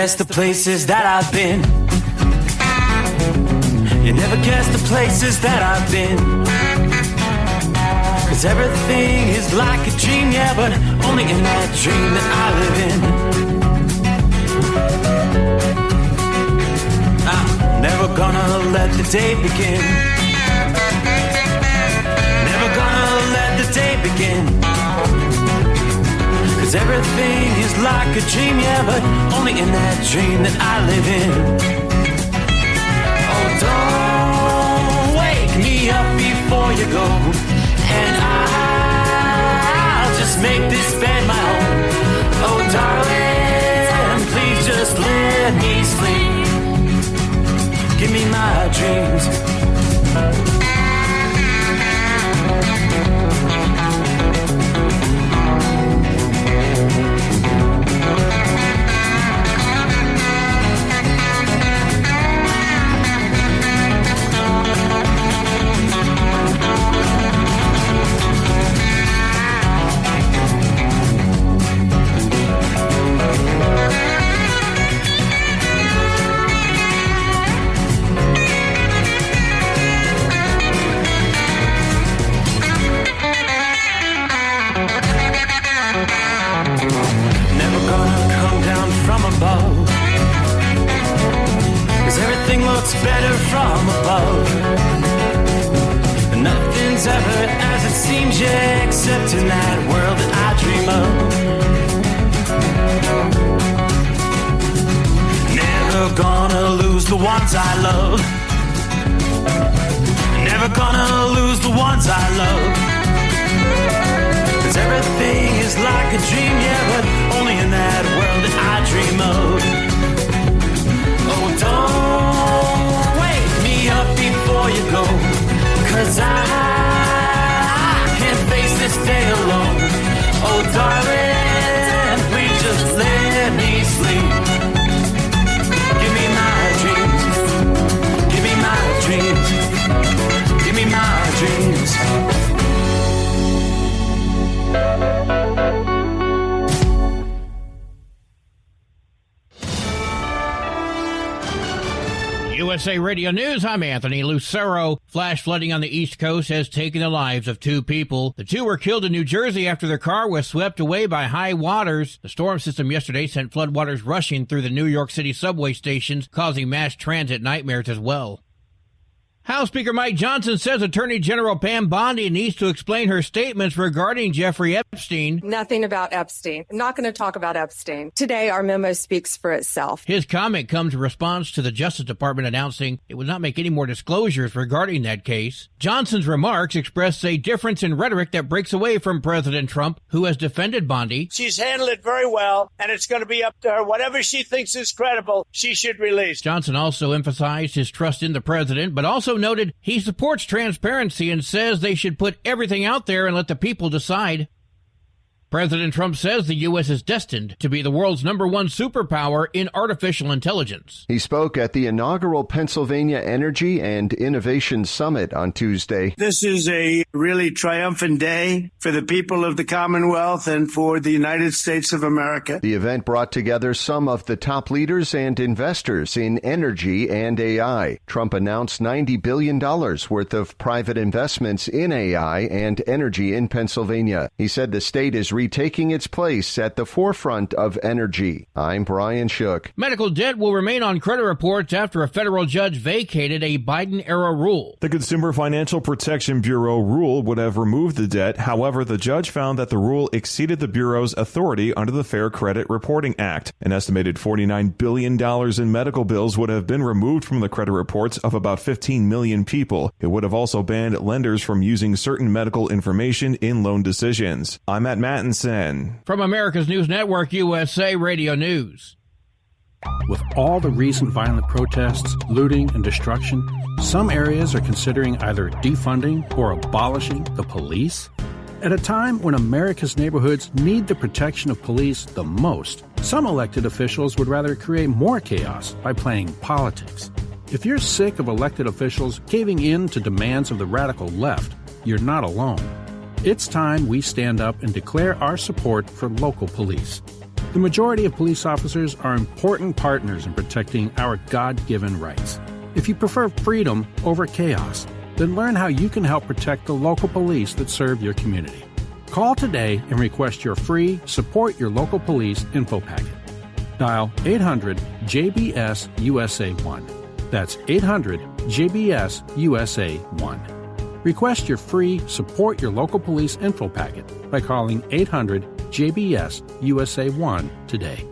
guess the places that I've been. You never guess the places that I've been. 'Cause everything is like a dream, yeah, but only in that dream that I live in. I'm never gonna let the day begin. Never gonna let the day begin. 'Cause everything is like a dream, yeah, but only in that dream that I live in. Oh, don't wake me up before you go, and I'll just make this bed my home. Oh, darling, please just let me sleep. Give me my dreams. Better from above. Nothing's ever as it seems, yeah, except in that world that I dream of. Never gonna lose the ones I love. Never gonna lose the ones I love. 'Cause everything is like a dream, yeah, but only in that world that I dream of. Oh, don't wake me up before you go, 'cause I can't face this day alone. Oh, darling, please just let me sleep. Give me my dreams. Give me my dreams. Give me my dreams. USA Radio News, I'm Anthony Lucero. Flash flooding on the East Coast has taken the lives of 2 people. The 2 were killed in New Jersey after their car was swept away by high waters. The storm system yesterday sent floodwaters rushing through the New York City subway stations, causing mass transit nightmares as well. House Speaker Mike Johnson says Attorney General Pam Bondi needs to explain her statements regarding Jeffrey Epstein. Nothing about Epstein. I'm not going to talk about Epstein. Today, our memo speaks for itself. His comment comes in response to the Justice Department announcing it would not make any more disclosures regarding that case. Johnson's remarks express a difference in rhetoric that breaks away from President Trump, who has defended Bondi. She's handled it very well, and it's going to be up to her. Whatever she thinks is credible, she should release. Johnson also emphasized his trust in the president, but also noted he supports transparency and says they should put everything out there and let the people decide. President Trump says the U.S. is destined to be the world's #1 superpower in artificial intelligence. He spoke at the inaugural Pennsylvania Energy and Innovation Summit on Tuesday. This is a really triumphant day for the people of the Commonwealth and for the United States of America. The event brought together some of the top leaders and investors in energy and AI. Trump announced $90 billion worth of private investments in AI and energy in Pennsylvania. He said the state is retaking its place at the forefront of energy. I'm Brian Shook. Medical debt will remain on credit reports after a federal judge vacated a Biden-era rule. The Consumer Financial Protection Bureau rule would have removed the debt. However, the judge found that the rule exceeded the Bureau's authority under the Fair Credit Reporting Act. An estimated $49 billion in medical bills would have been removed from the credit reports of about 15 million people. It would have also banned lenders from using certain medical information in loan decisions. I'm Matt Mattinson. From America's News Network, USA Radio News. With all the recent violent protests, looting, and destruction, some areas are considering either defunding or abolishing the police. At a time when America's neighborhoods need the protection of police the most, some elected officials would rather create more chaos by playing politics. If you're sick of elected officials caving in to demands of the radical left, you're not alone. It's time we stand up and declare our support for local police. The The majority of police officers are important partners in protecting our God-given rights. If you prefer freedom over chaos, then learn how you can help protect the local police that serve your community. Call today and request your free Support Your Local Police info packet. Dial 800-JBS-USA-1. That's 800-JBS-USA-1. Request your free Support Your Local Police info packet by calling 800-JBS-USA-1 today.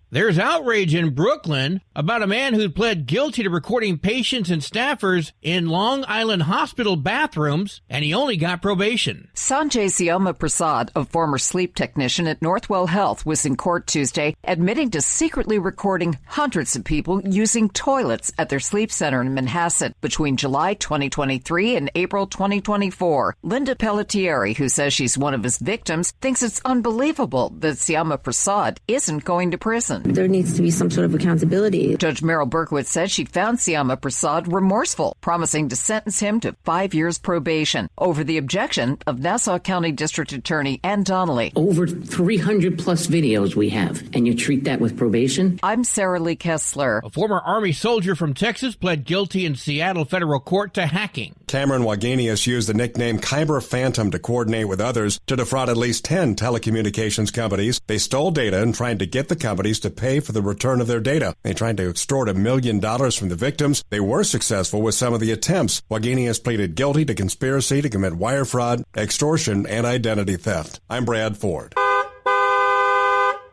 There's outrage in Brooklyn about a man who'd pled guilty to recording patients and staffers in Long Island hospital bathrooms, and he only got probation. Sanjay Syama Prasad, a former sleep technician at Northwell Health, was in court Tuesday admitting to secretly recording hundreds of people using toilets at their sleep center in Manhasset between July 2023 and April 2024. Linda Pelletieri, who says she's one of his victims, thinks it's unbelievable that Syama Prasad isn't going to prison. There needs to be some sort of accountability. Judge Meryl Berkowitz said she found Syama Prasad remorseful, promising to sentence him to 5 years probation over the objection of Nassau County District Attorney Ann Donnelly. Over 300 plus videos we have, and you treat that with probation? I'm Sarah Lee Kessler. A former Army soldier from Texas pled guilty in Seattle federal court to hacking. Cameron Wagenius used the nickname Kyber Phantom to coordinate with others to defraud at least 10 telecommunications companies. They stole data and tried to get the companies to pay for the return of their data. They tried to extort $1 million from the victims. They were successful with some of the attempts. Wagenius pleaded guilty to conspiracy to commit wire fraud, extortion, and identity theft. I'm Brad Ford.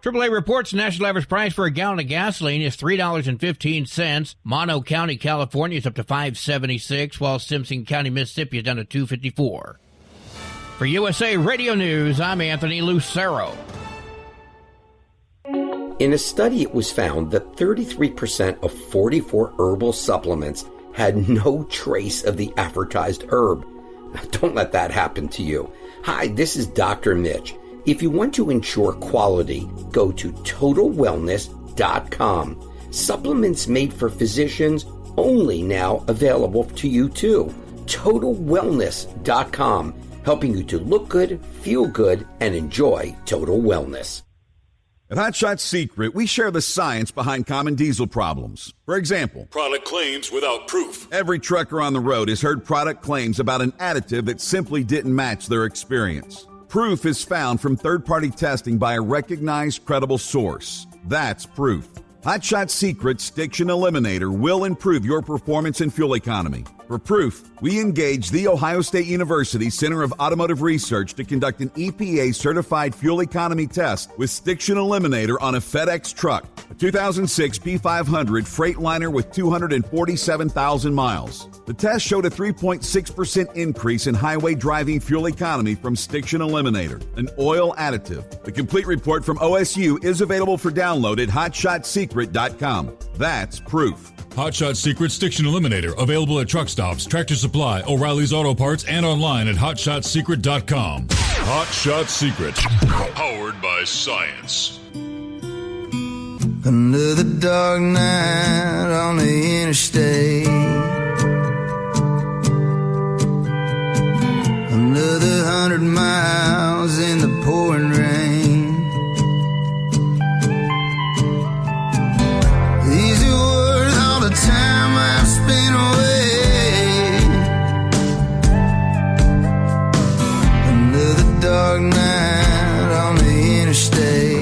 AAA reports the national average price for a gallon of gasoline is $3.15. Mono County, California is up to $5.76, while Simpson County, Mississippi is down to $2.54. For USA Radio News, I'm Anthony Lucero. In a study, it was found that 33% of 44 herbal supplements had no trace of the advertised herb. Now, don't let that happen to you. Hi, this is Dr. Mitch. If you want to ensure quality, go to TotalWellness.com. Supplements made for physicians, only now available to you too. TotalWellness.com, helping you to look good, feel good, and enjoy total wellness. At Hot Shot Secret, we share the science behind common diesel problems. For example, product claims without proof. Every trucker on the road has heard product claims about an additive that simply didn't match their experience. Proof is found from third-party testing by a recognized, credible source. That's proof. Hot Shot Secret's Stiction Eliminator will improve your performance and fuel economy. For proof, we engaged the Ohio State University Center of Automotive Research to conduct an EPA-certified fuel economy test with Stiction Eliminator on a FedEx truck, a 2006 P500 Freightliner with 247,000 miles. The test showed a 3.6% increase in highway driving fuel economy from Stiction Eliminator, an oil additive. The complete report from OSU is available for download at HotShotSecret.com. That's proof. Hot Shot Secret Stiction Eliminator, available at truck stops, Tractor Supply, O'Reilly's Auto Parts, and online at HotShotSecret.com. Hot Shot Secret, powered by science. Another dark night on the interstate. Another 100 miles in the pouring rain. These are worth all the time I've spent away. Another dark night on the interstate.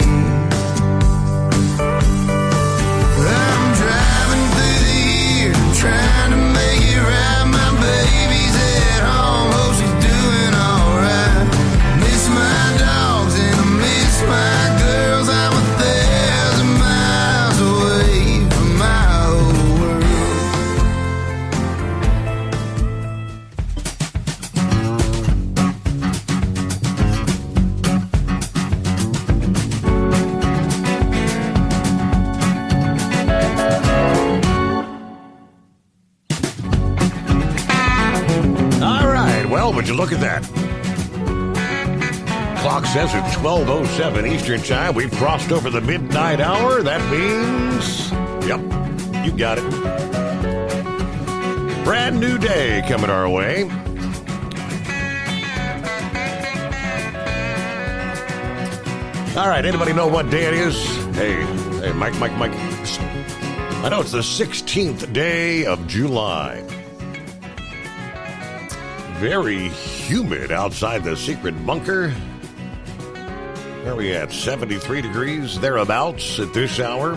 I'm driving through the year, trying to make it right. My baby's at home, hope she's doing alright. Miss my dogs and I miss my girls. I'm 1,000 miles away from my whole All right, well, would you look at that? Clock says it's 12:07 Eastern Time. We've crossed over the midnight hour. That means, yep, you got it. Brand new day coming our way. All right, anybody know what day it is? Hey, Mike. I know it's the 16th day of July. Very humid outside the secret bunker. Where are we at? 73 degrees, thereabouts at this hour.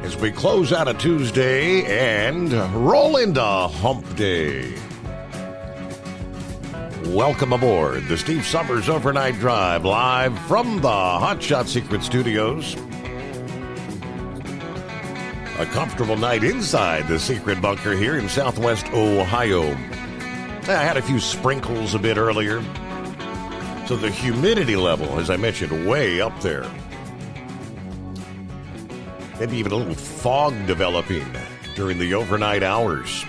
As we close out a Tuesday and roll into Hump Day. Welcome aboard the Steve Summers Overnight Drive, live from the Hot Shot Secret Studios. A comfortable night inside the secret bunker here in Southwest Ohio. I had a few sprinkles a bit earlier. So the humidity level, as I mentioned, way up there. Maybe even a little fog developing during the overnight hours.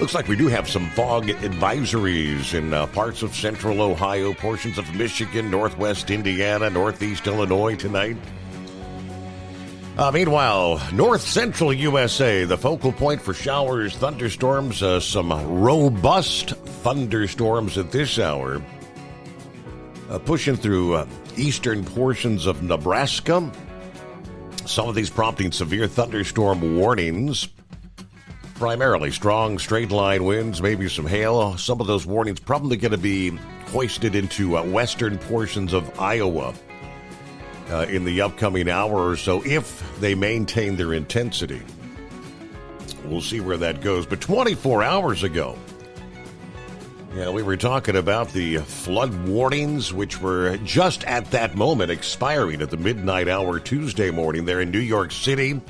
Looks like we do have some fog advisories in parts of central Ohio, portions of Michigan, northwest Indiana, northeast Illinois tonight. Meanwhile, north central USA, the focal point for showers, thunderstorms, some robust thunderstorms at this hour. Pushing through eastern portions of Nebraska. Some of these prompting severe thunderstorm warnings. Primarily strong straight-line winds, maybe some hail. Some of those warnings probably going to be hoisted into western portions of Iowa in the upcoming hour or so, if they maintain their intensity. We'll see where that goes. But 24 hours ago, we were talking about the flood warnings, which were just at that moment expiring at the midnight hour Tuesday morning there in New York City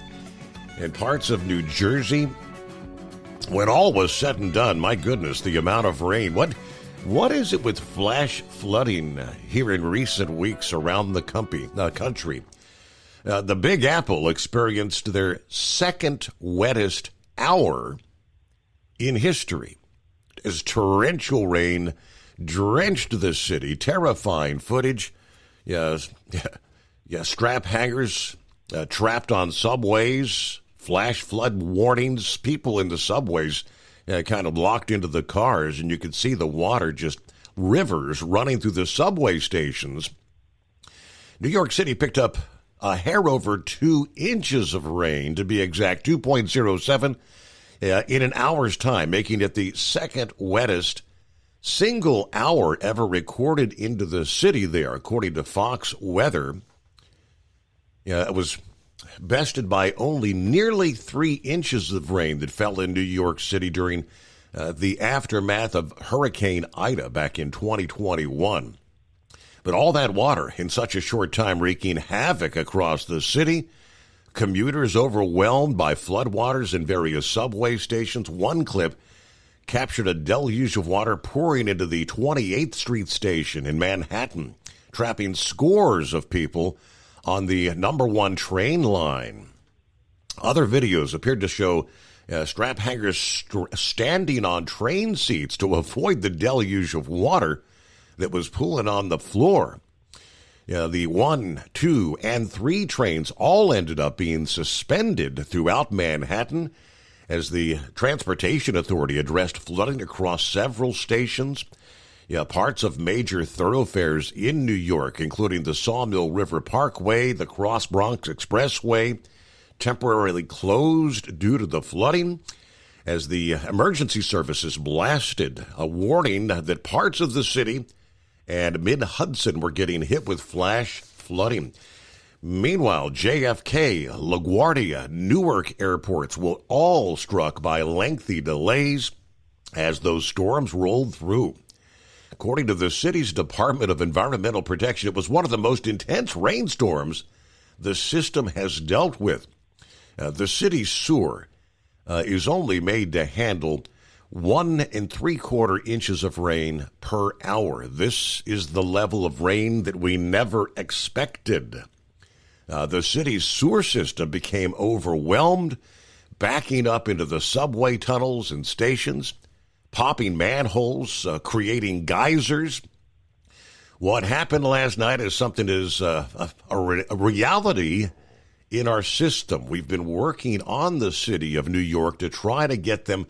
and parts of New Jersey. When all was said and done, my goodness, the amount of rain. What is it with flash flooding here in recent weeks around the country? The Big Apple experienced their second wettest hour in history as torrential rain drenched the city. Terrifying footage. Strap hangers trapped on subways. Flash flood warnings, people in the subways kind of locked into the cars, and you could see the water, just rivers running through the subway stations. New York City picked up a hair over 2 inches of rain, to be exact, 2.07 in an hour's time, making it the second wettest single hour ever recorded into the city there, according to Fox Weather. It was bested by only nearly 3 inches of rain that fell in New York City during the aftermath of Hurricane Ida back in 2021. But all that water in such a short time wreaking havoc across the city. Commuters overwhelmed by floodwaters in various subway stations. One clip captured a deluge of water pouring into the 28th Street station in Manhattan, trapping scores of people on the number 1 train line. Other videos appeared to show strap hangers standing on train seats to avoid the deluge of water that was pooling on the floor. The 1, 2, and 3 trains all ended up being suspended throughout Manhattan as the Transportation Authority addressed flooding across several stations. Parts of major thoroughfares in New York, including the Sawmill River Parkway, the Cross Bronx Expressway, temporarily closed due to the flooding, as the emergency services blasted a warning that parts of the city and mid-Hudson were getting hit with flash flooding. Meanwhile, JFK, LaGuardia, Newark airports were all struck by lengthy delays as those storms rolled through. According to the city's Department of Environmental Protection, it was one of the most intense rainstorms the system has dealt with. The city's sewer is only made to handle 1 3/4 inches of rain per hour. This is the level of rain that we never expected. The city's sewer system became overwhelmed, backing up into the subway tunnels and stations, popping manholes, creating geysers. What happened last night is something is a reality in our system. We've been working on the city of New York to try to get them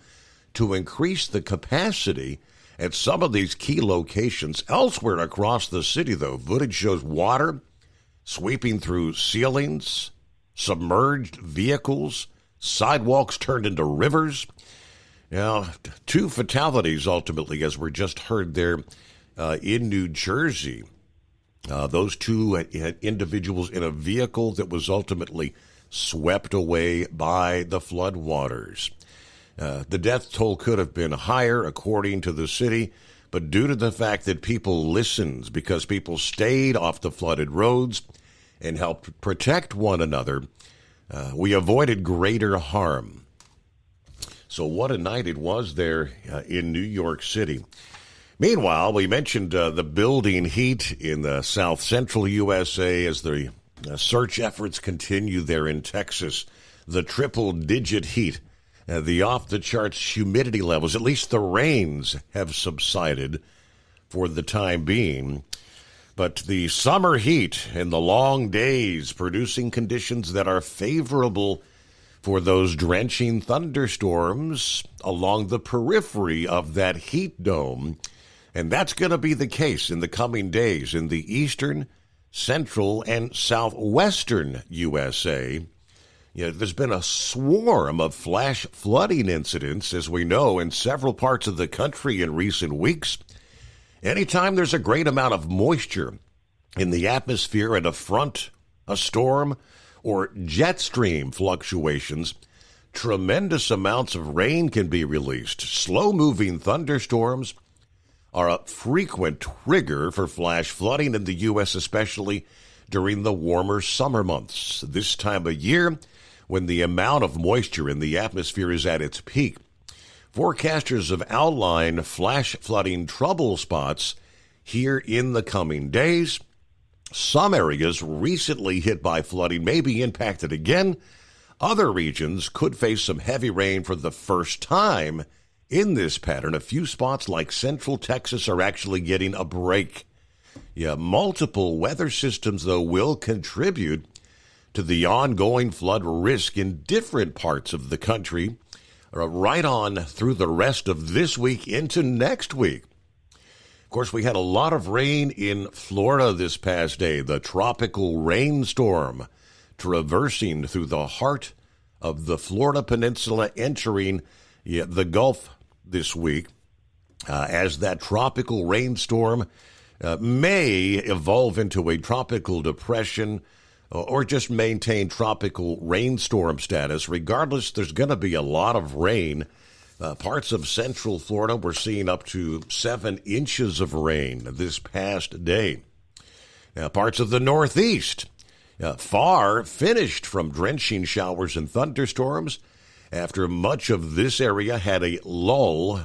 to increase the capacity at some of these key locations. Elsewhere across the city, though, footage shows water sweeping through ceilings, submerged vehicles, sidewalks turned into rivers. Now, 2 fatalities ultimately, as we just heard there in New Jersey. Those 2 individuals in a vehicle that was ultimately swept away by the flood waters. The death toll could have been higher, according to the city, but due to the fact that people listened, because people stayed off the flooded roads and helped protect one another, we avoided greater harm. So what a night it was there in New York City. Meanwhile, we mentioned the building heat in the south central USA as the search efforts continue there in Texas. The triple-digit heat, the off-the-charts humidity levels, at least the rains have subsided for the time being. But the summer heat and the long days producing conditions that are favorable for those drenching thunderstorms along the periphery of that heat dome. And that's going to be the case in the coming days in the eastern, central, and southwestern USA. There's been a swarm of flash flooding incidents, as we know, in several parts of the country in recent weeks. Anytime there's a great amount of moisture in the atmosphere and a front, a storm, or jet stream fluctuations, tremendous amounts of rain can be released. Slow-moving thunderstorms are a frequent trigger for flash flooding in the U.S., especially during the warmer summer months. This time of year, when the amount of moisture in the atmosphere is at its peak. Forecasters have outlined flash flooding trouble spots here in the coming days. Some areas recently hit by flooding may be impacted again. Other regions could face some heavy rain for the first time in this pattern. A few spots like central Texas are actually getting a break. Multiple weather systems, though, will contribute to the ongoing flood risk in different parts of the country, right on through the rest of this week into next week. Of course, we had a lot of rain in Florida this past day. The tropical rainstorm traversing through the heart of the Florida Peninsula, entering the Gulf this week, as that tropical rainstorm may evolve into a tropical depression or just maintain tropical rainstorm status. Regardless, there's going to be a lot of rain. Parts of central Florida, we're seeing up to 7 inches of rain this past day. Now, parts of the Northeast, far finished from drenching showers and thunderstorms after much of this area had a lull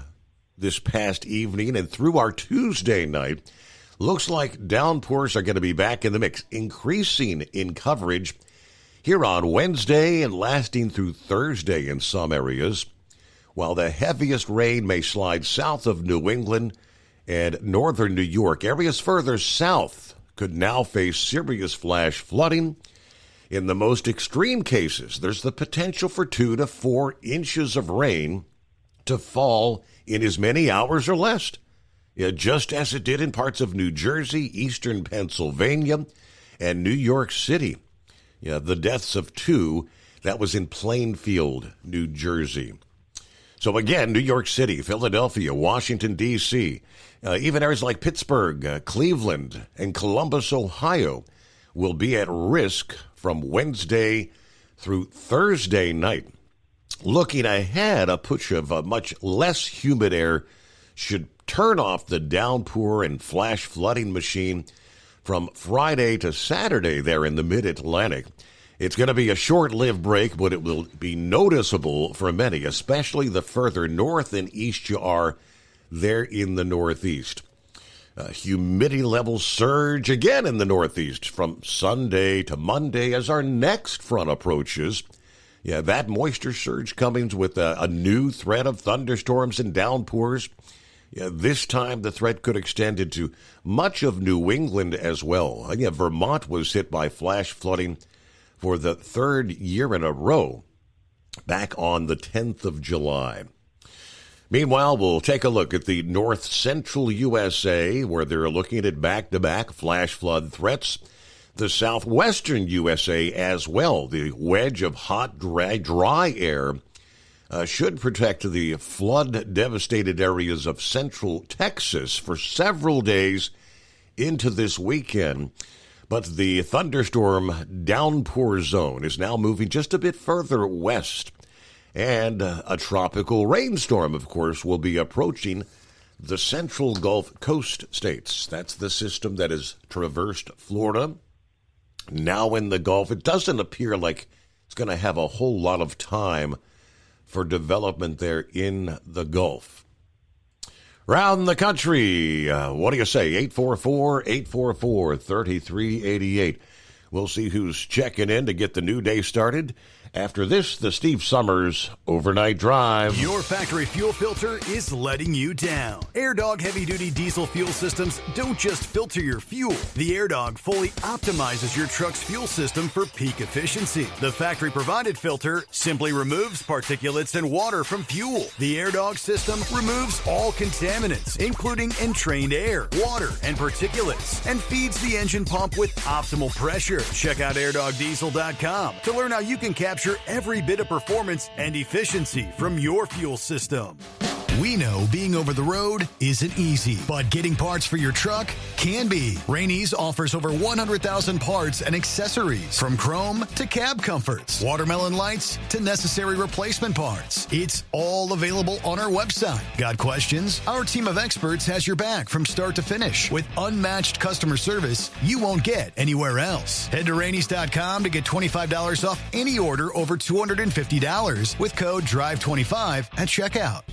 this past evening and through our Tuesday night. Looks like downpours are going to be back in the mix, increasing in coverage here on Wednesday and lasting through Thursday in some areas, while the heaviest rain may slide south of New England and northern New York. Areas further south could now face serious flash flooding. In the most extreme cases, there's the potential for 2 to 4 inches of rain to fall in as many hours or less. Just as it did in parts of New Jersey, eastern Pennsylvania, and New York City. The deaths of 2, that was in Plainfield, New Jersey. So again, New York City, Philadelphia, Washington, D.C., even areas like Pittsburgh, Cleveland, and Columbus, Ohio, will be at risk from Wednesday through Thursday night. Looking ahead, a push of much less humid air should turn off the downpour and flash flooding machine from Friday to Saturday there in the mid-Atlantic. It's going to be a short-lived break, but it will be noticeable for many, especially the further north and east you are there in the Northeast. Humidity levels surge again in the Northeast from Sunday to Monday as our next front approaches. That moisture surge coming with a new threat of thunderstorms and downpours. This time the threat could extend into much of New England as well. Vermont was hit by flash flooding for the 3rd year in a row back on the 10th of July. Meanwhile, we'll take a look at the north central USA, where they're looking at back-to-back flash flood threats. The southwestern USA as well. The wedge of hot, dry air should protect the flood-devastated areas of central Texas for several days into this weekend. But the thunderstorm downpour zone is now moving just a bit further west. And a tropical rainstorm, of course, will be approaching the central Gulf Coast states. That's the system that has traversed Florida. Now in the Gulf, it doesn't appear like it's going to have a whole lot of time for development there in the Gulf. Round the country, what do you say? 844-844-3388. We'll see who's checking in to get the new day started. After this, the Steve Summers Overnight Drive. Your factory fuel filter is letting you down. AirDog heavy-duty diesel fuel systems don't just filter your fuel. The AirDog fully optimizes your truck's fuel system for peak efficiency. The factory-provided filter simply removes particulates and water from fuel. The AirDog system removes all contaminants, including entrained air, water, and particulates, and feeds the engine pump with optimal pressure. Check out airdogdiesel.com to learn how you can capture every bit of performance and efficiency from your fuel system. We know being over the road isn't easy, but getting parts for your truck can be. Rainey's offers over 100,000 parts and accessories, from chrome to cab comforts, watermelon lights to necessary replacement parts. It's all available on our website. Got questions? Our team of experts has your back from start to finish with unmatched customer service you won't get anywhere else. Head to Rainey's.com to get $25 off any order over $250 with code DRIVE25 at checkout.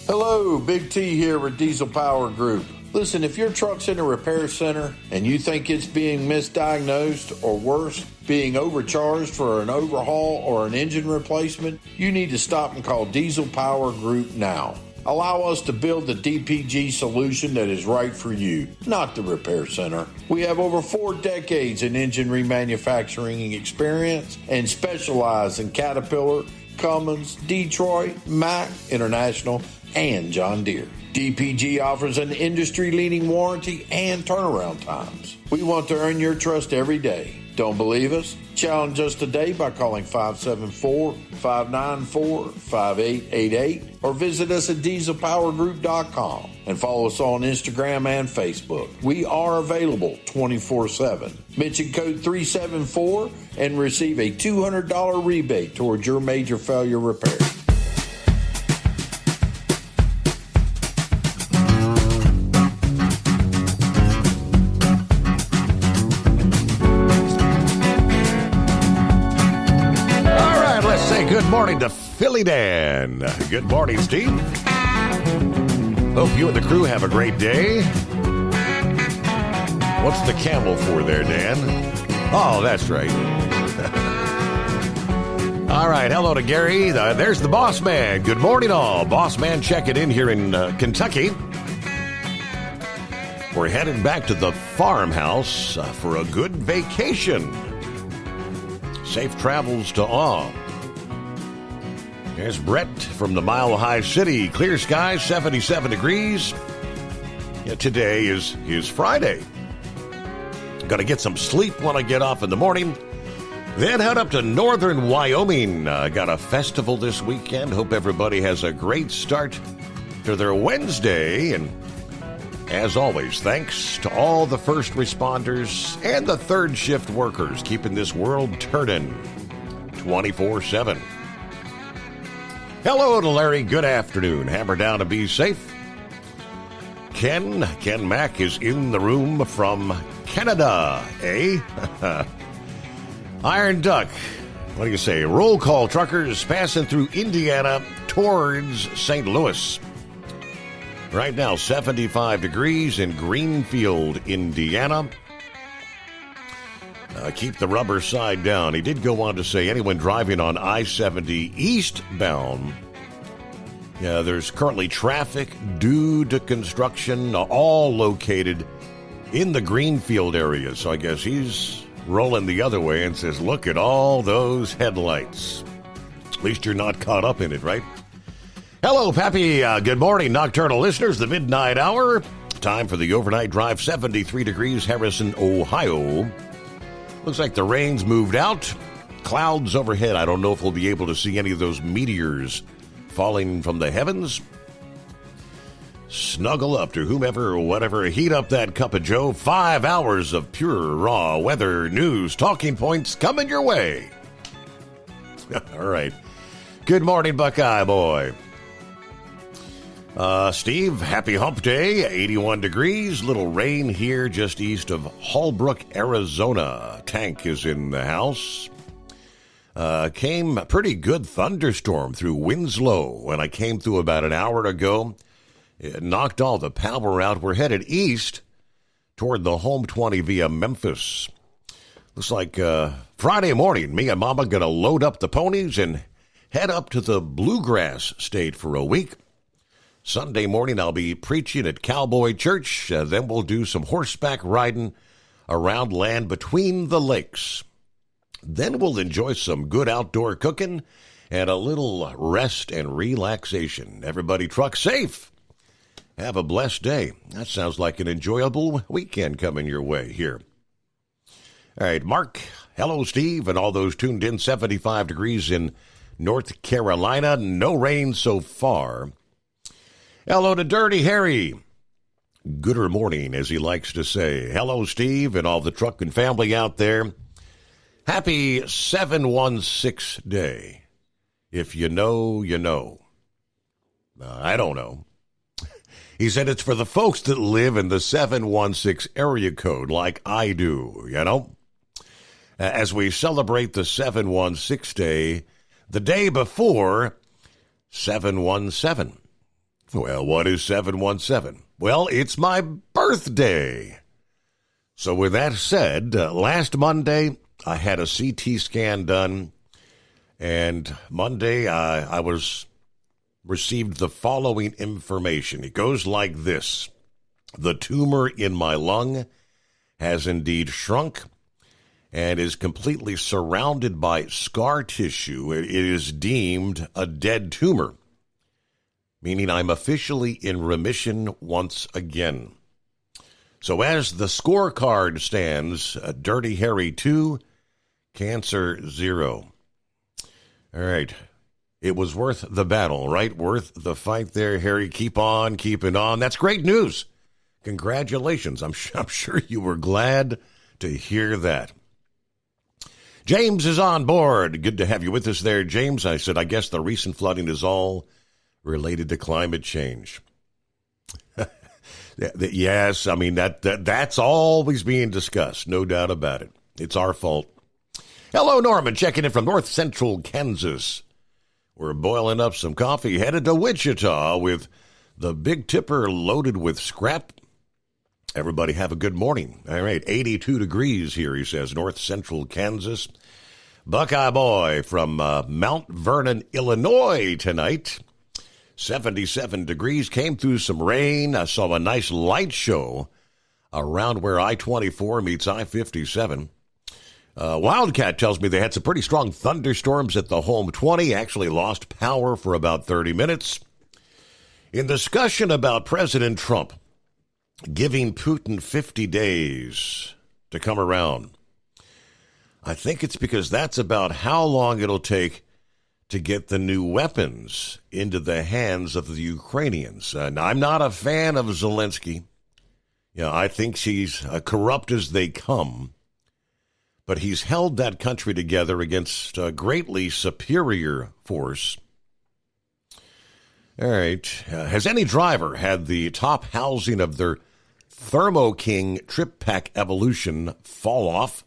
Hello, Big T here with Diesel Power Group. Listen, if your truck's in a repair center and you think it's being misdiagnosed or worse, being overcharged for an overhaul or an engine replacement, you need to stop and call Diesel Power Group now. Allow us to build the DPG solution that is right for you, not the repair center. We have over 4 decades in engine remanufacturing experience and specialize in Caterpillar, Cummins, Detroit, Mack, International, and John Deere. DPG offers an industry-leading warranty and turnaround times. We want to earn your trust every day. Don't believe us? Challenge us today by calling 574-594-5888 or visit us at dieselpowergroup.com and follow us on Instagram and Facebook. We are available 24/7. Mention code 374 and receive a $200 rebate towards your major failure repair. Good morning to Philly Dan. Good morning, Steve. Hope you and the crew have a great day. What's the camel for there, Dan? Oh, that's right. All right, hello to Gary. There's the boss man. Good morning, all. Boss man checking in here in Kentucky. We're headed back to the farmhouse for a good vacation. Safe travels to all. There's Brett from the Mile High City. Clear skies, 77 degrees. Yeah, today is Friday. Got to get some sleep when I get off in the morning. Then head up to northern Wyoming. Got a festival this weekend. Hope everybody has a great start to their Wednesday. And as always, thanks to all the first responders and the third shift workers keeping this world turning 24/7. Hello to Larry. Good afternoon. Hammer down and be safe. Ken Mack is in the room from Canada, eh? Iron Duck. What do you say? Roll call truckers passing through Indiana towards St. Louis. Right now, 75 degrees in Greenfield, Indiana. Keep the rubber side down. He did go on to say anyone driving on I-70 eastbound, there's currently traffic due to construction, all located in the Greenfield area. So I guess he's rolling the other way and says, look at all those headlights. At least you're not caught up in it, right? Hello, Pappy. Good morning, nocturnal listeners. The midnight hour. Time for the overnight drive. 73 degrees, Harrison, Ohio. Looks like the rain's moved out. Clouds overhead. I don't know if we'll be able to see any of those meteors falling from the heavens. Snuggle up to whomever or whatever. Heat up that cup of joe. 5 hours of pure, raw weather, news, talking points coming your way. All right. Good morning, Buckeye boy. Steve, happy hump day. 81 degrees. Little rain here just east of Holbrook, Arizona. Tank is in the house. Came a pretty good thunderstorm through Winslow when I came through about an hour ago. It knocked all the power out. We're headed east toward the home 20 via Memphis. Looks like Friday morning, me and Mama going to load up the ponies and head up to the Bluegrass State for a week. Sunday morning, I'll be preaching at Cowboy Church. Then we'll do some horseback riding around land between the lakes. Then we'll enjoy some good outdoor cooking and a little rest and relaxation. Everybody truck safe. Have a blessed day. That sounds like an enjoyable weekend coming your way here. All right, Mark, hello, Steve, and all those tuned in. 75 degrees in North Carolina. No rain so far. Hello to Dirty Harry. Gooder morning, as he likes to say. Hello, Steve, and all the trucking family out there. Happy 716 day. If you know, you know. I don't know. He said it's for the folks that live in the 716 area code like I do, you know. As we celebrate the 716 day, the day before 717. Well, what is 717? Well, it's my birthday. So with that said, last Monday, I had a CT scan done, and Monday I received the following information. It goes like this. The tumor in my lung has indeed shrunk and is completely surrounded by scar tissue. It is deemed a dead tumor, meaning I'm officially in remission once again. So as the scorecard stands, Dirty Harry 2, Cancer 0. All right. It was worth the battle, right? Worth the fight there, Harry. Keep on keeping on. That's great news. Congratulations. I'm sure you were glad to hear that. James is on board. Good to have you with us there, James. I said, I guess the recent flooding is all related to climate change. Yes, I mean, that's always being discussed. No doubt about it. It's our fault. Hello, Norman, checking in from North Central Kansas. We're boiling up some coffee, headed to Wichita with the Big Tipper loaded with scrap. Everybody have a good morning. All right, 82 degrees here, he says, North Central Kansas. Buckeye Boy from Mount Vernon, Illinois tonight. 77 degrees, came through some rain. I saw a nice light show around where I-24 meets I-57. Wildcat tells me they had some pretty strong thunderstorms at the home 20, actually lost power for about 30 minutes. In discussion about President Trump giving Putin 50 days to come around, I think it's because that's about how long it'll take to get the new weapons into the hands of the Ukrainians. Now, I'm not a fan of Zelensky. I think he's corrupt as they come. But he's held that country together against a greatly superior force. All right. Has any driver had the top housing of their Thermo King Trip Pack Evolution fall off?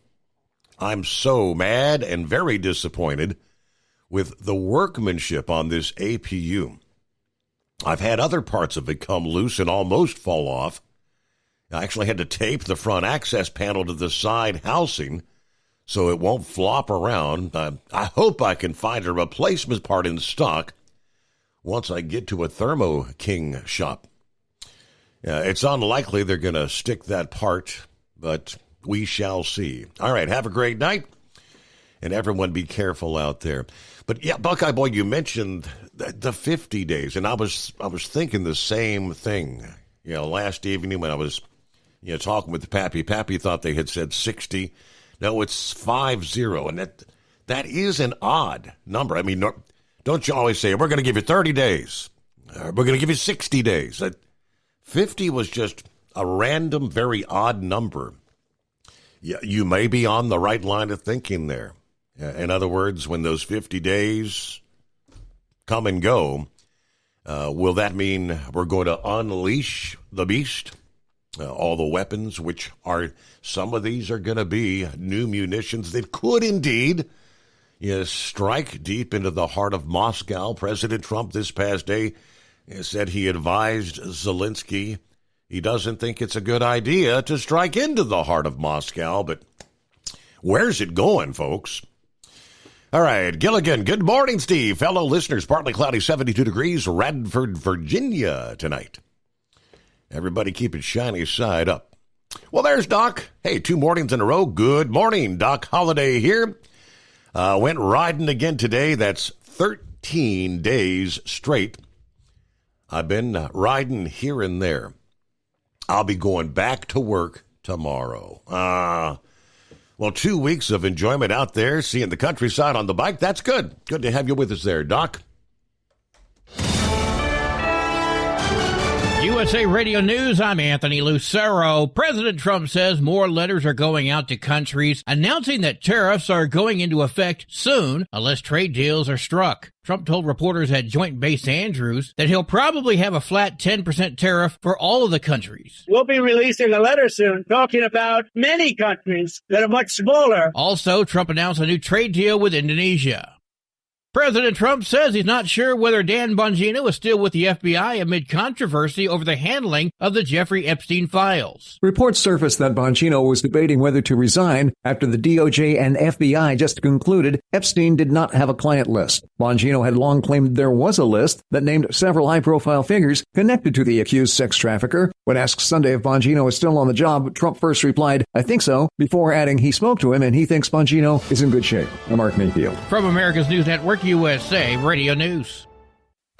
I'm so mad and very disappointed with the workmanship on this APU. I've had other parts of it come loose and almost fall off. I actually had to tape the front access panel to the side housing so it won't flop around. I hope I can find a replacement part in stock once I get to a Thermo King shop. It's unlikely they're going to stick that part, but we shall see. All right, have a great night, and everyone be careful out there. But yeah, Buckeye Boy, you mentioned the 50 days, and I was thinking the same thing. Last evening when I was talking with Pappy. Pappy thought they had said 60. No, it's 50, and that is an odd number. I mean, don't you always say we're going to give you 30 days? We're going to give you 60 days. 50 was just a random, very odd number. Yeah, you may be on the right line of thinking there. In other words, when those 50 days come and go, will that mean we're going to unleash the beast? All the weapons, which are, some of these are going to be new munitions that could indeed strike deep into the heart of Moscow. President Trump this past day said he advised Zelensky he doesn't think it's a good idea to strike into the heart of Moscow, but where's it going, folks? All right, Gilligan, good morning, Steve. Fellow listeners, partly cloudy, 72 degrees, Radford, Virginia tonight. Everybody keep it shiny side up. Well, there's Doc. Hey, 2 mornings in a row. Good morning, Doc Holliday here. Went riding again today. That's 13 days straight. I've been riding here and there. I'll be going back to work tomorrow. Well, 2 weeks of enjoyment out there, seeing the countryside on the bike. That's good. Good to have you with us there, Doc. USA Radio News, I'm Anthony Lucero. President Trump says more letters are going out to countries announcing that tariffs are going into effect soon unless trade deals are struck. Trump told reporters at Joint Base Andrews that he'll probably have a flat 10% tariff for all of the countries. We'll be releasing a letter soon talking about many countries that are much smaller. Also, Trump announced a new trade deal with Indonesia. President Trump says he's not sure whether Dan Bongino is still with the FBI amid controversy over the handling of the Jeffrey Epstein files. Reports surfaced that Bongino was debating whether to resign after the DOJ and FBI just concluded Epstein did not have a client list. Bongino had long claimed there was a list that named several high-profile figures connected to the accused sex trafficker. When asked Sunday if Bongino is still on the job, Trump first replied, "I think so," before adding he spoke to him and he thinks Bongino is in good shape. I'm Mark Mayfield. From America's News Network, USA Radio News.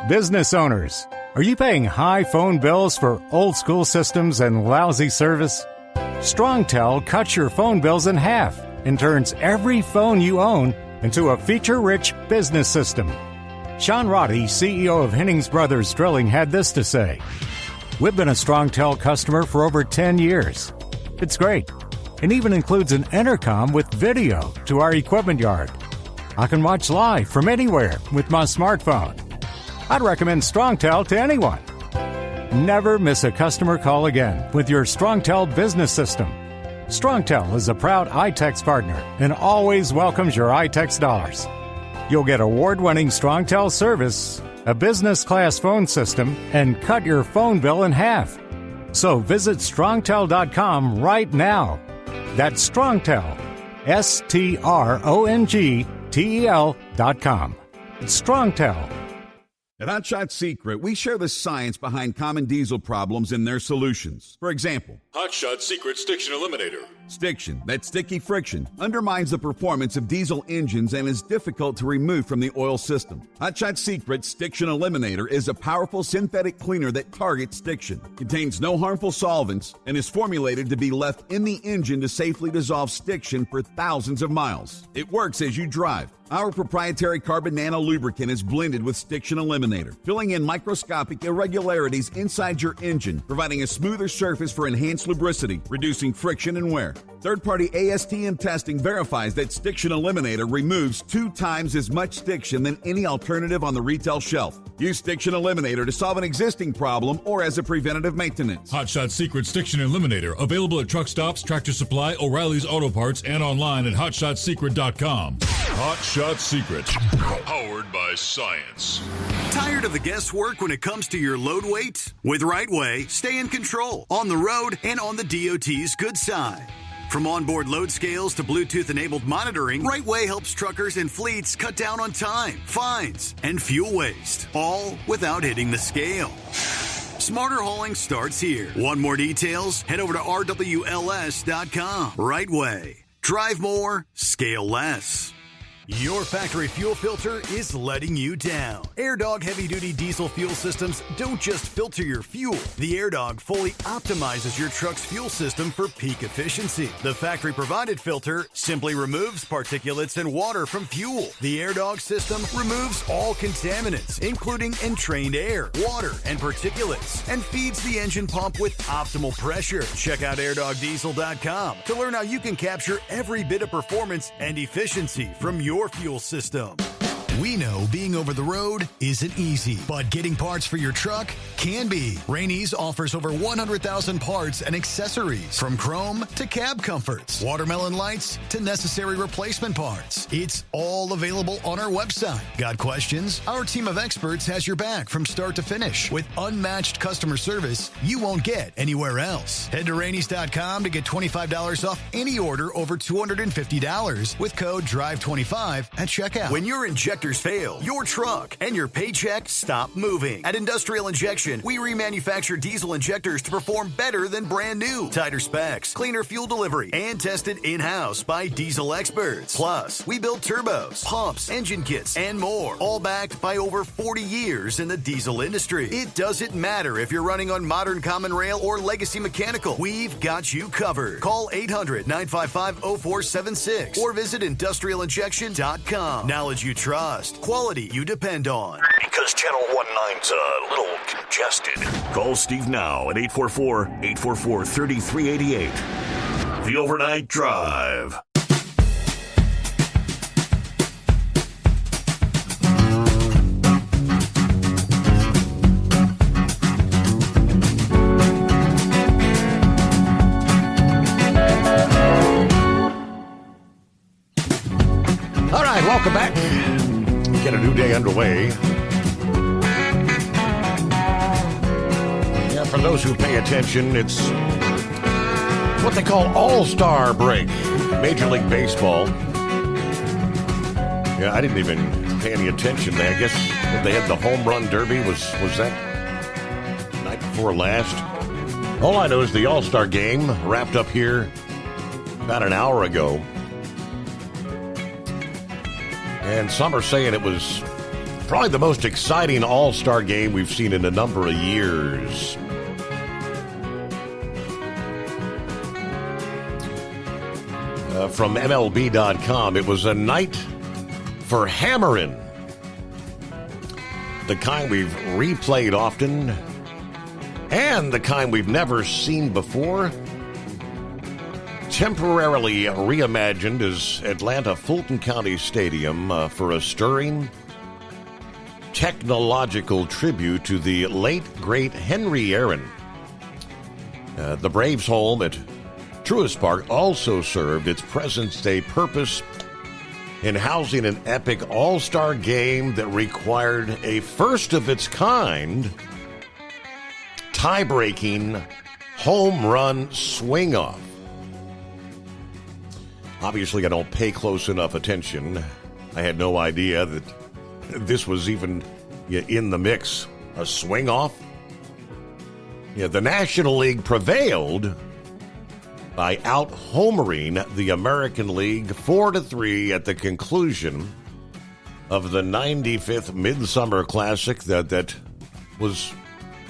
Business owners, are you paying high phone bills for old school systems and lousy service? StrongTel cuts your phone bills in half and turns every phone you own into a feature-rich business system. Sean Roddy, CEO of Hennings Brothers Drilling, had this to say: "We've been a StrongTel customer for over 10 years. It's great. It even includes an intercom with video to our equipment yard. I can watch live from anywhere with my smartphone. I'd recommend StrongTel to anyone. Never miss a customer call again with your StrongTel business system. StrongTel is a proud iTex partner and always welcomes your iTex dollars. You'll get award-winning StrongTel service, a business-class phone system, and cut your phone bill in half. So visit StrongTel.com right now. That's StrongTel, StrongTel.com. It's StrongTel. At Hot Shot Secret, we share the science behind common diesel problems and their solutions. For example, Hot Shot Secret Stiction Eliminator. Stiction, that sticky friction, undermines the performance of diesel engines and is difficult to remove from the oil system. Hot Shot Secret Stiction Eliminator is a powerful synthetic cleaner that targets stiction, contains no harmful solvents, and is formulated to be left in the engine to safely dissolve stiction for thousands of miles. It works as you drive. Our proprietary carbon nano lubricant is blended with Stiction Eliminator, filling in microscopic irregularities inside your engine, providing a smoother surface for enhanced lubricity, reducing friction and wear. Third-party ASTM testing verifies that Stiction Eliminator removes 2 times as much stiction than any alternative on the retail shelf. Use Stiction Eliminator to solve an existing problem or as a preventative maintenance. Hot Shot Secret Stiction Eliminator, available at truck stops, Tractor Supply, O'Reilly's Auto Parts, and online at hotshotsecret.com. Hot Shot Secret, powered by science. Tired of the guesswork when it comes to your load weight? With Rightway, stay in control on the road and on the DOT's good side. From onboard load scales to Bluetooth-enabled monitoring, Rightway helps truckers and fleets cut down on time, fines, and fuel waste, all without hitting the scale. Smarter hauling starts here. Want more details? Head over to rwls.com. Rightway. Drive more, scale less. Your factory fuel filter is letting you down. AirDog heavy-duty diesel fuel systems don't just filter your fuel. The AirDog fully optimizes your truck's fuel system for peak efficiency. The factory-provided filter simply removes particulates and water from fuel. The AirDog system removes all contaminants, including entrained air, water, and particulates, and feeds the engine pump with optimal pressure. Check out airdogdiesel.com to learn how you can capture every bit of performance and efficiency from your fuel system. We know being over the road isn't easy, but getting parts for your truck can be. Rainey's offers over 100,000 parts and accessories, from chrome to cab comforts, watermelon lights to necessary replacement parts. It's all available on our website. Got questions? Our team of experts has your back from start to finish with unmatched customer service you won't get anywhere else. Head to Rainey's.com to get $25 off any order over $250 with code DRIVE25 at checkout. When your injectors fail, your truck and your paycheck stop moving. At Industrial Injection, we remanufacture diesel injectors to perform better than brand new. Tighter specs, cleaner fuel delivery, and tested in-house by diesel experts. Plus, we build turbos, pumps, engine kits, and more, all backed by over 40 years in the diesel industry. It doesn't matter if you're running on modern common rail or legacy mechanical. We've got you covered. Call 800-955-0476 or visit industrialinjection.com. Knowledge you trust. Quality you depend on. Because Channel 19's a little congested. Call Steve now at 844-844-3388. The Overnight Drive. All right, welcome back. Get a new day underway. Yeah, for those who pay attention, it's what they call All-Star break. Major League Baseball. Yeah, I didn't even pay any attention. I guess they had the home run derby. Was that night before last? All I know is the All-Star game wrapped up here about an hour ago. And some are saying it was probably the most exciting All-Star game we've seen in a number of years. From MLB.com, it was a night for hammering. The kind we've replayed often, and the kind we've never seen before. Temporarily reimagined as Atlanta Fulton County Stadium for a stirring technological tribute to the late, great Henry Aaron. The Braves' home at Truist Park also served its present-day purpose in housing an epic all-star game that required a first-of-its-kind tie-breaking home run swing-off. Obviously, I don't pay close enough attention. I had no idea that this was even in the mix. A swing-off? Yeah, the National League prevailed by out-homering the American League 4-3 at the conclusion of the 95th Midsummer Classic that was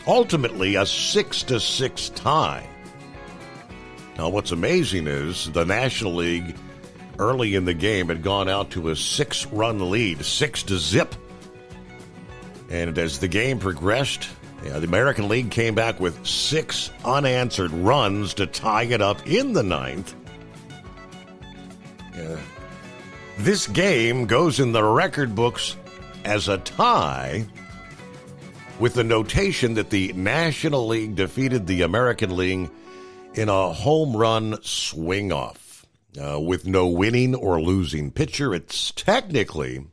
ultimately a 6-6 tie. Now, what's amazing is the National League early in the game had gone out to a 6-run lead, 6-0. And as the game progressed, the American League came back with 6 unanswered runs to tie it up in the 9th. This game goes in the record books as a tie, with the notation that the National League defeated the American League in a home run swing-off. With no winning or losing pitcher, it's technically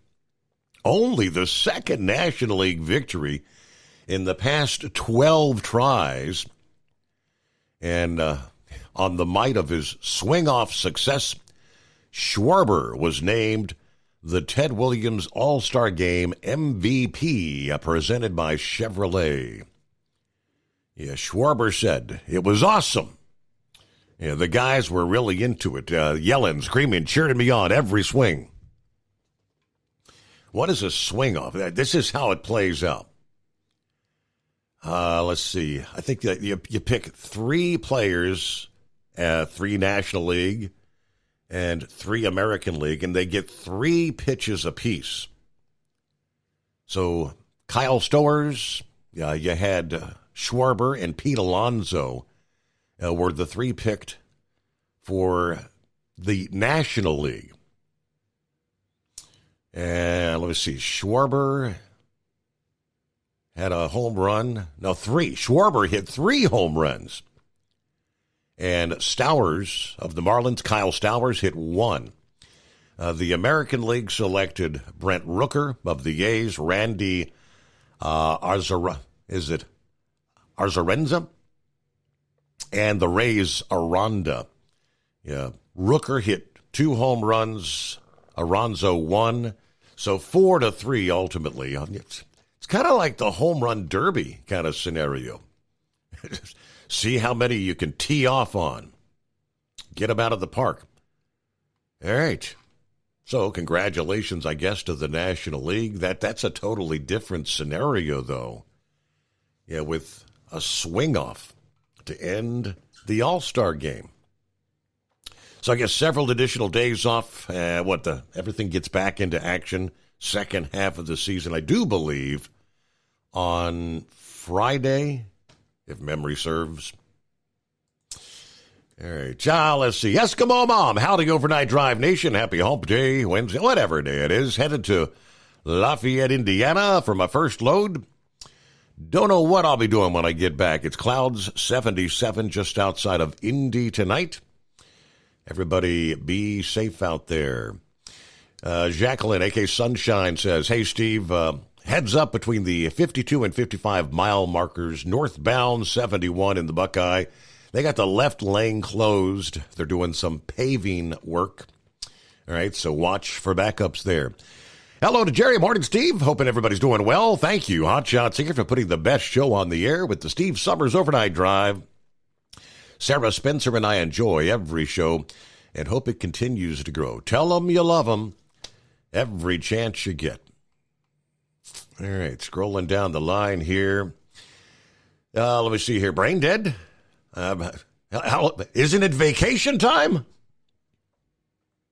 only the second National League victory in the past 12 tries. And on the might of his swing-off success, Schwarber was named the Ted Williams All-Star Game MVP, presented by Chevrolet. Yeah, Schwarber said, "It was awesome. Yeah, the guys were really into it, yelling, screaming, cheering me on every swing. What is a swing off? This is how it plays out. Let's see. I think that you pick 3 players, 3 National League and 3 American League, and they get 3 pitches apiece. So Kyle Stowers, you had Schwarber and Pete Alonso were the 3 picked for the National League. And let me see. Schwarber had a home run. No, 3. Schwarber hit 3 home runs. And Stowers of the Marlins, Kyle Stowers, hit 1. The American League selected Brent Rooker of the A's, Randy Arozarena, and the Rays, Aranda. Yeah, Rooker hit 2 home runs, Alonso 1, so 4-3 ultimately. It's kind of like the home run derby kind of scenario. See how many you can tee off on. Get them out of the park. All right. So congratulations, I guess, to the National League. That's a totally different scenario, though. Yeah, with a swing-off to end the All-Star game. So I guess several additional days off. Everything gets back into action second half of the season. I do believe on Friday, if memory serves. All right, let's see. Eskimo Mom, howdy overnight drive nation. Happy hump day, Wednesday, whatever day it is. Headed to Lafayette, Indiana for my first load. Don't know what I'll be doing when I get back. It's clouds, 77 just outside of Indy tonight. Everybody be safe out there. Jacqueline, a.k.a. Sunshine, says, hey, Steve, heads up between the 52 and 55 mile markers, northbound 71 in the Buckeye. They got the left lane closed. They're doing some paving work. All right, so watch for backups there. Hello to Jerry. Morning, Steve. Hoping everybody's doing well. Thank you, Hot Shot Seeker, for putting the best show on the air with the Steve Summers Overnight Drive. Sarah Spencer and I enjoy every show and hope it continues to grow. Tell them you love them every chance you get. All right, scrolling down the line here. Let me see here. Brain dead? Isn't it vacation time?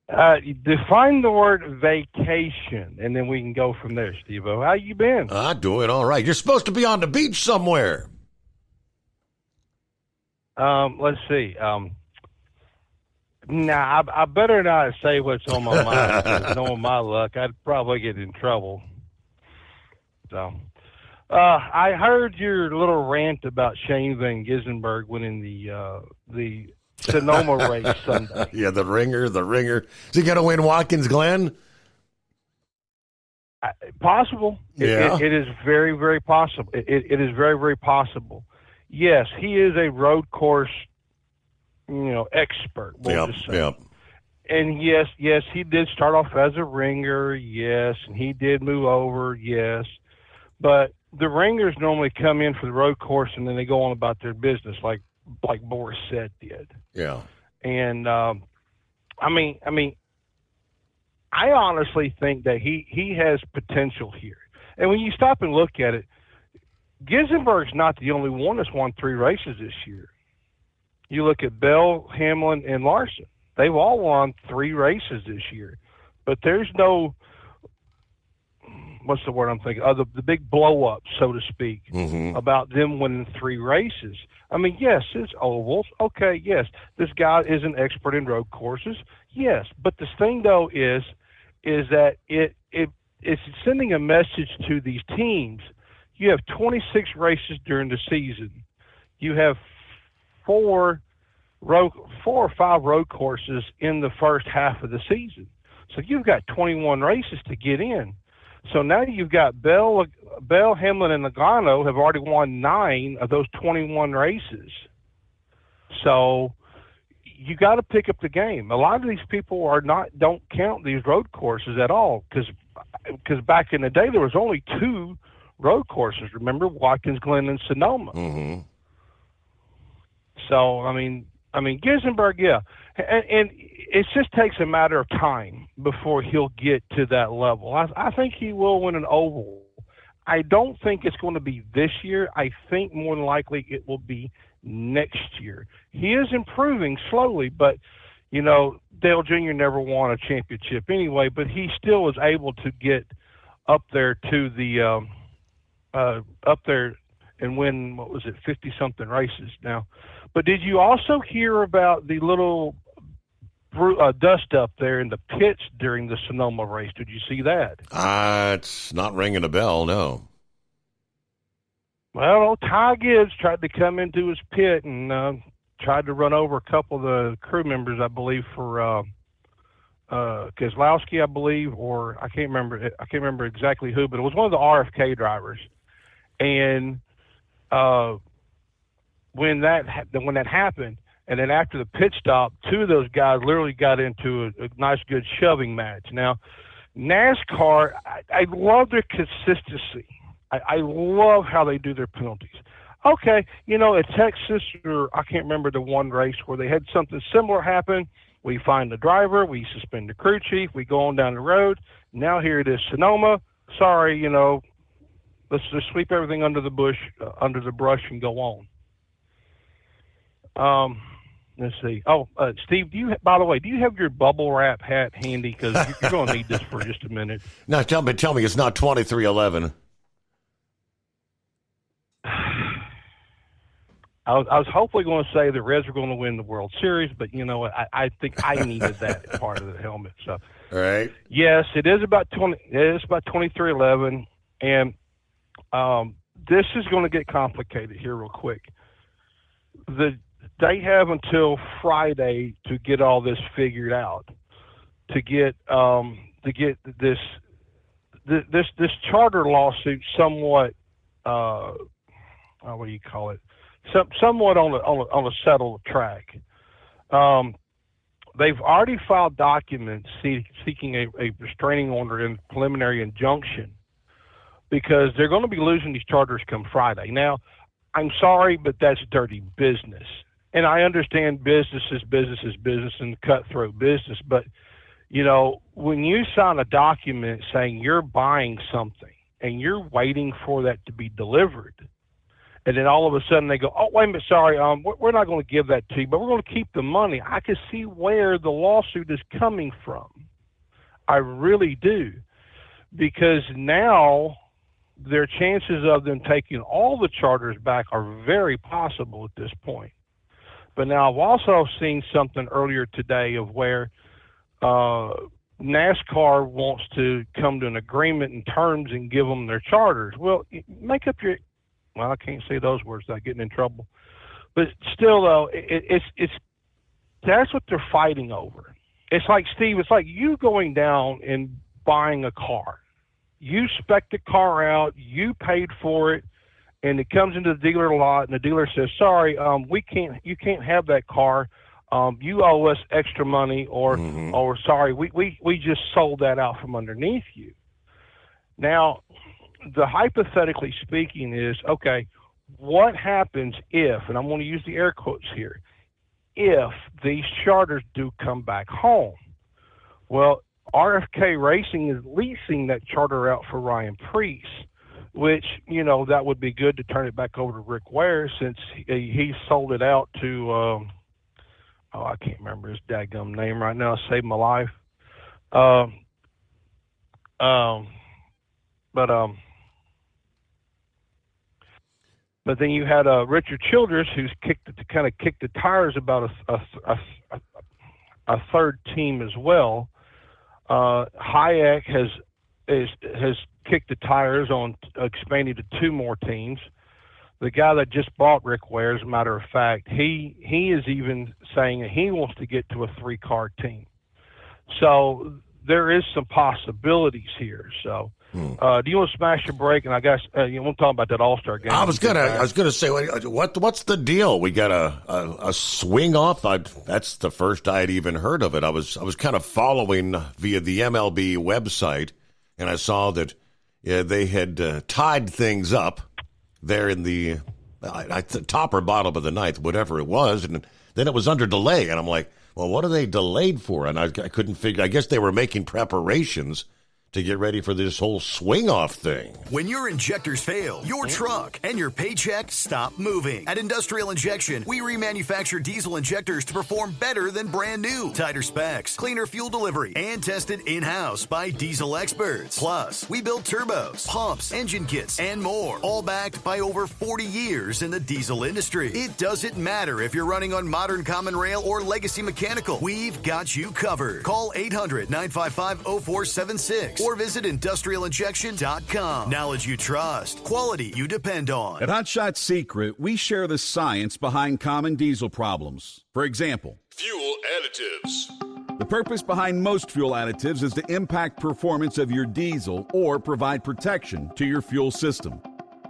Define the word vacation, and then we can go from there, Steve-O. How you been? Doing all right. You're supposed to be on the beach somewhere. Let's see. I better not say what's on my mind. 'Cause knowing my luck, I'd probably get in trouble. So, I heard your little rant about Shane Van Gisbergen winning the Sonoma race Sunday. Yeah, the ringer. Is he going to win Watkins Glen? Possible. Yeah. It is very, very possible. It is very, very possible. Yes, he is a road course, expert. We'll just say. Yep. And yes, he did start off as a ringer. Yes, and he did move over. Yes, but the ringers normally come in for the road course and then they go on about their business, like Boris Said did. Yeah. And I honestly think that he has potential here. And when you stop and look at it, Gisbergen's not the only one that's won 3 races this year. You look at Bell, Hamlin, and Larson. They've all won 3 races this year. But there's no, what's the word I'm thinking? The big blow-up, so to speak, about them winning 3 races. I mean, yes, it's ovals. Okay, yes. This guy is an expert in road courses. Yes. But the thing, though, is that it's sending a message to these teams. You have 26 races during the season. You have 4 or 5 road courses in the first half of the season. So you've got 21 races to get in. So now you've got Bell, Hamlin, and Logano have already won 9 of those 21 races. So you got to pick up the game. A lot of these people don't count these road courses at all because back in the day there was only 2 road courses. Remember, Watkins Glen and Sonoma. So I mean, Gisbergen, yeah. and it just takes a matter of time before he'll get to that level. I think he will win an oval. I don't think it's going to be this year. I think more than likely it will be next year. He is improving slowly, but, you know, Dale Jr. never won a championship anyway, but he still is able to get up there to the up there and win, 50-something races now. But did you also hear about the little dust up there in the pits during the Sonoma race? Did you see that? It's not ringing a bell, no. Well, Ty Gibbs tried to come into his pit and tried to run over a couple of the crew members, I believe, for Keselowski, I believe, or I can't remember exactly who, but it was one of the RFK drivers. And when that happened, and then after the pit stop, two of those guys literally got into a nice, good shoving match. Now, NASCAR, I love their consistency. I love how they do their penalties. Okay, you know, at Texas, or I can't remember the one race where they had something similar happen. We find the driver, we suspend the crew chief, we go on down the road. Now here it is, Sonoma. Sorry, you know, let's just sweep everything under the brush and go on. Let's see. Oh, Steve, by the way, do you have your bubble wrap hat handy? Because you're going to need this for just a minute. No, tell me, it's not 2311. I was hopefully going to say the Reds were going to win the World Series, but you know what? I think I needed that part of the helmet. So, all right. Yes, it is about 20. It is about 2311, and this is going to get complicated here real quick. They have until Friday to get all this figured out, to get this charter lawsuit somewhat what do you call it? Somewhat on a settled track. They've already filed documents seeking a restraining order and preliminary injunction because they're going to be losing these charters come Friday. Now, I'm sorry, but that's dirty business. And I understand business is business and cutthroat business. But, you know, when you sign a document saying you're buying something and you're waiting for that to be delivered, and then all of a sudden they go, oh, wait a minute, sorry, we're not going to give that to you, but we're going to keep the money. I can see where the lawsuit is coming from. I really do. Because now their chances of them taking all the charters back are very possible at this point. But now I've also seen something earlier today of where NASCAR wants to come to an agreement in terms and give them their charters. Well, make up your... Well, I can't say those words without getting in trouble. But still, though, it's that's what they're fighting over. It's like, Steve, it's like you going down and buying a car. You spec the car out, you paid for it, and it comes into the dealer lot, and the dealer says, sorry, you can't have that car. You owe us extra money, or sorry, we just sold that out from underneath you. Now, the hypothetically speaking is, okay, what happens if, and I'm going to use the air quotes here, if these charters do come back home? Well, RFK Racing is leasing that charter out for Ryan Preece, which, you know, that would be good to turn it back over to Rick Ware since he sold it out to, I can't remember his dadgum name right now. It saved my life. But then you had Richard Childress, who's kicked the tires about a third team as well. Hayek has kicked the tires on expanding to two more teams. The guy that just bought Rick Ware, as a matter of fact, he is even saying that he wants to get to a 3-car team. So there is some possibilities here. So. Do you want to smash your break? And I guess you want to talk about that All-Star game. I was gonna say, what's the deal? We got a swing off. That's the first I had even heard of it. I was kind of following via the MLB website, and I saw that they had tied things up there in the top or bottom of the ninth, whatever it was, and then it was under delay. And I'm like, Well, what are they delayed for? And I couldn't figure. I guess they were making preparations to get ready for this whole swing-off thing. When your injectors fail, your truck and your paycheck stop moving. At Industrial Injection, we remanufacture diesel injectors to perform better than brand new. Tighter specs, cleaner fuel delivery, and tested in-house by diesel experts. Plus, we build turbos, pumps, engine kits, and more, all backed by over 40 years in the diesel industry. It doesn't matter if you're running on modern common rail or legacy mechanical. We've got you covered. Call 800-955-0476. Or visit industrialinjection.com. Knowledge you trust. Quality you depend on. At Hot Shot Secret, we share the science behind common diesel problems. For example, fuel additives. The purpose behind most fuel additives is to impact performance of your diesel or provide protection to your fuel system.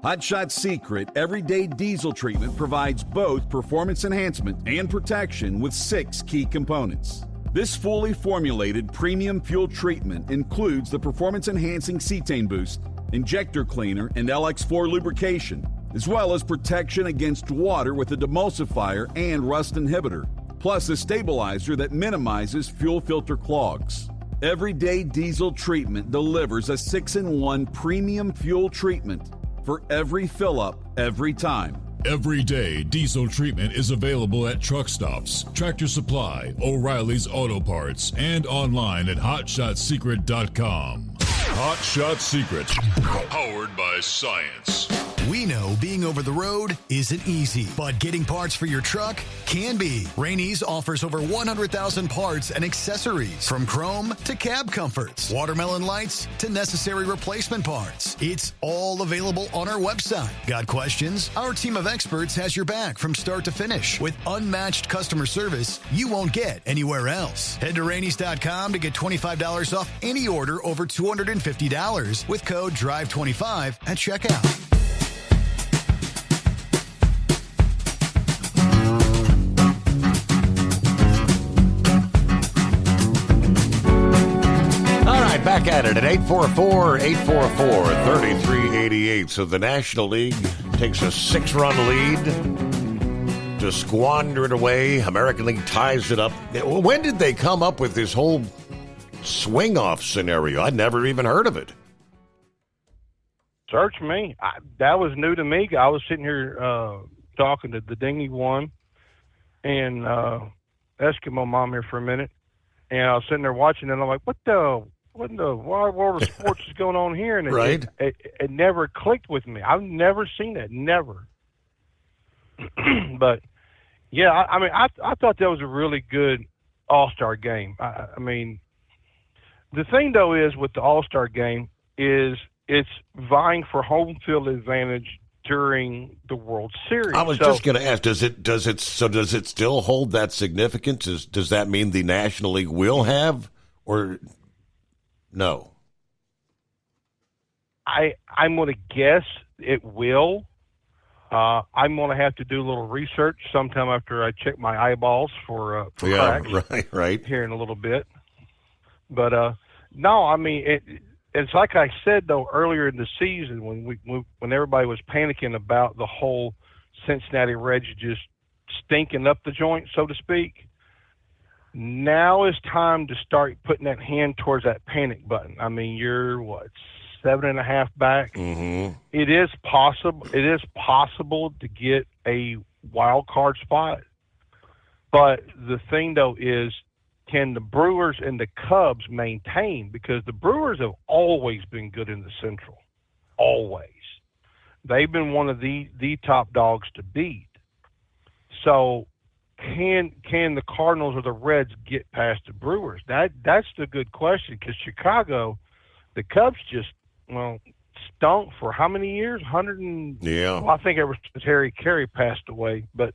Hot Shot Secret Everyday Diesel Treatment provides both performance enhancement and protection with 6 key components. This fully formulated premium fuel treatment includes the performance-enhancing cetane boost, injector cleaner, and LX4 lubrication, as well as protection against water with a demulsifier and rust inhibitor, plus a stabilizer that minimizes fuel filter clogs. Everyday Diesel Treatment delivers a 6-in-1 premium fuel treatment for every fill-up, every time. Everyday Diesel Treatment is available at truck stops, Tractor Supply, O'Reilly's Auto Parts, and online at HotShotSecret.com. Hot Shot Secret, powered by science. We know being over the road isn't easy, but getting parts for your truck can be. Rainey's offers over 100,000 parts and accessories, from chrome to cab comforts, watermelon lights to necessary replacement parts. It's all available on our website. Got questions? Our team of experts has your back from start to finish with unmatched customer service you won't get anywhere else. Head to Rainey's.com to get $25 off any order over $250 with code DRIVE25 at checkout. Back at it at 844-844-3388. So the National League takes a 6-run lead to squander it away. American League ties it up. When did they come up with this whole swing-off scenario? I'd never even heard of it. Search me. That was new to me. I was sitting here talking to the Dingy One and Eskimo Mom here for a minute, and I was sitting there watching, and I'm like, what in the wide world of sports is going on here? And right. It never clicked with me. I've never seen that, never. But, yeah, I thought that was a really good All-Star game. I mean, the thing, though, is with the All-Star game is it's vying for home field advantage during the World Series. I was just going to ask, does it still hold that significance? Does that mean the National League will have, or no? I'm going to guess it will. I'm going to have to do a little research sometime after I check my eyeballs for cracks. Right. Here in a little bit. But no, I mean it's like I said though earlier in the season when everybody was panicking about the whole Cincinnati Reds just stinking up the joint, so to speak. Now is time to start putting that hand towards that panic button. I mean, you're 7.5 back. Mm-hmm. It is possible to get a wild card spot. But the thing though is, can the Brewers and the Cubs maintain? Because the Brewers have always been good in the Central. Always. They've been one of the top dogs to beat. So can the Cardinals or the Reds get past the Brewers? That's the good question, because Chicago, the Cubs just, stunk for how many years? 100 and yeah. Well, I think ever since Harry Carey passed away, but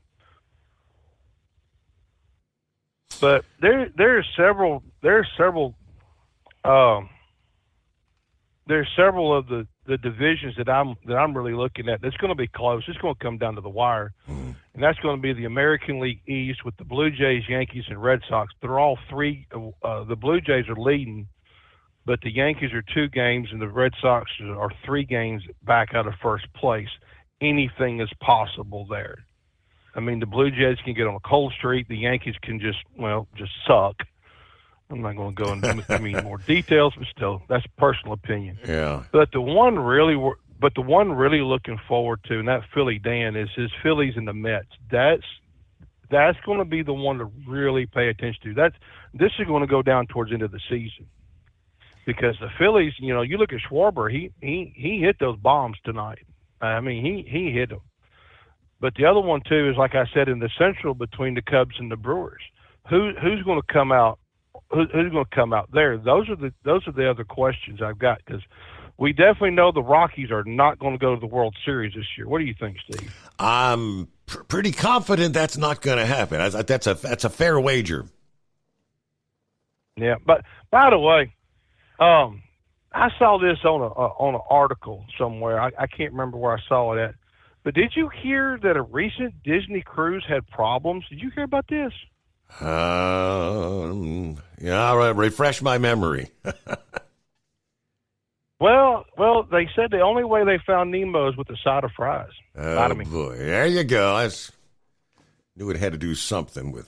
there's several of the divisions that I'm really looking at that's going to be close. It's going to come down to the wire, and that's going to be the American League East with the Blue Jays, Yankees, and Red Sox. They're all three. The Blue Jays are leading, but the Yankees are 2 games, and the Red Sox are 3 games back out of first place. Anything is possible there. I mean, the Blue Jays can get on a cold streak. The Yankees can just suck. I'm not going to go into any more details, but still, that's personal opinion. Yeah. But the one really looking forward to, and that Philly Dan, is his Phillies and the Mets. That's going to be the one to really pay attention to. This is going to go down towards the end of the season, because the Phillies, you look at Schwarber, he hit those bombs tonight. I mean, he hit them. But the other one too is, like I said, in the Central between the Cubs and the Brewers. Who's going to come out? Who's going to come out there? Those are the other questions I've got, because we definitely know the Rockies are not going to go to the World Series this year. What do you think, Steve? I'm pretty confident that's not going to happen. That's a fair wager. Yeah, but by the way, I saw this on an article somewhere. I can't remember where I saw it at. But did you hear that a recent Disney cruise had problems? Did you hear about this? Yeah, refresh my memory. Well, they said the only way they found Nemo is with a side of fries. Oh, boy. There you go. I knew it had to do something with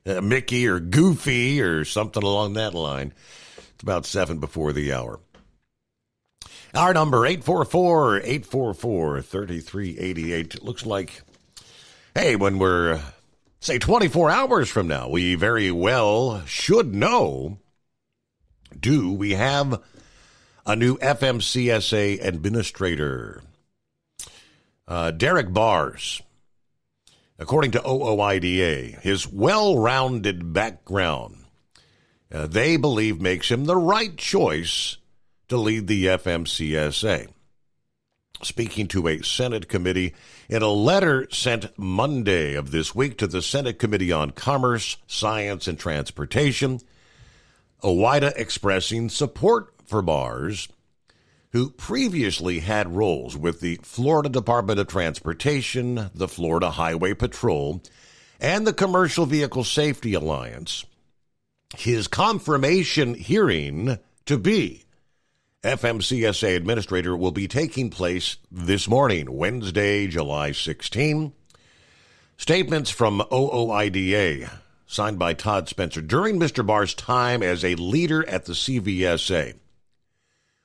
Mickey or Goofy or something along that line. It's about 7 before the hour. Our number, 844-844-3388. It looks like, hey, when we're, say, 24 hours from now, we very well should know, do we have a new FMCSA administrator? Derek Bars, according to OOIDA, his well-rounded background, they believe makes him the right choice to lead the FMCSA. Speaking to a Senate committee in a letter sent Monday of this week to the Senate Committee on Commerce, Science, and Transportation, OOIDA expressing support for Bars, who previously had roles with the Florida Department of Transportation, the Florida Highway Patrol, and the Commercial Vehicle Safety Alliance. His confirmation hearing to be FMCSA administrator will be taking place this morning, Wednesday, July 16. Statements from OOIDA, signed by Todd Spencer. During Mr. Barr's time as a leader at the CVSA,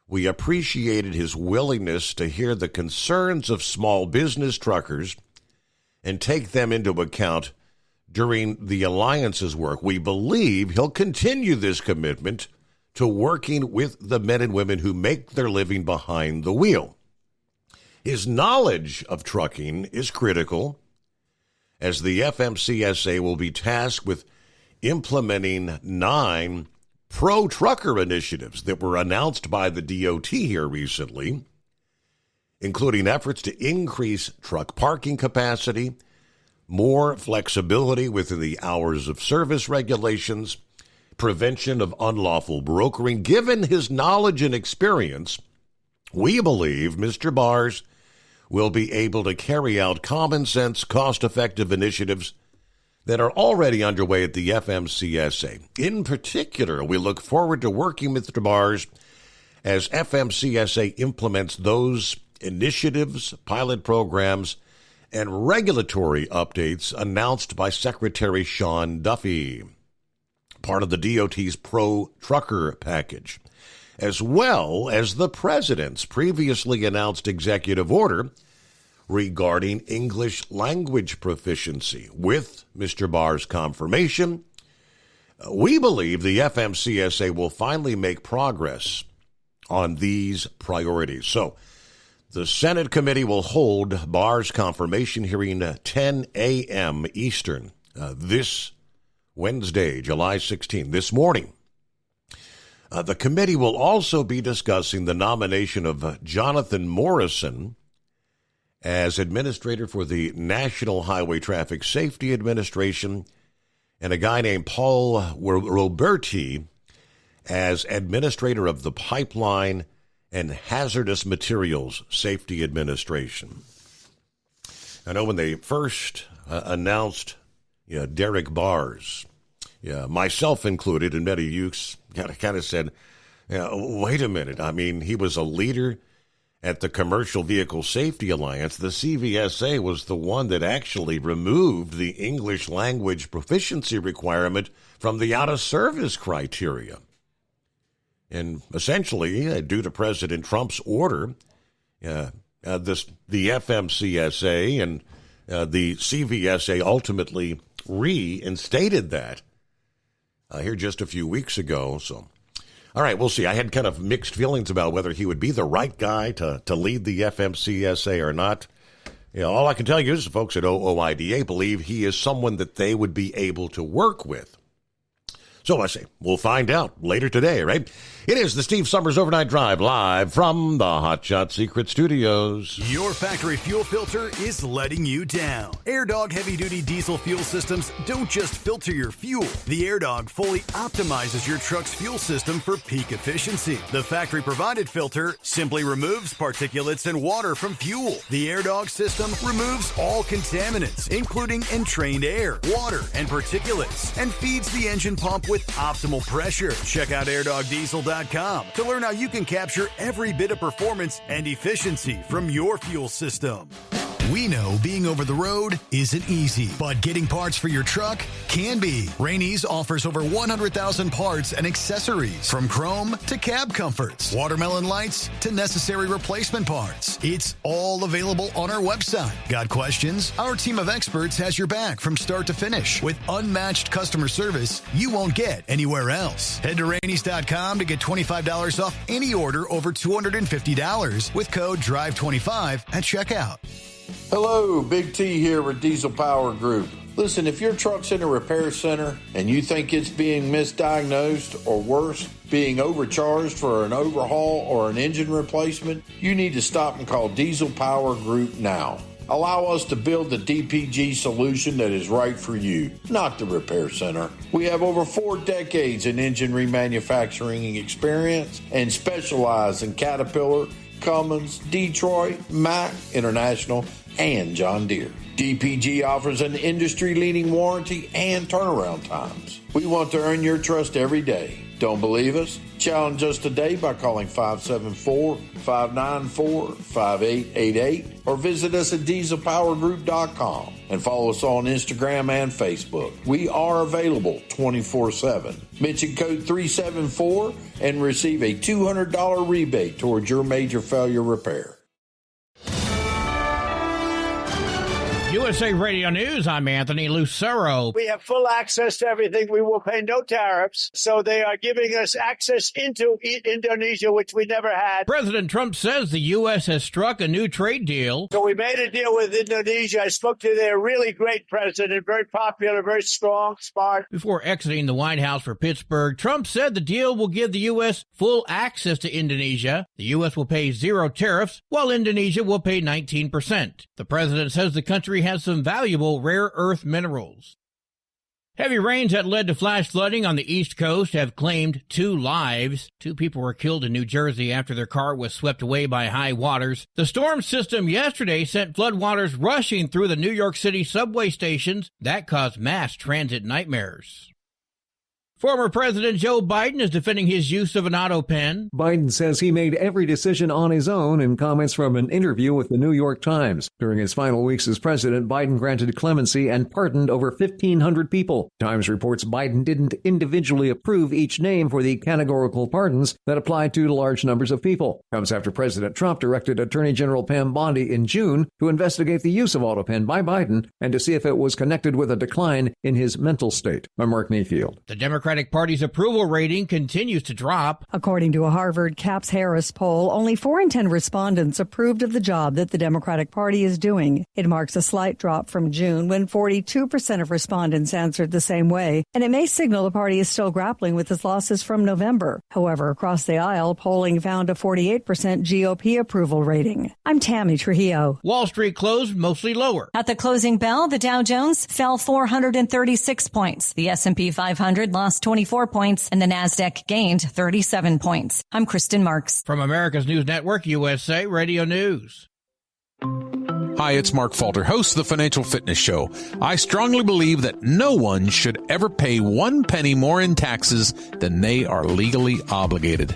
we appreciated his willingness to hear the concerns of small business truckers and take them into account during the Alliance's work. We believe he'll continue this commitment to working with the men and women who make their living behind the wheel. His knowledge of trucking is critical, as the FMCSA will be tasked with implementing 9 pro-trucker initiatives that were announced by the DOT here recently, including efforts to increase truck parking capacity, more flexibility within the hours of service regulations, prevention of unlawful brokering. Given his knowledge and experience, we believe Mr. Bars will be able to carry out common sense, cost-effective initiatives that are already underway at the FMCSA. In particular, we look forward to working with Mr. Bars as FMCSA implements those initiatives, pilot programs, and regulatory updates announced by Secretary Sean Duffy, part of the DOT's pro-trucker package, as well as the president's previously announced executive order regarding English language proficiency. With Mr. Barr's confirmation, we believe the FMCSA will finally make progress on these priorities. So, the Senate committee will hold Barr's confirmation hearing at 10 a.m. Eastern this Wednesday, July 16, this morning. The committee will also be discussing the nomination of Jonathan Morrison as administrator for the National Highway Traffic Safety Administration and a guy named Paul Roberti as administrator of the Pipeline and Hazardous Materials Safety Administration. I know when they first announced Derek Bars, myself included, and many of you kind of said, wait a minute. I mean, he was a leader at the Commercial Vehicle Safety Alliance, the CVSA was the one that actually removed the English language proficiency requirement from the out-of-service criteria. And essentially, due to President Trump's order, the FMCSA and the CVSA ultimately reinstated that here just a few weeks ago. So, all right, we'll see. I had kind of mixed feelings about whether he would be the right guy to lead the FMCSA or not. All I can tell you is the folks at OOIDA believe he is someone that they would be able to work with. So I say, we'll find out later today, right? It is the Steve Summers Overnight Drive, live from the Hot Shot Secret Studios. Your factory fuel filter is letting you down. AirDog heavy-duty diesel fuel systems don't just filter your fuel. The AirDog fully optimizes your truck's fuel system for peak efficiency. The factory-provided filter simply removes particulates and water from fuel. The AirDog system removes all contaminants, including entrained air, water, and particulates, and feeds the engine pump with optimal pressure. Check out airdogdiesel.com to learn how you can capture every bit of performance and efficiency from your fuel system. We know being over the road isn't easy, but getting parts for your truck can be. Rainey's offers over 100,000 parts and accessories, from chrome to cab comforts, watermelon lights to necessary replacement parts. It's all available on our website. Got questions? Our team of experts has your back from start to finish with unmatched customer service you won't get anywhere else. Head to Rainey's.com to get $25 off any order over $250 with code DRIVE25 at checkout. Hello, Big T here with Diesel Power Group. Listen, if your truck's in a repair center and you think it's being misdiagnosed or worse, being overcharged for an overhaul or an engine replacement, you need to stop and call Diesel Power Group now. Allow us to build the DPG solution that is right for you, not the repair center. We have over 4 decades in engine remanufacturing experience and specialize in Caterpillar, Cummins, Detroit, Mack, International, and John Deere. DPG offers an industry-leading warranty and turnaround times. We want to earn your trust every day. Don't believe us? Challenge us today by calling 574-594-5888 or visit us at dieselpowergroup.com and follow us on Instagram and Facebook. We are available 24/7. Mention code 374 and receive a $200 rebate towards your major failure repair. USA Radio News, I'm Anthony Lucero. We have full access to everything. We will pay no tariffs. So they are giving us access into Indonesia, which we never had. President Trump says the U.S. has struck a new trade deal. So we made a deal with Indonesia. I spoke to their really great president, very popular, very strong, smart. Before exiting the White House for Pittsburgh, Trump said the deal will give the U.S. full access to Indonesia. The U.S. will pay 0 tariffs, while Indonesia will pay 19%. The president says the country has some valuable rare earth minerals. Heavy rains that led to flash flooding on the East Coast have claimed 2 lives. 2 people were killed in New Jersey after their car was swept away by high waters. The storm system yesterday sent floodwaters rushing through the New York City subway stations. That caused mass transit nightmares. Former President Joe Biden is defending his use of an auto pen. Biden says he made every decision on his own in comments from an interview with the New York Times. During his final weeks as president, Biden granted clemency and pardoned over 1,500 people. Times reports Biden didn't individually approve each name for the categorical pardons that applied to large numbers of people. Comes after President Trump directed Attorney General Pam Bondi in June to investigate the use of auto pen by Biden and to see if it was connected with a decline in his mental state. I'm Mark Mayfield. The Democratic Party's approval rating continues to drop. According to a Harvard Caps Harris poll, only 4 in 10 respondents approved of the job that the Democratic Party is doing. It marks a slight drop from June when 42% of respondents answered the same way, and it may signal the party is still grappling with its losses from November. However, across the aisle, polling found a 48% GOP approval rating. I'm Tammy Trujillo. Wall Street closed mostly lower. At the closing bell, the Dow Jones fell 436 points. The S&P 500 lost 24 points, and the Nasdaq gained 37 points. I'm Kristen Marks. From America's News Network, USA Radio News. Hi, it's Mark Falter, host of the Financial Fitness Show. I strongly believe that no one should ever pay 1 penny more in taxes than they are legally obligated.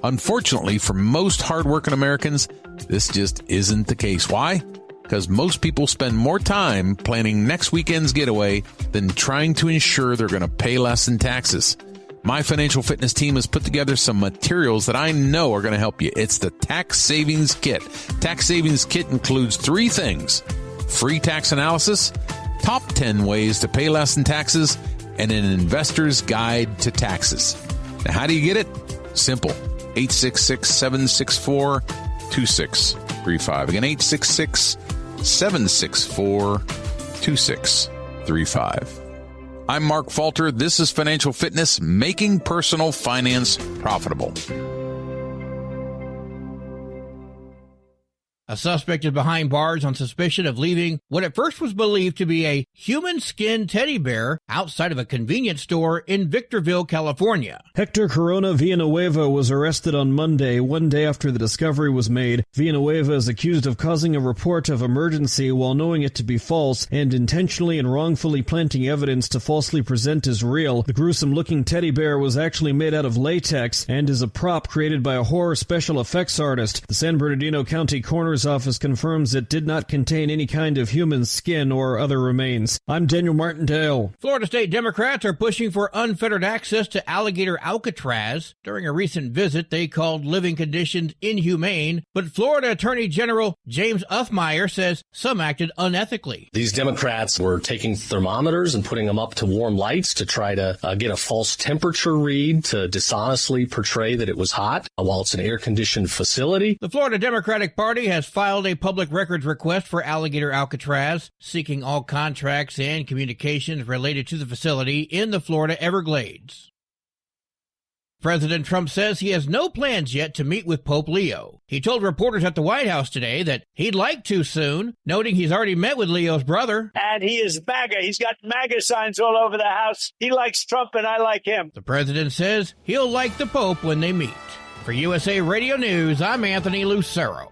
Unfortunately, for most hardworking Americans, This just isn't the case. Why? Because most people spend more time planning next weekend's getaway than trying to ensure they're going to pay less in taxes. My Financial Fitness team has put together some materials that I know are going to help you. It's the Tax Savings Kit. Tax Savings Kit includes 3 things: free tax analysis, top 10 ways to pay less in taxes, and an investor's guide to taxes. Now, how do you get it? Simple. 866-764-2635. Again, 866-764-2635. I'm Mark Falter. This is Financial Fitness, making personal finance profitable. A suspect is behind bars on suspicion of leaving what at first was believed to be a human skin teddy bear outside of a convenience store in Victorville, California. Hector Corona Villanueva was arrested on Monday, one day after the discovery was made. Villanueva is accused of causing a report of emergency while knowing it to be false and intentionally and wrongfully planting evidence to falsely present as real. The gruesome-looking teddy bear was actually made out of latex and is a prop created by a horror special effects artist. The San Bernardino County Coroner's Office confirms it did not contain any kind of human skin or other remains. I'm Daniel Martindale. Florida State Democrats are pushing for unfettered access to alligator Alcatraz. During a recent visit, they called living conditions inhumane, but Florida Attorney General James Uthmeier says some acted unethically. These Democrats were taking thermometers and putting them up to warm lights to try to get a false temperature read to dishonestly portray that it was hot while it's an air-conditioned facility. The Florida Democratic Party has filed a public records request for alligator Alcatraz, seeking all contracts and communications related to the facility in the Florida Everglades. President Trump says he has no plans yet to meet with Pope Leo. He told reporters at the White House today that he'd like to soon, noting he's already met with Leo's brother. And he is MAGA. He's got MAGA signs all over the house. He likes Trump and I like him. The president says he'll like the Pope when they meet. For USA Radio News, I'm Anthony Lucero.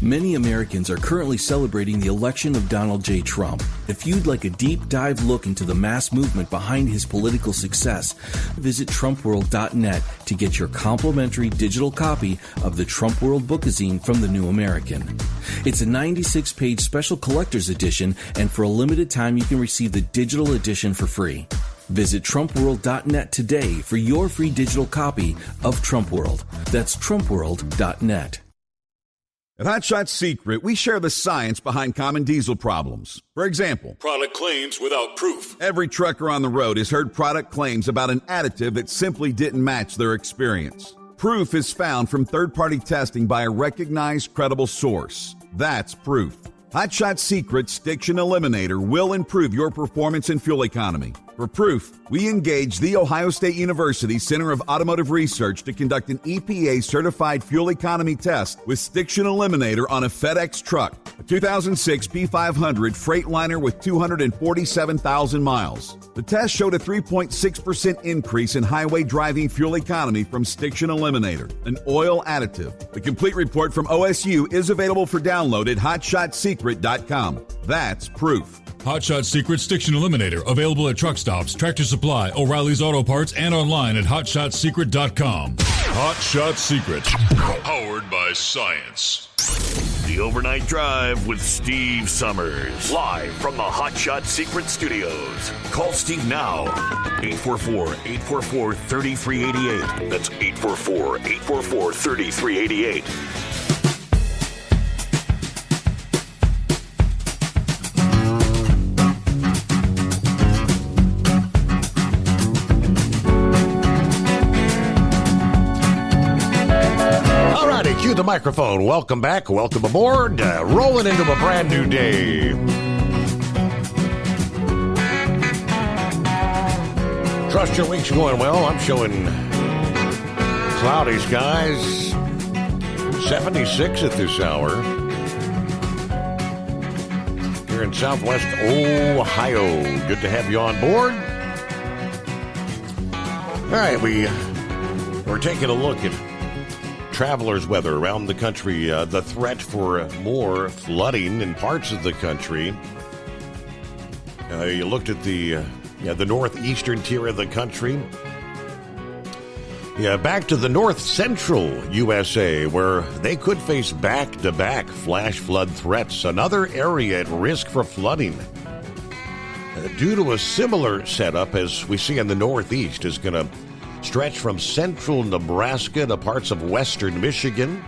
Many Americans are currently celebrating the election of Donald J. Trump. If you'd like a deep dive look into the mass movement behind his political success, visit TrumpWorld.net to get your complimentary digital copy of the Trump World Bookazine from The New American. It's a 96-page special collector's edition, and for a limited time you can receive the digital edition for free. Visit TrumpWorld.net today for your free digital copy of Trump World. That's TrumpWorld.net. At Hot Shot Secret, we share the science behind common diesel problems. For example, product claims without proof. Every trucker on the road has heard product claims about an additive that simply didn't match their experience. Proof is found from third-party testing by a recognized, credible source. That's proof. Hot Shot Secret's Stiction Eliminator will improve your performance and fuel economy. For proof, we engaged the Ohio State University Center of Automotive Research to conduct an EPA-certified fuel economy test with Stiction Eliminator on a FedEx truck, a 2006 P500 Freightliner with 247,000 miles. The test showed a 3.6% increase in highway driving fuel economy from Stiction Eliminator, an oil additive. The complete report from OSU is available for download at HotShotSecret.com. That's proof. Hot Shot Secret Stiction Eliminator, available at truck stops, Tractor Supply, O'Reilly's Auto Parts, and online at HotShotSecret.com. Hot Shot Secret, powered by science. The Overnight Drive with Steve Summers, live from the Hot Shot Secret Studios. Call Steve now, 844-844-3388. That's 844-844-3388. Cue the microphone. Welcome back. Welcome aboard. Rolling into a brand new day. Trust your week's going well. I'm showing cloudy skies. 76 at this hour. Here in Southwest Ohio. Good to have you on board. All right, we're taking a look at travelers' weather around the country, the threat for more flooding in parts of the country. You looked at the northeastern tier of the country. Yeah, back to the north central USA, where they could face back-to-back flash flood threats. Another area at risk for flooding. Due to a similar setup as we see in the Northeast, is going to stretch from central Nebraska to parts of western Michigan,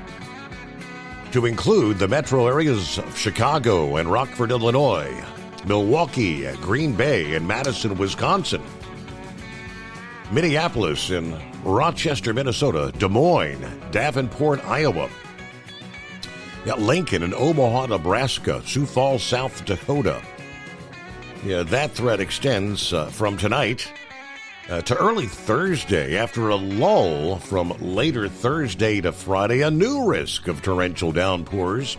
to include the metro areas of Chicago and Rockford, Illinois, Milwaukee, Green Bay, and Madison, Wisconsin, Minneapolis and Rochester, Minnesota, Des Moines, Davenport, Iowa, Lincoln and Omaha, Nebraska, Sioux Falls, South Dakota. Yeah, that threat extends from tonight to early Thursday. After a lull from later Thursday to Friday, a new risk of torrential downpours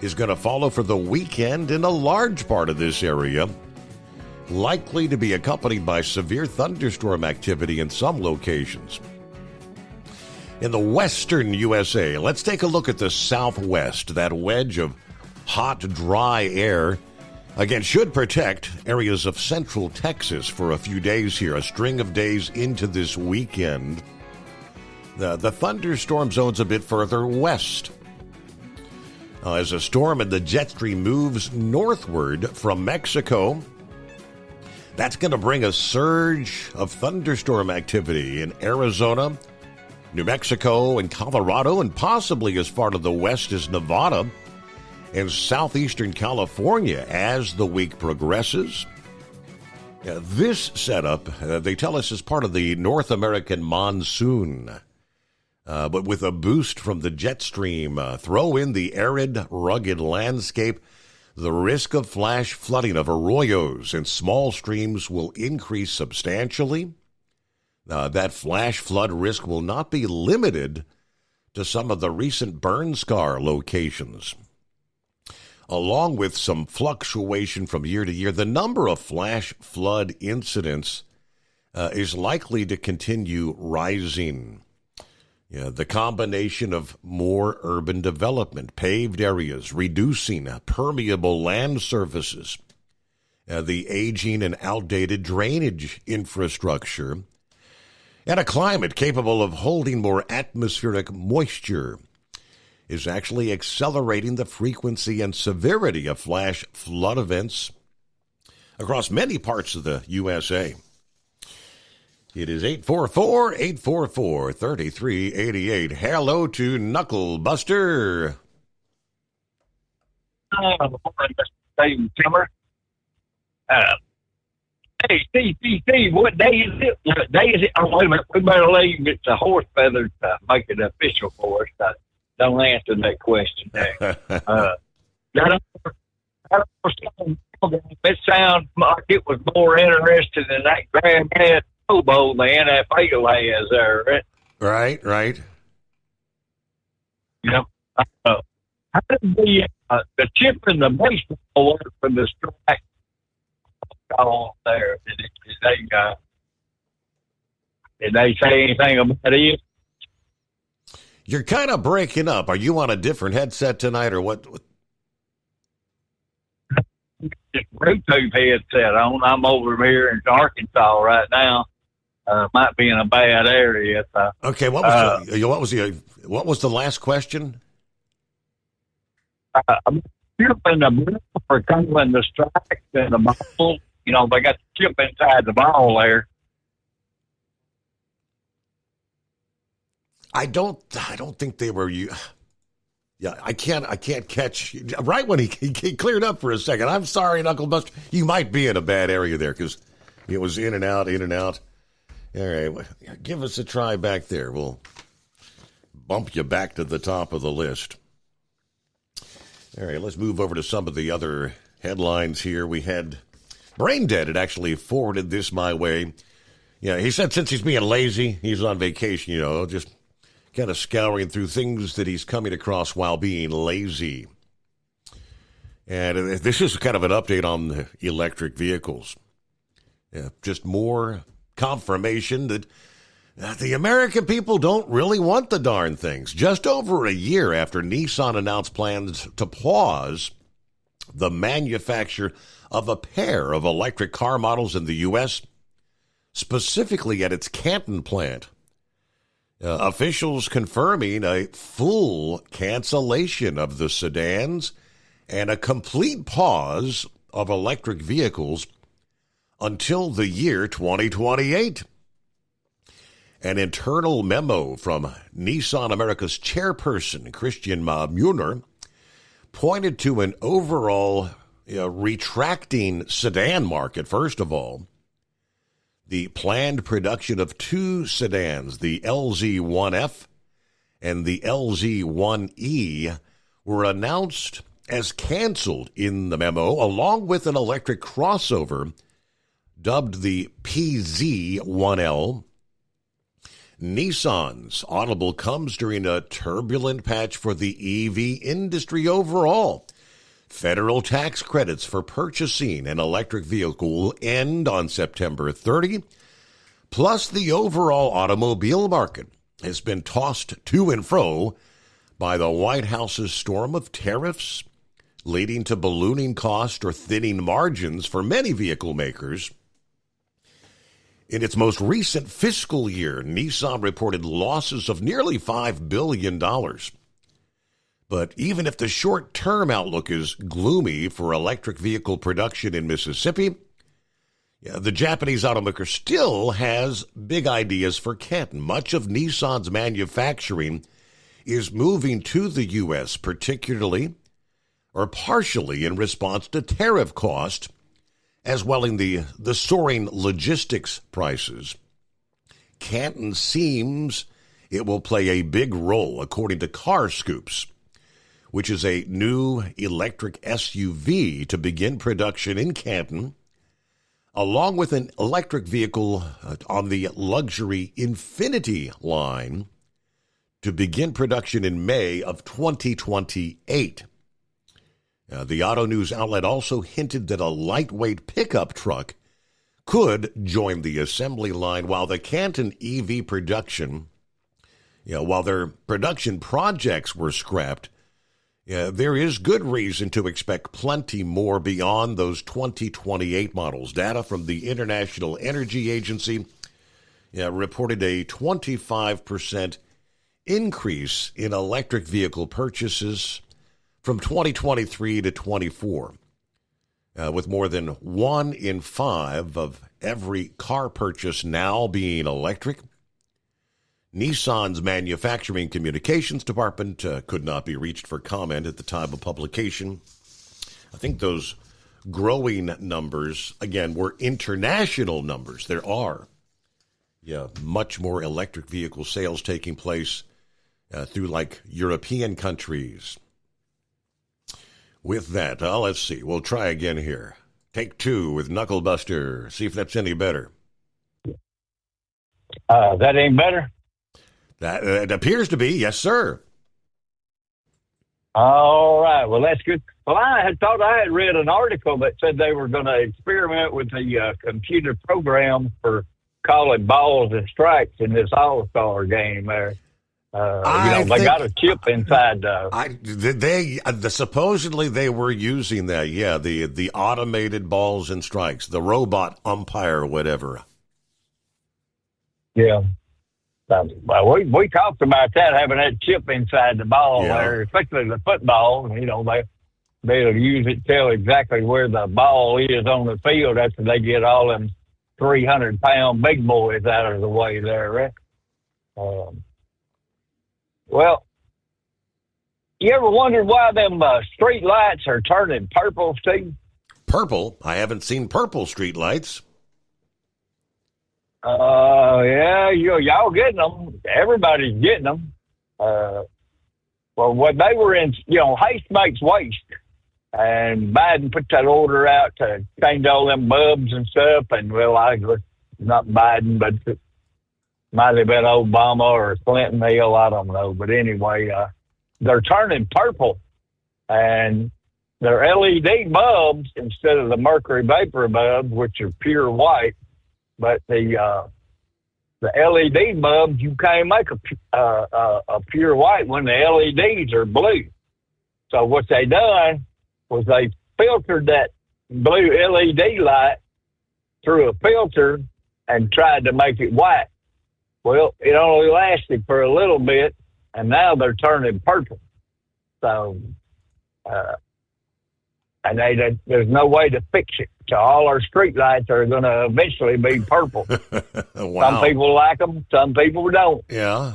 is going to follow for the weekend in a large part of this area, likely to be accompanied by severe thunderstorm activity in some locations. In the western USA, let's take a look at the southwest. That wedge of hot, dry air, again, should protect areas of central Texas for a few days here, a string of days into this weekend. The thunderstorm zone's a bit further west. As a storm in the jet stream moves northward from Mexico, that's going to bring a surge of thunderstorm activity in Arizona, New Mexico, and Colorado, and possibly as far to the west as Nevada and southeastern California as the week progresses. This setup, they tell us, is part of the North American monsoon. But with a boost from the jet stream, throw in the arid, rugged landscape, the risk of flash flooding of arroyos and small streams will increase substantially. That flash flood risk will not be limited to some of the recent burn scar locations. Along with some fluctuation from year to year, the number of flash flood incidents is likely to continue rising. The combination of more urban development, paved areas, reducing permeable land surfaces, the aging and outdated drainage infrastructure, and a climate capable of holding more atmospheric moisture is actually accelerating the frequency and severity of flash flood events across many parts of the USA. It is 844-844-3388. Hello to Knuckle Buster. Mr. Steve Timmer. Hey, Steve, what day is it? What day is it? Oh, wait a minute. We better leave it to horse feathers to make it official for us. Don't answer that question there. It sounds like it was more interesting than that granddad Pro Bowl the NFL has there, right? Right. Yep. How did the chip and the baseball work from the strike call there? Did they say anything about it? You're kind of breaking up. Are you on a different headset tonight, or what? Just Bluetooth headset on. I'm over here in Arkansas right now. Might be in a bad area. So, okay, what was the last question? I'm chipping the ball for calling the strike and the ball. You know, they got the chip inside the ball there. I don't think they were you. Yeah, I can't catch right when he cleared up for a second. I'm sorry, Knuckle Buster. You might be in a bad area there because it was in and out. All right, give us a try back there. We'll bump you back to the top of the list. All right, let's move over to some of the other headlines here. We had Brain Dead had actually forwarded this my way. Yeah, he said since he's being lazy, he's on vacation, just kind of scouring through things that he's coming across while being lazy. And this is kind of an update on the electric vehicles. Just more confirmation that the American people don't really want the darn things. Just over a year after Nissan announced plans to pause the manufacture of a pair of electric car models in the U.S., specifically at its Canton plant, Officials confirming a full cancellation of the sedans and a complete pause of electric vehicles until the year 2028. An internal memo from Nissan America's chairperson, Christian Muner, pointed to an overall retracting sedan market, first of all. The planned production of two sedans, the LZ1F and the LZ1E, were announced as canceled in the memo, along with an electric crossover dubbed the PZ1L. Nissan's audible comes during a turbulent patch for the EV industry overall. Federal tax credits for purchasing an electric vehicle will end on September 30. Plus, the overall automobile market has been tossed to and fro by the White House's storm of tariffs, leading to ballooning cost or thinning margins for many vehicle makers. In its most recent fiscal year, Nissan reported losses of nearly $5 billion. But even if the short-term outlook is gloomy for electric vehicle production in Mississippi, the Japanese automaker still has big ideas for Canton. Much of Nissan's manufacturing is moving to the U.S., particularly or partially in response to tariff cost, as well in the soaring logistics prices. Canton seems it will play a big role, according to Car Scoops, which is a new electric SUV to begin production in Canton, along with an electric vehicle on the luxury Infiniti line to begin production in May of 2028. The Auto News outlet also hinted that a lightweight pickup truck could join the assembly line, while the Canton EV production, while their production projects were scrapped, there is good reason to expect plenty more beyond those 2028 models. Data from the International Energy Agency reported a 25% increase in electric vehicle purchases from 2023 to 24, with more than 1 in 5 of every car purchase now being electric. Nissan's manufacturing communications department could not be reached for comment at the time of publication. I think those growing numbers, again, were international numbers. There are much more electric vehicle sales taking place through like European countries. With that, let's see. We'll try again here. Take two with Knucklebuster. See if that's any better. That ain't better? That it appears to be, yes, sir. All right. Well, that's good. Well, I had thought I had read an article that said they were going to experiment with the computer program for calling balls and strikes in this All-Star game there. They got a chip inside. Supposedly they were using that. Yeah, the automated balls and strikes, the robot umpire, or whatever. Yeah. Well, we talked about that, having that chip inside the ball there, especially the football. They'll use it to tell exactly where the ball is on the field after they get all them 300-pound big boys out of the way there, right? Well, you ever wondered why them street lights are turning purple, Steve? Purple? I haven't seen purple street lights. Yeah, y'all getting them. Everybody's getting them. Well, when they were in, haste makes waste. And Biden put that order out to change all them bulbs and stuff. And, not Biden, but it might have been Obama or Clinton. Hell, I don't know. But anyway, they're turning purple. And they're LED bulbs instead of the mercury vapor bulbs, which are pure white. But the LED bulbs, you can't make a pure white when the LEDs are blue. So what they done was they filtered that blue LED light through a filter and tried to make it white. Well, it only lasted for a little bit, and now they're turning purple. So, and there's no way to fix it. So all our street lights are going to eventually be purple. Wow. Some people like them, some people don't. Yeah.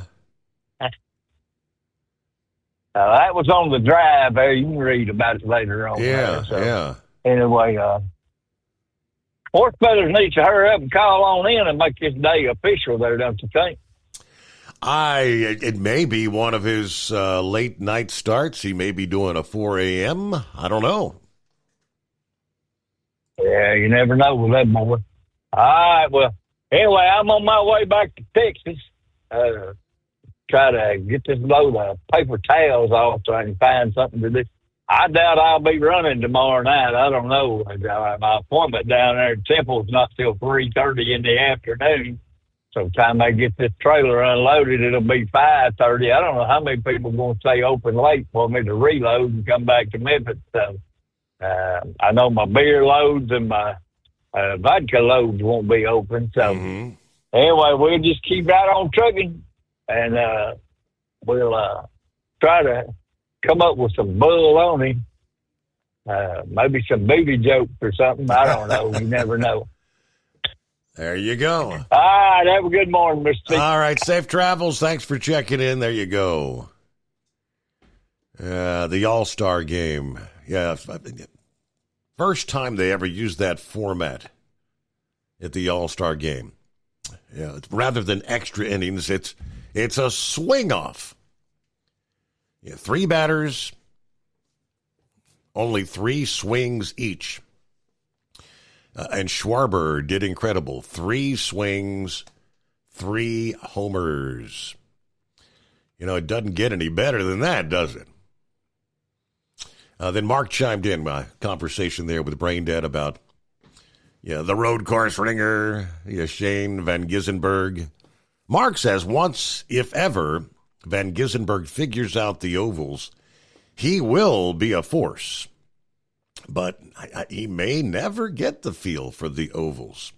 That was on the drive there. You can read about it later on. Yeah. Anyway, Horse Feathers needs to hurry up and call on in and make this day official there, don't you think? It may be one of his late night starts. He may be doing a 4 a.m. I don't know. Yeah, you never know with that boy. All right, well, anyway, I'm on my way back to Texas. Try to get this load of paper towels off so I can find something to do. I doubt I'll be running tomorrow night. I don't know. My appointment down there at Temple's not till 3:30 in the afternoon. So by the time I get this trailer unloaded, it'll be 5:30. I don't know how many people are going to stay open late for me to reload and come back to Memphis. So I know my beer loads and my vodka loads won't be open. So anyway, we'll just keep right on trucking, and we'll try to come up with some bull on him. Maybe some baby jokes or something. I don't know. You never know. There you go. All right. Have a good morning, Mr. Steve. All right. Safe travels. Thanks for checking in. There you go. The All-Star game. Yeah. First time they ever used that format at the All-Star game. Yeah. Rather than extra innings, it's a swing-off. Yeah, 3 batters, only 3 swings each. And Schwarber did incredible. 3 swings, 3 homers. You know, it doesn't get any better than that, does it? Then Mark chimed in my conversation there with Brain Dead about the road course ringer, Shane Van Gissenberg. Mark says once, if ever, Van Gissenberg figures out the ovals, he will be a force. But he may never get the feel for the ovals.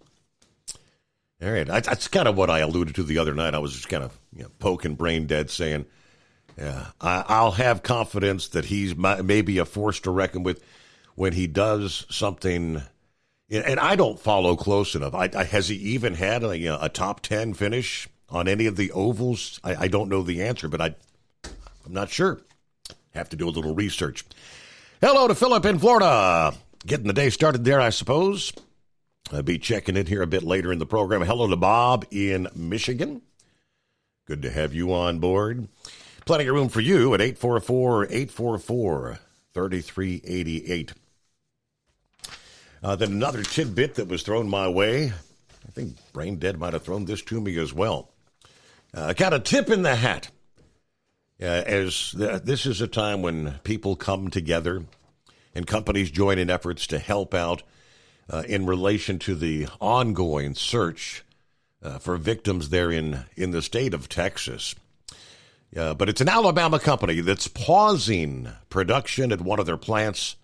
All right. That's kind of what I alluded to the other night. I was just kind of poking Brain Dead, saying, I'll have confidence that he's maybe a force to reckon with when he does something. And I don't follow close enough. Has he even had a top 10 finish on any of the ovals? I don't know the answer, but I'm not sure. Have to do a little research. Hello to Philip in Florida. Getting the day started there, I suppose. I'll be checking in here a bit later in the program. Hello to Bob in Michigan. Good to have you on board. Plenty of room for you at 844-844-3388. Then another tidbit that was thrown my way. I think Brain Dead might have thrown this to me as well. Got a tip in the hat. This is a time when people come together and companies join in efforts to help out in relation to the ongoing search for victims there in the state of Texas. But it's an Alabama company that's pausing production at one of their plants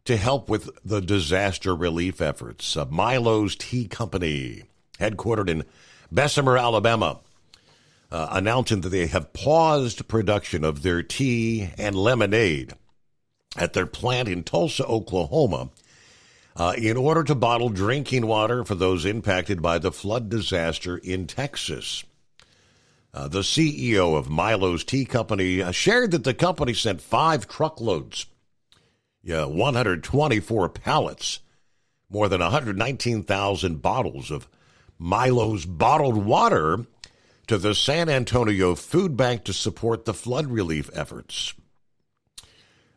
to help with the disaster relief efforts. Milo's Tea Company, headquartered in Bessemer, Alabama, announcing that they have paused production of their tea and lemonade at their plant in Tulsa, Oklahoma, in order to bottle drinking water for those impacted by the flood disaster in Texas. The CEO of Milo's Tea Company shared that the company sent 5 truckloads, 124 pallets, more than 119,000 bottles of Milo's bottled water to the San Antonio Food Bank to support the flood relief efforts.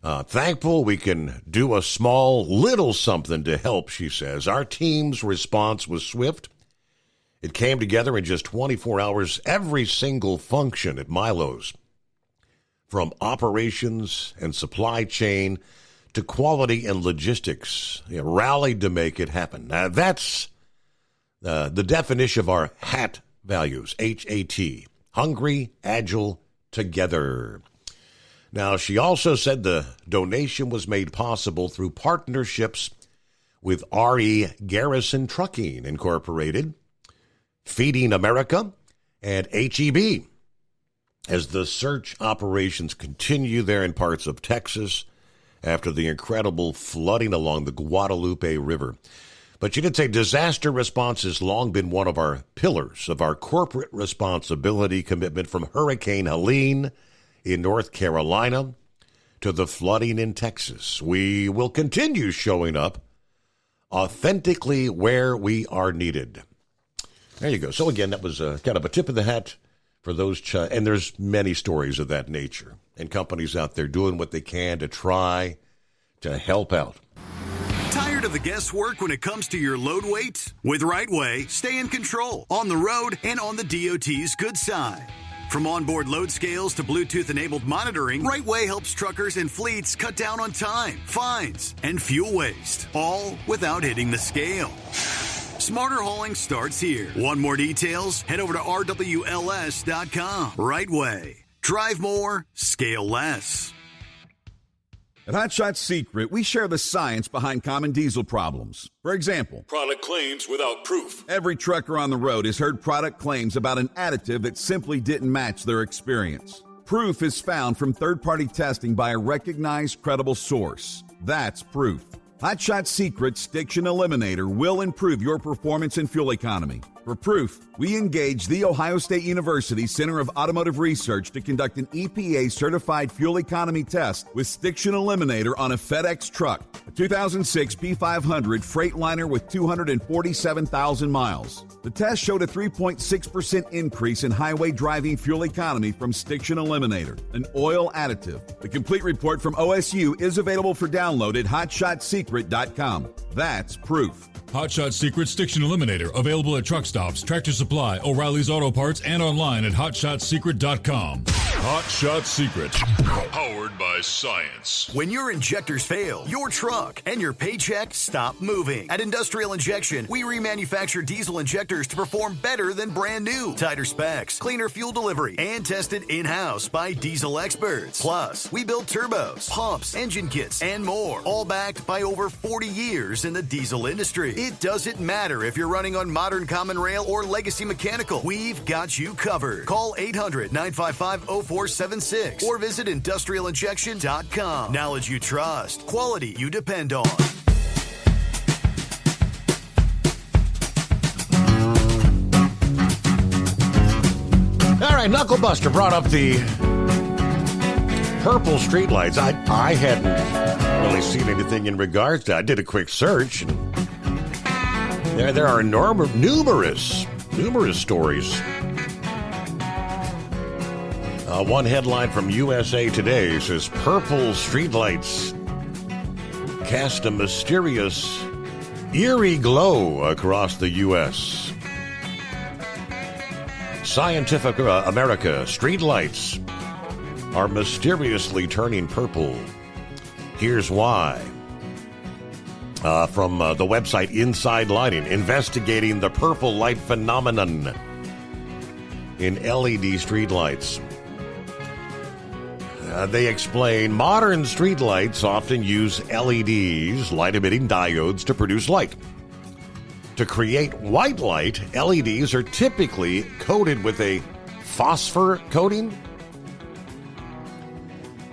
Thankful we can do a little something to help, she says. Our team's response was swift. It came together in just 24 hours. Every single function at Milo's, from operations and supply chain to quality and logistics, rallied to make it happen. Now, that's the definition of our HAT values, H-A-T, hungry, agile, together. Now, she also said the donation was made possible through partnerships with R.E. Garrison Trucking Incorporated, Feeding America, and HEB as the search operations continue there in parts of Texas after the incredible flooding along the Guadalupe River. But you did say disaster response has long been one of our pillars of our corporate responsibility commitment, from Hurricane Helene in North Carolina to the flooding in Texas. We will continue showing up authentically where we are needed. There you go. So again, that was kind of a tip of the hat for those, and there's many stories of that nature, and companies out there doing what they can to try to help out. Tired of the guesswork when it comes to your load weight? With RightWay, stay in control on the road and on the DOT's good side. From onboard load scales to Bluetooth-enabled monitoring, RightWay helps truckers and fleets cut down on time, fines, and fuel waste, all without hitting the scale. Smarter hauling starts here. Want more details? Head over to RWLS.com. RightWay. Drive more, scale less. At Hot Shot Secret, we share the science behind common diesel problems. For example, product claims without proof. Every trucker on the road has heard product claims about an additive that simply didn't match their experience. Proof is found from third-party testing by a recognized, credible source. That's proof. Hot Shot Secret Stiction Eliminator will improve your performance and fuel economy. For proof, we engaged The Ohio State University Center of Automotive Research to conduct an EPA-certified fuel economy test with Stiction Eliminator on a FedEx truck, a 2006 P500 Freightliner with 247,000 miles. The test showed a 3.6% increase in highway driving fuel economy from Stiction Eliminator, an oil additive. The complete report from OSU is available for download at hotshotsecret.com. That's proof. Hot Shot Secret Stiction Eliminator, available at truck stops, Tractor Supply, O'Reilly's Auto Parts, and online at hotshotsecret.com. Hot Shot Secret, powered by science. When your injectors fail, your truck and your paycheck stop moving. At Industrial Injection, we remanufacture diesel injectors to perform better than brand new. Tighter specs, cleaner fuel delivery, and tested in-house by diesel experts. Plus, we build turbos, pumps, engine kits, and more, all backed by over 40 years in the diesel industry. It doesn't matter if you're running on modern common rail or legacy mechanical. We've got you covered. Call 800-955-0476 or visit industrialinjection.com. Knowledge you trust. Quality you depend on. All right, Knucklebuster brought up the purple streetlights. I hadn't really seen anything in regards to that. I did a quick search, and there are numerous stories. One headline from USA Today says, purple streetlights cast a mysterious, eerie glow across the U.S. Scientific America, streetlights are mysteriously turning purple. Here's why. From the website Inside Lighting, investigating the purple light phenomenon in LED streetlights. They explain modern streetlights often use LEDs, light-emitting diodes, to produce light. To create white light, LEDs are typically coated with a phosphor coating.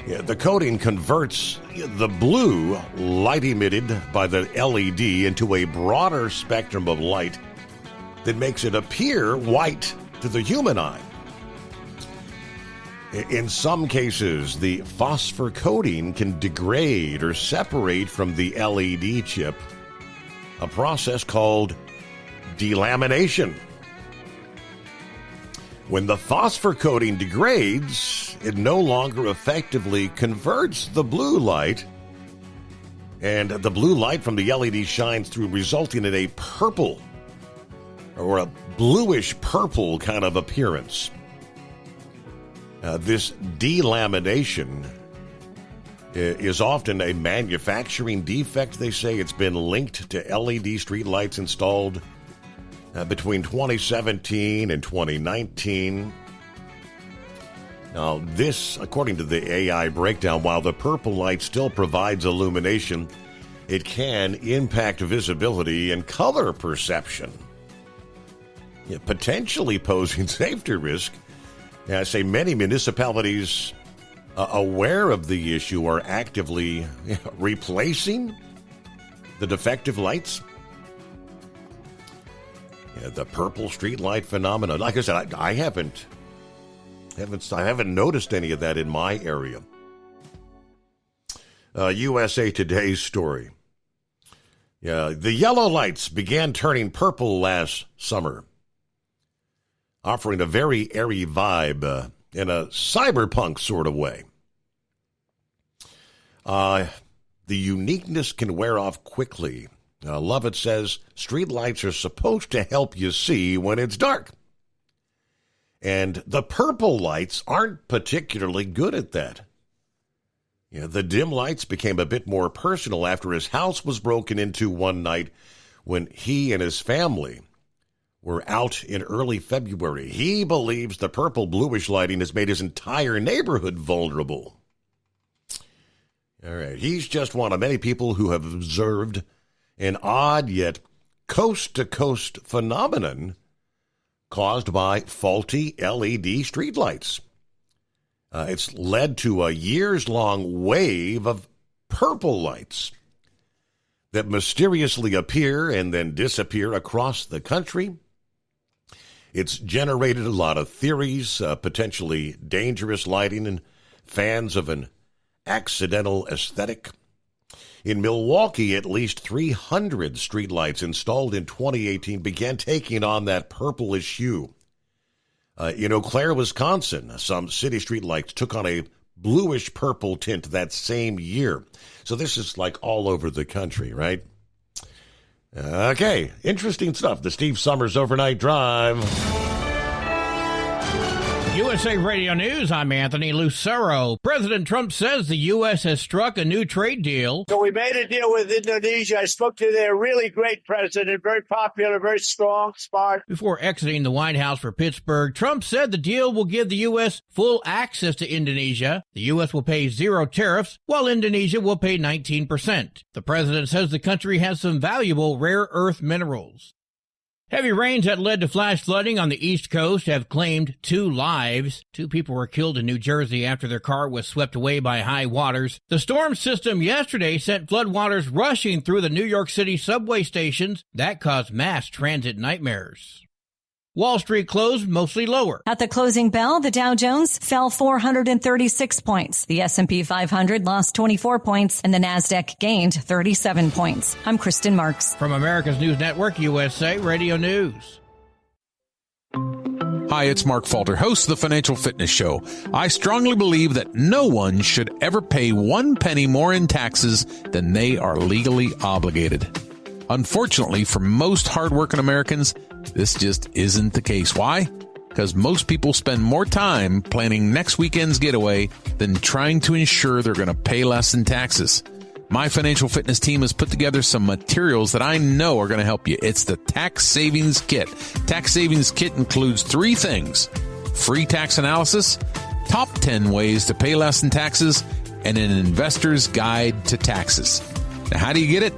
The coating converts the blue light emitted by the LED into a broader spectrum of light that makes it appear white to the human eye. In some cases, the phosphor coating can degrade or separate from the LED chip, a process called delamination. When the phosphor coating degrades, it no longer effectively converts the blue light, and the blue light from the LED shines through, resulting in a purple or a bluish purple kind of appearance. This delamination is often a manufacturing defect. They say it's been linked to LED streetlights installed between 2017 and 2019. Now, this, according to the AI breakdown, while the purple light still provides illumination, it can impact visibility and color perception. potentially posing safety risk. I say many municipalities aware of the issue are actively replacing the defective lights. The purple street light phenomenon. Like I said, I haven't noticed any of that in my area. USA Today's story. The yellow lights began turning purple last summer, offering a very airy vibe in a cyberpunk sort of way. The uniqueness can wear off quickly. Lovett says streetlights are supposed to help you see when it's dark. And the purple lights aren't particularly good at that. The dim lights became a bit more personal after his house was broken into one night when he and his family were out in early February. He believes the purple bluish lighting has made his entire neighborhood vulnerable. All right, he's just one of many people who have observed an odd yet coast-to-coast phenomenon caused by faulty LED streetlights. It's led to a years-long wave of purple lights that mysteriously appear and then disappear across the country. It's generated a lot of theories, potentially dangerous lighting, and fans of an accidental aesthetic. In Milwaukee, at least 300 streetlights installed in 2018 began taking on that purplish hue. In Eau Claire, Wisconsin, some city streetlights took on a bluish-purple tint that same year. So this is like all over the country, right? Okay, interesting stuff. The Steve Summers Overnight Drive. USA Radio News, I'm Anthony Lucero. President Trump says the U.S. has struck a new trade deal. So we made a deal with Indonesia. I spoke to their really great president, very popular, very strong, smart. Before exiting the White House for Pittsburgh, Trump said the deal will give the U.S. full access to Indonesia. The U.S. will pay 0 tariffs, while Indonesia will pay 19%. The president says the country has some valuable rare earth minerals. Heavy rains that led to flash flooding on the East Coast have claimed 2 lives. 2 people were killed in New Jersey after their car was swept away by high waters. The storm system yesterday sent floodwaters rushing through the New York City subway stations. That caused mass transit nightmares. Wall Street closed mostly lower. At the closing bell, the Dow Jones fell 436 points. The S&P 500 lost 24 points, and the Nasdaq gained 37 points. I'm Kristen Marks. From America's News Network, USA Radio News. Hi, it's Mark Falter, host of the Financial Fitness Show. I strongly believe that no one should ever pay 1 penny more in taxes than they are legally obligated. Unfortunately, for most hardworking Americans, this just isn't the case. Why? Because most people spend more time planning next weekend's getaway than trying to ensure they're going to pay less in taxes. My Financial Fitness team has put together some materials that I know are going to help you. It's the Tax Savings Kit. Tax Savings Kit includes 3 things: free tax analysis, top 10 ways to pay less in taxes, and an investor's guide to taxes. Now, how do you get it?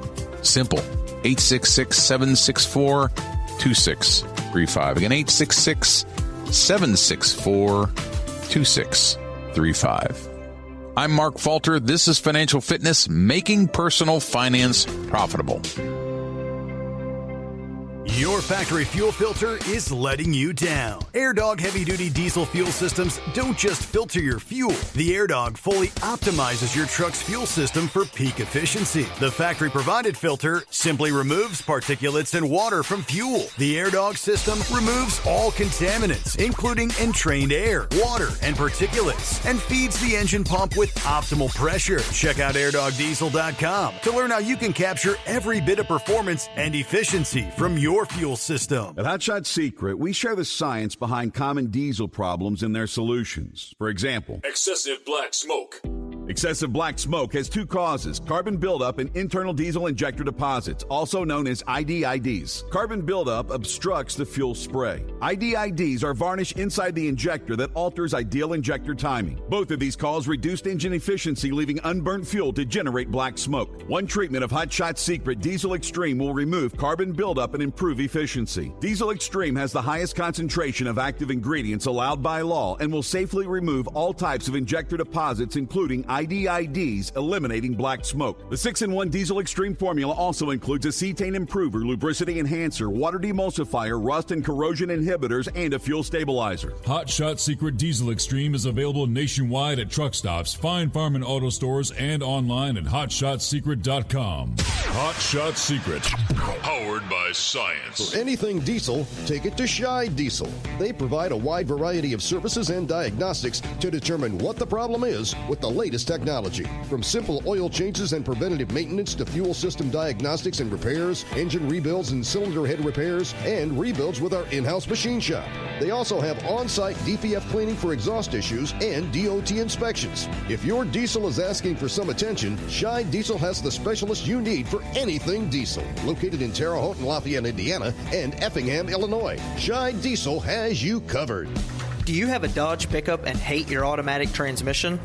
Simple. 866-764-2635. Again, 866-764-2635. I'm Mark Falter. This is Financial Fitness, making personal finance profitable. Your factory fuel filter is letting you down. AirDog heavy-duty diesel fuel systems don't just filter your fuel. The AirDog fully optimizes your truck's fuel system for peak efficiency. The factory-provided filter simply removes particulates and water from fuel. The AirDog system removes all contaminants, including entrained air, water, and particulates, and feeds the engine pump with optimal pressure. Check out airdogdiesel.com to learn how you can capture every bit of performance and efficiency from your fuel system. At Hotshot Secret, we share the science behind common diesel problems and their solutions. For example, excessive black smoke, Excessive black smoke has two causes: carbon buildup and internal diesel injector deposits, also known as IDIDs. Carbon buildup obstructs the fuel spray. IDIDs are varnish inside the injector that alters ideal injector timing. Both of these cause reduced engine efficiency, leaving unburnt fuel to generate black smoke. One treatment of Hot Shot Secret Diesel Extreme will remove carbon buildup and improve efficiency. Diesel Extreme has the highest concentration of active ingredients allowed by law and will safely remove all types of injector deposits, including IDIDs, eliminating black smoke. The 6-in-1 Diesel Extreme formula also includes a cetane improver, lubricity enhancer, water demulsifier, rust and corrosion inhibitors, and a fuel stabilizer. Hot Shot Secret Diesel Extreme is available nationwide at truck stops, Fine Farm and auto stores, and online at hotshotsecret.com. Hot Shot Secret, powered by science. For anything diesel, take it to Scheid Diesel. They provide a wide variety of services and diagnostics to determine what the problem is with the latest technology. From simple oil changes and preventative maintenance to fuel system diagnostics and repairs, engine rebuilds and cylinder head repairs, and rebuilds with our in-house machine shop. They also have on-site DPF cleaning for exhaust issues and DOT inspections. If your diesel is asking for some attention, Scheid Diesel has the specialist you need for anything diesel. Located in Terre Haute and Lafayette, Indiana, and Effingham, Illinois, Scheid Diesel has you covered. Do you have a Dodge pickup and hate your automatic transmission?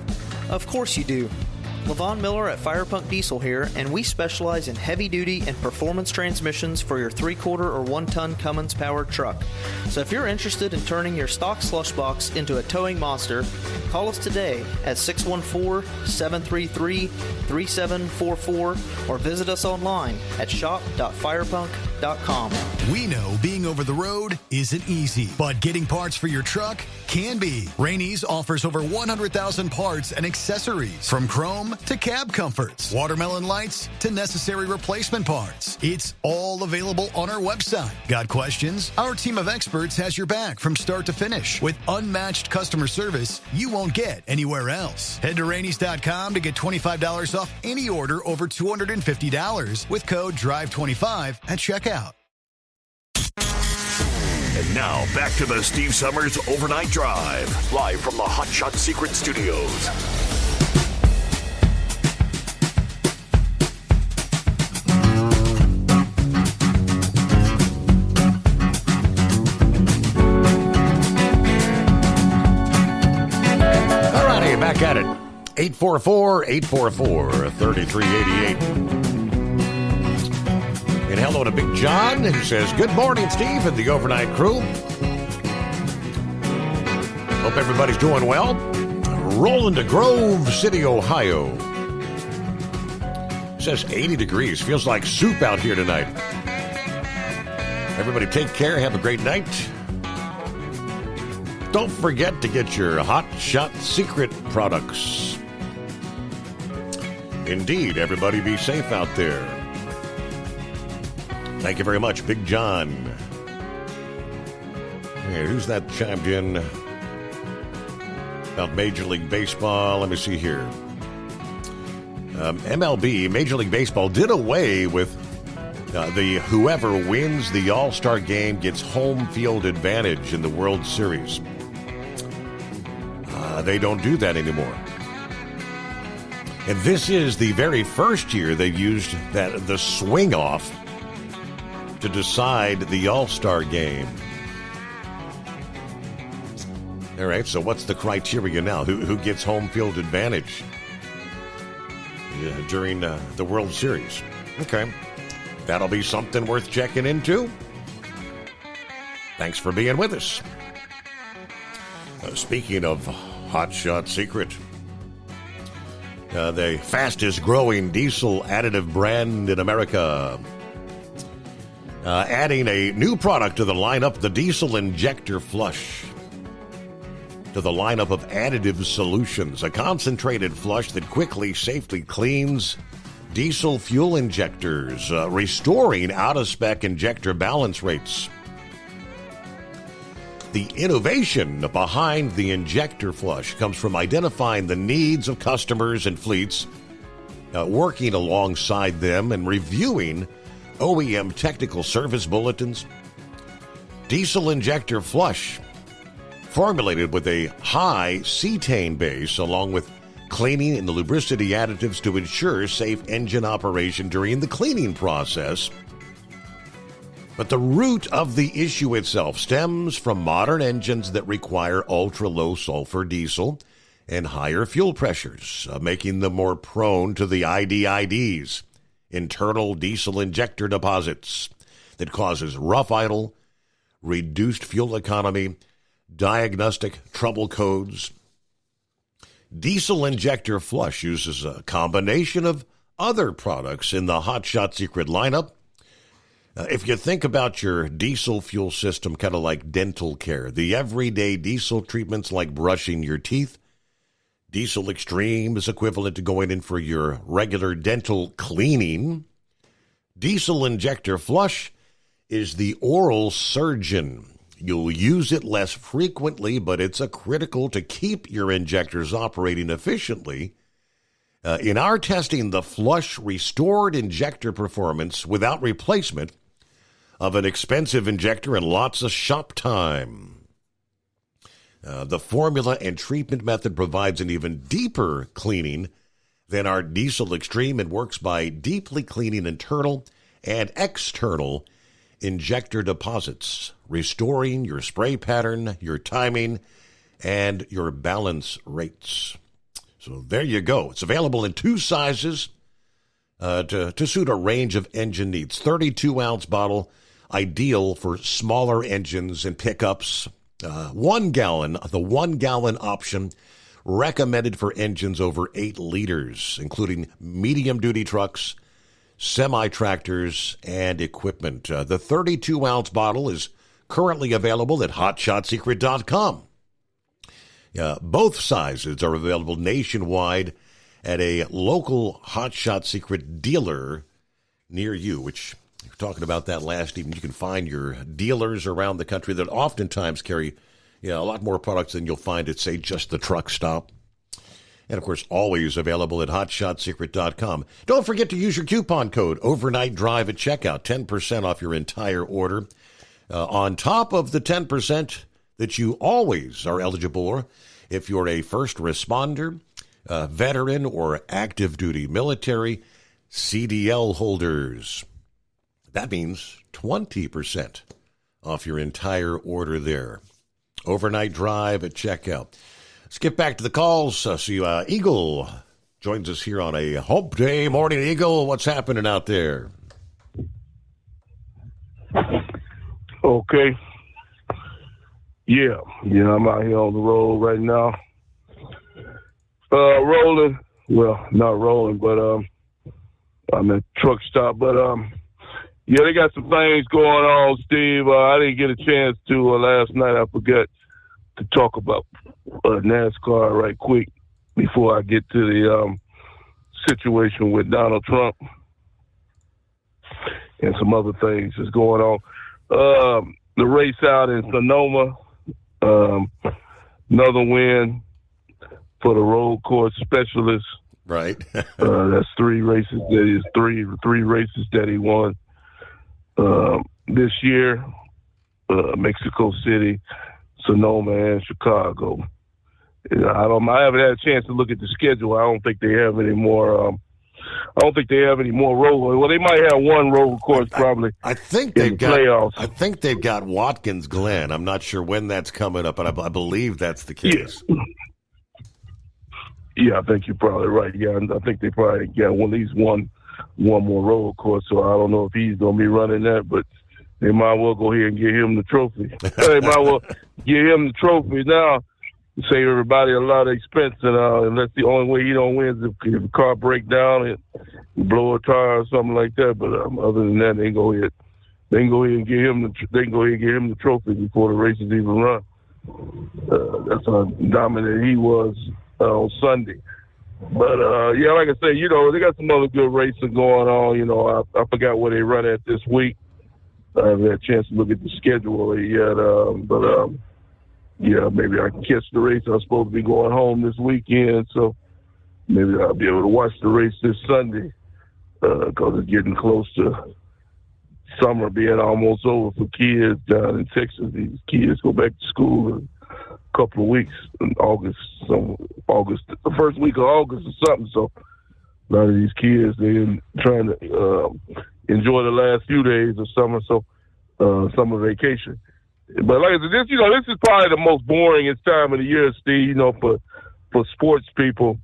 Of course you do. LaVon Miller at Firepunk Diesel here, and we specialize in heavy-duty and performance transmissions for your 3/4 or 1-ton Cummins-powered truck. So if you're interested in turning your stock slush box into a towing monster, call us today at 614-733-3744 or visit us online at shop.firepunk.com. We know being over the road isn't easy, but getting parts for your truck can be. Rainey's offers over 100,000 parts and accessories, from chrome to cab comforts, watermelon lights to necessary replacement parts. It's all available on our website. Got questions? Our team of experts has your back from start to finish with unmatched customer service you won't get anywhere else. Head to Rainey's.com to get $25 off any order over $250 with code DRIVE25 at checkout. And now, back to the Steve Summers Overnight Drive, live from the Hot Shot Secret Studios. All righty, back at it. 844-844-3388. And hello to Big John, who says, good morning, Steve, and the overnight crew. Hope everybody's doing well. Rolling to Grove City, Ohio. Says 80 degrees. Feels like soup out here tonight. Everybody take care. Have a great night. Don't forget to get your Hot Shot Secret products. Indeed, everybody be safe out there. Thank you very much, Big John. Hey, who's that chimed in about Major League Baseball? Let me see here. MLB, Major League Baseball, did away with the whoever wins the All-Star game gets home field advantage in the World Series. They don't do that anymore. And this is the very first year they've used the swing off to decide the All-Star game. All right, so what's the criteria now? Who gets home field advantage during the World Series? Okay, that'll be something worth checking into. Thanks for being with us. Speaking of Hot Shot Secret, the fastest growing diesel additive brand in America, adding a new product to the lineup, the Diesel Injector Flush, to the lineup of additive solutions, a concentrated flush that quickly, safely cleans diesel fuel injectors, restoring out-of-spec injector balance rates. The innovation behind the Injector Flush comes from identifying the needs of customers and fleets, working alongside them and reviewing OEM technical service bulletins. Diesel Injector Flush, formulated with a high cetane base along with cleaning and the lubricity additives to ensure safe engine operation during the cleaning process. But the root of the issue itself stems from modern engines that require ultra-low sulfur diesel and higher fuel pressures, making them more prone to the IDIDs, internal diesel injector deposits, that causes rough idle, reduced fuel economy, diagnostic trouble codes. Diesel injector flush uses a combination of other products in the Hot Shot Secret lineup. If you think about your diesel fuel system kind of like dental care, the everyday diesel treatments like brushing your teeth, Diesel Extreme is equivalent to going in for your regular dental cleaning. Diesel injector flush is the oral surgeon. You'll use it less frequently, but it's critical to keep your injectors operating efficiently. In our testing, the flush restored injector performance without replacement of an expensive injector and lots of shop time. The formula and treatment method provides an even deeper cleaning than our Diesel Extreme. It works by deeply cleaning internal and external injector deposits, restoring your spray pattern, your timing, and your balance rates. So there you go. It's available in 2 sizes to suit a range of engine needs. 32-ounce bottle, ideal for smaller engines and pickups. 1 gallon, the 1 gallon option, recommended for engines over 8 liters, including medium-duty trucks, semi-tractors, and equipment. The 32-ounce bottle is currently available at hotshotsecret.com. Both sizes are available nationwide at a local Hot Shot Secret dealer near you, which we were talking about that last evening. You can find your dealers around the country that oftentimes carry a lot more products than you'll find at, say, just the truck stop. And, of course, always available at hotshotsecret.com. Don't forget to use your coupon code Overnight Drive at checkout, 10% off your entire order. On top of the 10% that you always are eligible for if you're a first responder, veteran, or active duty military, CDL holders. That means 20% off your entire order there. Overnight Drive at checkout. Let's get back to the calls. Eagle joins us here on a Hump Day morning. Eagle, what's happening out there? Okay. Yeah, I'm out here on the road right now. Rolling. Well, not rolling, but I'm at truck stop. But yeah, they got some things going on, Steve. I didn't get a chance to last night. I forgot to talk about NASCAR right quick before I get to the situation with Donald Trump and some other things that's going on. The race out in Sonoma, another win for the road course specialist. Right. That's 3 races. That is three races that he won this year. Mexico City, Sonoma, and Chicago. I haven't had a chance to look at the schedule. I don't think they have any more. I don't think they have any more road. Well, they might have one road course probably. I think they've got playoffs. I think they've got Watkins Glen. I'm not sure when that's coming up, but I believe that's the case. Yeah, I think you're probably right. Yeah, I think they probably got at least one more road course. So I don't know if he's going to be running that, but they might well go ahead and get him the trophy. They might well get him the trophy now. Save everybody a lot of expense, and that's the only way he don't win is if the car break down and blow a tire or something like that. But other than that, they can go ahead and get him the trophy before the races even run. That's how dominant he was on Sunday. But yeah, like I said, they got some other good racing going on. I forgot where they run at this week. I haven't had a chance to look at the schedule yet, but yeah, maybe I can catch the race. I'm supposed to be going home this weekend, so maybe I'll be able to watch the race this Sunday because it's getting close to summer being almost over for kids down in Texas. These kids go back to school in a couple of weeks in August, the first week of August or something. So a lot of these kids, they're trying to enjoy the last few days of summer, summer vacation. But like I said, this is probably the most boringest time of the year, Steve, for sports people,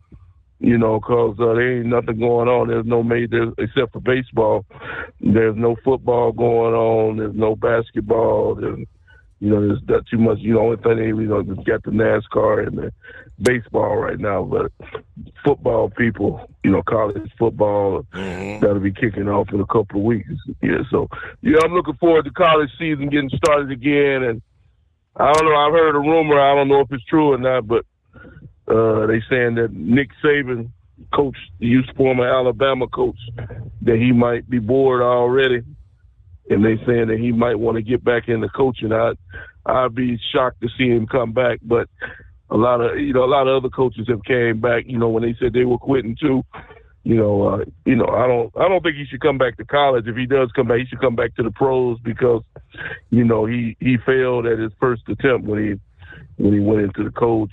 because there ain't nothing going on. There's no major, except for baseball. There's no football going on. There's no basketball. There's not too much. Only thing just got the NASCAR and the baseball right now. But football people, college football, that'll be kicking off in a couple of weeks. Yeah, so I'm looking forward to college season getting started again. And I don't know. I've heard a rumor. I don't know if it's true or not, but they saying that Nick Saban, coach, the former Alabama coach, that he might be bored already. And they saying that he might want to get back into coaching. I'd be shocked to see him come back, but a lot of other coaches have came back. When they said they were quitting too. I don't think he should come back to college. If he does come back, he should come back to the pros because, he failed at his first attempt when he went into the pro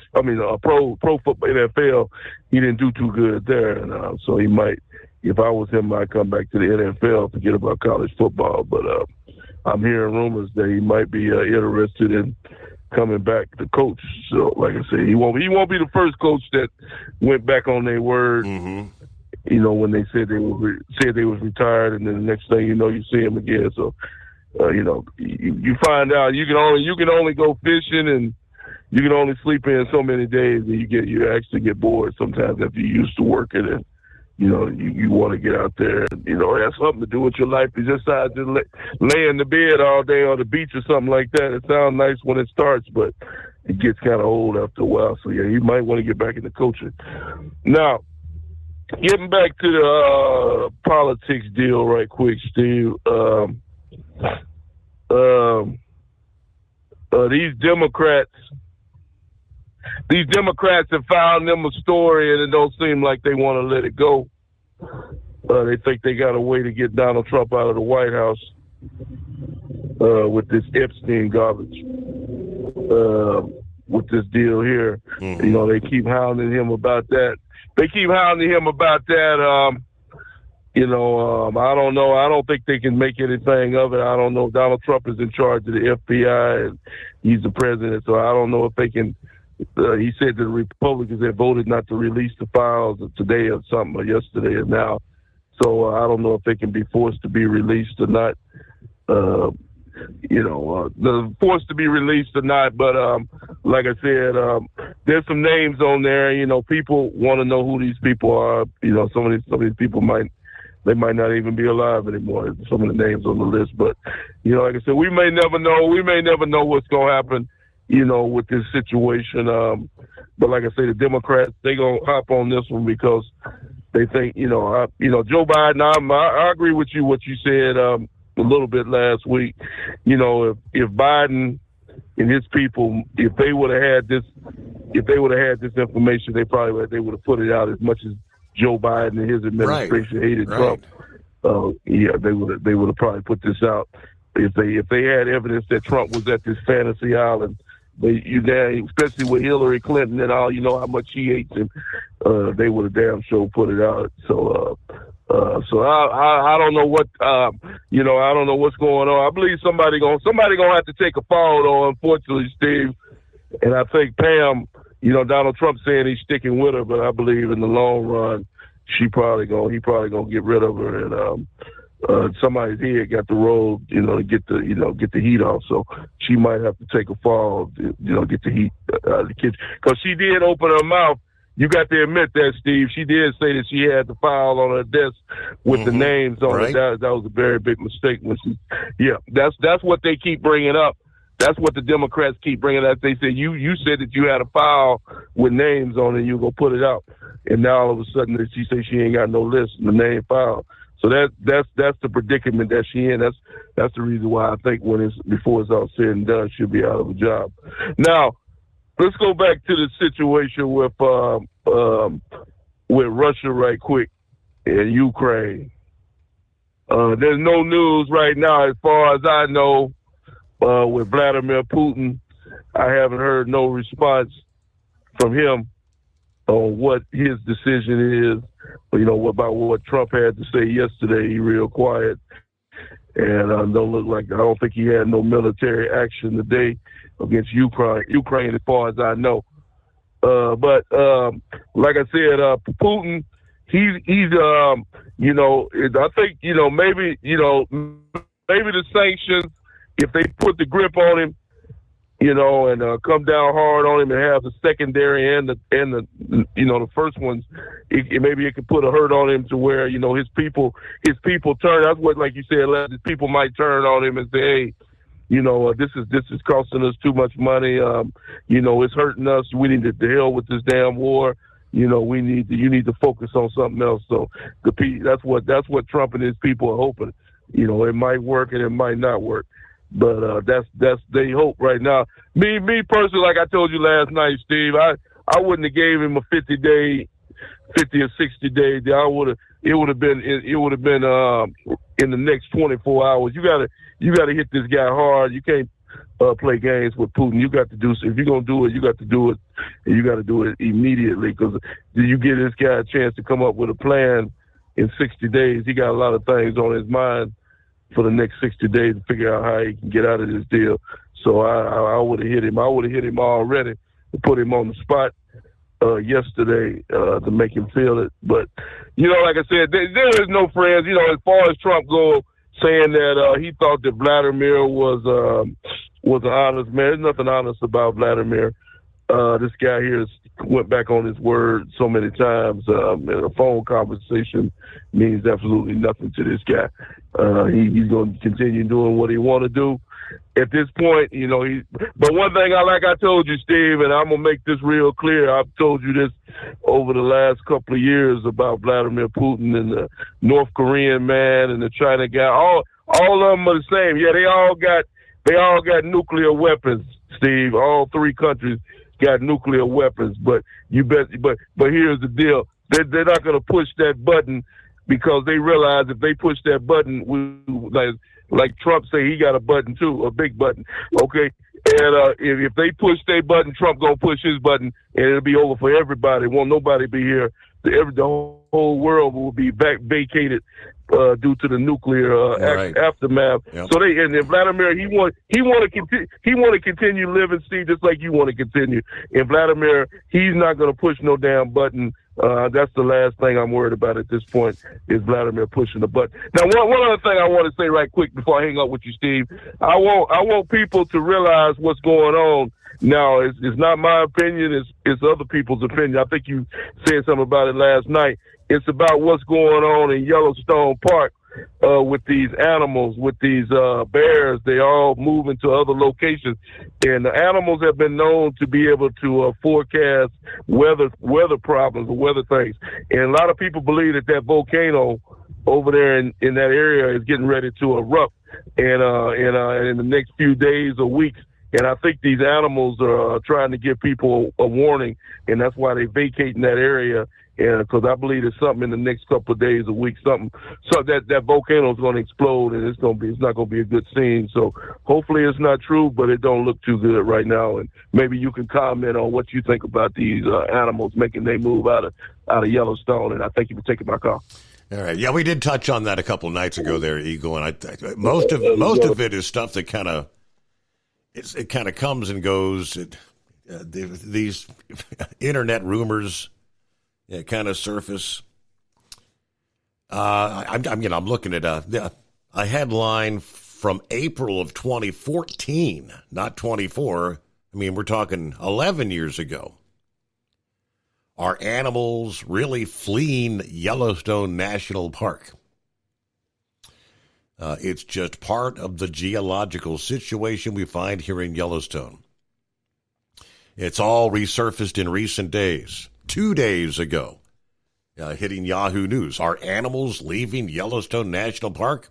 football NFL. He didn't do too good there, and so he might. If I was him, I'd come back to the NFL, forget about college football. But I'm hearing rumors that he might be interested in coming back to coach. So, like I said, he won't be the first coach that went back on their word. When they said they was retired, and then the next thing you see him again. So, you find out you can only go fishing and you can only sleep in so many days, and you actually get bored sometimes after you're used to working and. You want to get out there and, have something to do with your life. You just decide to lay in the bed all day on the beach or something like that. It sounds nice when it starts, but it gets kind of old after a while. So, yeah, you might want to get back into coaching. Now, getting back to the politics deal right quick, Steve. These Democrats have found them a story, and it don't seem like they want to let it go. They think they got a way to get Donald Trump out of the White House with this Epstein garbage, with this deal here. They keep hounding him about that. I don't know. I don't think they can make anything of it. I don't know. Donald Trump is in charge of the FBI, and he's the president, so I don't know if they can. He said the Republicans had voted not to release the files today or something, or yesterday or now. So I don't know if they can be forced to be released or not. Forced to be released or not. But like I said, there's some names on there. People want to know who these people are. Some of these people might not even be alive anymore. Some of the names on the list. But like I said, we may never know. We may never know what's going to happen. With this situation. But like I say, the Democrats, they going to hop on this one because they think, Joe Biden, I agree with you, what you said a little bit last week. If Biden and his people, if they would have had this information, they would have put it out as much as Joe Biden and his administration hated Trump. They would have probably put this out. If they had evidence that Trump was at this fantasy island, especially with Hillary Clinton and all, how much she hates him, they would have damn sure put it out. So I don't know what, I don't know what's going on. I believe somebody gonna have to take a fall though, unfortunately, Steve. And I think Pam, Donald Trump saying he's sticking with her, but I believe in the long run, he probably gonna get rid of her, and somebody's head got the roll, to get the heat off. So she might have to take a fall, get the heat out of the kitchen. Because she did open her mouth. You got to admit that, Steve. She did say that she had the file on her desk with the names on it. That was a very big mistake. That's what they keep bringing up. That's what the Democrats keep bringing up. They say, you said that you had a file with names on it, you go put it out. And now all of a sudden she says she ain't got no list in the name file. So that's the predicament that she in. That's the reason why I think before it's all said and done, she'll be out of a job. Now, let's go back to the situation with Russia right quick and Ukraine. There's no news right now, as far as I know, with Vladimir Putin I haven't heard no response from him on what his decision is. About what Trump had to say yesterday. He real quiet, and I don't think he had no military action today against Ukraine, as far as I know. But like I said, Putin, he's I think maybe the sanctions, if they put the grip on him, and come down hard on him and have the secondary and the first ones, maybe it could put a hurt on him to where, his people turn. That's what, like you said, his people might turn on him and say, hey, this is costing us too much money. It's hurting us. We need to hell with this damn war. You need to focus on something else. So that's what Trump and his people are hoping. It might work and it might not work. But that's they hope right now. Me personally, like I told you last night, Steve, I wouldn't have gave him a 50 or 60 day. It would have been in the next 24 hours. You gotta hit this guy hard. You can't play games with Putin. You got to do, if you're gonna do it, you got to do it, and you got to do it immediately, because you give this guy a chance to come up with a plan in 60 days. He got a lot of things on his mind for the next 60 days to figure out how he can get out of this deal. So I would have hit him. I would have hit him already to put him on the spot yesterday to make him feel it. But, like I said, there is no friends. As far as Trump goes, saying that he thought that Vladimir was an honest man. There's nothing honest about Vladimir. This guy here went back on his word so many times. And a phone conversation means absolutely nothing to this guy. He's going to continue doing what he want to do. At this point, but one thing I told you, Steve, and I'm going to make this real clear. I've told you this over the last couple of years about Vladimir Putin and the North Korean man and the China guy. All of them are the same. Yeah, they all got nuclear weapons, Steve. All three countries got nuclear weapons, but here's the deal. They're not going to push that button, because they realize if they push that button, like Trump say, he got a button too, a big button. Okay. And if they push their button, Trump gonna push his button, and it'll be over for everybody. Won't nobody be here. The whole world will be vacated due to the nuclear aftermath. Yep. So and Vladimir, he want to continue living, Steve, just like you want to continue. And Vladimir, he's not gonna push no damn button. That's the last thing I'm worried about at this point, is Vladimir pushing the button. Now, one other thing I want to say right quick before I hang up with you, Steve. I want people to realize what's going on now. It's not my opinion. It's other people's opinion. I think you said something about it last night. It's about what's going on in Yellowstone Park with these animals, with these bears. They all move into other locations, and the animals have been known to be able to forecast weather problems or weather things. And a lot of people believe that volcano over there in that area is getting ready to erupt, and in the next few days or weeks. And I think these animals are trying to give people a warning, and that's why they're vacating that area. And because I believe there's something in the next couple of days or weeks, so that volcano is going to explode, and it's not going to be a good scene. So hopefully it's not true, but it don't look too good right now. And maybe you can comment on what you think about these animals making their move out of Yellowstone. And I thank you for taking my call. All right, yeah, we did touch on that a couple of nights ago there, Eagle, and most of it is stuff that kind of comes and goes. These internet rumors kind of surface. I'm looking at a headline from April of 2014, not 24. I mean, we're talking 11 years ago. Are animals really fleeing Yellowstone National Park? It's just part of the geological situation we find here in Yellowstone. It's all resurfaced in recent days. 2 days ago, hitting Yahoo News. Are animals leaving Yellowstone National Park?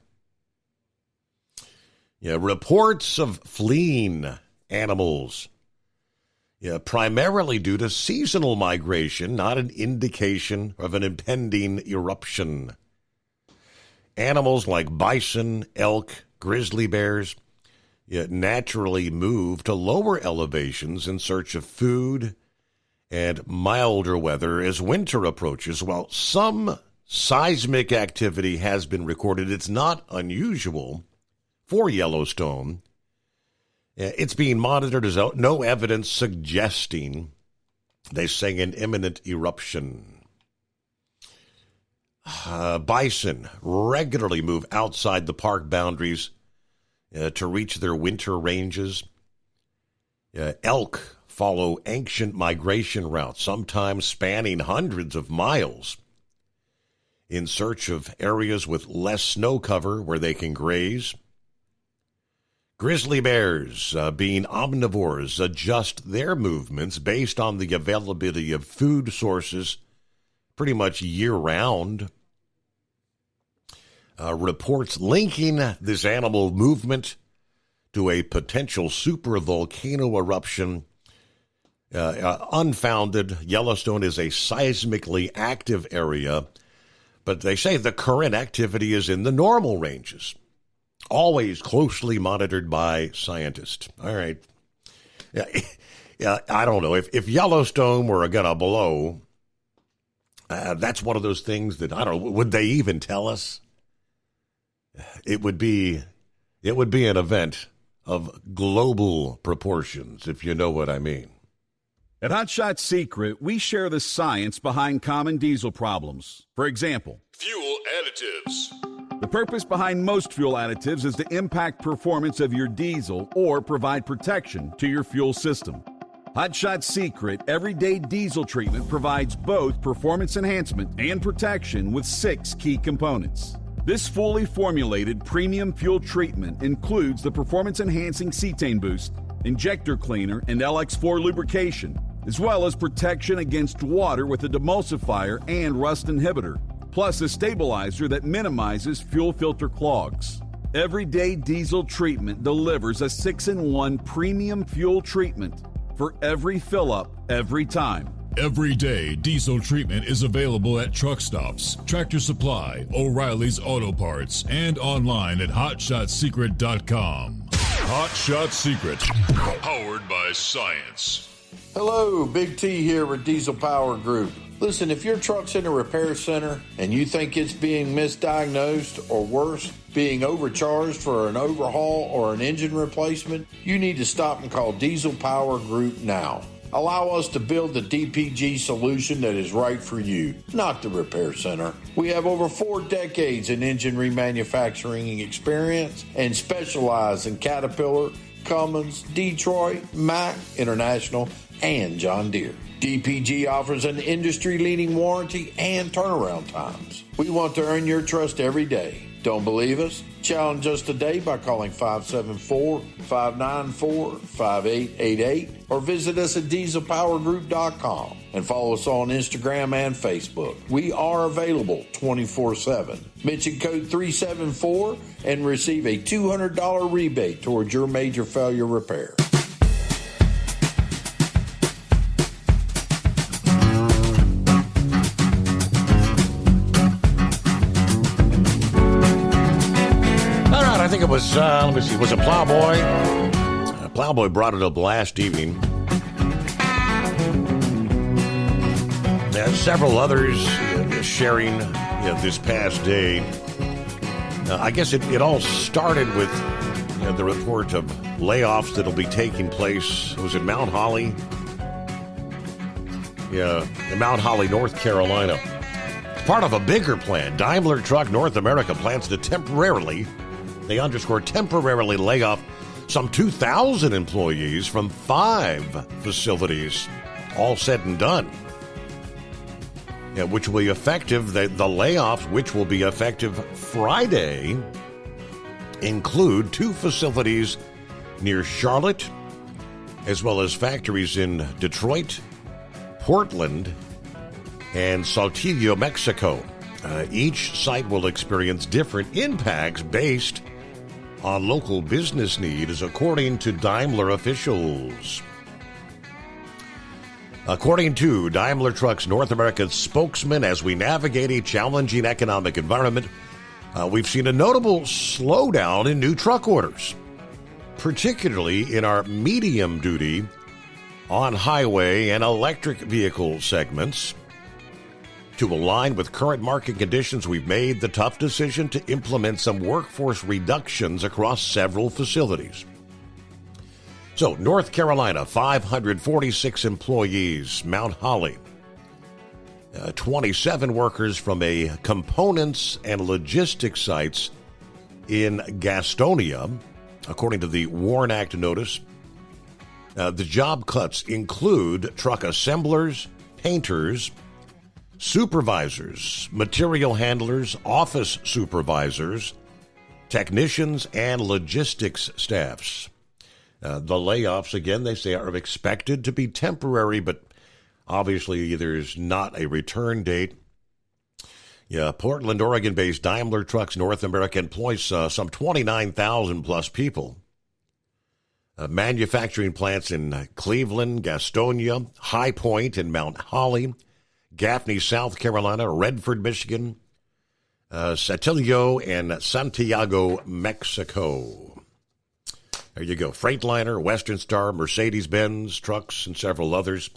Yeah, reports of fleeing animals. Yeah, primarily due to seasonal migration, not an indication of an impending eruption. Animals like bison, elk, grizzly bears, naturally move to lower elevations in search of food and milder weather as winter approaches. While some seismic activity has been recorded, it's not unusual for Yellowstone. It's being monitored as no evidence suggesting, they say, an imminent eruption. Bison regularly move outside the park boundaries to reach their winter ranges. Elk follow ancient migration routes, sometimes spanning hundreds of miles, in search of areas with less snow cover where they can graze. Grizzly bears, being omnivores, adjust their movements based on the availability of food sources pretty much year-round. Reports linking this animal movement to a potential supervolcano eruption unfounded. Yellowstone is a seismically active area, but they say the current activity is in the normal ranges, always closely monitored by scientists. All right. Yeah, I don't know. If Yellowstone were going to blow, that's one of those things that, I don't know, would they even tell us? It would be an event of global proportions, if you know what I mean. At Hot Shot Secret, we share the science behind common diesel problems. For example, fuel additives. The purpose behind most fuel additives is to impact performance of your diesel or provide protection to your fuel system. Hot Shot Secret Everyday Diesel Treatment provides both performance enhancement and protection with 6 key components. This fully formulated premium fuel treatment includes the performance-enhancing cetane boost, injector cleaner, and LX4 lubrication, as well as protection against water with a demulsifier and rust inhibitor, plus a stabilizer that minimizes fuel filter clogs. Everyday Diesel Treatment delivers a 6-in-1 premium fuel treatment for every fill-up, every time. Everyday Diesel Treatment is available at truck stops, Tractor Supply, O'Reilly's Auto Parts, and online at HotShotSecret.com. Hot Shot Secret, powered by science. Hello, Big T here with Diesel Power Group. Listen, if your truck's in a repair center and you think it's being misdiagnosed or worse, being overcharged for an overhaul or an engine replacement, you need to stop and call Diesel Power Group now. Allow us to build the DPG solution that is right for you, not the repair center. We have over 4 decades in engine remanufacturing experience and specialize in Caterpillar, Cummins, Detroit, Mack, International, and John Deere. DPG offers an industry-leading warranty and turnaround times. We want to earn your trust every day. Don't believe us? Challenge us today by calling 574-594-5888 or visit us at dieselpowergroup.com and follow us on Instagram and Facebook. We are available 24/7. Mention code 374 and receive a $200 rebate towards your major failure repair. I think it was, let me see, was it Plowboy? Plowboy brought it up last evening. And several others sharing this past day. I guess it all started with the report of layoffs that will be taking place. Was it Mount Holly? Yeah, in Mount Holly, North Carolina. Part of a bigger plan. Daimler Truck North America plans to temporarily lay off some 2,000 employees from 5 facilities, all said and done. Yeah, which will be effective, the layoffs, which will be effective Friday, include 2 facilities near Charlotte, as well as factories in Detroit, Portland, and Saltillo, Mexico. Each site will experience different impacts based on local business needs, according to Daimler officials. According to Daimler Trucks North America's spokesman, as we navigate a challenging economic environment, we've seen a notable slowdown in new truck orders. particularly in our medium duty, on-highway, and electric vehicle segments. To align with current market conditions, we've made the tough decision to implement some workforce reductions across several facilities. So, North Carolina, 546 employees. Mount Holly, 27 workers from a components and logistics sites in Gastonia, according to the WARN Act notice. The job cuts include truck assemblers, painters, supervisors, material handlers, office supervisors, technicians, and logistics staffs. The layoffs, again, they say are expected to be temporary, but obviously there's not a return date. Yeah, Portland, Oregon-based Daimler Trucks North America employs some 29,000 plus people. Manufacturing plants in Cleveland, Gastonia, High Point, and Mount Holly, Gaffney, South Carolina, Redford, Michigan, Saltillo, and Santiago, Mexico. There you go. Freightliner, Western Star, Mercedes-Benz Trucks, and several others.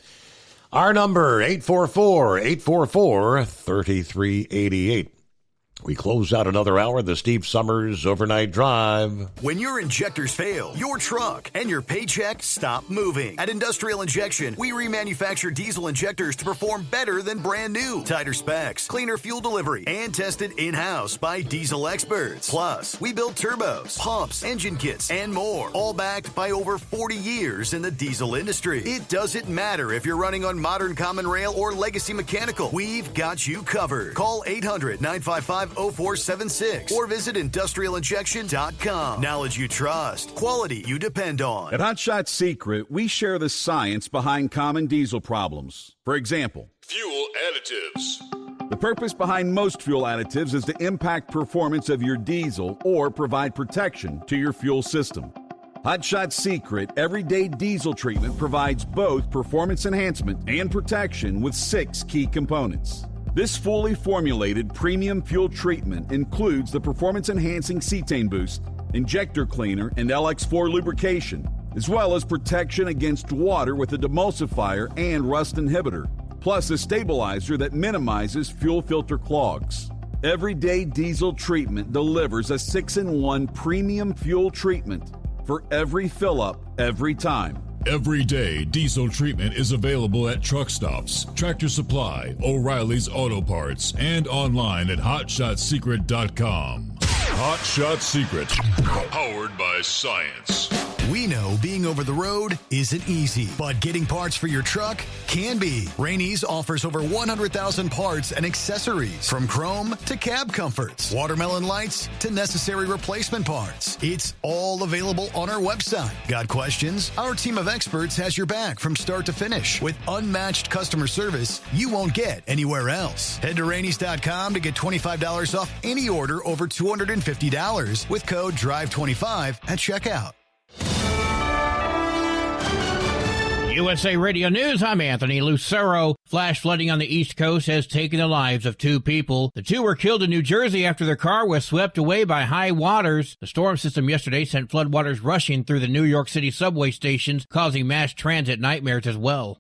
Our number, 844-844-3388. We close out another hour of the Steve Summers Overnight Drive. When your injectors fail, your truck and your paycheck stop moving. At Industrial Injection, we remanufacture diesel injectors to perform better than brand new. Tighter specs, cleaner fuel delivery, and tested in-house by diesel experts. Plus, we build turbos, pumps, engine kits, and more, all backed by over 40 years in the diesel industry. It doesn't matter if you're running on modern common rail or legacy mechanical. We've got you covered. Call 800-955-0476 or visit industrialinjection.com. Knowledge you trust. Quality you depend on. At Hot Shot Secret, we share the science behind common diesel problems. For example, fuel additives. The purpose behind most fuel additives is to impact performance of your diesel or provide protection to your fuel system. Hot Shot Secret Everyday Diesel Treatment provides both performance enhancement and protection with 6 key components. This fully formulated premium fuel treatment includes the performance-enhancing cetane boost, injector cleaner, and LX4 lubrication, as well as protection against water with a demulsifier and rust inhibitor, plus a stabilizer that minimizes fuel filter clogs. Everyday Diesel Treatment delivers a 6-in-1 premium fuel treatment for every fill-up, every time. Everyday Diesel Treatment is available at truck stops, Tractor Supply, O'Reilly's Auto Parts, and online at HotShotSecret.com. Hot Shot Secret, powered by science. We know being over the road isn't easy, but getting parts for your truck can be. Rainey's offers over 100,000 parts and accessories, from chrome to cab comforts, watermelon lights to necessary replacement parts. It's all available on our website. Got questions? Our team of experts has your back from start to finish with unmatched customer service you won't get anywhere else. Head to Rainey's.com to get $25 off any order over $250 with code DRIVE25 at checkout. USA Radio News, I'm Anthony Lucero. Flash flooding on the East Coast has taken the lives of 2 people. The 2 were killed in New Jersey after their car was swept away by high waters. The storm system yesterday sent floodwaters rushing through the New York City subway stations, causing mass transit nightmares as well.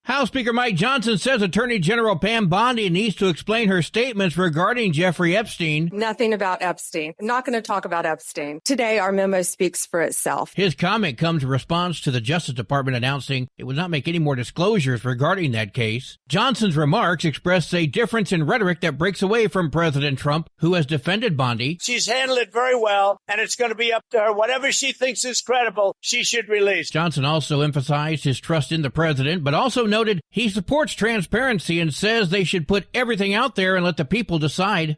House Speaker Mike Johnson says Attorney General Pam Bondi needs to explain her statements regarding Jeffrey Epstein. Nothing about Epstein. I'm not going to talk about Epstein. Today, our memo speaks for itself. His comment comes in response to the Justice Department announcing it would not make any more disclosures regarding that case. Johnson's remarks express a difference in rhetoric that breaks away from President Trump, who has defended Bondi. She's handled it very well, and it's going to be up to her. Whatever she thinks is credible, she should release. Johnson also emphasized his trust in the president, but also noted he supports transparency and says they should put everything out there and let the people decide.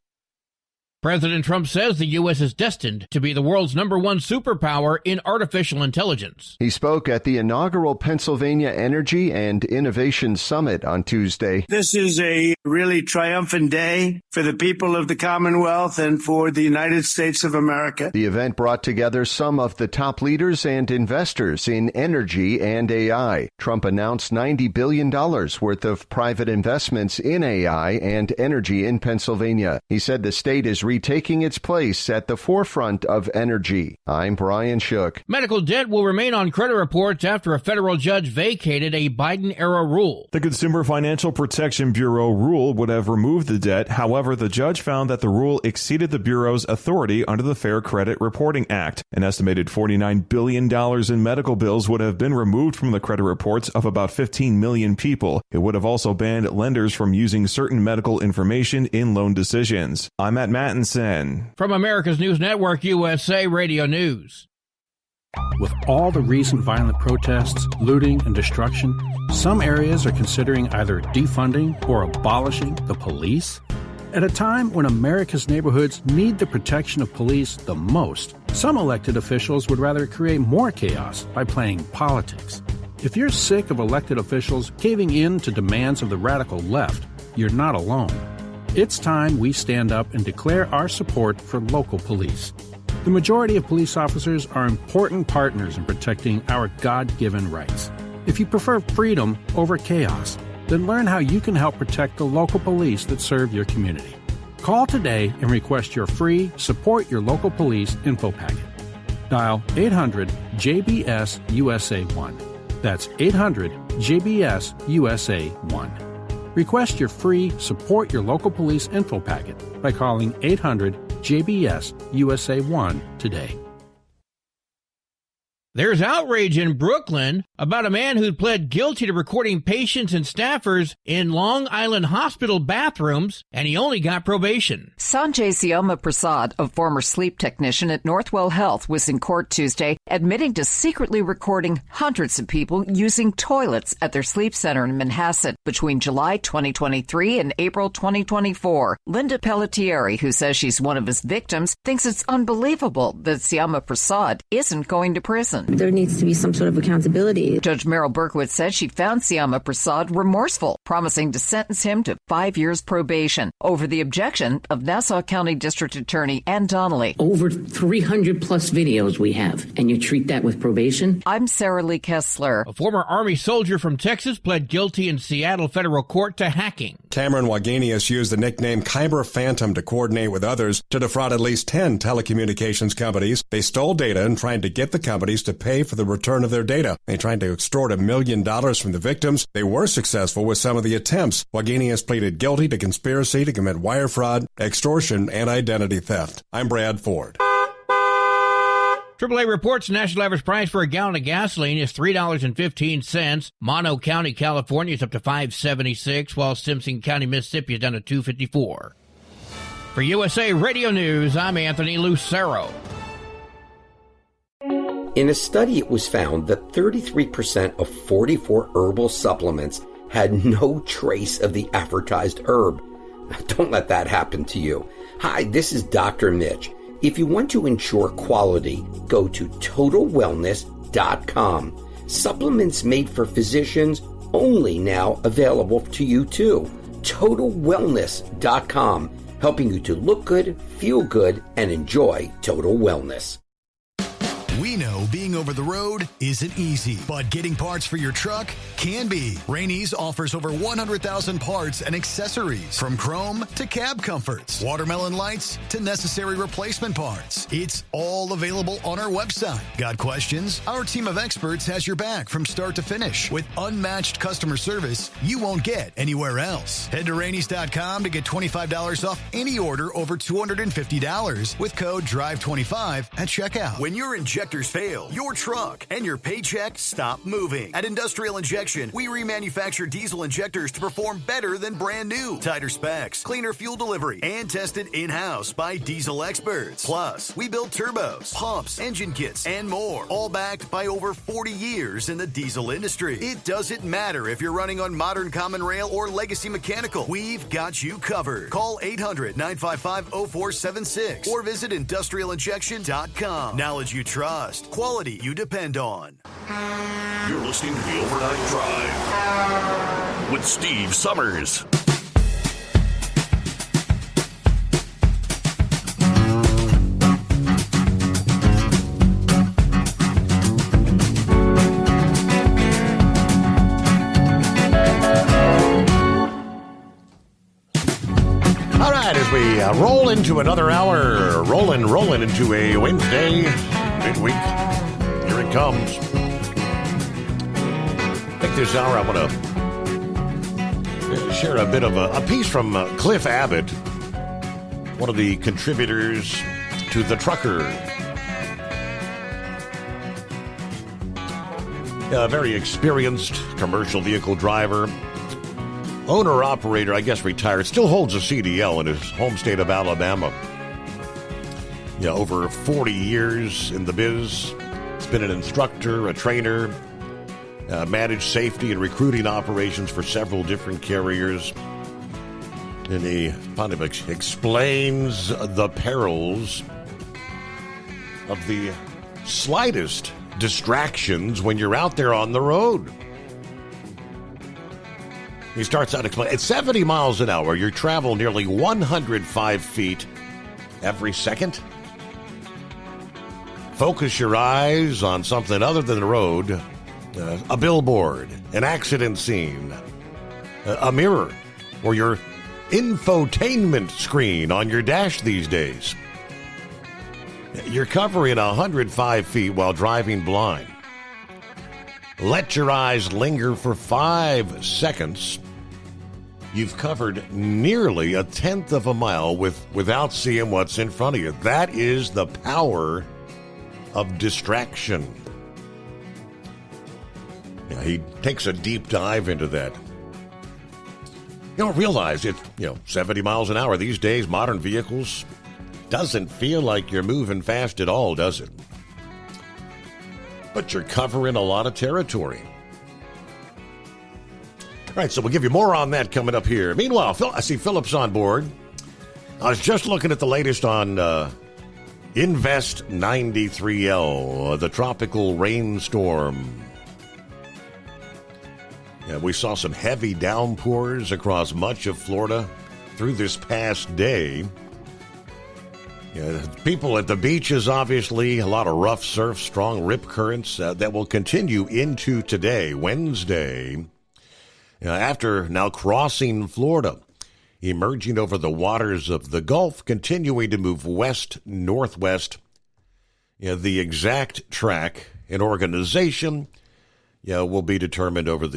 President Trump says the U.S. is destined to be the world's #1 superpower in artificial intelligence. He spoke at the inaugural Pennsylvania Energy and Innovation Summit on Tuesday. This is a really triumphant day for the people of the Commonwealth and for the United States of America. The event brought together some of the top leaders and investors in energy and AI. Trump announced $90 billion worth of private investments in AI and energy in Pennsylvania. He said the state is retaking its place at the forefront of energy. I'm Brian Shook. Medical debt will remain on credit reports after a federal judge vacated a Biden-era rule. The Consumer Financial Protection Bureau rule would have removed the debt. However, the judge found that the rule exceeded the Bureau's authority under the Fair Credit Reporting Act. An estimated $49 billion in medical bills would have been removed from the credit reports of about 15 million people. It would have also banned lenders from using certain medical information in loan decisions. I'm Matt Mattinson. From America's News Network, USA Radio News. With all the recent violent protests, looting, and destruction, some areas are considering either defunding or abolishing the police. At a time when America's neighborhoods need the protection of police the most, some elected officials would rather create more chaos by playing politics. If you're sick of elected officials caving in to demands of the radical left, you're not alone. It's time we stand up and declare our support for local police. The majority of police officers are important partners in protecting our God-given rights. If you prefer freedom over chaos, then learn how you can help protect the local police that serve your community. Call today and request your free Support Your Local Police info packet. Dial 800-JBS-USA-1. That's 800-JBS-USA-1. Request your free Support Your Local Police info packet by calling 800-JBS-USA-1 today. There's outrage in Brooklyn about a man who pled guilty to recording patients and staffers in Long Island hospital bathrooms, and he only got probation. Sanjay Syama Prasad, a former sleep technician at Northwell Health, was in court Tuesday admitting to secretly recording hundreds of people using toilets at their sleep center in Manhasset between July 2023 and April 2024. Linda Pelletieri, who says she's one of his victims, thinks it's unbelievable that Syama Prasad isn't going to prison. There needs to be some sort of accountability. Judge Meryl Berkowitz said she found Syama Prasad remorseful, promising to sentence him to 5 years probation over the objection of Nassau County District Attorney Ann Donnelly. Over 300 plus videos we have, and you treat that with probation? I'm Sarah Lee Kessler. A former Army soldier from Texas pled guilty in Seattle federal court to hacking. Cameron Wagenius used the nickname Kyber Phantom to coordinate with others to defraud at least 10 telecommunications companies. They stole data and tried to get the companies to pay for the return of their data. They tried to extort $1 million from the victims. They were successful with some of the attempts. Wagenius pleaded guilty to conspiracy to commit wire fraud, extortion, and identity theft. I'm Brad Ford. AAA reports the national average price for a gallon of gasoline is $3.15. Mono County, California is up to $5.76, while Simpson County, Mississippi is down to $2.54. For USA Radio News, I'm Anthony Lucero. In a study, it was found that 33% of 44 herbal supplements had no trace of the advertised herb. Don't let that happen to you. Hi, this is Dr. Mitch. If you want to ensure quality, go to TotalWellness.com. Supplements made for physicians, only now available to you too. TotalWellness.com, helping you to look good, feel good, and enjoy total wellness. We know being over the road isn't easy, but getting parts for your truck can be. Rainey's offers over 100,000 parts and accessories, from chrome to cab comforts, watermelon lights to necessary replacement parts. It's all available on our website. Got questions? Our team of experts has your back from start to finish. With unmatched customer service you won't get anywhere else. Head to Rainey's.com to get $25 off any order over $250 with code DRIVE25 at checkout. When your injectors fail, your truck and your paycheck stop moving. At Industrial Injection, we remanufacture diesel injectors to perform better than brand new. Tighter specs, cleaner fuel delivery, and tested in-house by diesel experts. Plus, we build turbos, pumps, engine kits, and more, all backed by over 40 years in the diesel industry. It doesn't matter if you're running on modern common rail or legacy mechanical. We've got you covered. Call 800-955-0476 or visit industrialinjection.com. Knowledge you trust. Quality you depend on. You're listening to the Overnight Drive with Steve Summers. All right, as we roll into another hour, rolling into a Wednesday midweek. Here it comes. I think this hour I want to share a bit of a piece from Cliff Abbott, one of the contributors to The Trucker. A very experienced commercial vehicle driver, owner-operator, I guess retired, still holds a CDL in his home state of Alabama. Yeah, over 40 years in the biz. He's been an instructor, a trainer, managed safety and recruiting operations for several different carriers. And he kind of explains the perils of the slightest distractions when you're out there on the road. He starts out explaining, at 70 miles an hour, you travel nearly 105 feet every second. Focus your eyes on something other than the road, a billboard, an accident scene, a mirror, or your infotainment screen on your dash these days. You're covering 105 feet while driving blind. Let your eyes linger for 5 seconds. You've covered nearly 1/10 of a mile without seeing what's in front of you. That is the power of distraction. Yeah, he takes a deep dive into that. You don't realize it's 70 miles an hour these days, modern vehicles. Doesn't feel like you're moving fast at all, does it? But you're covering a lot of territory. All right, so we'll give you more on that coming up here. Meanwhile, I see Philip's on board. I was just looking at the latest on Invest 93L, the tropical rainstorm. Yeah, we saw some heavy downpours across much of Florida through this past day. Yeah, people at the beaches, obviously, a lot of rough surf, strong rip currents that will continue into today, Wednesday. After now crossing Florida, emerging over the waters of the Gulf, continuing to move west-northwest. The exact track and organization will be determined over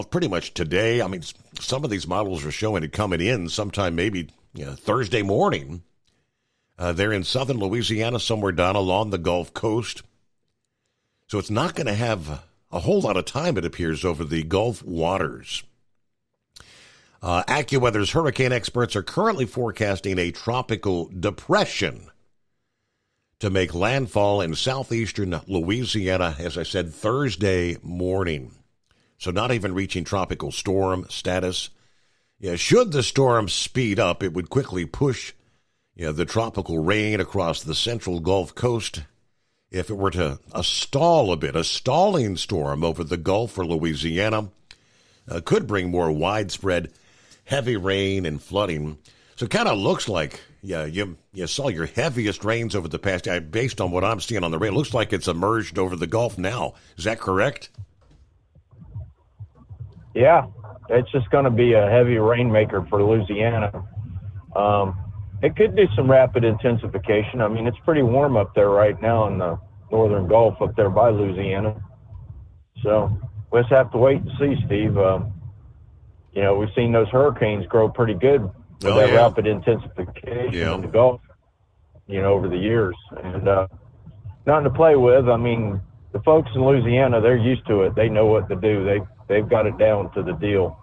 pretty much today. I mean, some of these models are showing it coming in sometime maybe Thursday morning. They're in southern Louisiana, somewhere down along the Gulf Coast. So it's not going to have a whole lot of time, it appears, over the Gulf waters. AccuWeather's hurricane experts are currently forecasting a tropical depression to make landfall in southeastern Louisiana, as I said, Thursday morning. So not even reaching tropical storm status. Should the storm speed up, it would quickly push the tropical rain across the central Gulf Coast. If it were to stall a bit, a stalling storm over the Gulf or Louisiana could bring more widespread heavy rain and flooding. So it kind of looks like, you saw your heaviest rains over the past day. Based on what I'm seeing on the rain, it looks like it's emerged over the Gulf now. Is that correct? Yeah, it's just going to be a heavy rainmaker for Louisiana. It could do some rapid intensification. I mean, it's pretty warm up there right now in the northern Gulf up there by Louisiana. So we'll just have to wait and see, Steve. We've seen those hurricanes grow pretty good with that rapid intensification in the Gulf, over the years. And nothing to play with. I mean, the folks in Louisiana, they're used to it. They know what to do. They've got it down to the deal.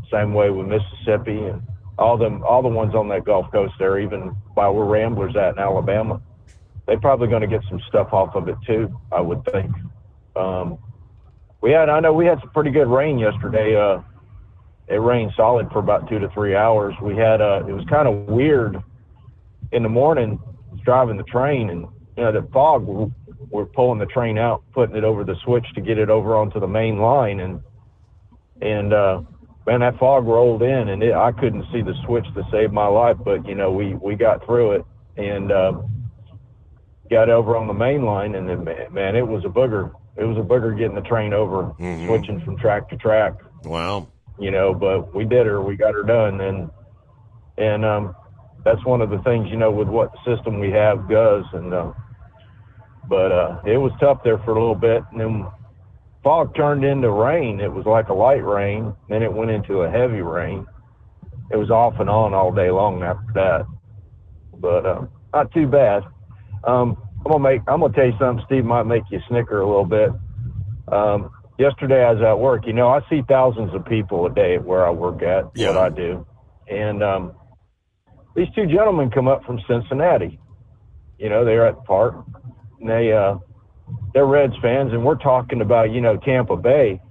Same way with Mississippi and all the ones on that Gulf Coast there, even by where Ramblers at in Alabama. They're probably going to get some stuff off of it too, I would think. I know we had some pretty good rain yesterday. It rained solid for about 2 to 3 hours. We had it was kind of weird in the morning driving the train, and the fog. We're pulling the train out, putting it over the switch to get it over onto the main line, and man, that fog rolled in, and I couldn't see the switch to save my life. But we got through it and got over on the main line, and then man, it was a booger. It was a booger getting the train over, switching from track to track. Wow. you know, but we did her. We got her done. And that's one of the things, you know, with what the system we have does. And, but it was tough there for a little bit. And then fog turned into rain. It was like a light rain. Then it went into a heavy rain. It was off and on all day long after that. But not too bad. I'm gonna tell you something, Steve, might make you snicker a little bit. Yesterday I was at work. You know, I see thousands of people a day where I work at, what I do. And these two gentlemen come up from Cincinnati. You know, they're at the park. And they're Reds fans, and we're talking about, you know, Tampa Bay.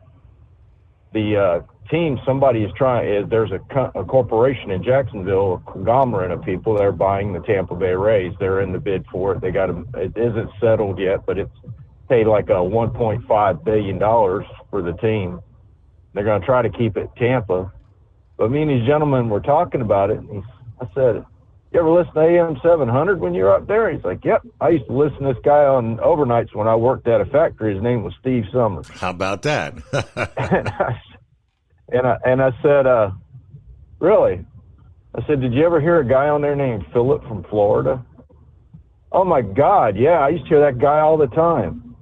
The team, somebody is trying, there's a corporation in Jacksonville, a conglomerate of people that are buying the Tampa Bay Rays. They're in the bid for it. It isn't settled yet, but it's paid like $1.5 billion for the team. They're going to try to keep it Tampa. But me and these gentlemen were talking about it, and I said, "You ever listen to AM 700 when you were up there?" He's like, "Yep. I used to listen to this guy on overnights when I worked at a factory. His name was Steve Summers." How about that? And I said, "Really?" I said, "Did you ever hear a guy on there named Philip from Florida?" "Oh my God, yeah, I used to hear that guy all the time."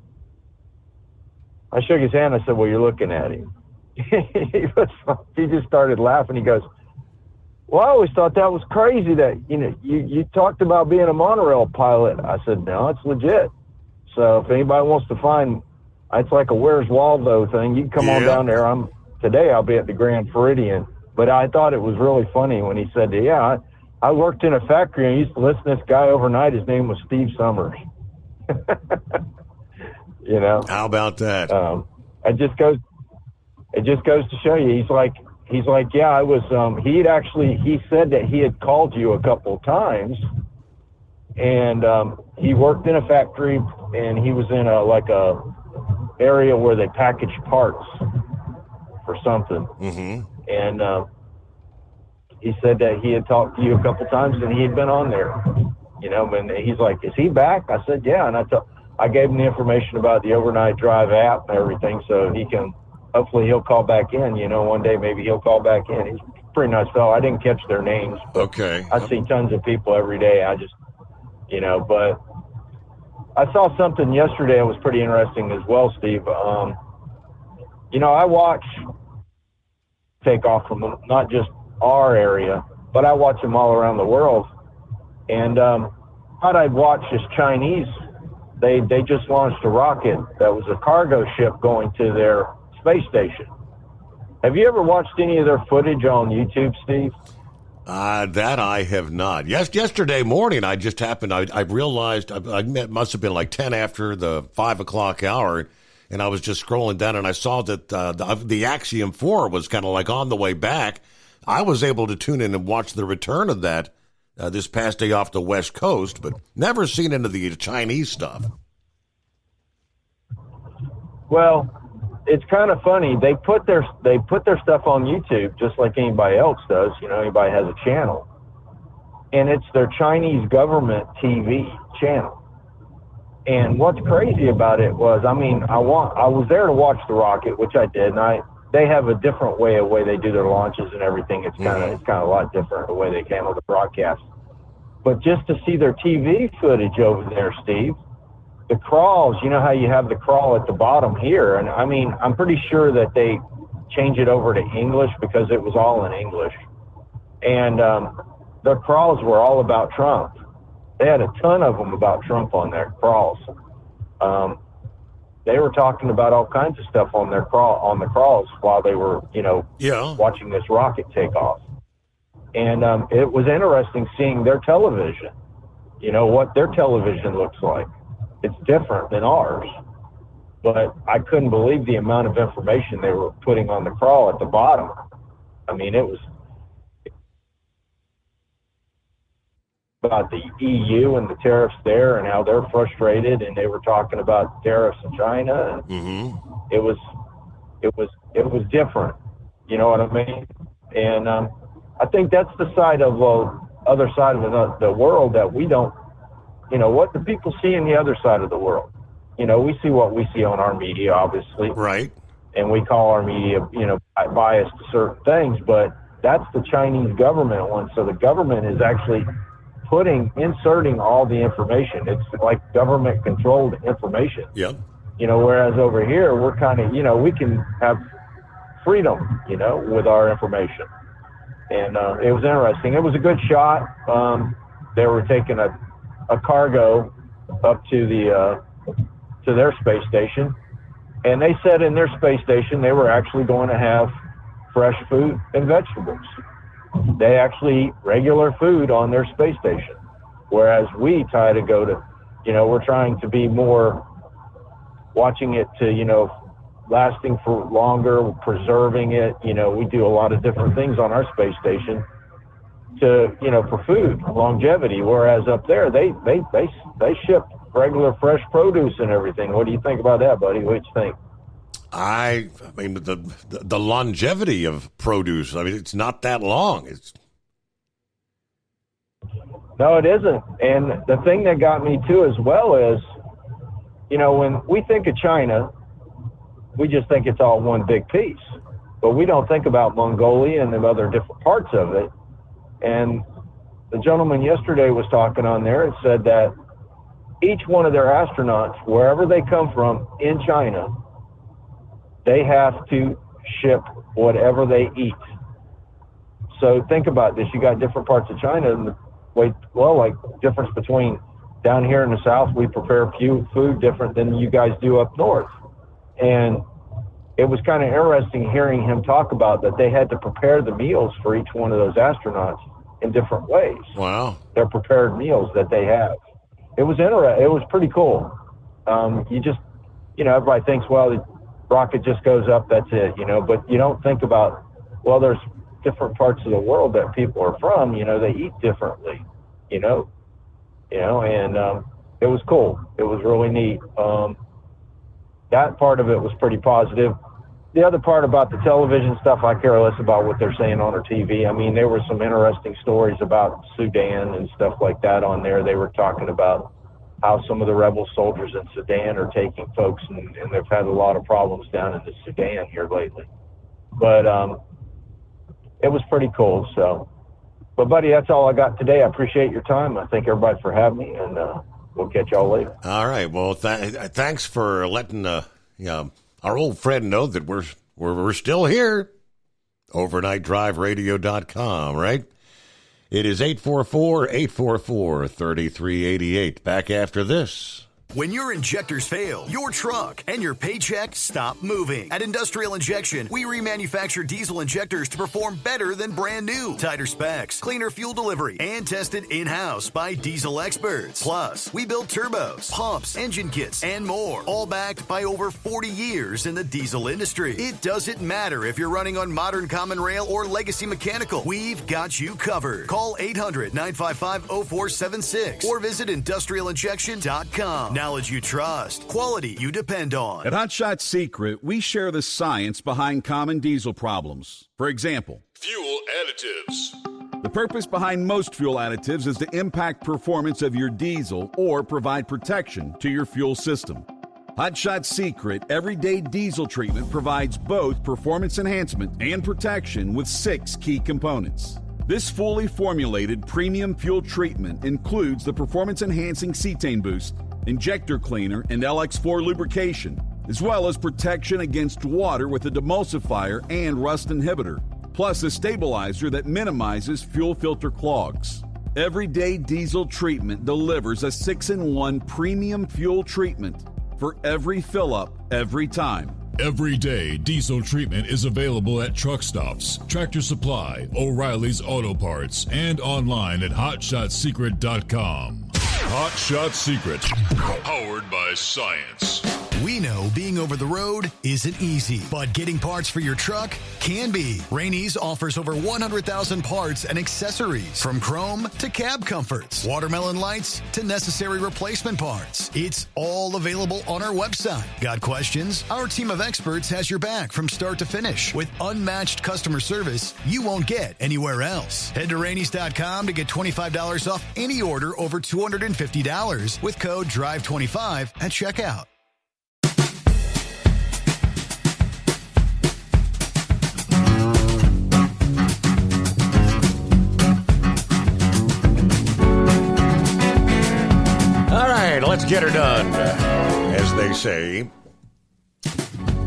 I shook his hand. I said, "Well, you're looking at him." He just started laughing. He goes, "Well, I always thought that was crazy that, you know, you talked about being a monorail pilot." I said, "No, it's legit. So if anybody wants to find, it's like a Where's Waldo thing. You can come on down there. Today I'll be at the Grand Floridian." But I thought it was really funny when he said, "Yeah, I worked in a factory and I used to listen to this guy overnight. His name was Steve Summers." You know? How about that? It just goes to show you. He's like, "Yeah, I was." He said that he had called you a couple of times, and he worked in a factory, and he was in a area where they package parts for something. Mm-hmm. And he said that he had talked to you a couple of times, and he had been on there. You know, and he's like, "Is he back?" I said, "Yeah," and I gave him the information about the Overnight Drive app and everything, so he can. Hopefully he'll call back in, you know, one day maybe he'll call back in. He's a pretty nice fellow. I didn't catch their names. Okay. I see tons of people every day. I just, you know, but I saw something yesterday that was pretty interesting as well, Steve. You know, I watch takeoff from not just our area, but I watch them all around the world. And thought I'd watch this Chinese. They just launched a rocket that was a cargo ship going to their space station. Have you ever watched any of their footage on YouTube, Steve? That I have not. Yesterday morning, I just happened, I realized, it must have been like 10 after the 5 o'clock hour, and I was just scrolling down, and I saw that the Axiom 4 was kind of like on the way back. I was able to tune in and watch the return of that this past day off the West Coast, but never seen into the Chinese stuff. Well, it's kind of funny. They put their stuff on YouTube just like anybody else does. You know, anybody has a channel, and it's their Chinese government TV channel. And what's crazy about it was, I mean, I was there to watch the rocket, which I did, and they have a different way they do their launches and everything. It's kind of a lot different the way they handle the broadcast. But just to see their TV footage over there, Steve. The crawls, you know how you have the crawl at the bottom here, and I mean, I'm pretty sure that they change it over to English because it was all in English. And the crawls were all about Trump. They had a ton of them about Trump on their crawls. They were talking about all kinds of stuff on the crawls while they were, you know, watching this rocket take off. And it was interesting seeing their television. You know what their television looks like. It's different than ours, but I couldn't believe the amount of information they were putting on the crawl at the bottom. I mean, it was about the EU and the tariffs there and how they're frustrated, and they were talking about tariffs in China, and it was different. You know what I mean? And I think that's the side of other side of the world that we don't. You know, what do people see in the other side of the world? You know, we see what we see on our media, obviously. Right. and we call our media, biased to certain things, but that's the Chinese government one. So the government is actually inserting all the information. It's like government controlled information. Yep. Whereas over here, we're kind of, we can have freedom, with our information. And it was interesting. It was a good shot. They were taking a cargo up to their space station. And they said in their space station, they were actually going to have fresh fruit and vegetables. They actually eat regular food on their space station. Whereas we try to go to, we're trying to be more watching it to, lasting for longer, preserving it. We do a lot of different things on our space station to, for food, longevity. Whereas up there, they ship regular fresh produce and everything. What do you think about that, buddy? What do you think? I mean, the longevity of produce, it's not that long. No, it isn't. And the thing that got me too as well is, when we think of China, we just think it's all one big piece. But we don't think about Mongolia and the other different parts of it. And the gentleman yesterday was talking on there and said that each one of their astronauts, wherever they come from in China, they have to ship whatever they eat. So think about this. You got different parts of China, and like difference between down here in the South, we prepare food different than you guys do up north. And it was kind of interesting hearing him talk about that they had to prepare the meals for each one of those astronauts in different ways. Wow. They're prepared meals that they have. It was interesting. It was pretty cool. You just, everybody thinks, well, the rocket just goes up, that's it, but you don't think about, well, there's different parts of the world that people are from, they eat differently, and it was cool. It was really neat. That part of it was pretty positive. The other part about the television stuff, I care less about what they're saying on our TV. I mean, there were some interesting stories about Sudan and stuff like that on there. They were talking about how some of the rebel soldiers in Sudan are taking folks, and they've had a lot of problems down in the Sudan here lately. But it was pretty cool. So, but buddy, that's all I got today. I appreciate your time. I thank everybody for having me, and we'll catch y'all later. All right. Well, thanks for letting our old friend know that we're still here. OvernightDriveRadio.com, right? It is 844-844-3388. Back after this. When your injectors fail, your truck and your paycheck stop moving. At Industrial Injection, we remanufacture diesel injectors to perform better than brand new. Tighter specs, cleaner fuel delivery, and tested in-house by diesel experts. Plus, we build turbos, pumps, engine kits, and more, all backed by over 40 years in the diesel industry. It doesn't matter if you're running on modern common rail or legacy mechanical. We've got you covered. Call 800-955-0476 or visit industrialinjection.com. Knowledge you trust, quality you depend on. At Hot Shot Secret, we share the science behind common diesel problems. For example, fuel additives. The purpose behind most fuel additives is to impact performance of your diesel or provide protection to your fuel system. Hot Shot Secret Everyday Diesel Treatment provides both performance enhancement and protection with 6 key components. This fully formulated premium fuel treatment includes the performance-enhancing cetane boost, injector cleaner, and LX4 lubrication, as well as protection against water with a demulsifier and rust inhibitor, plus a stabilizer that minimizes fuel filter clogs. Everyday Diesel Treatment delivers a 6-in-1 premium fuel treatment for every fill-up, every time. Everyday Diesel Treatment is available at truck stops, Tractor Supply, O'Reilly's Auto Parts, and online at HotShotSecret.com. Hot Shot Secret, powered by science. We know being over the road isn't easy, but getting parts for your truck can be. Rainey's offers over 100,000 parts and accessories, from chrome to cab comforts, watermelon lights to necessary replacement parts. It's all available on our website. Got questions? Our team of experts has your back from start to finish with unmatched customer service you won't get anywhere else. Head to Rainey's.com to get $25 off any order over $250 with code DRIVE25 at checkout. Let's get her done, as they say.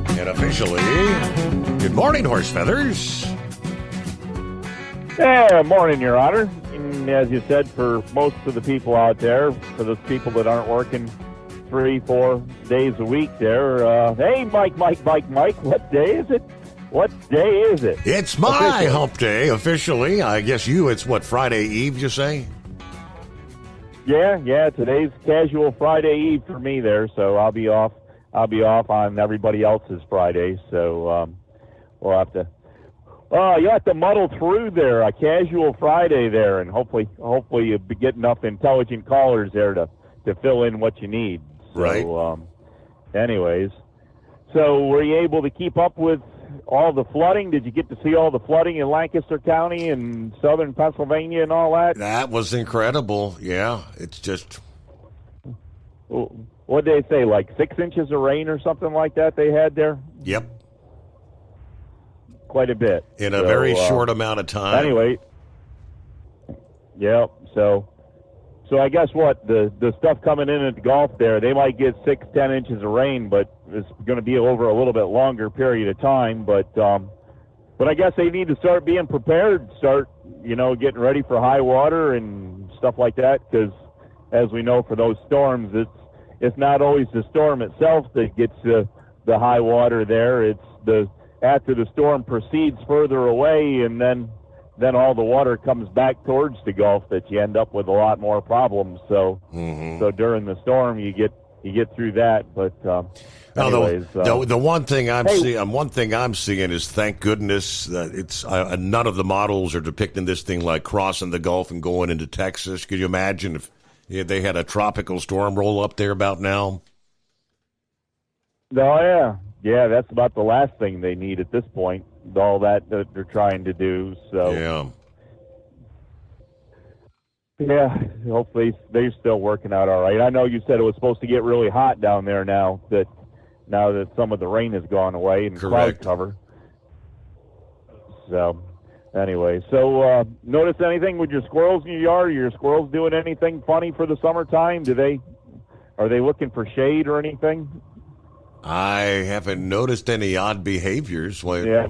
And officially, good morning, Horse Feathers. Yeah, morning, Your Honor. And as you said, for most of the people out there, for those people that aren't working 3-4 days a week there, hey, Mike, what day is it? What day is it? It's my hump day, officially. I guess it's Friday Eve, you say? Yeah, today's casual Friday Eve for me there, so I'll be off on everybody else's Friday, so we'll have to you have to muddle through there, a casual Friday there, and hopefully you get enough intelligent callers there to fill in what you need. So, right. Anyways, so were you able to keep up with all the flooding? Did you get to see all the flooding in Lancaster County and southern Pennsylvania and all that? That was incredible. Yeah, it's just... What did they say, like 6 inches of rain or something like that they had there? Yep. Quite a bit. In a very short amount of time. Anyway, yep. So I guess what the stuff coming in at the Gulf there, they might get 6-10 inches of rain, but it's going to be over a little bit longer period of time. But I guess they need to start being prepared, start getting ready for high water and stuff like that, because as we know, for those storms, it's not always the storm itself that gets the high water there. It's after the storm proceeds further away, and then all the water comes back towards the Gulf, that you end up with a lot more problems. So so during the storm you get through that. But anyways, the one thing I'm seeing is, thank goodness that it's none of the models are depicting this thing like crossing the Gulf and going into Texas. Could you imagine if they had a tropical storm roll up there about now? Oh, yeah, that's about the last thing they need at this point, all that they're trying to do. So yeah, hopefully they're still working out all right. I know you said it was supposed to get really hot down there now that some of the rain has gone away and cloud cover. So anyway, notice anything with your squirrels in your yard? Are your squirrels doing anything funny for the summertime? Are they looking for shade or anything? I haven't noticed any odd behaviors. Yeah,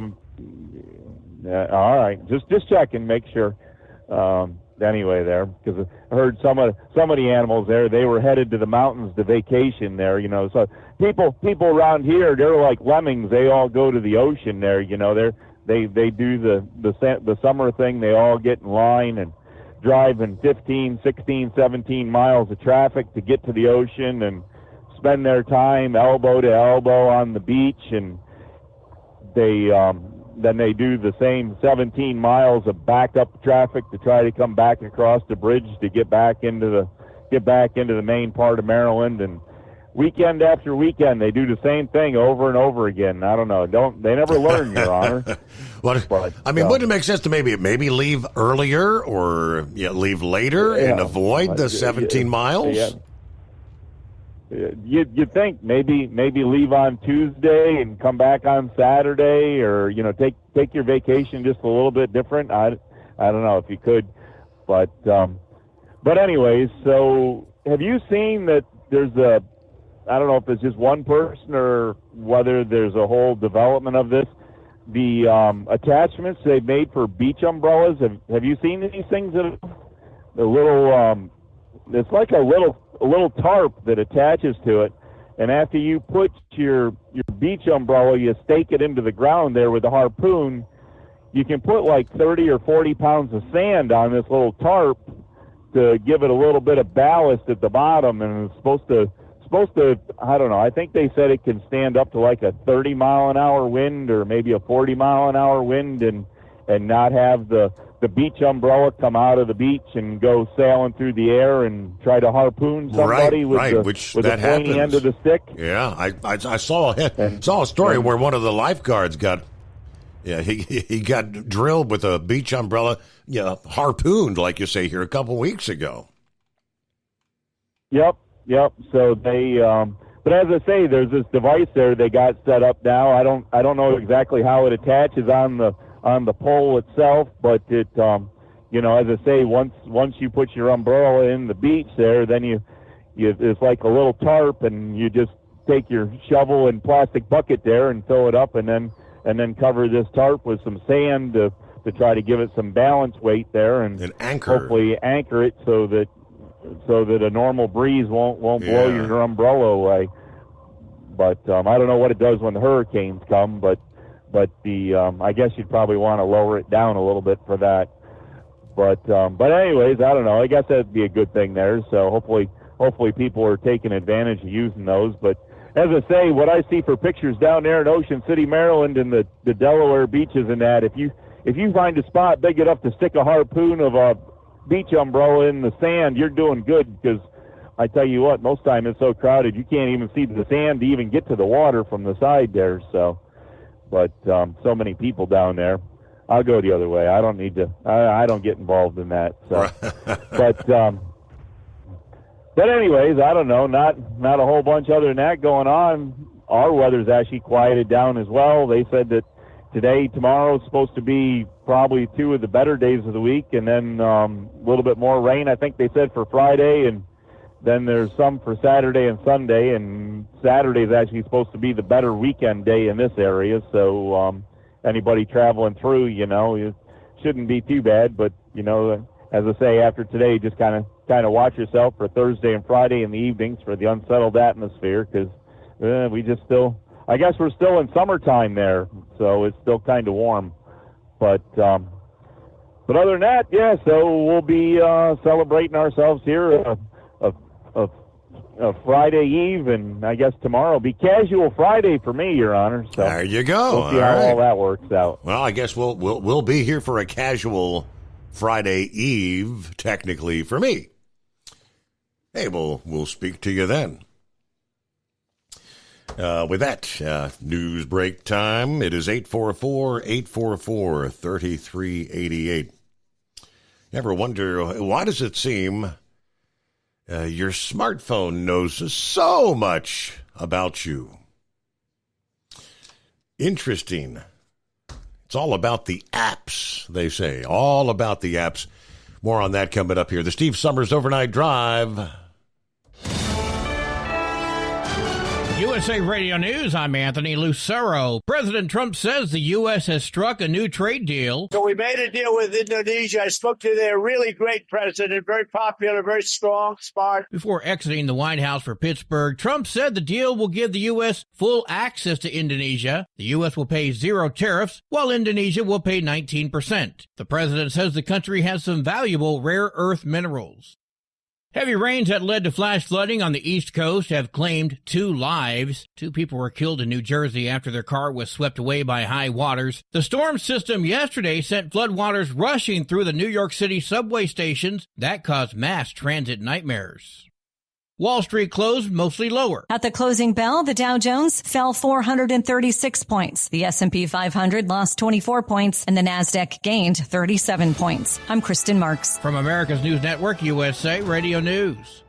all right. Just checking, make sure. Anyway, there, because I heard some of the animals there, they were headed to the mountains to vacation there. So people around here, they're like lemmings. They all go to the ocean there. They do the summer thing. They all get in line and drive in 15, 16, 17 miles of traffic to get to the ocean and spend their time elbow to elbow on the beach, and then they do the same 17 miles of backed up traffic to try to come back across the bridge to get back into the main part of Maryland. And weekend after weekend, they do the same thing over and over again. I don't know. They never learn, Your Honor. Wouldn't it make sense to maybe leave earlier or leave later and avoid the 17 miles? Yeah. You'd think maybe leave on Tuesday and come back on Saturday, or take your vacation just a little bit different. I don't know if you could, but anyways, so have you seen that there's I don't know if it's just one person or whether there's a whole development of this, the attachments they've made for beach umbrellas. Have you seen these things? The little it's like a little tarp that attaches to it, and after you put your beach umbrella, you stake it into the ground there with a harpoon. You can put like 30 or 40 pounds of sand on this little tarp to give it a little bit of ballast at the bottom, and it's supposed to I don't know, I think they said it can stand up to like a 30-mile-an-hour wind or maybe a 40-mile-an-hour wind, and not have the beach umbrella come out of the beach and go sailing through the air and try to harpoon somebody with the pointy end of the stick. Yeah, I saw a story where one of the lifeguards got he got drilled with a beach umbrella, harpooned, like you say here, a couple weeks ago. Yep. So they but as I say, there's this device there they got set up now. I don't know exactly how it attaches on the pole itself, but it as I say, once you put your umbrella in the beach there, then you it's like a little tarp, and you just take your shovel and plastic bucket there and fill it up, and then cover this tarp with some sand to try to give it some balance weight there, and anchor. Hopefully anchor it so that a normal breeze won't blow your umbrella away. But I don't know what it does when the hurricanes come, but the I guess you'd probably want to lower it down a little bit for that. But anyways, I don't know. I guess that'd be a good thing there. So hopefully people are taking advantage of using those. But as I say, what I see for pictures down there in Ocean City, Maryland, and the Delaware beaches and that, if you find a spot big enough to stick a harpoon of a beach umbrella in the sand, you're doing good, because I tell you what, most time it's so crowded you can't even see the sand to even get to the water from the side there. So, but so many people down there. I'll go the other way. I don't need to. I don't get involved in that. So, but anyways, I don't know. Not a whole bunch other than that going on. Our weather's actually quieted down as well. They said that today, tomorrow is supposed to be probably 2 of the better days of the week, and then a little bit more rain, I think they said, for Friday, and then there's some for Saturday and Sunday, and Saturday is actually supposed to be the better weekend day in this area, so anybody traveling through, it shouldn't be too bad, but, as I say, after today, just kind of watch yourself for Thursday and Friday in the evenings for the unsettled atmosphere, because I guess we're still in summertime there, so it's still kind of warm. But other than that, so we'll be celebrating ourselves here a Friday Eve, and I guess tomorrow will be Casual Friday for me, Your Honor. So there you go. We'll see how all that works out. Well, I guess we'll be here for a Casual Friday Eve, technically, for me. Hey, we'll speak to you then. With that, news break time. It is 844-844-3388. Ever wonder, why does it seem your smartphone knows so much about you? Interesting. It's all about the apps, they say. All about the apps. More on that coming up here. The Steve Summers Overnight Drive. USA Radio News, I'm Anthony Lucero. President Trump says the U.S. has struck a new trade deal. So we made a deal with Indonesia. I spoke to their really great president, very popular, very strong, smart. Before exiting the White House for Pittsburgh, Trump said the deal will give the U.S. full access to Indonesia. The U.S. will pay 0 tariffs, while Indonesia will pay 19%. The president says the country has some valuable rare earth minerals. Heavy rains that led to flash flooding on the East Coast have claimed 2 lives. 2 people were killed in New Jersey after their car was swept away by high waters. The storm system yesterday sent floodwaters rushing through the New York City subway stations. That caused mass transit nightmares. Wall Street closed mostly lower. At the closing bell, the Dow Jones fell 436 points. The S&P 500 lost 24 points, and the Nasdaq gained 37 points. I'm Kristen Marks. From America's News Network, USA Radio News.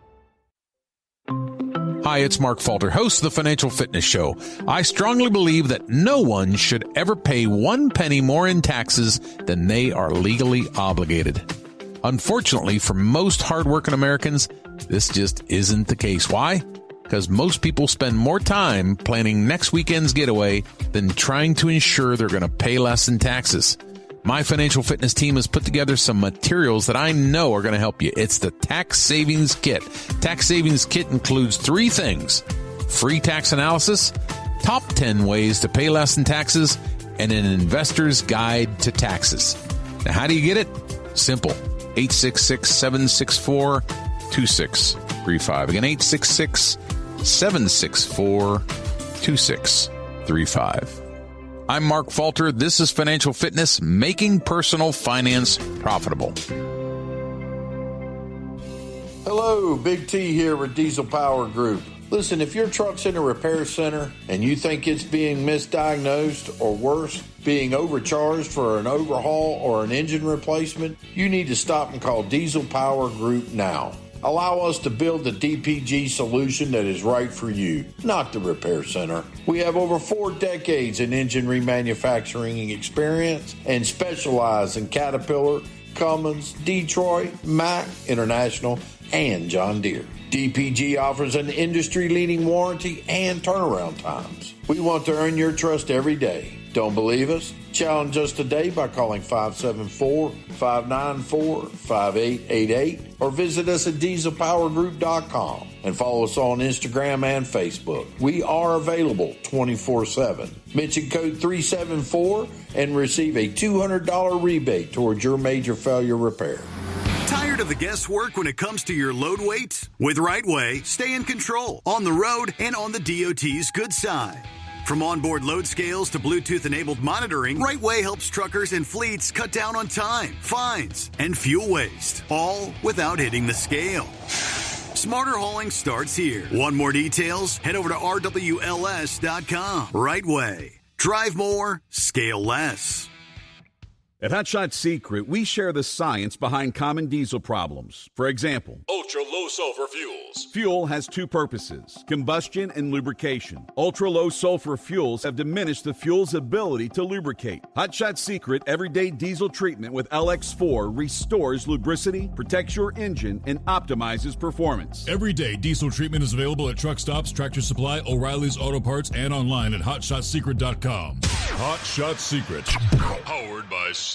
Hi, it's Mark Falter, host of the Financial Fitness Show. I strongly believe that no one should ever pay 1 penny more in taxes than they are legally obligated. Unfortunately, for most hardworking Americans, this just isn't the case. Why? Because most people spend more time planning next weekend's getaway than trying to ensure they're going to pay less in taxes. My financial fitness team has put together some materials that I know are going to help you. It's the Tax Savings Kit. Tax Savings Kit includes 3 things: free tax analysis, top 10 ways to pay less in taxes, and an investor's guide to taxes. Now, how do you get it? Simple. 866-764-2635. Again, 866-764-2635. I'm Mark Falter. This is Financial Fitness, making personal finance profitable. Hello, Big T here with Diesel Power Group. Listen, if your truck's in a repair center and you think it's being misdiagnosed or worse, being overcharged for an overhaul or an engine replacement, you need to stop and call Diesel Power Group now. Allow us to build the DPG solution that is right for you, not the repair center. We have over 4 decades in engine remanufacturing experience and specialize in Caterpillar, Cummins, Detroit, Mack, International, and John Deere. DPG offers an industry-leading warranty and turnaround times. We want to earn your trust every day. Don't believe us? Challenge us today by calling 574-594-5888 or visit us at dieselpowergroup.com and follow us on Instagram and Facebook. We are available 24/7. Mention code 374 and receive a $200 rebate towards your major failure repair. Tired of the guesswork when it comes to your load weight? With Rightway, stay in control on the road and on the DOT's good side. From onboard load scales to Bluetooth-enabled monitoring, Rightway helps truckers and fleets cut down on time, fines, and fuel waste, all without hitting the scale. Smarter hauling starts here. Want more details? Head over to rwls.com. Rightway. Drive more, scale less. At Hot Shot Secret, we share the science behind common diesel problems. For example, ultra-low sulfur fuels. Fuel has two purposes, combustion and lubrication. Ultra-low sulfur fuels have diminished the fuel's ability to lubricate. Hot Shot Secret Everyday Diesel Treatment with LX4 restores lubricity, protects your engine, and optimizes performance. Everyday Diesel Treatment is available at truck stops, Tractor Supply, O'Reilly's Auto Parts, and online at hotshotsecret.com. Hot Shot Secret, powered by science.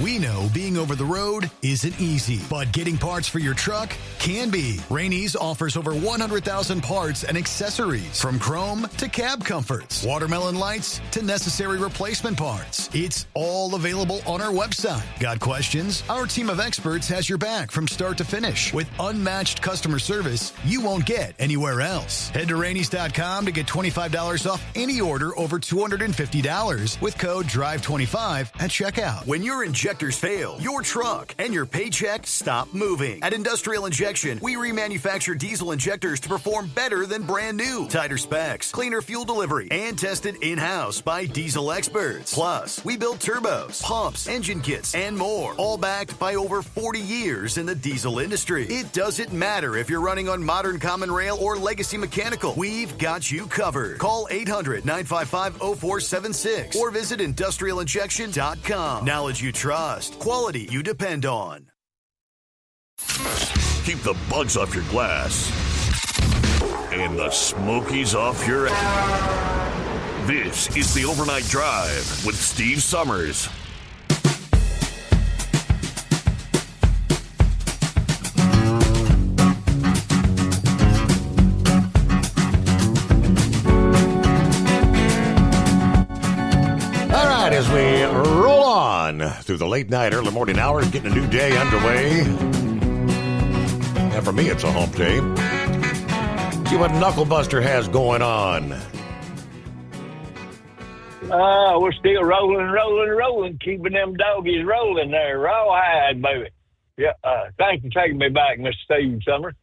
We know being over the road isn't easy, but getting parts for your truck can be. Rainey's offers over 100,000 parts and accessories, from chrome to cab comforts, watermelon lights to necessary replacement parts. It's all available on our website. Got questions? Our team of experts has your back from start to finish with unmatched customer service you won't get anywhere else. Head to Rainey's.com to get $25 off any order over $250 with code DRIVE25 at checkout. When your injectors fail, your truck and your paycheck stop moving. At Industrial Injection, we remanufacture diesel injectors to perform better than brand new. Tighter specs, cleaner fuel delivery, and tested in-house by diesel experts. Plus, we build turbos, pumps, engine kits, and more, all backed by over 40 years in the diesel industry. It doesn't matter if you're running on modern common rail or legacy mechanical. We've got you covered. Call 800-955-0476 or visit industrialinjection.com. Knowledge you trust. Quality you depend on. Keep the bugs off your glass and the smokies off your ass. This is the Overnight Drive with Steve Summers. All right, as we roll on through the late night, early morning hours, getting a new day underway. And for me, it's a hump day. See what Knucklebuster has going on. We're still rolling, keeping them doggies rolling there. Rawhide, baby. Yeah, thanks for taking me back, Mr. Steve Summers.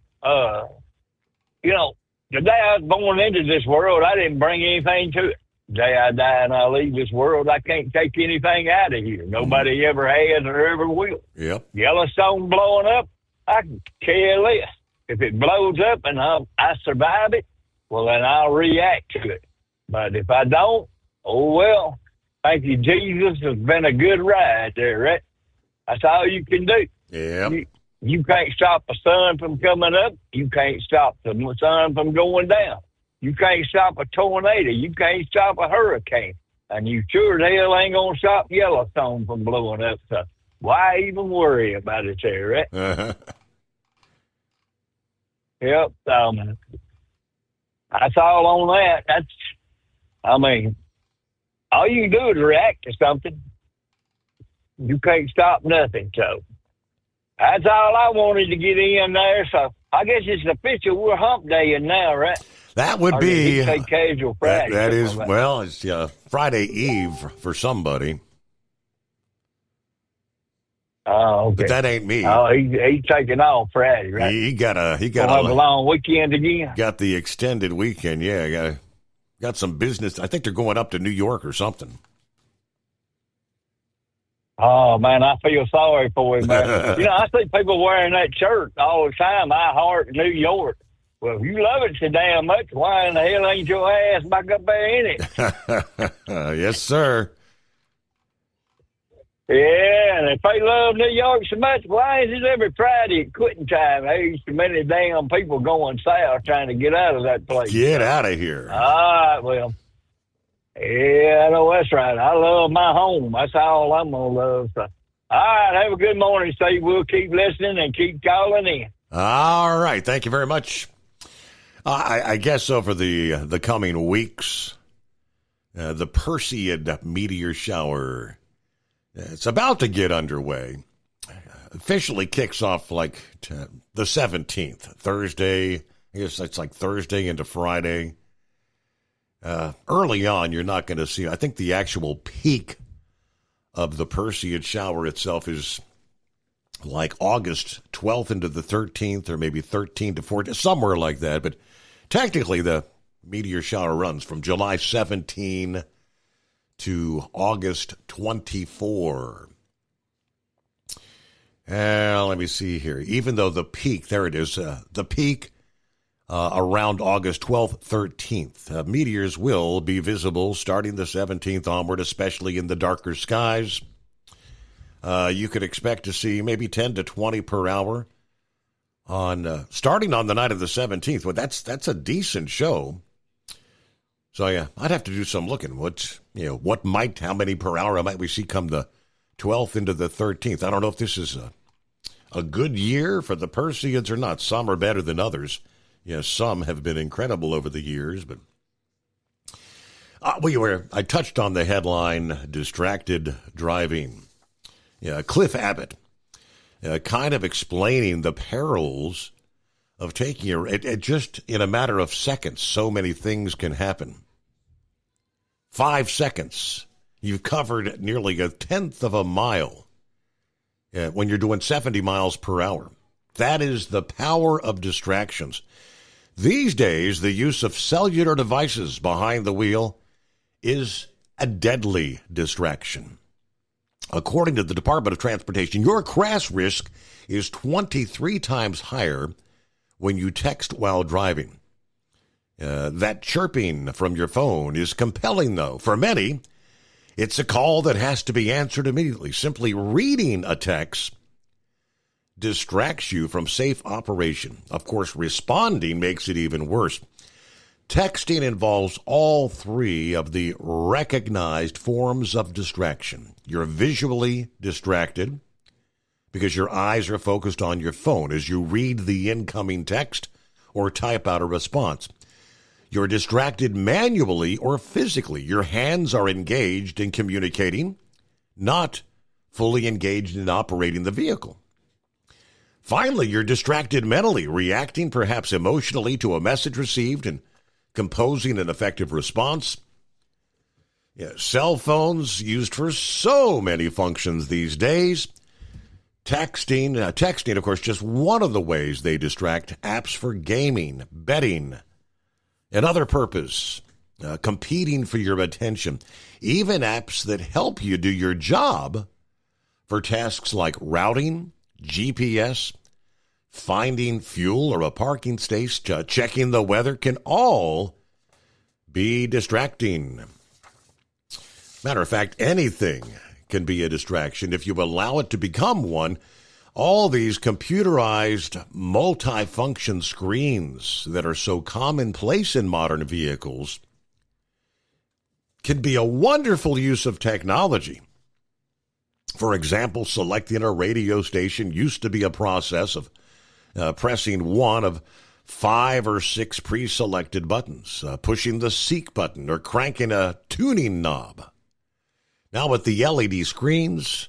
You know, the day I was born into this world, I didn't bring anything to it. The day I die and I leave this world, I can't take anything out of here. Nobody ever has or ever will. Yep. Yellowstone blowing up, I can care less. If it blows up and I survive it, well, then I'll react to it. But if I don't, oh, well, thank you, Jesus. It's been a good ride there, right? That's all you can do. Yeah. You can't stop the sun from coming up. You can't stop the sun from going down. You can't stop a tornado. You can't stop a hurricane. And you sure as hell ain't going to stop Yellowstone from blowing up. So why even worry about it there, right? Uh-huh. Yep. That's all on that. All you can do is react to something. You can't stop nothing. So that's all I wanted to get in there. So I guess it's official. We're hump day now, right? That would be casual Friday. That is, well, it's Friday Eve for somebody. Oh, okay. But that ain't me. Oh, he's taking off Friday, right? He got a long weekend again. Got the extended weekend. Yeah, got some business. I think they're going up to New York or something. Oh man, I feel sorry for him, man. I see people wearing that shirt all the time. I heart New York. Well, if you love it so damn much, why in the hell ain't your ass back up there in it? Yes, sir. Yeah, and if they love New York so much, why is it every Friday at quitting time? There's so many damn people going south trying to get out of that place. Get out of here. All right, well, yeah, I know that's right. I love my home. That's all I'm going to love. So, all right, have a good morning, Steve. We'll keep listening and keep calling in. All right, thank you very much. I guess over the coming weeks, the Perseid meteor shower, it's about to get underway. Officially kicks off like the 17th, Thursday. I guess it's like Thursday into Friday. Early on, you're not going to see, I think the actual peak of the Perseid shower itself is like August 12th into the 13th, or maybe 13th to 14th, somewhere like that. But technically, the meteor shower runs from July 17 to August 24. Let me see here. Even though the peak, there it is, the peak around August 12th, 13th. Meteors will be visible starting the 17th onward, especially in the darker skies. You could expect to see maybe 10 to 20 per hour on starting on the night of the 17th. Well, that's a decent show. So yeah, I'd have to do some looking. How many per hour might we see come the 12th into the 13th? I don't know if this is a good year for the Perseids or not. Some are better than others. Yes, some have been incredible over the years, but I touched on the headline, distracted driving. Yeah, Cliff Abbott, kind of explaining the perils of taking it just in a matter of seconds. So many things can happen. 5 seconds, you've covered nearly 1/10 of a mile when you're doing 70 miles per hour. That is the power of distractions. These days, the use of cellular devices behind the wheel is a deadly distraction. According to the Department of Transportation, your crash risk is 23 times higher when you text while driving. That chirping from your phone is compelling, though. For many, it's a call that has to be answered immediately. Simply reading a text distracts you from safe operation. Of course, responding makes it even worse. Texting involves all three of the recognized forms of distraction. You're visually distracted because your eyes are focused on your phone as you read the incoming text or type out a response. You're distracted manually or physically. Your hands are engaged in communicating, not fully engaged in operating the vehicle. Finally, you're distracted mentally, reacting perhaps emotionally to a message received and composing an effective response. Yeah, cell phones used for so many functions these days. Texting, of course, just one of the ways they distract. Apps for gaming, betting, and other purpose, competing for your attention. Even apps that help you do your job for tasks like routing, GPS, finding fuel or a parking space, checking the weather can all be distracting. Matter of fact, anything can be a distraction if you allow it to become one. All these computerized multi-function screens that are so commonplace in modern vehicles can be a wonderful use of technology. For example, selecting a radio station used to be a process of pressing one of 5 or 6 pre-selected buttons, pushing the seek button, or cranking a tuning knob. Now with the LED screens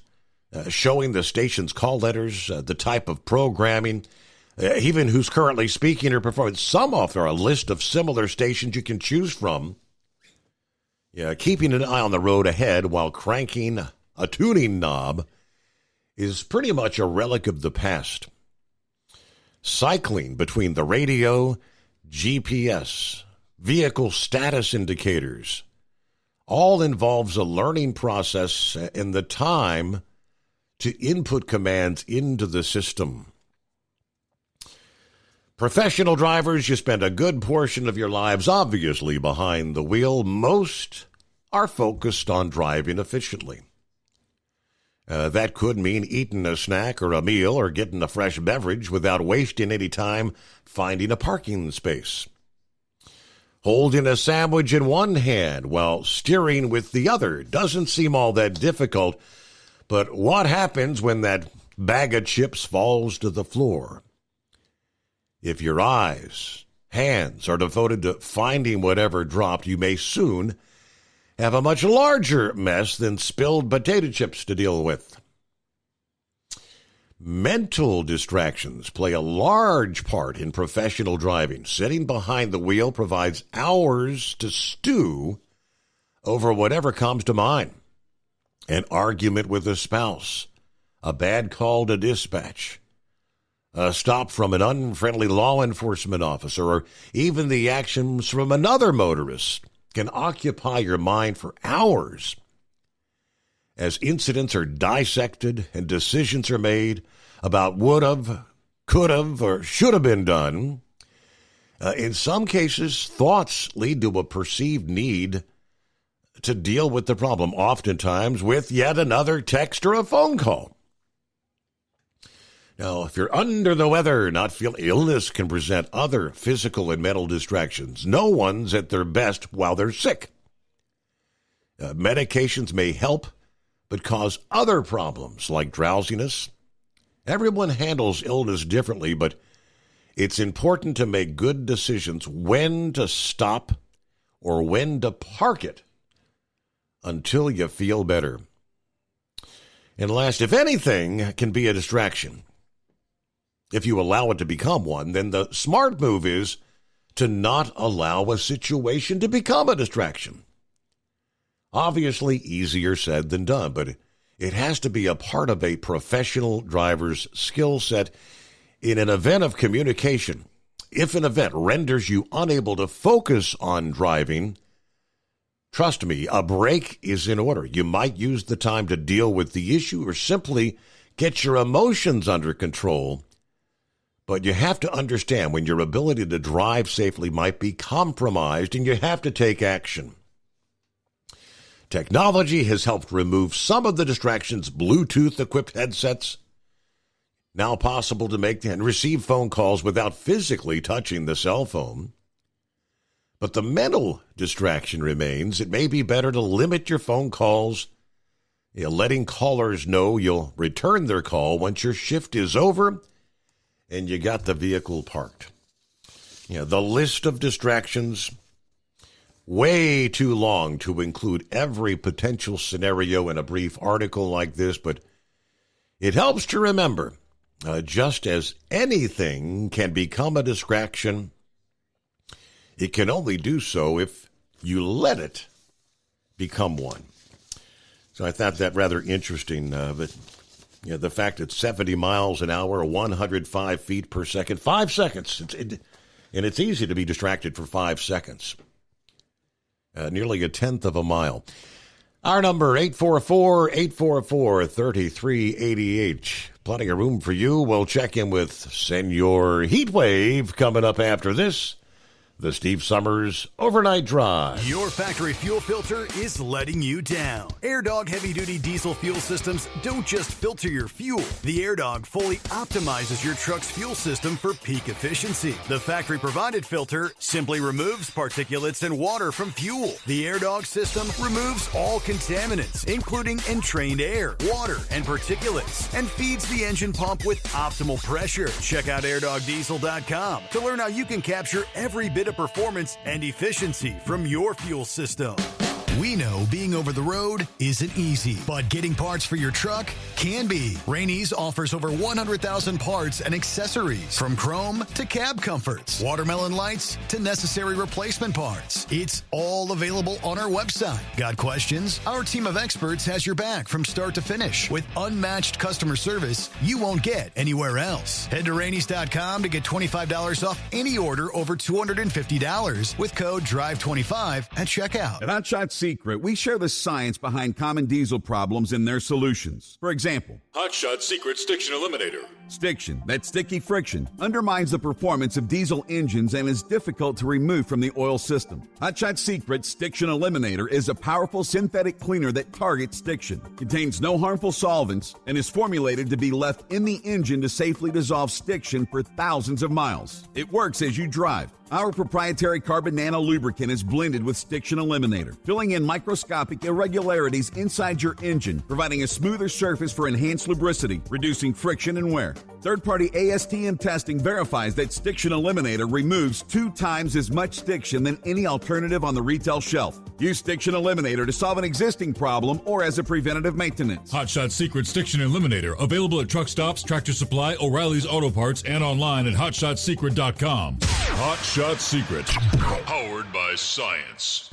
showing the station's call letters, the type of programming, even who's currently speaking or performing, some offer a list of similar stations you can choose from. Yeah, keeping an eye on the road ahead while cranking a tuning knob is pretty much a relic of the past. Cycling between the radio, GPS, vehicle status indicators, all involves a learning process in the time to input commands into the system. Professional drivers, you spend a good portion of your lives obviously behind the wheel. Most are focused on driving efficiently. That could mean eating a snack or a meal or getting a fresh beverage without wasting any time finding a parking space. Holding a sandwich in one hand while steering with the other doesn't seem all that difficult, but what happens when that bag of chips falls to the floor? If your eyes, hands are devoted to finding whatever dropped, you may soon have a much larger mess than spilled potato chips to deal with. Mental distractions play a large part in professional driving. Sitting behind the wheel provides hours to stew over whatever comes to mind. An argument with a spouse, a bad call to dispatch, a stop from an unfriendly law enforcement officer, or even the actions from another motorist can occupy your mind for hours. As incidents are dissected and decisions are made about would have, could have, or should have been done, in some cases, thoughts lead to a perceived need to deal with the problem, oftentimes with yet another text or a phone call. Now, if you're under the weather, not feeling illness can present other physical and mental distractions. No one's at their best while they're sick. Medications may help, but cause other problems like drowsiness. Everyone handles illness differently, but it's important to make good decisions when to stop or when to park it until you feel better. And last, if anything can be a distraction, if you allow it to become one, then the smart move is to not allow a situation to become a distraction. Obviously, easier said than done, but it has to be a part of a professional driver's skill set in an event of communication. If an event renders you unable to focus on driving, trust me, a break is in order. You might use the time to deal with the issue or simply get your emotions under control. But you have to understand when your ability to drive safely might be compromised and you have to take action. Technology has helped remove some of the distractions. Bluetooth-equipped headsets, now possible to make and receive phone calls without physically touching the cell phone. But the mental distraction remains. It may be better to limit your phone calls, letting callers know you'll return their call once your shift is over and you got the vehicle parked. The list of distractions, way too long to include every potential scenario in a brief article like this, but it helps to remember, just as anything can become a distraction, it can only do so if you let it become one. So I thought that rather interesting, but the fact that 70 miles an hour, 105 feet per second, 5 seconds, and it's easy to be distracted for 5 seconds. Nearly a tenth of a mile. Our number, 844-844-3388. Plenty of room for you. We'll check in with Senor Heatwave coming up after this. The Steve Summers Overnight Drive. Your factory fuel filter is letting you down. AirDog heavy-duty diesel fuel systems don't just filter your fuel. The AirDog fully optimizes your truck's fuel system for peak efficiency. The factory-provided filter simply removes particulates and water from fuel. The AirDog system removes all contaminants, including entrained air, water, and particulates, and feeds the engine pump with optimal pressure. Check out airdogdiesel.com to learn how you can capture every bit of performance and efficiency from your fuel system. We know being over the road isn't easy, but getting parts for your truck can be. Rainey's offers over 100,000 parts and accessories, from chrome to cab comforts, watermelon lights to necessary replacement parts. It's all available on our website. Got questions? Our team of experts has your back from start to finish with unmatched customer service you won't get anywhere else. Head to Rainey's.com to get $25 off any order over $250 with code DRIVE25 at checkout. At Hot Shots Secret, we share the science behind common diesel problems and their solutions. For example, Hotshot Secret Stiction Eliminator. Stiction, that sticky friction, undermines the performance of diesel engines and is difficult to remove from the oil system. Hotshot Secret Stiction Eliminator is a powerful synthetic cleaner that targets stiction, contains no harmful solvents, and is formulated to be left in the engine to safely dissolve stiction for thousands of miles. It works as you drive. Our proprietary carbon nano lubricant is blended with Stiction Eliminator, filling in microscopic irregularities inside your engine, providing a smoother surface for enhanced lubricity, reducing friction and wear. Third-party ASTM testing verifies that Stiction Eliminator removes 2 times as much stiction than any alternative on the retail shelf. Use Stiction Eliminator to solve an existing problem or as a preventative maintenance. Hotshot Secret Stiction Eliminator. Available at truck stops, Tractor Supply, O'Reilly's Auto Parts, and online at HotShotSecret.com. Hotshot Secret. Powered by science.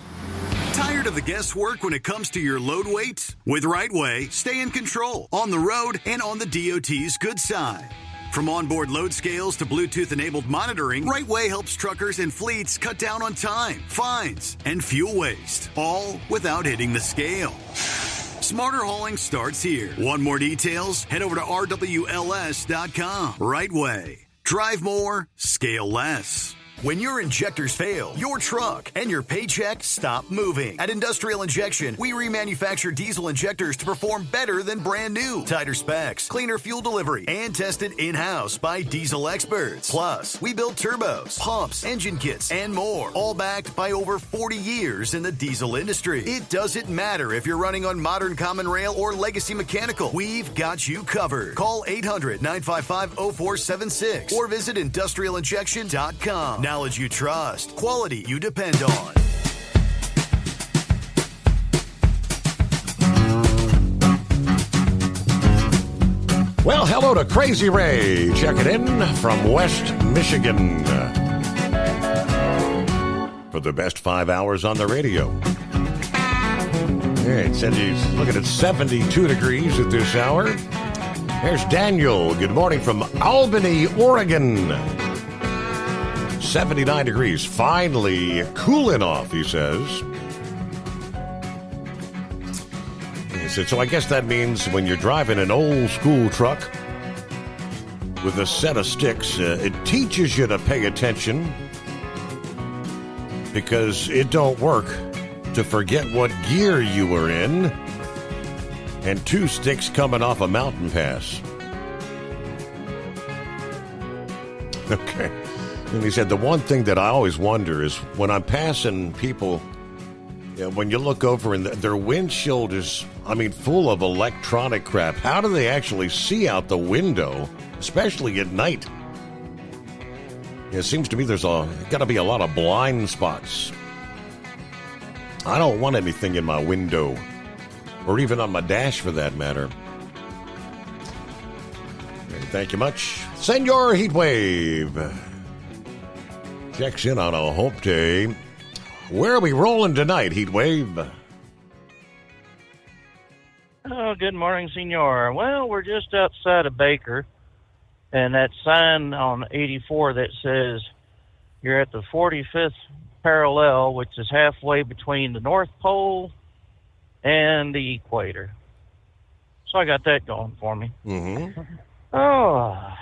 Tired of the guesswork when it comes to your load weight? With RightWay, stay in control on the road and on the DOT's good side. From onboard load scales to Bluetooth-enabled monitoring, RightWay helps truckers and fleets cut down on time, fines, and fuel waste, all without hitting the scale. Smarter hauling starts here. Want more details? Head over to RWLS.com. RightWay. Drive more, scale less. When your injectors fail, your truck and your paycheck stop moving. At Industrial Injection, we remanufacture diesel injectors to perform better than brand new. Tighter specs, cleaner fuel delivery, and tested in-house by diesel experts. Plus, we build turbos, pumps, engine kits, and more, all backed by over 40 years in the diesel industry. It doesn't matter if you're running on modern common rail or legacy mechanical. We've got you covered. Call 800-955-0476 or visit industrialinjection.com. Knowledge you trust, quality you depend on. Well, hello to Crazy Ray, checking in from West Michigan for the best 5 hours on the radio. All right, Cindy's looking at 72 degrees at this hour. There's Daniel. Good morning from Albany, Oregon. 79 degrees, finally cooling off, he says. He said, so I guess that means when you're driving an old school truck with a set of sticks, it teaches you to pay attention because it don't work to forget what gear you were in and 2 sticks coming off a mountain pass. Okay. And he said, the one thing that I always wonder is when I'm passing people, when you look over and their windshield is, full of electronic crap, how do they actually see out the window, especially at night? It seems to me there's got to be a lot of blind spots. I don't want anything in my window, or even on my dash for that matter. Thank you much. Senor Heatwave checks in on a Hope Day. Where are we rolling tonight, Heatwave? Oh, good morning, Senor. Well, we're just outside of Baker, and that sign on 84 that says you're at the 45th parallel, which is halfway between the North Pole and the equator. So I got that going for me. Mm-hmm. Oh,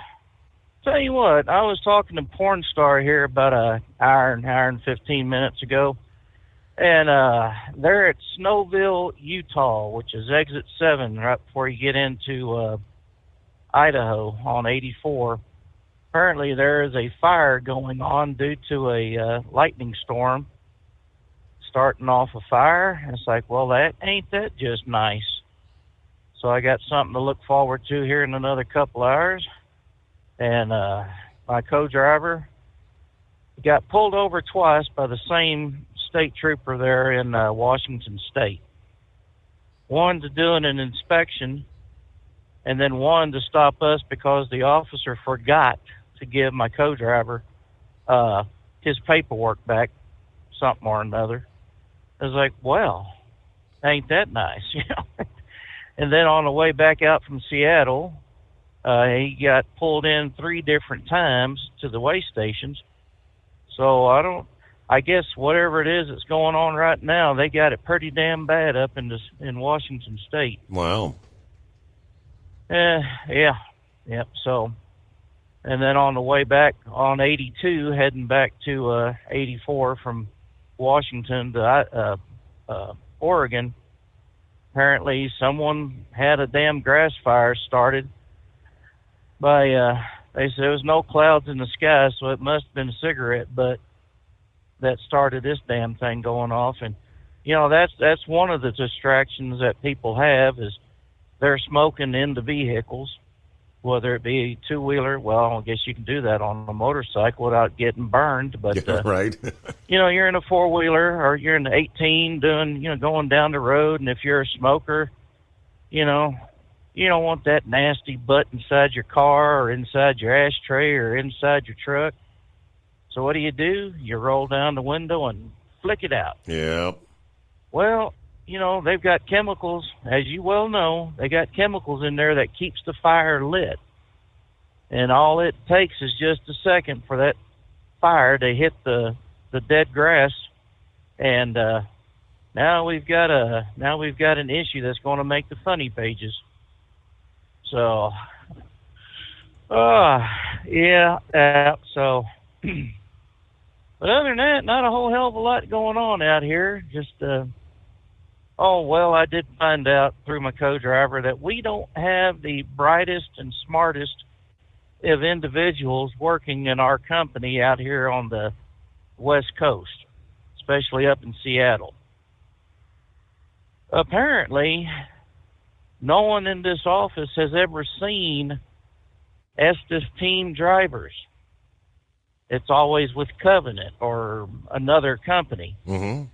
tell you what, I was talking to Porn Star here about an hour and 15 minutes ago, and they're at Snowville, Utah, which is exit 7 right before you get into Idaho on 84. Apparently there is a fire going on due to a lightning storm starting off a fire. And it's like, well, ain't that just nice? So I got something to look forward to here in another couple hours. And my co-driver got pulled over twice by the same state trooper there in Washington State. One to doing an inspection, and then one to stop us because the officer forgot to give my co-driver his paperwork back, something or another. I was like, well, ain't that nice, you know? And then on the way back out from Seattle, he got pulled in 3 different times to the weigh stations. So I I guess whatever it is that's going on right now, they got it pretty damn bad up in Washington State. Wow. Yeah. Yep. So, and then on the way back on 82, heading back to 84 from Washington to Oregon, apparently someone had a damn grass fire started by, they said there was no clouds in the sky, so it must have been a cigarette butt that started this damn thing going off. And, you know, that's one of the distractions that people have is they're smoking in the vehicles, whether it be a two-wheeler. Well, I guess you can do that on a motorcycle without getting burned. But, right. you know, you're in a four-wheeler or you're in the 18 going down the road. And if you're a smoker, you know, you don't want that nasty butt inside your car or inside your ashtray or inside your truck. So what do? You roll down the window and flick it out. Yeah. Well, you know, they've got chemicals, as you well know, they got chemicals in there that keeps the fire lit. And all it takes is just a second for that fire to hit the dead grass. And now we've got an issue that's going to make the funny pages. So, yeah. So, but other than that, not a whole hell of a lot going on out here. Just, I did find out through my co-driver that we don't have the brightest and smartest of individuals working in our company out here on the West Coast, especially up in Seattle. Apparently, no one in this office has ever seen Estes team drivers. It's always with Covenant or another company. Mm-hmm.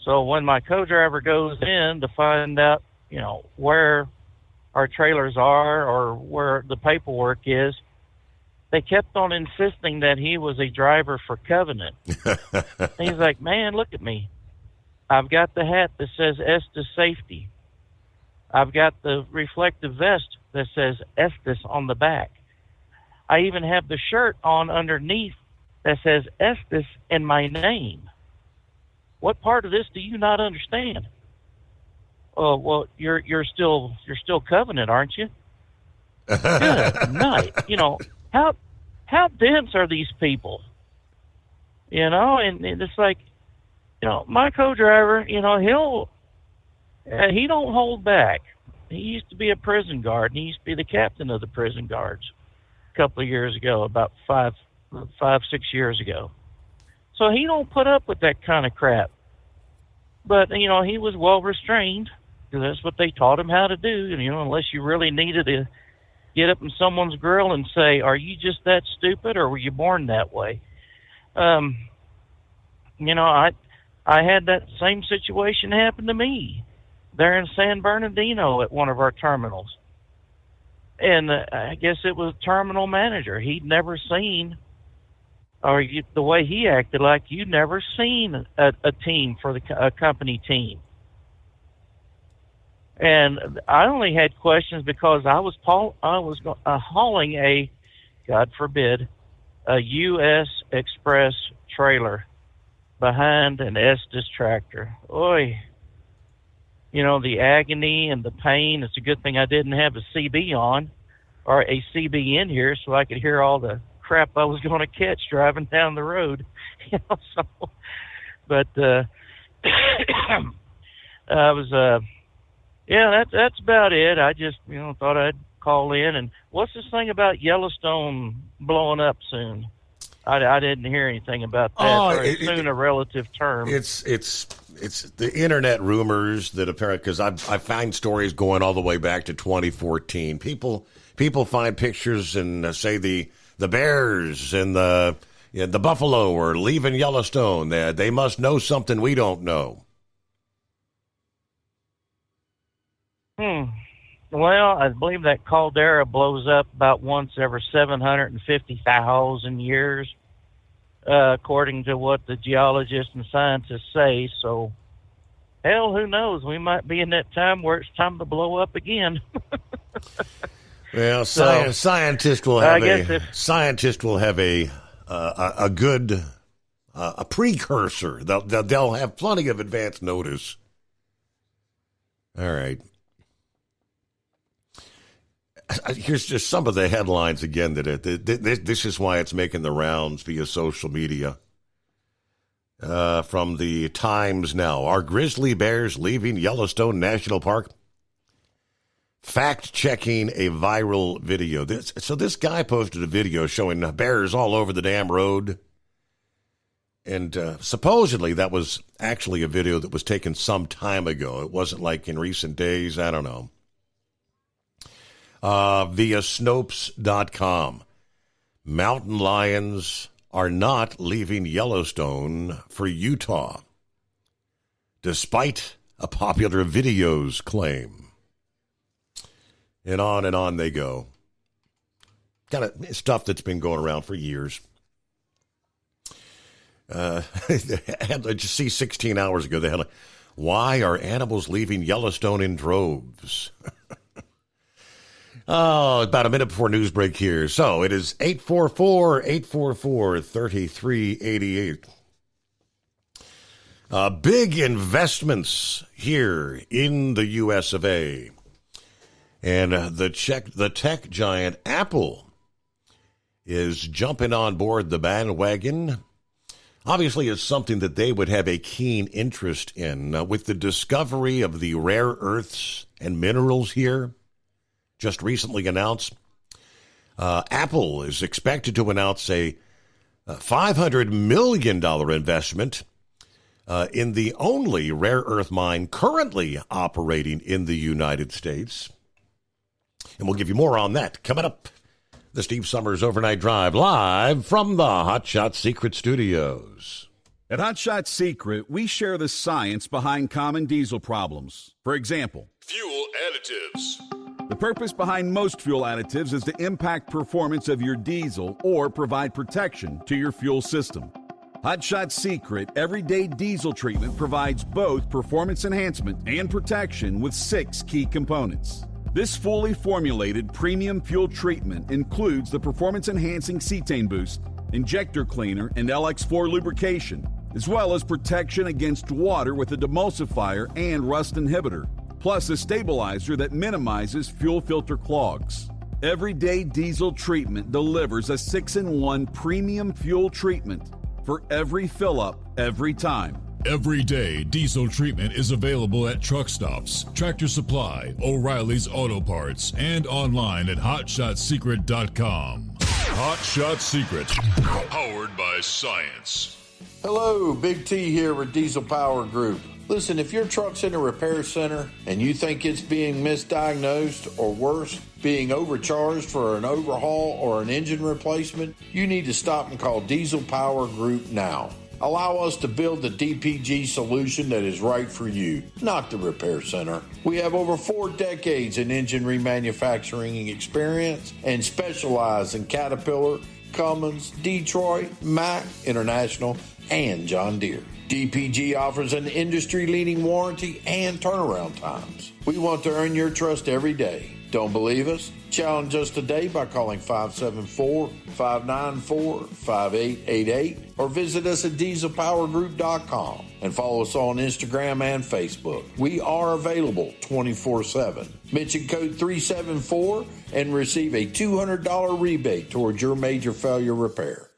So when my co-driver goes in to find out, you know, where our trailers are or where the paperwork is, they kept on insisting that he was a driver for Covenant. And he's like, man, look at me. I've got the hat that says Estes Safety. I've got the reflective vest that says Estes on the back. I even have the shirt on underneath that says Estes in my name. What part of this do you not understand? Oh, well, you're still Covenant, aren't you? Good night. You know, how dense are these people? You know, and it's like, you know, my co-driver, you know, he don't hold back. He used to be a prison guard, and he used to be the captain of the prison guards a couple of years ago, about 5, 6 years ago. So he don't put up with that kind of crap. But, you know, he was well restrained, because that's what they taught him how to do. And, you know, unless you really needed to get up in someone's grill and say, are you just that stupid, or were you born that way? You know, I had that same situation happen to me there in San Bernardino at one of our terminals. And I guess it was terminal manager. He'd never seen, the way he acted, like you'd never seen a team for a company team. And I only had questions because I was hauling a, God forbid, a U.S. Express trailer behind an Estes tractor. Oy. You know, the agony and the pain. It's a good thing I didn't have a CB on or a CB in here so I could hear all the crap I was going to catch driving down the road. You know, so, but I was, yeah, that's about it. I just, you know, thought I'd call in. And what's this thing about Yellowstone blowing up soon? I didn't hear anything about that. Soon a relative term. It's the internet rumors that apparently, because I find stories going all the way back to 2014. People find pictures and say the bears and the buffalo are leaving Yellowstone. They must know something we don't know. Well, I believe that caldera blows up about once every 750,000 years, according to what the geologists and scientists say. So, hell, who knows? We might be in that time where it's time to blow up again. Well, scientists will have a good, a precursor. They'll have plenty of advance notice. All right. Here's just some of the headlines again. This is why it's making the rounds via social media. From the Times now. Are grizzly bears leaving Yellowstone National Park? Fact-checking a viral video. So this guy posted a video showing bears all over the damn road. And supposedly that was actually a video that was taken some time ago. It wasn't like in recent days. I don't know. Via Snopes.com. Mountain lions are not leaving Yellowstone for Utah, despite a popular video's claim. And on they go. Kind of stuff that's been going around for years. Just see 16 hours ago, they had why are animals leaving Yellowstone in droves? About a minute before news break here. So it is 844-844-3388. Big investments here in the U.S. of A. And the tech giant Apple is jumping on board the bandwagon. Obviously, it's something that they would have a keen interest in. With the discovery of the rare earths and minerals here, just recently announced, Apple is expected to announce a $500 million investment in the only rare earth mine currently operating in the United States. And we'll give you more on that coming up. The Steve Summers Overnight Drive, live from the Hot Shot Secret Studios. At Hot Shot Secret, we share the science behind common diesel problems. For example, fuel additives. The purpose behind most fuel additives is to impact performance of your diesel or provide protection to your fuel system. Hot Shot Secret Everyday Diesel Treatment provides both performance enhancement and protection with 6 key components. This fully formulated premium fuel treatment includes the performance-enhancing cetane boost, injector cleaner, and LX4 lubrication, as well as protection against water with a demulsifier and rust inhibitor, plus a stabilizer that minimizes fuel filter clogs. Everyday Diesel Treatment delivers a 6-in-1 premium fuel treatment for every fill-up, every time. Everyday Diesel Treatment is available at truck stops, Tractor Supply, O'Reilly's Auto Parts, and online at HotShotSecret.com. Hot Shot Secret, powered by science. Hello, Big T here with Diesel Power Group. Listen, if your truck's in a repair center and you think it's being misdiagnosed or worse, being overcharged for an overhaul or an engine replacement, you need to stop and call Diesel Power Group now. Allow us to build the DPG solution that is right for you, not the repair center. We have over 4 decades in engine remanufacturing experience and specialize in Caterpillar, Cummins, Detroit, Mack, International, and John Deere. DPG offers an industry-leading warranty and turnaround times. We want to earn your trust every day. Don't believe us? Challenge us today by calling 574-594-5888 or visit us at dieselpowergroup.com and follow us on Instagram and Facebook. We are available 24/7. Mention code 374 and receive a $200 rebate towards your major failure repair.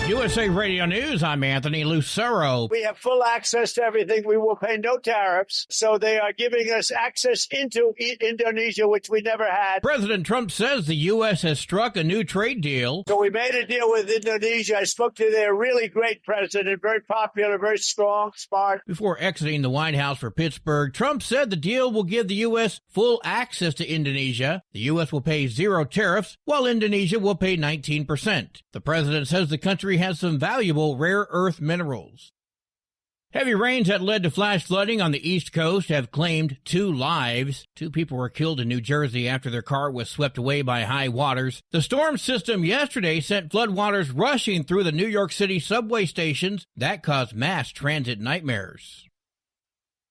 USA Radio News, I'm Anthony Lucero. We have full access to everything. We will pay no tariffs. So they are giving us access into Indonesia, which we never had. President Trump says the U.S. has struck a new trade deal. So we made a deal with Indonesia. I spoke to their really great president, very popular, very strong, smart. Before exiting the White House for Pittsburgh, Trump said the deal will give the U.S. full access to Indonesia. The U.S. will pay 0 tariffs, while Indonesia will pay 19%. The president says the country has some valuable rare earth minerals. Heavy rains that led to flash flooding on the East Coast have claimed 2 lives. 2 people were killed in New Jersey after their car was swept away by high waters. The storm system yesterday sent floodwaters rushing through the New York City subway stations. That caused mass transit nightmares.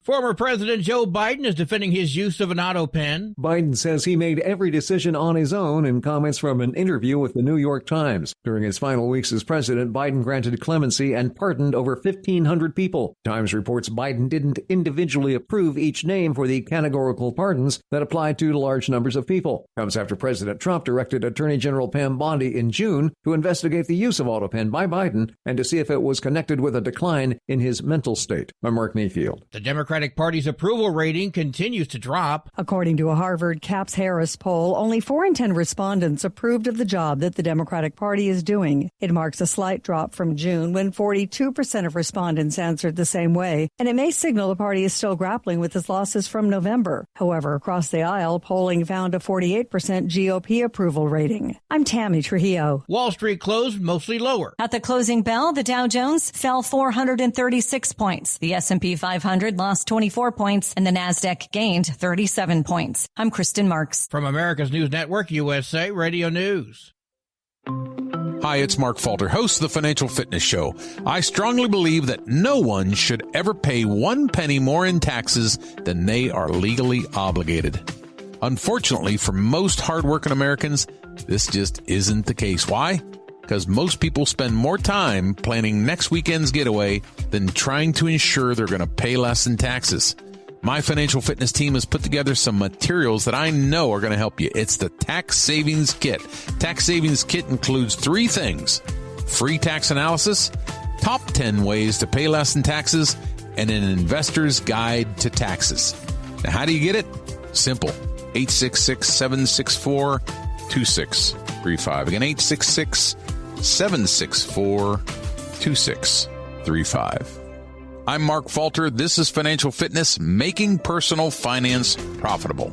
Former President Joe Biden is defending his use of an auto pen. Biden says he made every decision on his own in comments from an interview with the New York Times. During his final weeks as president, Biden granted clemency and pardoned over 1,500 people. Times reports Biden didn't individually approve each name for the categorical pardons that applied to large numbers of people. Comes after President Trump directed Attorney General Pam Bondi in June to investigate the use of AutoPen by Biden and to see if it was connected with a decline in his mental state. I'm Mark Mayfield. The Democratic Party's approval rating continues to drop. According to a Harvard Capps Harris poll, only 4 in 10 respondents approved of the job that the Democratic Party is doing. It marks a slight drop from June when 42% of respondents answered the same way, and it may signal the party is still grappling with its losses from November. However, across the aisle, polling found a 48% GOP approval rating. I'm Tammy Trujillo. Wall Street closed mostly lower. At the closing bell, the Dow Jones fell 436 points. The S&P 500 lost 24 points, and the Nasdaq gained 37 points. I'm Kristen Marks. From America's News Network, USA Radio News. Hi, it's Mark Falter, host of the Financial Fitness Show. I strongly believe that no one should ever pay 1 penny more in taxes than they are legally obligated. Unfortunately, for most hardworking Americans, this just isn't the case. Why? Because most people spend more time planning next weekend's getaway than trying to ensure they're going to pay less in taxes. My financial fitness team has put together some materials that I know are going to help you. It's the Tax Savings Kit. Tax Savings Kit includes 3 things: free tax analysis, top 10 ways to pay less in taxes, and an investor's guide to taxes. Now, how do you get it? Simple. 866-764-2635. Again, 866-764-2635. I'm Mark Falter. This is Financial Fitness, making personal finance profitable.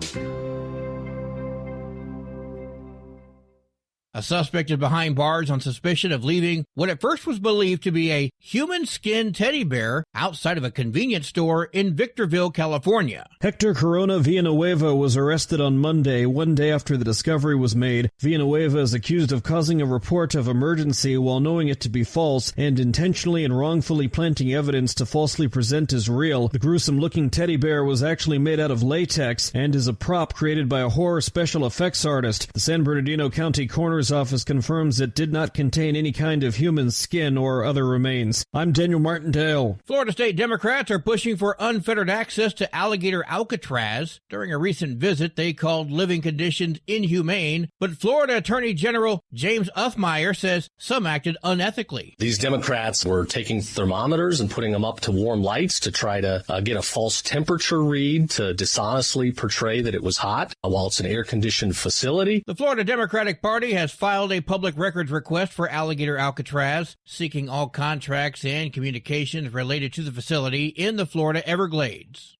A suspect is behind bars on suspicion of leaving what at first was believed to be a human skin teddy bear outside of a convenience store in Victorville, California. Hector Corona Villanueva was arrested on Monday, one day after the discovery was made. Villanueva is accused of causing a report of emergency while knowing it to be false and intentionally and wrongfully planting evidence to falsely present as real. The gruesome-looking teddy bear was actually made out of latex and is a prop created by a horror special effects artist. The San Bernardino County Coroner's Office confirms it did not contain any kind of human skin or other remains. I'm Daniel Martindale. Florida State Democrats are pushing for unfettered access to alligator Alcatraz. During a recent visit, they called living conditions inhumane, but Florida Attorney General James Uthmeier says some acted unethically. These Democrats were taking thermometers and putting them up to warm lights to try to get a false temperature read to dishonestly portray that it was hot while it's an air-conditioned facility. The Florida Democratic Party has filed a public records request for alligator Alcatraz, seeking all contracts and communications related to the facility in the Florida Everglades.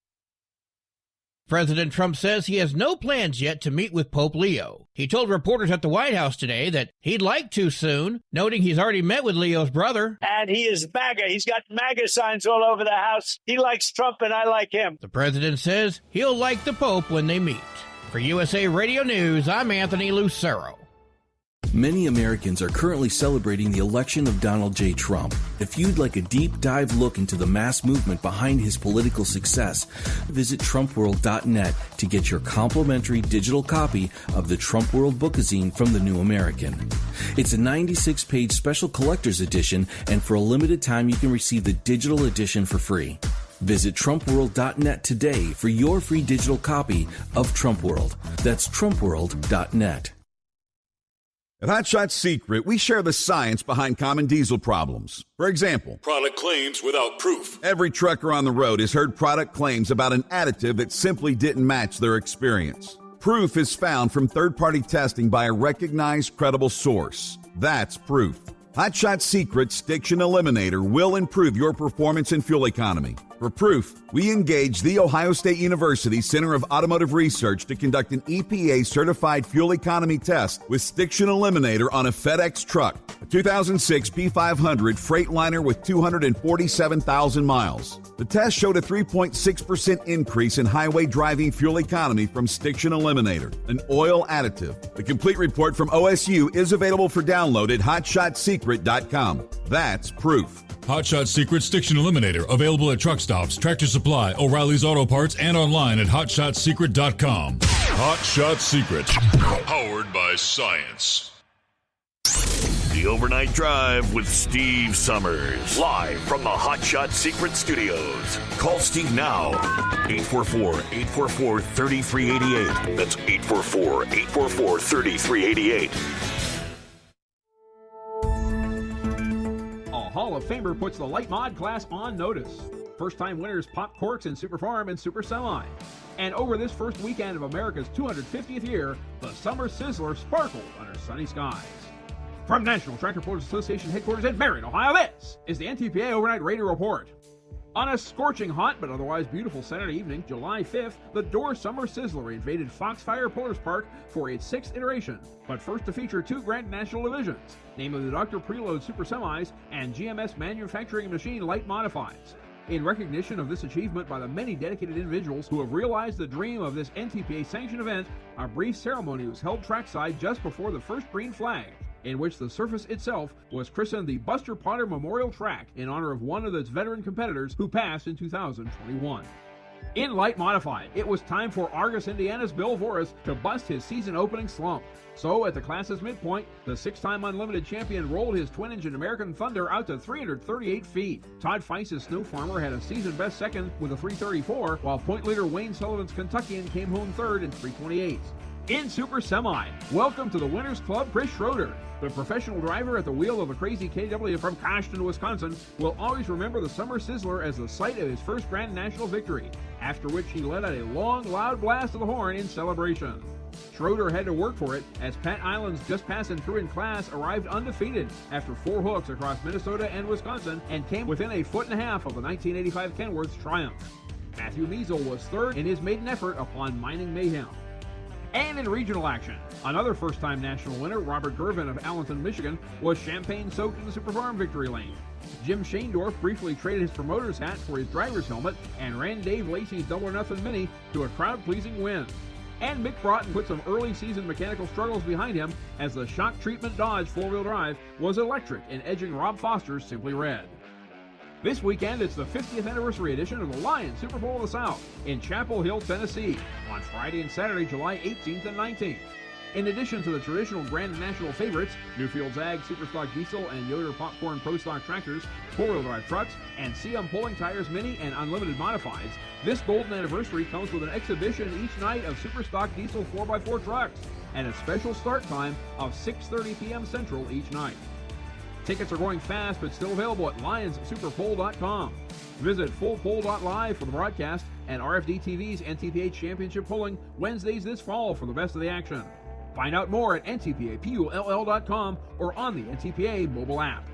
President Trump says he has no plans yet to meet with Pope Leo. He told reporters at the White House today that he'd like to soon, noting he's already met with Leo's brother. And he is MAGA. He's got MAGA signs all over the house. He likes Trump and I like him. The president says he'll like the Pope when they meet. For USA Radio News, I'm Anthony Lucero. Many Americans are currently celebrating the election of Donald J. Trump. If you'd like a deep dive look into the mass movement behind his political success, visit TrumpWorld.net to get your complimentary digital copy of the Trump World Bookazine from The New American. It's a 96-page special collector's edition, and for a limited time you can receive the digital edition for free. Visit TrumpWorld.net today for your free digital copy of Trump World. That's TrumpWorld.net. At Hot Shot Secret, we share the science behind common diesel problems. For example, product claims without proof. Every trucker on the road has heard product claims about an additive that simply didn't match their experience. Proof is found from third-party testing by a recognized, credible source. That's proof. Hot Shot Secret's Stiction Eliminator will improve your performance and fuel economy. For proof, we engaged the Ohio State University Center of Automotive Research to conduct an EPA-certified fuel economy test with Stiction Eliminator on a FedEx truck, a 2006 P500 Freightliner with 247,000 miles. The test showed a 3.6% increase in highway driving fuel economy from Stiction Eliminator, an oil additive. The complete report from OSU is available for download at hotshotsecret.com. That's proof. Hot Shot Secret Stiction Eliminator, available at truck Stops, Tractor Supply, O'Reilly's Auto Parts, and online at HotShotSecret.com. Hot Shot Secret, powered by science. The Overnight Drive with Steve Summers. Live from the Hot Shot Secret Studios. Call Steve now. 844-844-3388. That's 844-844-3388. A Hall of Famer puts the light mod class on notice. First-time winners Pop Corks in Super Farm and Super Semi. And over this first weekend of America's 250th year, the Summer Sizzler sparkled under sunny skies. From National Tractor Pullers Association headquarters in Marion, Ohio, this is the NTPA Overnight Radio Report. On a scorching hot but otherwise beautiful Saturday evening, July 5th, the Door Summer Sizzler invaded Foxfire Pullers Park for its 6th iteration, but first to feature 2 Grand National divisions, namely the Dr. Preload Super Semis and GMS Manufacturing Machine Light Modifieds. In recognition of this achievement by the many dedicated individuals who have realized the dream of this NTPA-sanctioned event, a brief ceremony was held trackside just before the first green flag, in which the surface itself was christened the Buster Potter Memorial Track in honor of one of its veteran competitors who passed in 2021. In Light Modified, it was time for Argus, Indiana's Bill Voris to bust his season-opening slump. So, at the class's midpoint, the 6-time Unlimited champion rolled his twin-engine American Thunder out to 338 feet. Todd Feist's Snow Farmer had a season-best second with a 334, while point leader Wayne Sullivan's Kentuckian came home third in 328. In Super Semi, welcome to the Winners Club Chris Schroeder. The professional driver at the wheel of a crazy KW from Cashton, Wisconsin, will always remember the Summer Sizzler as the site of his first Grand National victory, after which he let out a long, loud blast of the horn in celebration. Schroeder had to work for it, as Pat Islands, just passing through in class, arrived undefeated after 4 hooks across Minnesota and Wisconsin and came within a foot and a half of the 1985 Kenworth's triumph. Matthew Measle was third in his maiden effort upon Mining Mayhem. And in regional action, another first-time national winner, Robert Gervin of Allenton, Michigan, was champagne-soaked in the Super Farm victory lane. Jim Shaindorf briefly traded his promoter's hat for his driver's helmet and ran Dave Lacey's Double or Nothing Mini to a crowd-pleasing win. And Mick Broughton put some early-season mechanical struggles behind him as the shock treatment Dodge 4-wheel drive was electric in edging Rob Foster's Simply Red. This weekend, it's the 50th anniversary edition of the Lions Super Bowl of the South in Chapel Hill, Tennessee, on Friday and Saturday, July 18th and 19th. In addition to the traditional Grand National favorites, Newfield's Ag Superstock Diesel and Yoder Popcorn Pro Stock tractors, 4-wheel drive trucks, and CM Pulling Tires Mini and Unlimited Modifieds, this golden anniversary comes with an exhibition each night of Superstock Diesel 4x4 trucks and a special start time of 6:30 p.m. Central each night. Tickets are going fast, but still available at LionsSuperPoll.com. Visit FullPoll.live for the broadcast and RFD TV's NTPA Championship Polling Wednesdays this fall for the best of the action. Find out more at NTPAPULL.com or on the NTPA mobile app.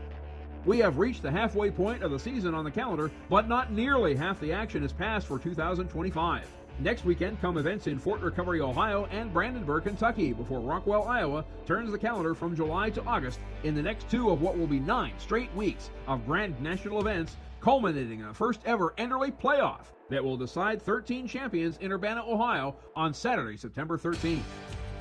We have reached the halfway point of the season on the calendar, but not nearly half the action is passed for 2025. Next weekend come events in Fort Recovery, Ohio and Brandenburg, Kentucky, before Rockwell, Iowa turns the calendar from July to August in the next 2 of what will be 9 straight weeks of Grand National events, culminating in the first ever Enderley Playoff that will decide 13 champions in Urbana, Ohio on Saturday, September 13th.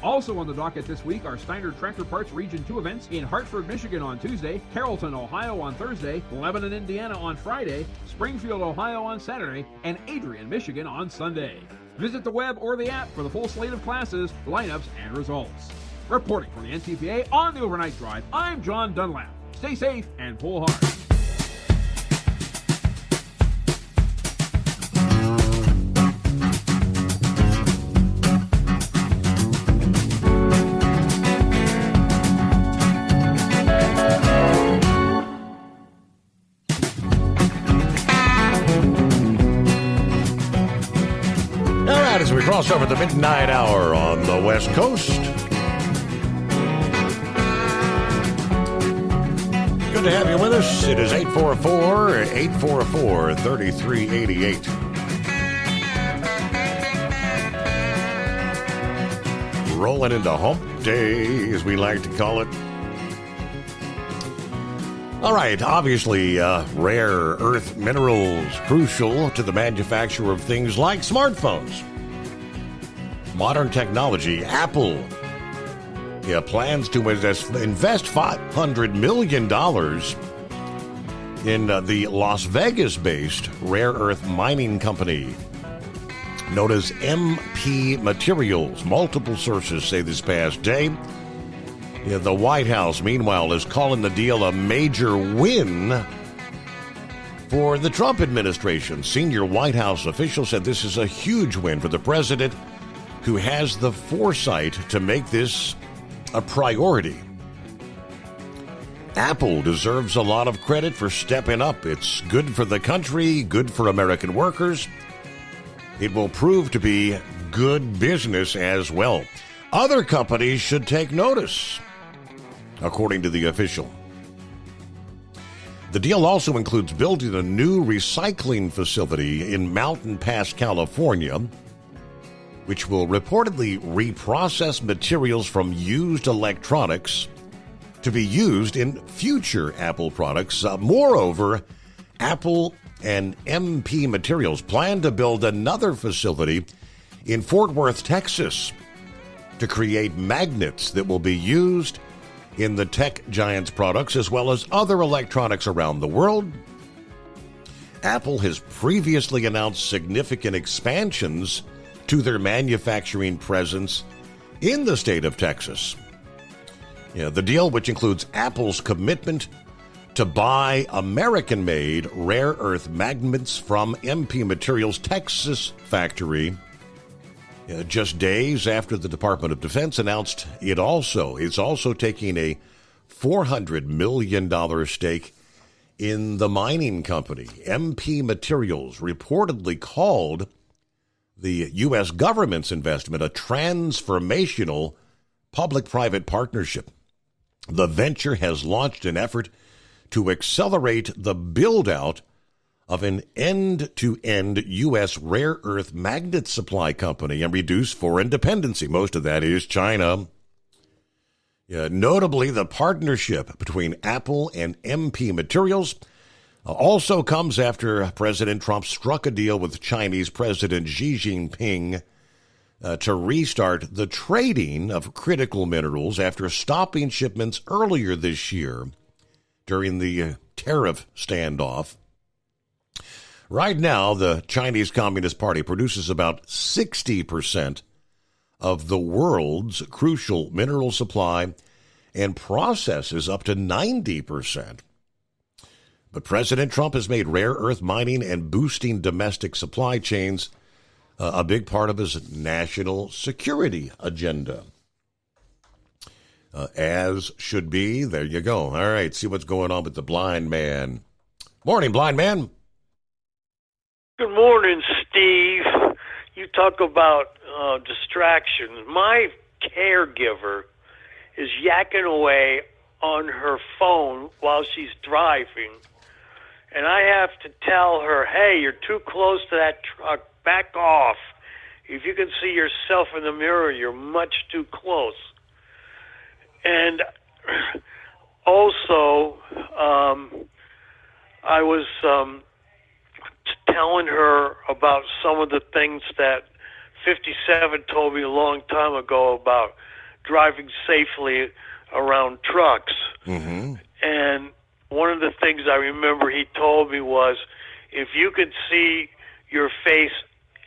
Also on the docket this week are Steiner Tractor Parts Region 2 events in Hartford, Michigan on Tuesday, Carrollton, Ohio on Thursday, Lebanon, Indiana on Friday, Springfield, Ohio on Saturday, and Adrian, Michigan on Sunday. Visit the web or the app for the full slate of classes, lineups, and results. Reporting for the NTPA on the Overnight Drive, I'm John Dunlap. Stay safe and pull hard. As we cross over the midnight hour on the West Coast. Good to have you with us. It is 844-844-3388. Rolling into hump day, as we like to call it. All right, obviously, rare earth minerals crucial to the manufacture of things like smartphones. Modern technology. Apple plans to invest $500 million in the Las Vegas-based rare earth mining company known as MP Materials. Multiple sources say this past day. The White House, meanwhile, is calling the deal a major win for the Trump administration. Senior White House officials said this is a huge win for the president, who has the foresight to make this a priority. Apple deserves a lot of credit for stepping up. It's good for the country, good for American workers. It will prove to be good business as well. Other companies should take notice, according to the official. The deal also includes building a new recycling facility in Mountain Pass, California, which will reportedly reprocess materials from used electronics to be used in future Apple products. Moreover, Apple and MP Materials plan to build another facility in Fort Worth, Texas, to create magnets that will be used in the tech giant's products as well as other electronics around the world. Apple has previously announced significant expansions to their manufacturing presence in the state of Texas. The deal, which includes Apple's commitment to buy American-made rare earth magnets from MP Materials' Texas factory, just days after the Department of Defense announced it's also taking a $400 million stake in the mining company. MP Materials reportedly called the U.S. government's investment a transformational public-private partnership. The venture has launched an effort to accelerate the build-out of an end-to-end U.S. rare earth magnet supply company and reduce foreign dependency. Most of that is China. Notably, the partnership between Apple and MP Materials also comes after President Trump struck a deal with Chinese President Xi Jinping to restart the trading of critical minerals after stopping shipments earlier this year during the tariff standoff. Right now, the Chinese Communist Party produces about 60% of the world's crucial mineral supply and processes up to 90%. But President Trump has made rare earth mining and boosting domestic supply chains a big part of his national security agenda. As should be. There you go. All right, see what's going on with the blind man. Morning, blind man. Good morning, Steve. You talk about distractions. My caregiver is yakking away on her phone while she's driving, and I have to tell her, hey, you're too close to that truck. Back off. If you can see yourself in the mirror, you're much too close. And also, I was telling her about some of the things that 57 told me a long time ago about driving safely around trucks. Mm-hmm. And one of the things I remember he told me was, if you could see your face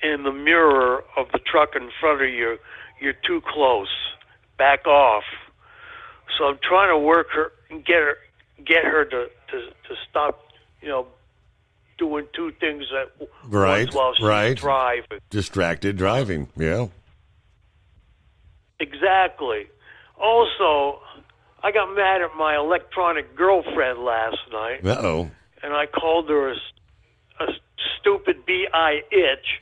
in the mirror of the truck in front of you, you're too close. Back off. So I'm trying to work her and get her to stop, doing two things at once while she's driving. Distracted driving, yeah. Exactly. Also, I got mad at my electronic girlfriend last night. Uh-oh. And I called her a stupid B-I-itch,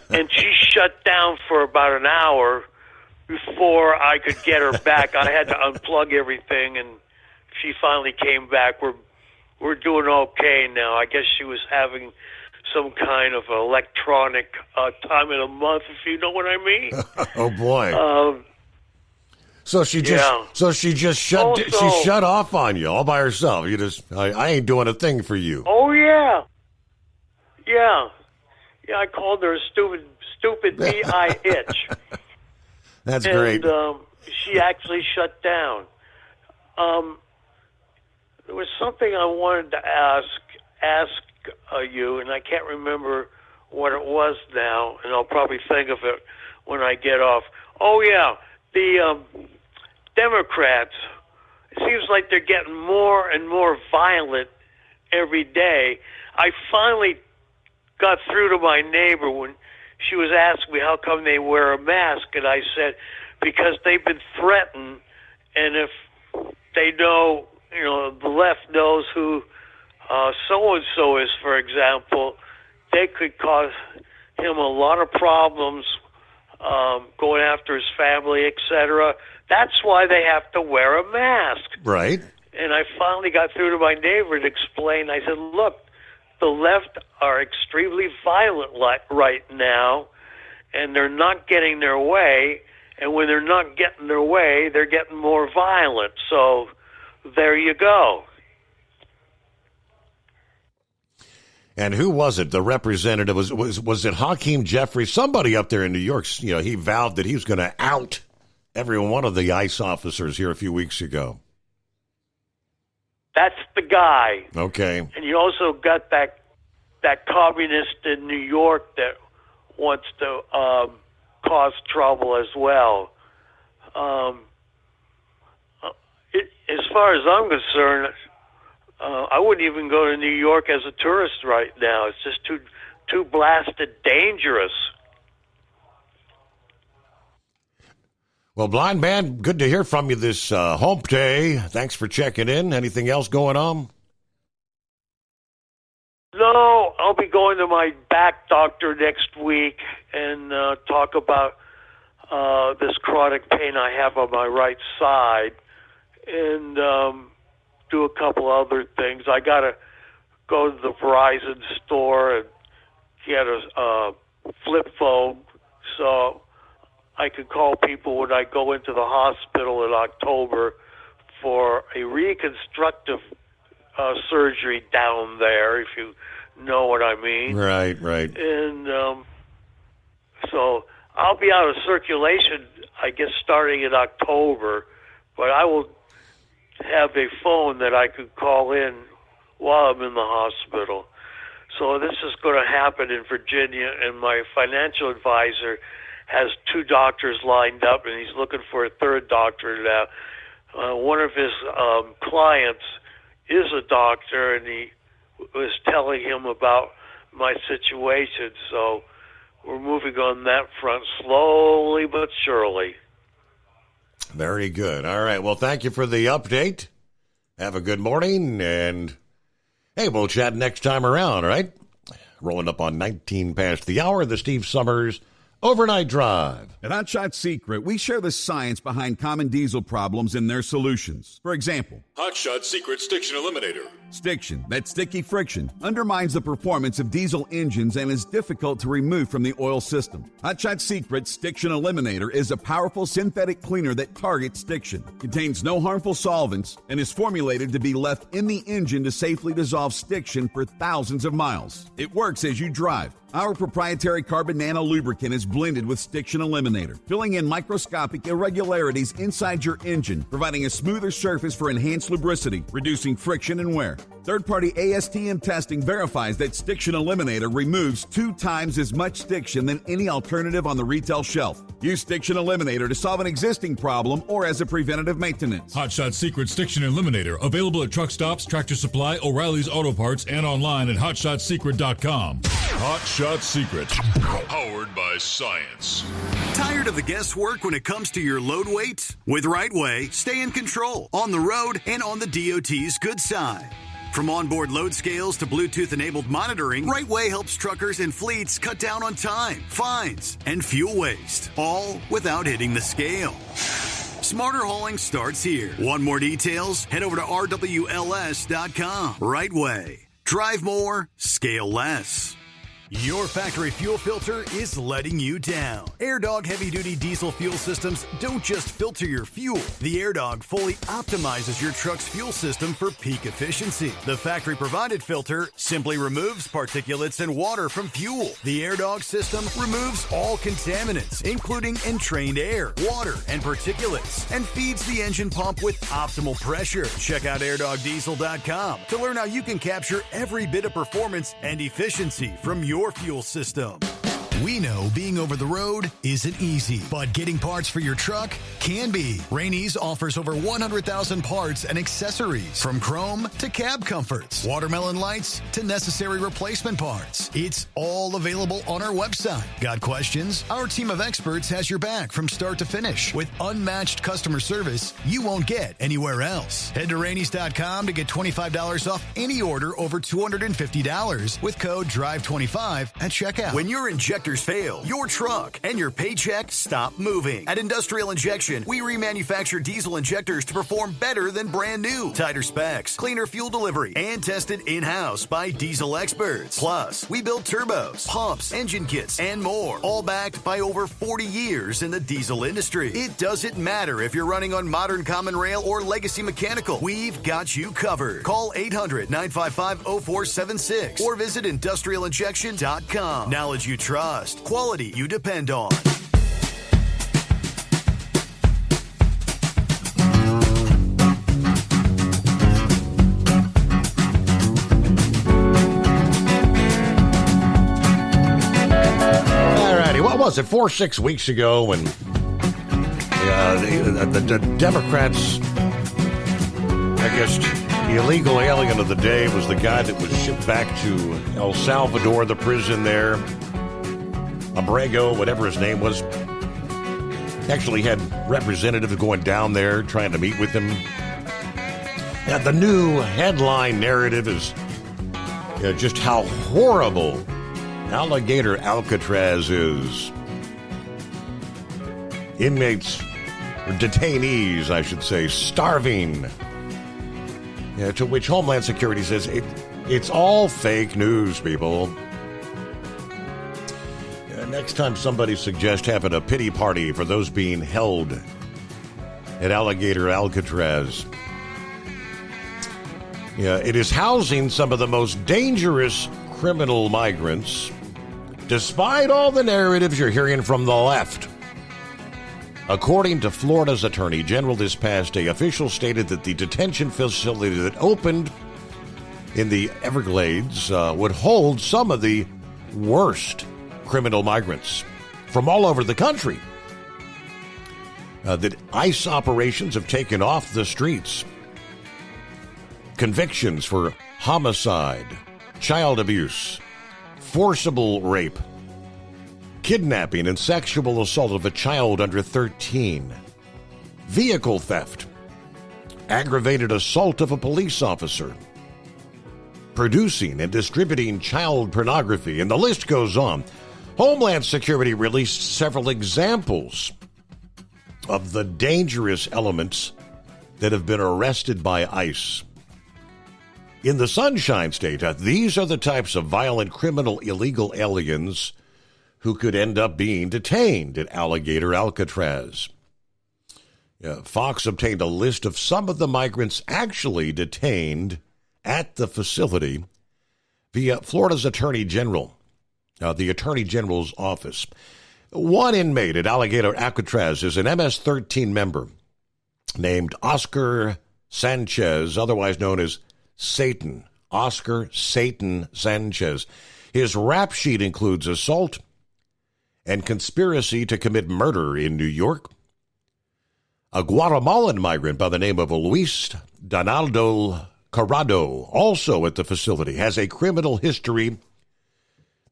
and she shut down for about an hour before I could get her back. I had to unplug everything, and she finally came back. We're doing okay now. I guess she was having some kind of electronic time of the month, if you know what I mean. Oh boy. So she just shut off on you all by herself. I ain't doing a thing for you. Oh yeah. I called her a stupid B-I-itch. That's great. And she actually shut down. There was something I wanted to ask, ask you, and I can't remember what it was now, and I'll probably think of it when I get off. Oh, yeah, the Democrats, it seems like they're getting more and more violent every day. I finally got through to my neighbor when she was asking me how come they wear a mask, and I said, because they've been threatened, and if they know, the left knows who so-and-so is, for example, they could cause him a lot of problems going after his family, etc. That's why they have to wear a mask. Right. And I finally got through to my neighbor and explained. I said, look, the left are extremely violent right now, and they're not getting their way. And when they're not getting their way, they're getting more violent. So there you go. And who was it? The representative was it Hakeem Jeffries? Somebody up there in New York. He vowed that he was going to out every one of the ICE officers here a few weeks ago. That's the guy. Okay. And you also got that communist in New York that wants to cause trouble as well. As far as I'm concerned, I wouldn't even go to New York as a tourist right now. It's just too blasted dangerous. Well, Blind Man, good to hear from you this hump day. Thanks for checking in. Anything else going on? No, I'll be going to my back doctor next week and talk about this chronic pain I have on my right side, and do a couple other things. I got to go to the Verizon store and get a flip phone so I can call people when I go into the hospital in October for a reconstructive surgery down there, if you know what I mean. Right. And so I'll be out of circulation, I guess, starting in October, but I will have a phone that I could call in while I'm in the hospital. So this is going to happen in Virginia, and my financial advisor has 2 doctors lined up, and he's looking for a third doctor now. One of his clients is a doctor, and he was telling him about my situation. So we're moving on that front slowly but surely. Very good. All right. Well, thank you for the update. Have a good morning, and hey, we'll chat next time around, all right? Rolling up on 19 past the hour, the Steve Summers Overnight Drive. At Hot Shot Secret, we share the science behind common diesel problems and their solutions. For example, Hot Shot Secret Stiction Eliminator. Stiction, that sticky friction, undermines the performance of diesel engines and is difficult to remove from the oil system. Hot Shot Secret Stiction Eliminator is a powerful synthetic cleaner that targets stiction, contains no harmful solvents, and is formulated to be left in the engine to safely dissolve stiction for thousands of miles. It works as you drive. Our proprietary carbon nano lubricant is blended with Stiction Eliminator, filling in microscopic irregularities inside your engine, providing a smoother surface for enhanced lubricity, reducing friction and wear. Third-party ASTM testing verifies that Stiction Eliminator removes 2 times as much stiction than any alternative on the retail shelf. Use Stiction Eliminator to solve an existing problem or as a preventative maintenance. Hot Shot Secret Stiction Eliminator, available at truck stops, Tractor Supply, O'Reilly's Auto Parts, and online at hotshotsecret.com. Hot Shot Secret, powered by science. Tired of the guesswork when it comes to your load weight? With RightWay, stay in control on the road and on the DOT's good side. From onboard load scales to Bluetooth-enabled monitoring, RightWay helps truckers and fleets cut down on time, fines, and fuel waste, all without hitting the scale. Smarter hauling starts here. Want more details? Head over to RWLS.com. RightWay. Drive more, scale less. Your factory fuel filter is letting you down. AirDog heavy-duty diesel fuel systems don't just filter your fuel. The AirDog fully optimizes your truck's fuel system for peak efficiency. The factory-provided filter simply removes particulates and water from fuel. The AirDog system removes all contaminants, including entrained air, water, and particulates, and feeds the engine pump with optimal pressure. Check out airdogdiesel.com to learn how you can capture every bit of performance and efficiency from your fuel system. We know being over the road isn't easy, but getting parts for your truck can be. Rainey's offers over 100,000 parts and accessories, from chrome to cab comforts, watermelon lights to necessary replacement parts. It's all available on our website. Got questions? Our team of experts has your back from start to finish with unmatched customer service you won't get anywhere else. Head to Rainey's.com to get $25 off any order over $250 with code DRIVE25 at checkout. When your injectors fail, your truck and your paycheck stop moving. At Industrial Injection, we remanufacture diesel injectors to perform better than brand new. Tighter specs, cleaner fuel delivery, and tested in-house by diesel experts. Plus, we build turbos, pumps, engine kits, and more, all backed by over 40 years in the diesel industry. It doesn't matter if you're running on modern common rail or legacy mechanical. We've got you covered. Call 800-955-0476 or visit industrialinjection.com. Knowledge you trust. Quality you depend on. Alrighty, what was it, 6 weeks ago when the Democrats, I guess, the illegal alien of the day was the guy that was shipped back to El Salvador, the prison there. Abrego, whatever his name was, actually had representatives going down there trying to meet with him. And the new headline narrative is just how horrible Alligator Alcatraz is. Inmates, or detainees, I should say, starving. To which Homeland Security says, it's all fake news, people. Next time somebody suggests having a pity party for those being held at Alligator Alcatraz. It is housing some of the most dangerous criminal migrants, despite all the narratives you're hearing from the left. According to Florida's Attorney General this past day, officials stated that the detention facility that opened in the Everglades would hold some of the worst criminal migrants from all over the country. That ICE operations have taken off the streets. Convictions for homicide, child abuse, forcible rape, kidnapping and sexual assault of a child under 13, vehicle theft, aggravated assault of a police officer, producing and distributing child pornography, and the list goes on. Homeland Security released several examples of the dangerous elements that have been arrested by ICE. In the Sunshine State, these are the types of violent criminal illegal aliens who could end up being detained at Alligator Alcatraz. Fox obtained a list of some of the migrants actually detained at the facility via Florida's Attorney General. The Attorney General's office. One inmate at Alligator Alcatraz is an MS-13 member named Oscar Sanchez, otherwise known as Satan. Oscar Satan Sanchez. His rap sheet includes assault and conspiracy to commit murder in New York. A Guatemalan migrant by the name of Luis Donaldo Corrado, also at the facility, has a criminal history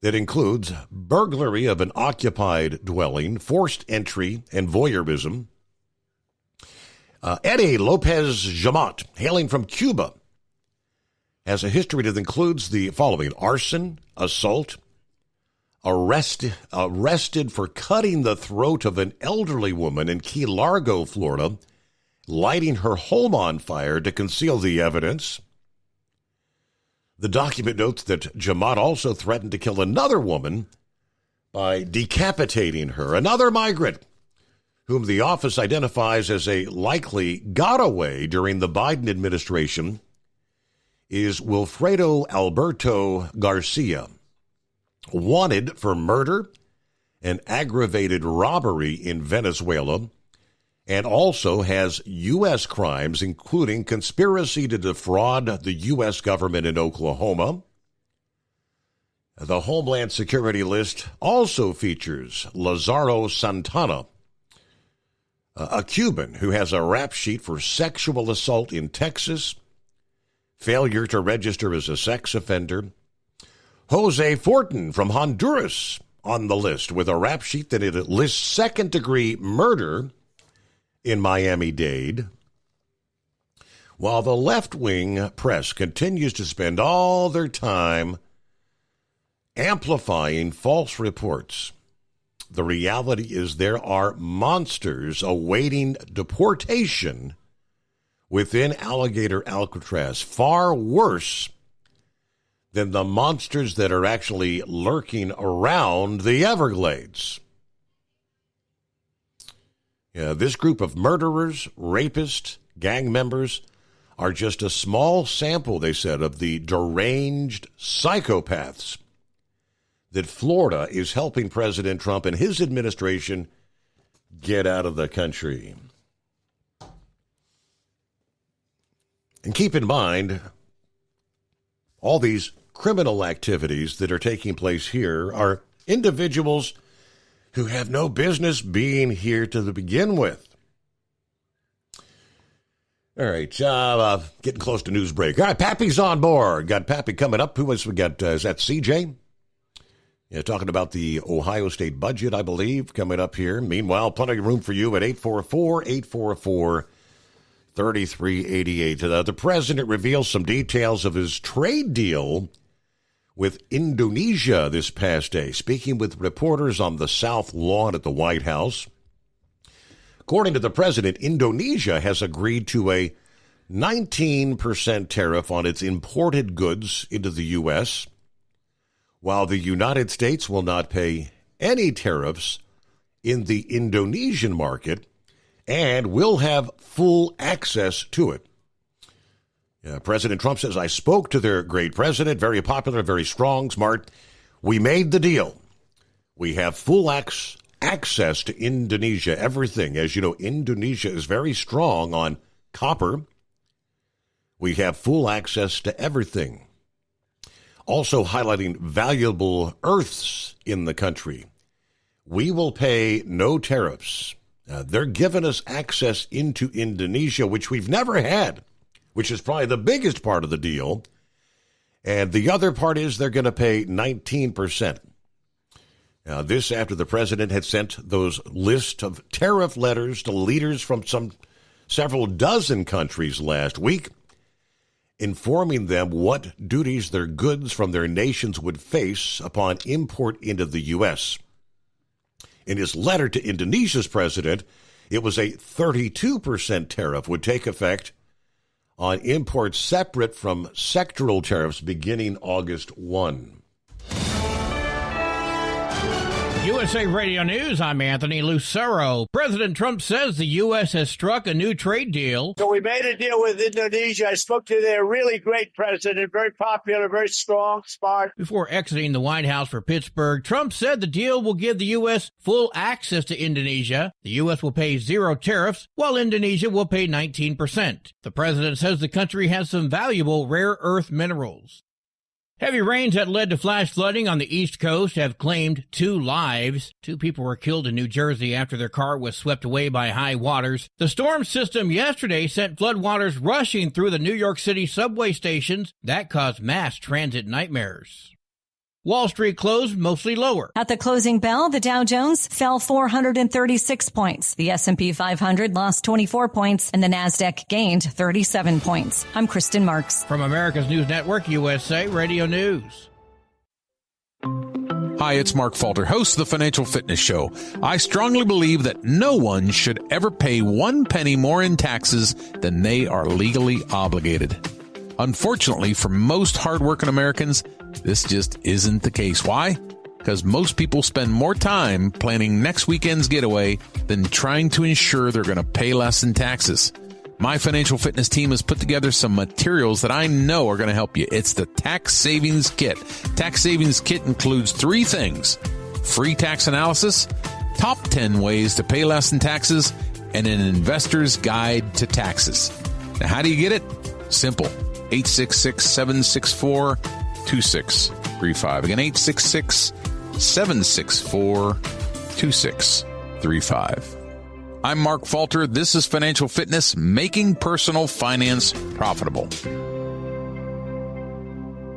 that includes burglary of an occupied dwelling, forced entry, and voyeurism. Eddie Lopez Jamat, hailing from Cuba, has a history that includes the following: arson, assault, arrested for cutting the throat of an elderly woman in Key Largo, Florida, lighting her home on fire to conceal the evidence, The document notes that Jamaat also threatened to kill another woman by decapitating her. Another migrant whom the office identifies as a likely getaway during the Biden administration is Wilfredo Alberto Garcia, wanted for murder and aggravated robbery in Venezuela, and also has U.S. crimes, including conspiracy to defraud the U.S. government in Oklahoma. The Homeland Security list also features Lazaro Santana, a Cuban who has a rap sheet for sexual assault in Texas, failure to register as a sex offender. Jose Fortin from Honduras on the list with a rap sheet that it lists second-degree murder in Miami-Dade. While the left-wing press continues to spend all their time amplifying false reports, the reality is there are monsters awaiting deportation within Alligator Alcatraz, far worse than the monsters that are actually lurking around the Everglades. This group of murderers, rapists, gang members are just a small sample, they said, of the deranged psychopaths that Florida is helping President Trump and his administration get out of the country. And keep in mind, all these criminal activities that are taking place here are individuals who have no business being here to begin with. All right, getting close to news break. All right, Pappy's on board. Got Pappy coming up. Who else we got? Is that CJ? Yeah, talking about the Ohio State budget, I believe, coming up here. Meanwhile, plenty of room for you at 844-844-3388. The president reveals some details of his trade deal with Indonesia this past day, speaking with reporters on the South Lawn at the White House. According to the president, Indonesia has agreed to a 19% tariff on its imported goods into the U.S., while the United States will not pay any tariffs in the Indonesian market and will have full access to it. President Trump says, I spoke to their great president, very popular, very strong, smart. We made the deal. We have full access to Indonesia, everything. As you know, Indonesia is very strong on copper. We have full access to everything. Also highlighting valuable earths in the country. We will pay no tariffs. They're giving us access into Indonesia, which we've never had, which is probably the biggest part of the deal. And the other part is they're going to pay 19%. Now, this after the president had sent those list of tariff letters to leaders from several dozen countries last week, informing them what duties their goods from their nations would face upon import into the U.S. In his letter to Indonesia's president, it was a 32% tariff would take effect on imports separate from sectoral tariffs beginning August 1. USA Radio News, I'm Anthony Lucero. President Trump says the U.S. has struck a new trade deal. So we made a deal with Indonesia. I spoke to their really great president, very popular, very strong, smart. Before exiting the White House for Pittsburgh, Trump said the deal will give the U.S. full access to Indonesia. The U.S. will pay zero tariffs, while Indonesia will pay 19%. The president says the country has some valuable rare earth minerals. Heavy rains that led to flash flooding on the East Coast have claimed 2 lives. 2 people were killed in New Jersey after their car was swept away by high waters. The storm system yesterday sent floodwaters rushing through the New York City subway stations. That caused mass transit nightmares. Wall Street closed mostly lower. At the closing bell, the Dow Jones fell 436 points. The S&P 500 lost 24 points, and the Nasdaq gained 37 points. I'm Kristen Marks. From America's News Network, USA Radio News. Hi, it's Mark Falter, host of the Financial Fitness Show. I strongly believe that no one should ever pay 1 penny more in taxes than they are legally obligated. Unfortunately, for most hardworking Americans, this just isn't the case. Why? Because most people spend more time planning next weekend's getaway than trying to ensure they're going to pay less in taxes. My financial fitness team has put together some materials that I know are going to help you. It's the Tax Savings Kit. Tax Savings Kit includes 3 things: free tax analysis, top 10 ways to pay less in taxes, and an investor's guide to taxes. Now, how do you get it? Simple. 866-764-2635. Again, 866-764-2635. I'm Mark Falter. This is Financial Fitness, making personal finance profitable.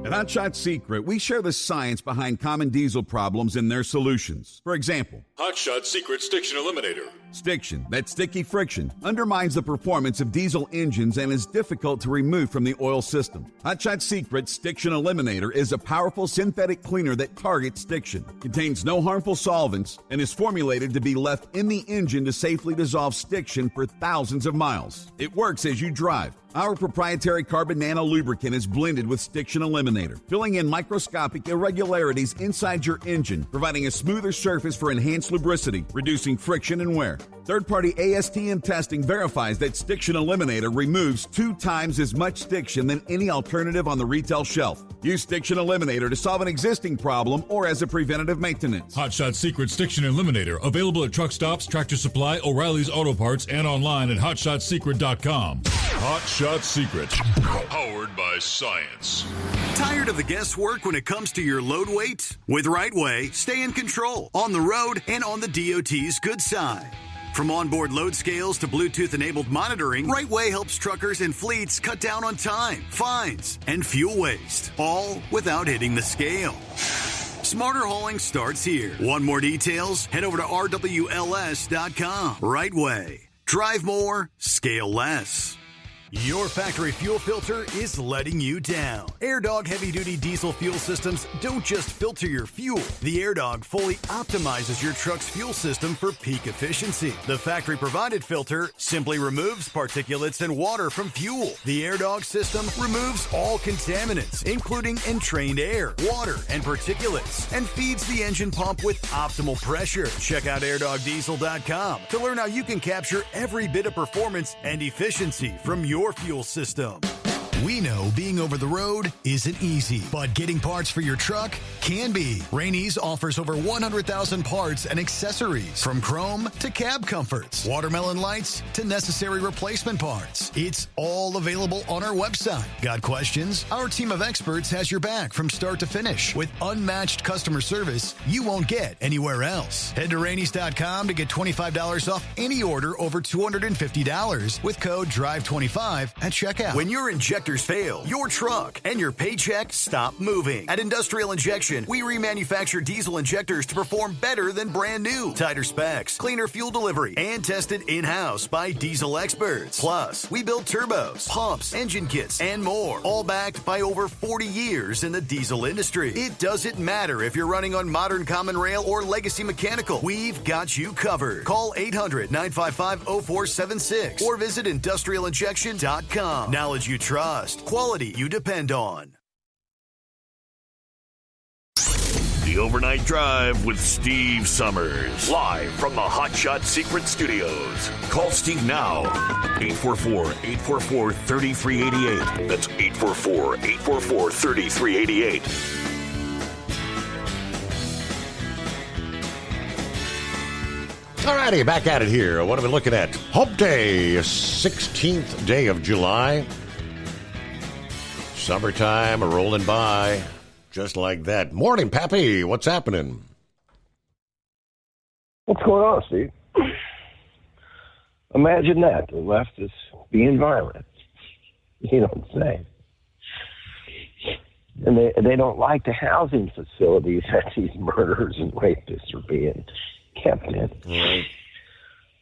At Hot Shot Secret, we share the science behind common diesel problems and their solutions. For example, Hot Shot Secret Stiction Eliminator. Stiction, that sticky friction, undermines the performance of diesel engines and is difficult to remove from the oil system. Hot Shot Secret Stiction Eliminator is a powerful synthetic cleaner that targets stiction, contains no harmful solvents, and is formulated to be left in the engine to safely dissolve stiction for thousands of miles. It works as you drive. Our proprietary carbon nano lubricant is blended with Stiction Eliminator, filling in microscopic irregularities inside your engine, providing a smoother surface for enhanced lubricity, reducing friction and wear. Third-party ASTM testing verifies that Stiction Eliminator removes 2 times as much stiction than any alternative on the retail shelf. Use Stiction Eliminator to solve an existing problem or as a preventative maintenance. Hot Shot Secret Stiction Eliminator, available at truck stops, Tractor Supply, O'Reilly's Auto Parts, and online at hotshotsecret.com. Hot Shot Secret, powered by science. Tired of the guesswork when it comes to your load weight? With Rightway, stay in control on the road and on the DOT's good side. From onboard load scales to Bluetooth-enabled monitoring, Rightway helps truckers and fleets cut down on time, fines, and fuel waste, all without hitting the scale. Smarter hauling starts here. Want more details? Head over to rwls.com. Rightway. Drive more, scale less. Your factory fuel filter is letting you down. AirDog heavy-duty diesel fuel systems don't just filter your fuel. The AirDog fully optimizes your truck's fuel system for peak efficiency. The factory-provided filter simply removes particulates and water from fuel. The AirDog system removes all contaminants, including entrained air, water, and particulates, and feeds the engine pump with optimal pressure. Check out airdogdiesel.com to learn how you can capture every bit of performance and efficiency from your fuel system. We know being over the road isn't easy, but getting parts for your truck can be. Rainey's offers over 100,000 parts and accessories, from chrome to cab comforts, watermelon lights to necessary replacement parts. It's all available on our website. Got questions? Our team of experts has your back from start to finish with unmatched customer service you won't get anywhere else. Head to Rainey's.com to get $25 off any order over $250 with code DRIVE25 at checkout. When your injectors fail, your truck and your paycheck stop moving. At Industrial Injection, we remanufacture diesel injectors to perform better than brand new. Tighter specs, cleaner fuel delivery, and tested in-house by diesel experts. Plus, we build turbos, pumps, engine kits, and more, all backed by over 40 years in the diesel industry. It doesn't matter if you're running on modern common rail or legacy mechanical. We've got you covered. Call 800-955-0476 or visit industrialinjection.com. Knowledge you trust. Quality you depend on. The Overnight Drive with Steve Summers. Live from the Hot Shot Secret Studios. Call Steve now. 844-844-3388. That's 844-844-3388. Alrighty, back at it here. What are we looking at? Hump Day, 16th day of July. Summertime rolling by just like that. Morning, Pappy. What's happening? What's going on, Steve? Imagine that. The left is being violent. You know what I'm saying? And they don't like the housing facilities that these murderers and rapists are being kept in. Right.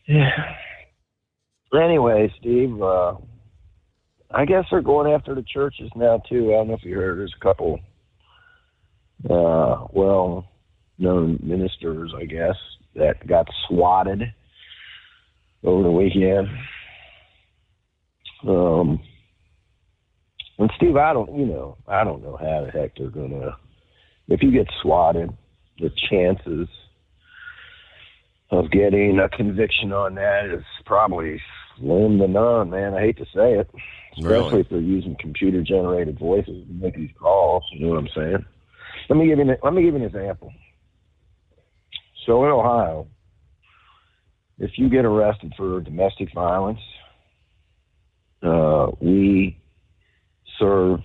Yeah. Anyway, Steve, I guess they're going after the churches now, too. I don't know if you heard. There's a couple well-known ministers, I guess, that got swatted over the weekend. And And Steve, I don't know how the heck they're going to, if you get swatted, the chances of getting a conviction on that is probably slim to none, man. I hate to say it, especially if they're using computer-generated voices to make these calls. You know what I'm saying? Let me give you an example. So in Ohio, if you get arrested for domestic violence, we serve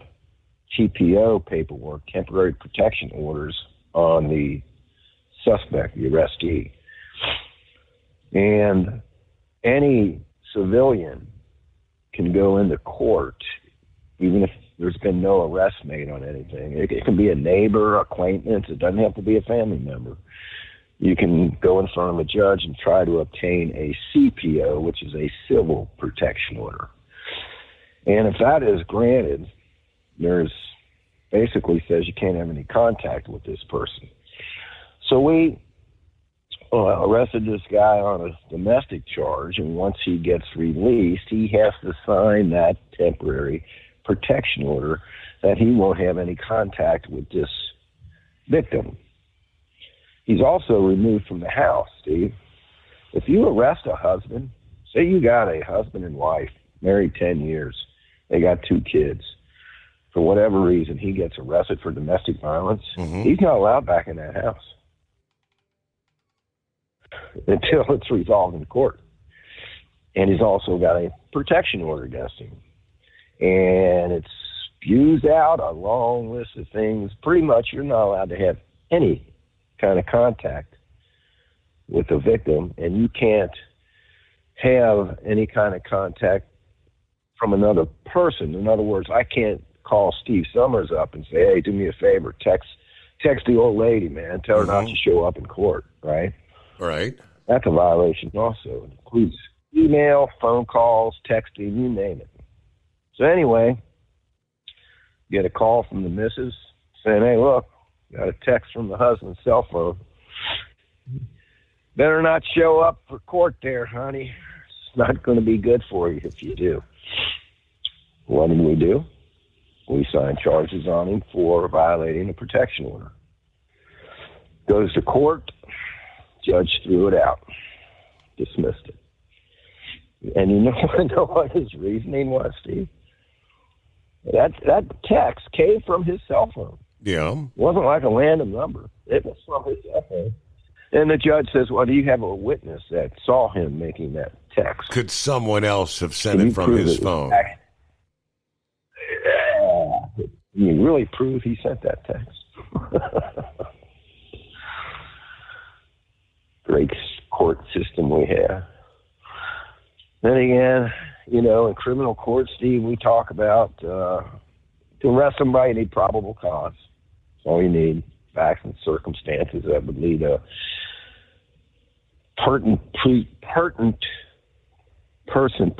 TPO paperwork, temporary protection orders, on the suspect, the arrestee. And any civilian can go into court, even if there's been no arrest made on anything. It can be a neighbor, acquaintance. It doesn't have to be a family member. You can go in front of a judge and try to obtain a CPO, which is a civil protection order. And if that is granted, there's basically says you can't have any contact with this person. So we arrested this guy on a domestic charge, and once he gets released, he has to sign that temporary protection order that he won't have any contact with this victim. He's also removed from the house, Steve. If you arrest a husband, say you got a husband and wife, married 10 years, they got 2 kids. For whatever reason, he gets arrested for domestic violence. He's not allowed back in that house until it's resolved in court. And he's also got a protection order against him. And it spews out a long list of things. Pretty much you're not allowed to have any kind of contact with the victim, and you can't have any kind of contact from another person. In other words, I can't call Steve Summers up and say, hey, do me a favor, text the old lady, man, tell her not to show up in court, right? Right. That's a violation also. It includes email, phone calls, texting, you name it. So anyway, get a call from the missus saying, hey, look, got a text from the husband's cell phone. Better not show up for court there, honey. It's not going to be good for you if you do. What did we do? We signed charges on him for violating a protection order. Goes to court. Judge threw it out. Dismissed it. And you know what his reasoning was, Steve? That text came from his cell phone. Yeah. It wasn't like a random number. It was from his cell phone. And the judge says, well, do you have a witness that saw him making that text? Could someone else have sent it from his phone? Can you really prove he sent that text? Great court system we have. Then again, in criminal court, Steve, we talk about to arrest somebody, you need probable cause. That's all you need. Facts and circumstances that would lead a prudent person,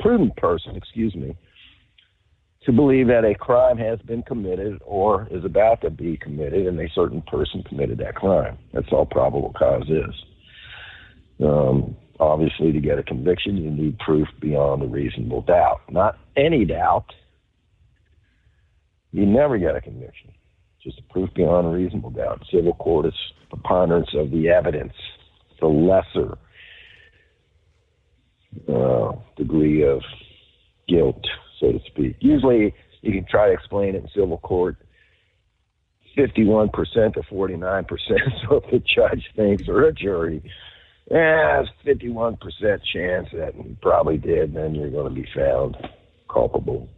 to believe that a crime has been committed or is about to be committed, and a certain person committed that crime. That's all probable cause is. Obviously, to get a conviction, you need proof beyond a reasonable doubt. Not any doubt. You never get a conviction. Just a proof beyond a reasonable doubt. Civil court is preponderance of the evidence, the lesser degree of guilt, so to speak. Usually, you can try to explain it in civil court 51% to 49%. So if the judge thinks, or a jury, it's 51% chance that you probably did, then you're going to be found culpable.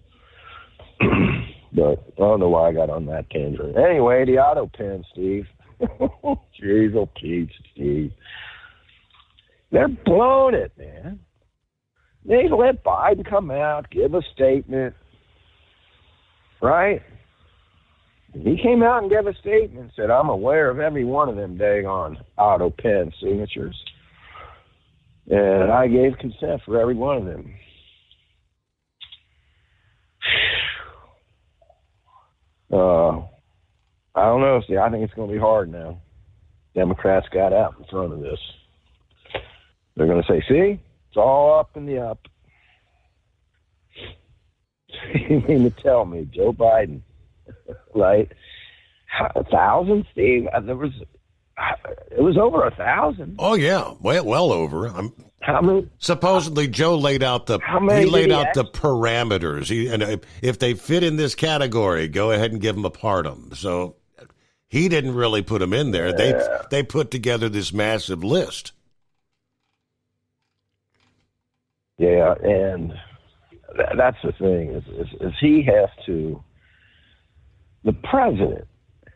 But I don't know why I got on that tangent. Anyway, the auto pen, Steve. Jeez, oh Pete, Steve. They're blowing it, man. They let Biden come out, give a statement, right? And he came out and gave a statement and said, I'm aware of every one of them daggone auto pen signatures. And I gave consent for every one of them. I don't know. See, I think it's going to be hard now. Democrats got out in front of this. They're going to say, see, it's all up in the up. You mean to tell me Joe Biden, right? 1,000, Steve? It was over 1,000. Oh yeah, well over. How many? Supposedly, Joe laid out the parameters. And if they fit in this category, go ahead and give them a pardon. So he didn't really put them in there. They put together this massive list. Yeah, and that's the thing is he has to. The president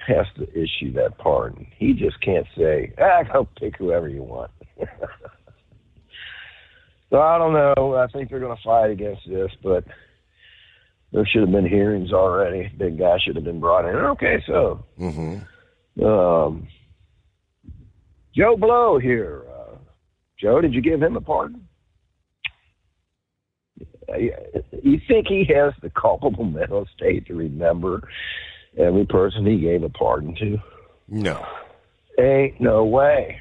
has to issue that pardon. He just can't say, go pick whoever you want. So I don't know. I think they're going to fight against this, but there should have been hearings already. Big guy should have been brought in. Okay, so Joe Blow here. Joe, did you give him a pardon? You think he has the culpable mental state to remember every person he gave a pardon to? No. Ain't no way.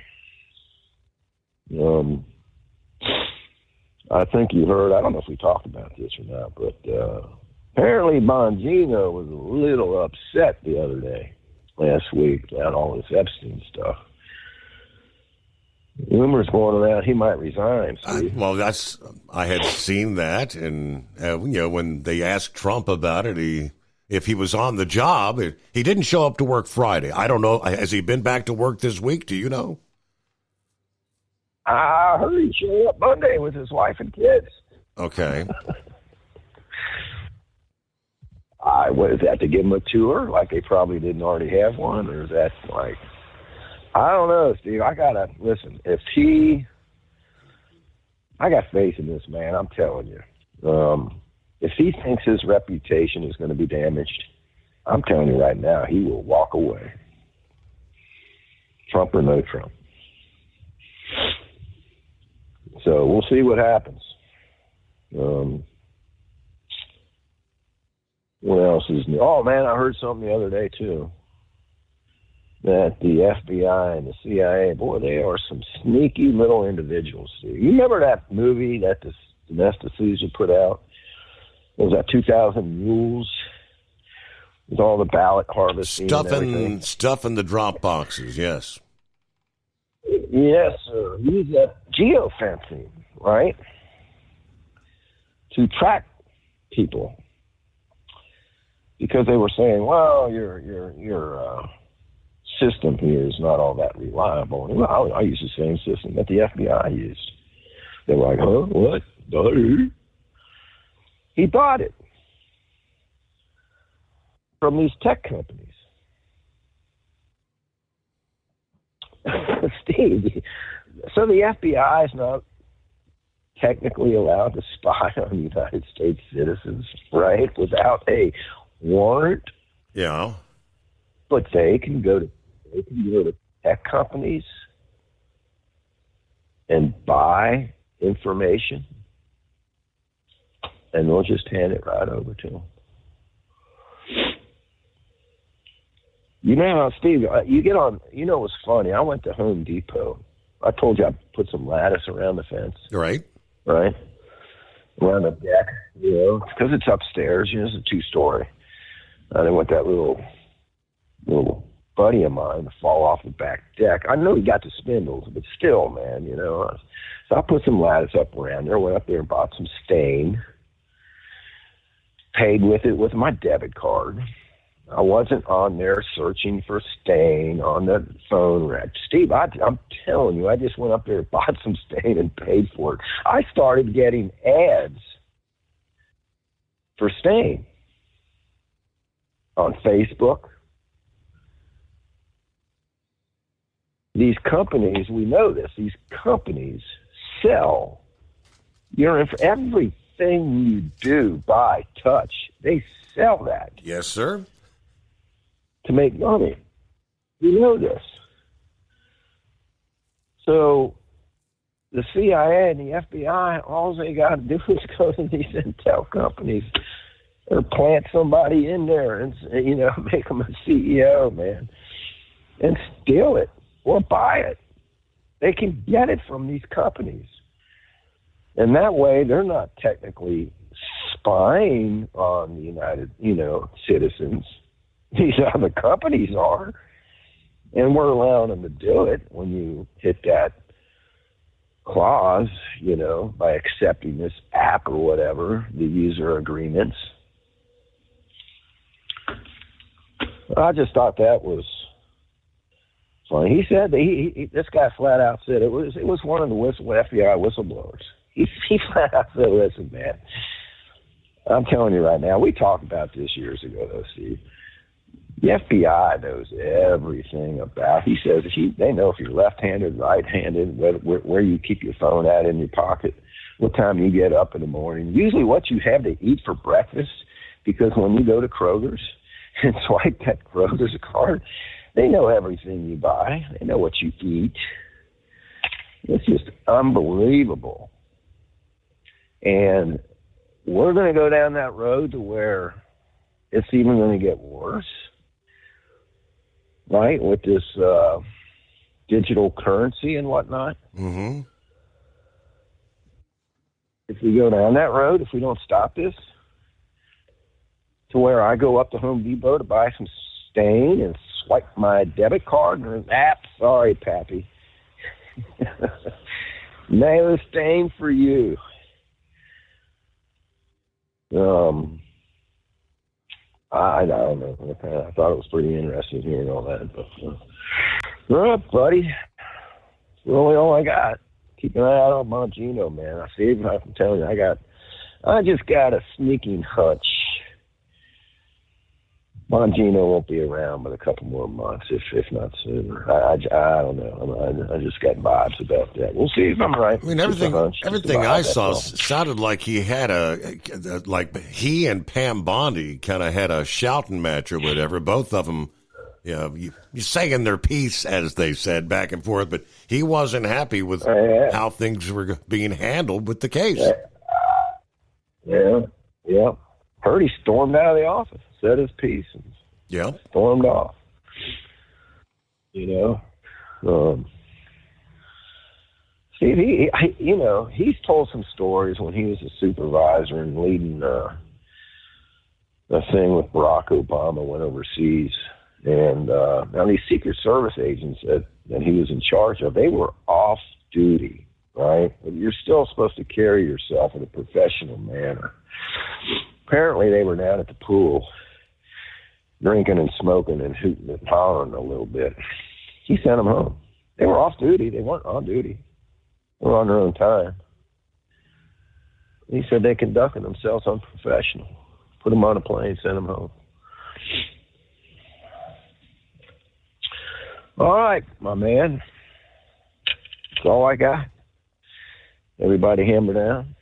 I think you heard, I don't know if we talked about this or not, but apparently Bongino was a little upset the other day, last week, about all this Epstein stuff. Rumors going around he might resign. I had seen that, and when they asked Trump about it, if he was on the job, he didn't show up to work Friday. I don't know. Has he been back to work this week? Do you know? I heard he showed up Monday with his wife and kids. Okay. What is that, to give him a tour like they probably didn't already have one? Or is that like, I don't know, Steve. I got faith in this man, I'm telling you. If he thinks his reputation is going to be damaged, I'm telling you right now, he will walk away. Trump or no Trump. So we'll see what happens. What else is new? Oh, man, I heard something the other day, too. That the FBI and the CIA, boy, they are some sneaky little individuals. You remember that movie that the D'Souza put out? What was that, 2000 Rules? With all the ballot harvesting Stuff in the drop boxes, yes. Yes, sir. Use that geofencing, right? To track people. Because they were saying, well, your system here is not all that reliable. Well, I use the same system that the FBI used. They were like, huh? What? He bought it from these tech companies. Steve, so the FBI is not technically allowed to spy on United States citizens, right? Without a warrant. Yeah. But they can go to tech companies and buy information, and they'll just hand it right over to them. You know, Steve, you get on, what's funny? I went to Home Depot. I told you I put some lattice around the fence. Right. Right? Around the deck, because it's upstairs. It's a 2-story. I didn't want that little buddy of mine to fall off the back deck. I know he got the spindles, but still, man, So I put some lattice up around there, went up there and bought some stain, paid with it with my debit card. I wasn't on there searching for stain on the phone rack. Steve, I'm telling you, I just went up there and bought some stain and paid for it. I started getting ads for stain on Facebook. These companies, we know this, these companies sell everything you do, buy, touch, they sell that. Yes, sir. To make money. We know this. So the CIA and the FBI, all they got to do is go to these intel companies or plant somebody in there and, make them a CEO, man, and steal it or buy it. They can get it from these companies. And that way, they're not technically spying on the United, citizens. These other companies are. And we're allowing them to do it when you hit that clause, by accepting this app or whatever, the user agreements. I just thought that was funny. He said that this guy flat out said it was one of the FBI whistleblowers. He flat out said, "Listen, man, I'm telling you right now. We talked about this years ago, though, Steve. The FBI knows everything about." He says they know if you're left-handed, right-handed, where you keep your phone at in your pocket, what time you get up in the morning, usually what you have to eat for breakfast. Because when you go to Kroger's and swipe that Kroger's card, they know everything you buy. They know what you eat. It's just unbelievable. And we're going to go down that road to where it's even going to get worse, right, with this digital currency and whatnot. Mm-hmm. If we go down that road, if we don't stop this, to where I go up to Home Depot to buy some stain and swipe my debit card and sorry, Pappy. No stain for you. I don't know. I thought it was pretty interesting hearing all that. But, all right, buddy. That's really all I got. Keep an eye out on Bongino, man. I'm telling you, I just got a sneaking hunch. Bongino won't be around but a couple more months, if not sooner. I don't know. I just got vibes about that. We'll see if I'm right. I mean, everything I saw sounded like he had he and Pam Bondi kind of had a shouting match or whatever. Both of them, you saying their piece, as they said, back and forth. But he wasn't happy with how things were being handled with the case. Yeah. Heard he stormed out of the office, said his piece, and stormed off. Steve, he's told some stories when he was a supervisor and leading a thing with Barack Obama, went overseas. And now these Secret Service agents that he was in charge of, they were off duty, right? But you're still supposed to carry yourself in a professional manner. Apparently, they were down at the pool, drinking and smoking and hooting and hollering a little bit. He sent them home. They were off duty. They weren't on duty. They were on their own time. He said they conducted themselves unprofessional. Put them on a plane, sent them home. All right, my man. That's all I got. Everybody hammer down.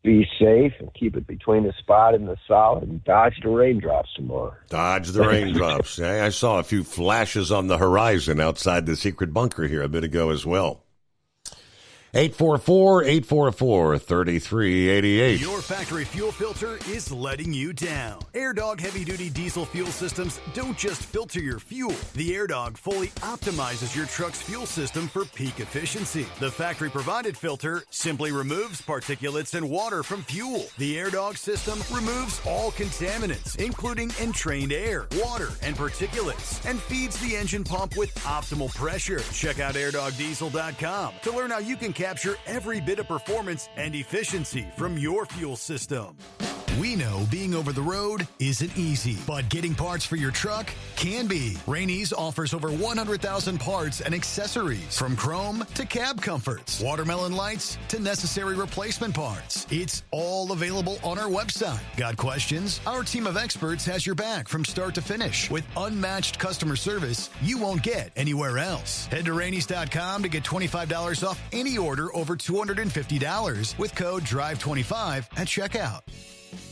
Be safe and keep it between the spot and the solid and dodge the raindrops tomorrow. Dodge the raindrops. I saw a few flashes on the horizon outside the secret bunker here a bit ago as well. 844-844-3388. Your factory fuel filter is letting you down. AirDog heavy-duty diesel fuel systems don't just filter your fuel. The AirDog fully optimizes your truck's fuel system for peak efficiency. The factory-provided filter simply removes particulates and water from fuel. The AirDog system removes all contaminants, including entrained air, water, and particulates, and feeds the engine pump with optimal pressure. Check out airdogdiesel.com to learn how you can capture every bit of performance and efficiency from your fuel system. We know being over the road isn't easy, but getting parts for your truck can be. Rainey's offers over 100,000 parts and accessories, from chrome to cab comforts, watermelon lights to necessary replacement parts. It's all available on our website. Got questions? Our team of experts has your back from start to finish with unmatched customer service you won't get anywhere else. Head to Rainey's.com to get $25 off any order over $250 with code DRIVE25 at checkout.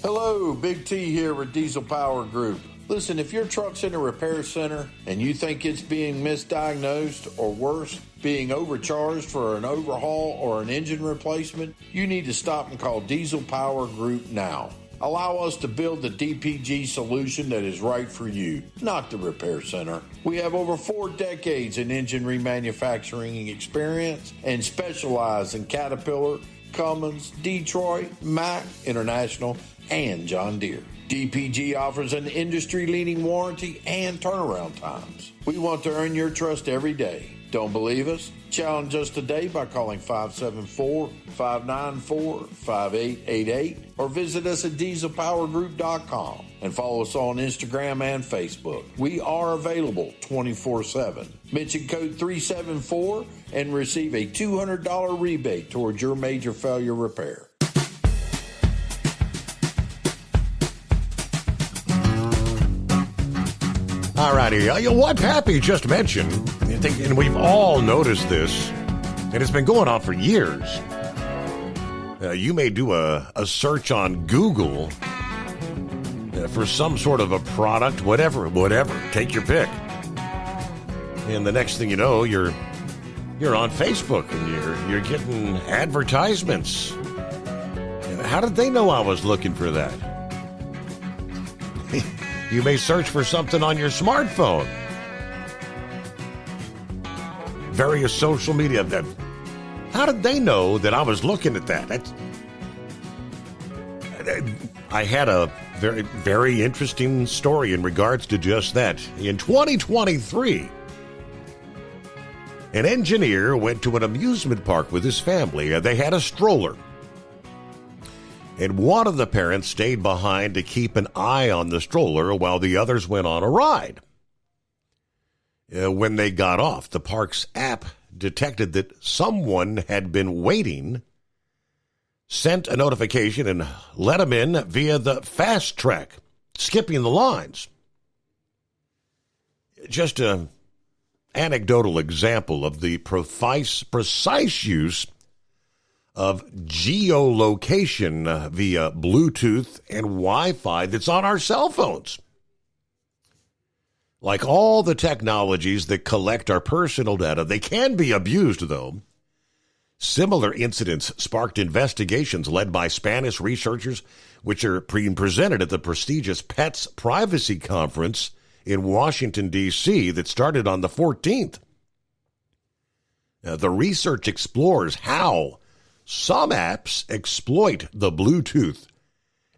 Hello, Big T here with Diesel Power Group. Listen, if your truck's in a repair center and you think it's being misdiagnosed or worse, being overcharged for an overhaul or an engine replacement, you need to stop and call Diesel Power Group now. Allow us to build the DPG solution that is right for you, not the repair center. We have over 4 decades in engine remanufacturing experience and specialize in Caterpillar, Cummins, Detroit, Mack, International, and John Deere. DPG offers an industry-leading warranty and turnaround times. We want to earn your trust every day. Don't believe us? Challenge us today by calling 574-594-5888 or visit us at dieselpowergroup.com and follow us on Instagram and Facebook. We are available 24/7. Mention code 374 and receive a $200 rebate towards your major failure repair. All righty. What Pappy just mentioned, and we've all noticed this, and it's been going on for years. You may do a search on Google for some sort of a product, whatever. Take your pick. And the next thing you know, you're on Facebook and you're getting advertisements. How did they know I was looking for that? You may search for something on your smartphone. Various social media. How did they know that I was looking at that? I had a very, very interesting story in regards to just that. In 2023, an engineer went to an amusement park with his family. They had a stroller. And one of the parents stayed behind to keep an eye on the stroller while the others went on a ride. When they got off, the park's app detected that someone had been waiting, sent a notification, and let them in via the fast track, skipping the lines. Just an anecdotal example of the precise use of geolocation via Bluetooth and Wi-Fi that's on our cell phones. Like all the technologies that collect our personal data, they can be abused, though. Similar incidents sparked investigations led by Spanish researchers, which are being presented at the prestigious Pets Privacy Conference in Washington, D.C. that started on the 14th. The research explores how some apps exploit the Bluetooth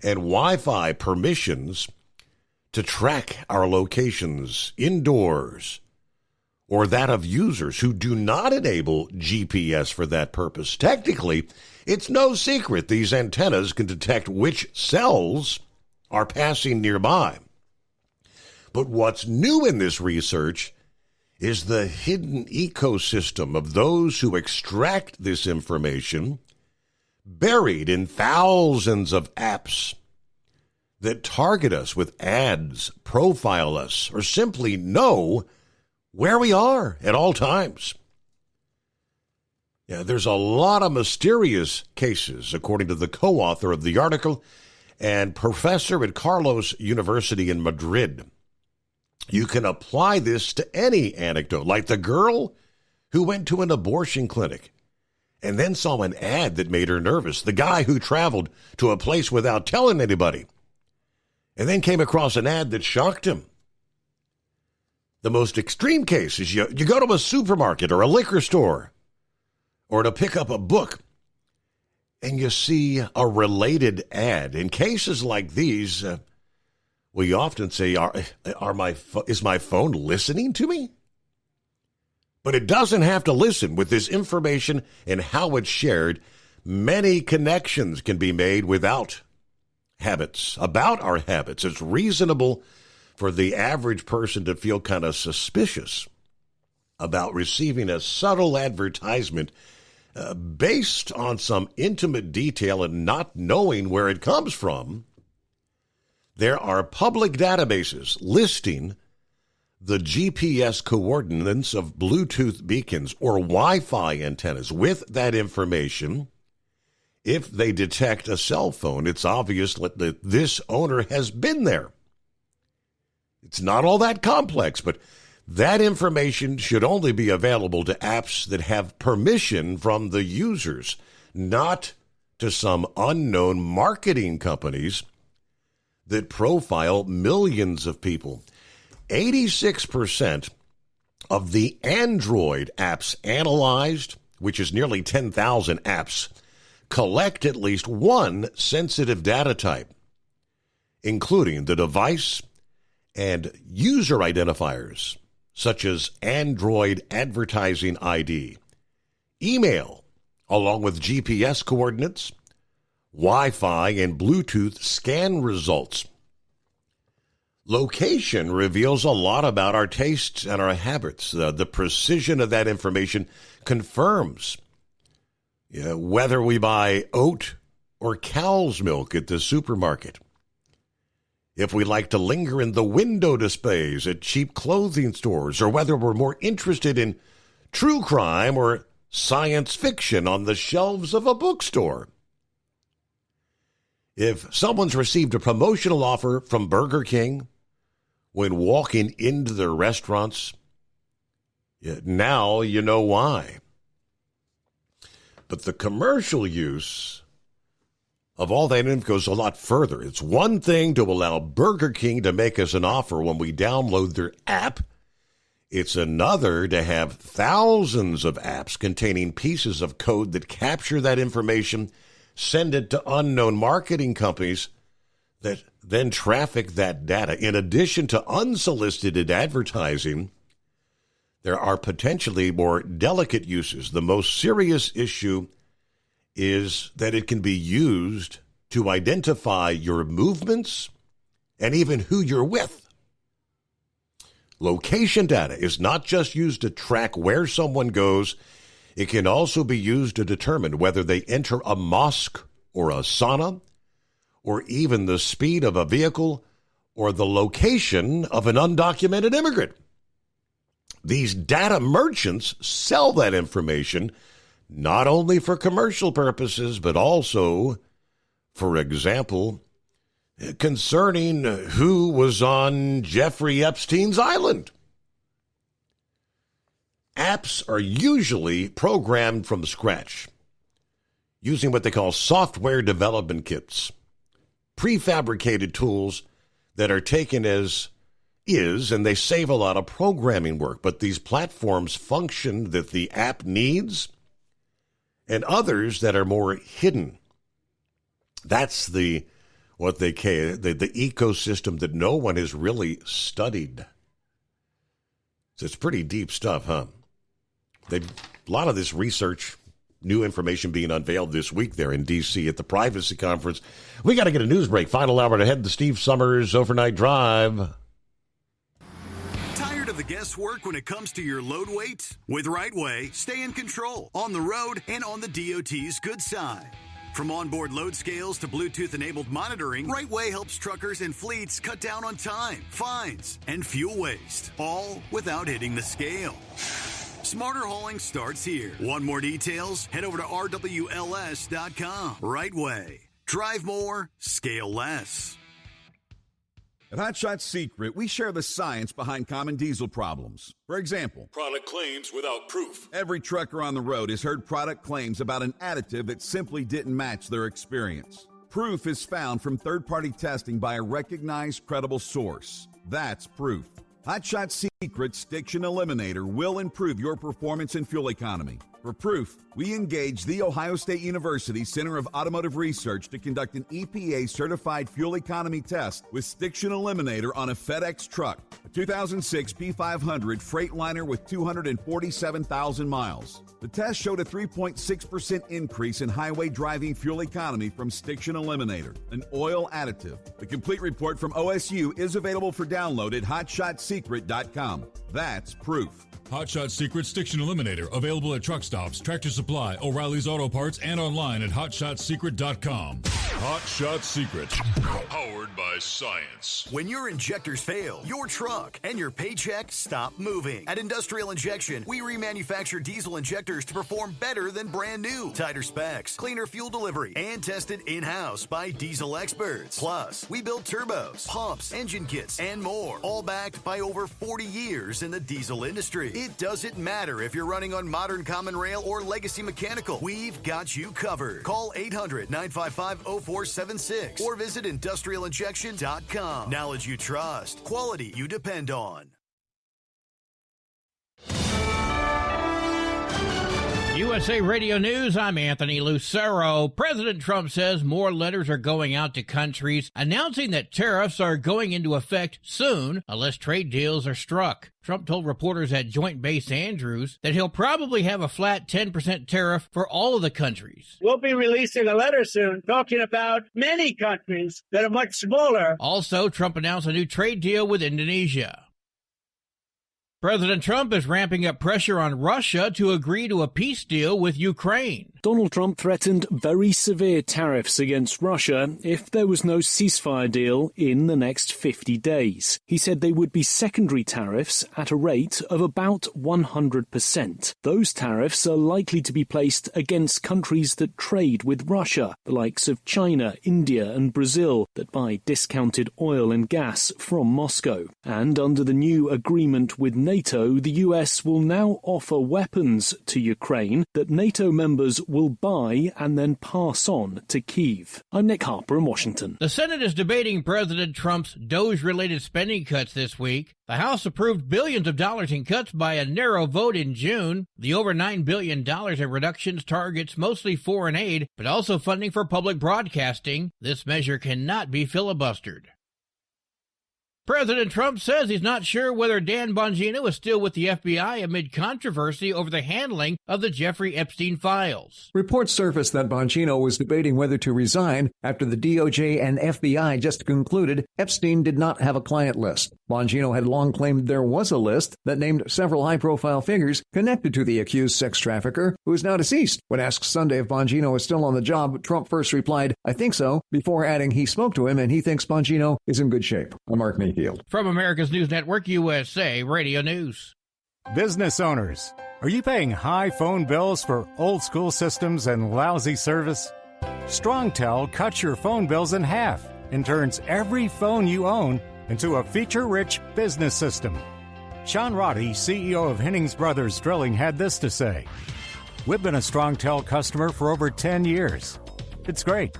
and Wi-Fi permissions to track our locations indoors, or that of users who do not enable GPS for that purpose. Technically, it's no secret these antennas can detect which cells are passing nearby. But what's new in this research is the hidden ecosystem of those who extract this information, buried in thousands of apps that target us with ads, profile us, or simply know where we are at all times. Yeah, there's a lot of mysterious cases, according to the co-author of the article and professor at Carlos University in Madrid. You can apply this to any anecdote, like the girl who went to an abortion clinic and then saw an ad that made her nervous, the guy who traveled to a place without telling anybody and then came across an ad that shocked him. The most extreme case is you go to a supermarket or a liquor store or to pick up a book and you see a related ad. In cases like these, we often say, is my phone listening to me? But it doesn't have to listen. With this information and how it's shared, many connections can be made about our habits. It's reasonable for the average person to feel kind of suspicious about receiving a subtle advertisement based on some intimate detail and not knowing where it comes from. There are public databases listing the GPS coordinates of Bluetooth beacons or Wi-Fi antennas. With that information, if they detect a cell phone, it's obvious that this owner has been there. It's not all that complex, but that information should only be available to apps that have permission from the users, not to some unknown marketing companies that profile millions of people. 86% of the Android apps analyzed, which is nearly 10,000 apps, collect at least one sensitive data type, including the device and user identifiers, such as Android Advertising ID, email, along with GPS coordinates, Wi-Fi, and Bluetooth scan results. Location reveals a lot about our tastes and our habits. The precision of that information confirms whether we buy oat or cow's milk at the supermarket, if we like to linger in the window displays at cheap clothing stores, or whether we're more interested in true crime or science fiction on the shelves of a bookstore. If someone's received a promotional offer from Burger King when walking into their restaurants, now you know why. But the commercial use of all that info goes a lot further. It's one thing to allow Burger King to make us an offer when we download their app. It's another to have thousands of apps containing pieces of code that capture that information, send it to unknown marketing companies that then traffic that data. In addition to unsolicited advertising, there are potentially more delicate uses. The most serious issue is that it can be used to identify your movements and even who you're with. Location data is not just used to track where someone goes. It can also be used to determine whether they enter a mosque or a sauna, or even the speed of a vehicle or the location of an undocumented immigrant. These data merchants sell that information not only for commercial purposes, but also, for example, concerning who was on Jeffrey Epstein's island. Apps are usually programmed from scratch, using what they call software development kits, prefabricated tools that are taken as is, and they save a lot of programming work. But these platforms function that the app needs, and others that are more hidden. That's the ecosystem that no one has really studied. So it's pretty deep stuff, huh? A lot of this research, new information being unveiled this week there in D.C. at the Privacy Conference. We got to get a news break. Final hour to head to Steve Summers Overnight Drive. Tired of the guesswork when it comes to your load weight? With RightWay, stay in control on the road and on the DOT's good side. From onboard load scales to Bluetooth-enabled monitoring, RightWay helps truckers and fleets cut down on time, fines, and fuel waste, all without hitting the scale. Smarter hauling starts here. Want more details? Head over to RWLS.com. RightWay. Drive more, scale less. At Hot Shot Secret, we share the science behind common diesel problems. For example, product claims without proof. Every trucker on the road has heard product claims about an additive that simply didn't match their experience. Proof is found from third-party testing by a recognized, credible source. That's proof. Hot Shot Secret Stiction Eliminator will improve your performance and fuel economy. For proof, we engaged the Ohio State University Center of Automotive Research to conduct an EPA-certified fuel economy test with Stiction Eliminator on a FedEx truck, a 2006 P500 Freightliner with 247,000 miles. The test showed a 3.6% increase in highway driving fuel economy from Stiction Eliminator, an oil additive. The complete report from OSU is available for download at hotshotsecret.com. That's proof. Hot Shot Secret Stiction Eliminator, available at truck stops, Tractor Supply, O'Reilly's Auto Parts, and online at hotshotsecret.com. Hot Shot Secret, powered by science. When your injectors fail, your truck and your paycheck stop moving. At Industrial Injection, we remanufacture diesel injectors to perform better than brand new. Tighter specs, cleaner fuel delivery, and tested in-house by diesel experts. Plus, we build turbos, pumps, engine kits, and more, all backed by over 40 years in the diesel industry. It doesn't matter if you're running on modern common rail or legacy mechanical. We've got you covered. Call 800-955-0476 or visit industrialinjection.com. Knowledge you trust. Quality you depend on. USA Radio News, I'm Anthony Lucero. President Trump says more letters are going out to countries announcing that tariffs are going into effect soon unless trade deals are struck. Trump told reporters at Joint Base Andrews that he'll probably have a flat 10% tariff for all of the countries. We'll be releasing a letter soon talking about many countries that are much smaller. Also, Trump announced a new trade deal with Indonesia. President Trump is ramping up pressure on Russia to agree to a peace deal with Ukraine. Donald Trump threatened very severe tariffs against Russia if there was no ceasefire deal in the next 50 days. He said they would be secondary tariffs at a rate of about 100%. Those tariffs are likely to be placed against countries that trade with Russia, the likes of China, India and Brazil, that buy discounted oil and gas from Moscow. And under the new agreement with NATO, the US will now offer weapons to Ukraine that NATO members will buy and then pass on to Kyiv. I'm Nick Harper in Washington. The Senate is debating President Trump's DOGE-related spending cuts this week. The House approved billions of dollars in cuts by a narrow vote in June. The over $9 billion in reductions targets mostly foreign aid, but also funding for public broadcasting. This measure cannot be filibustered. President Trump says he's not sure whether Dan Bongino is still with the FBI amid controversy over the handling of the Jeffrey Epstein files. Reports surfaced that Bongino was debating whether to resign after the DOJ and FBI just concluded Epstein did not have a client list. Bongino had long claimed there was a list that named several high-profile figures connected to the accused sex trafficker, who is now deceased. When asked Sunday if Bongino is still on the job, Trump first replied, "I think so," before adding he spoke to him and he thinks Bongino is in good shape. I'm Mark Mayfield. From America's News Network, USA Radio News. Business owners, are you paying high phone bills for old school systems and lousy service? StrongTel cuts your phone bills in half and turns every phone you own into a feature-rich business system. Sean Roddy, CEO of Hennings Brothers Drilling, had this to say: "We've been a StrongTel customer for over 10 years. It's great,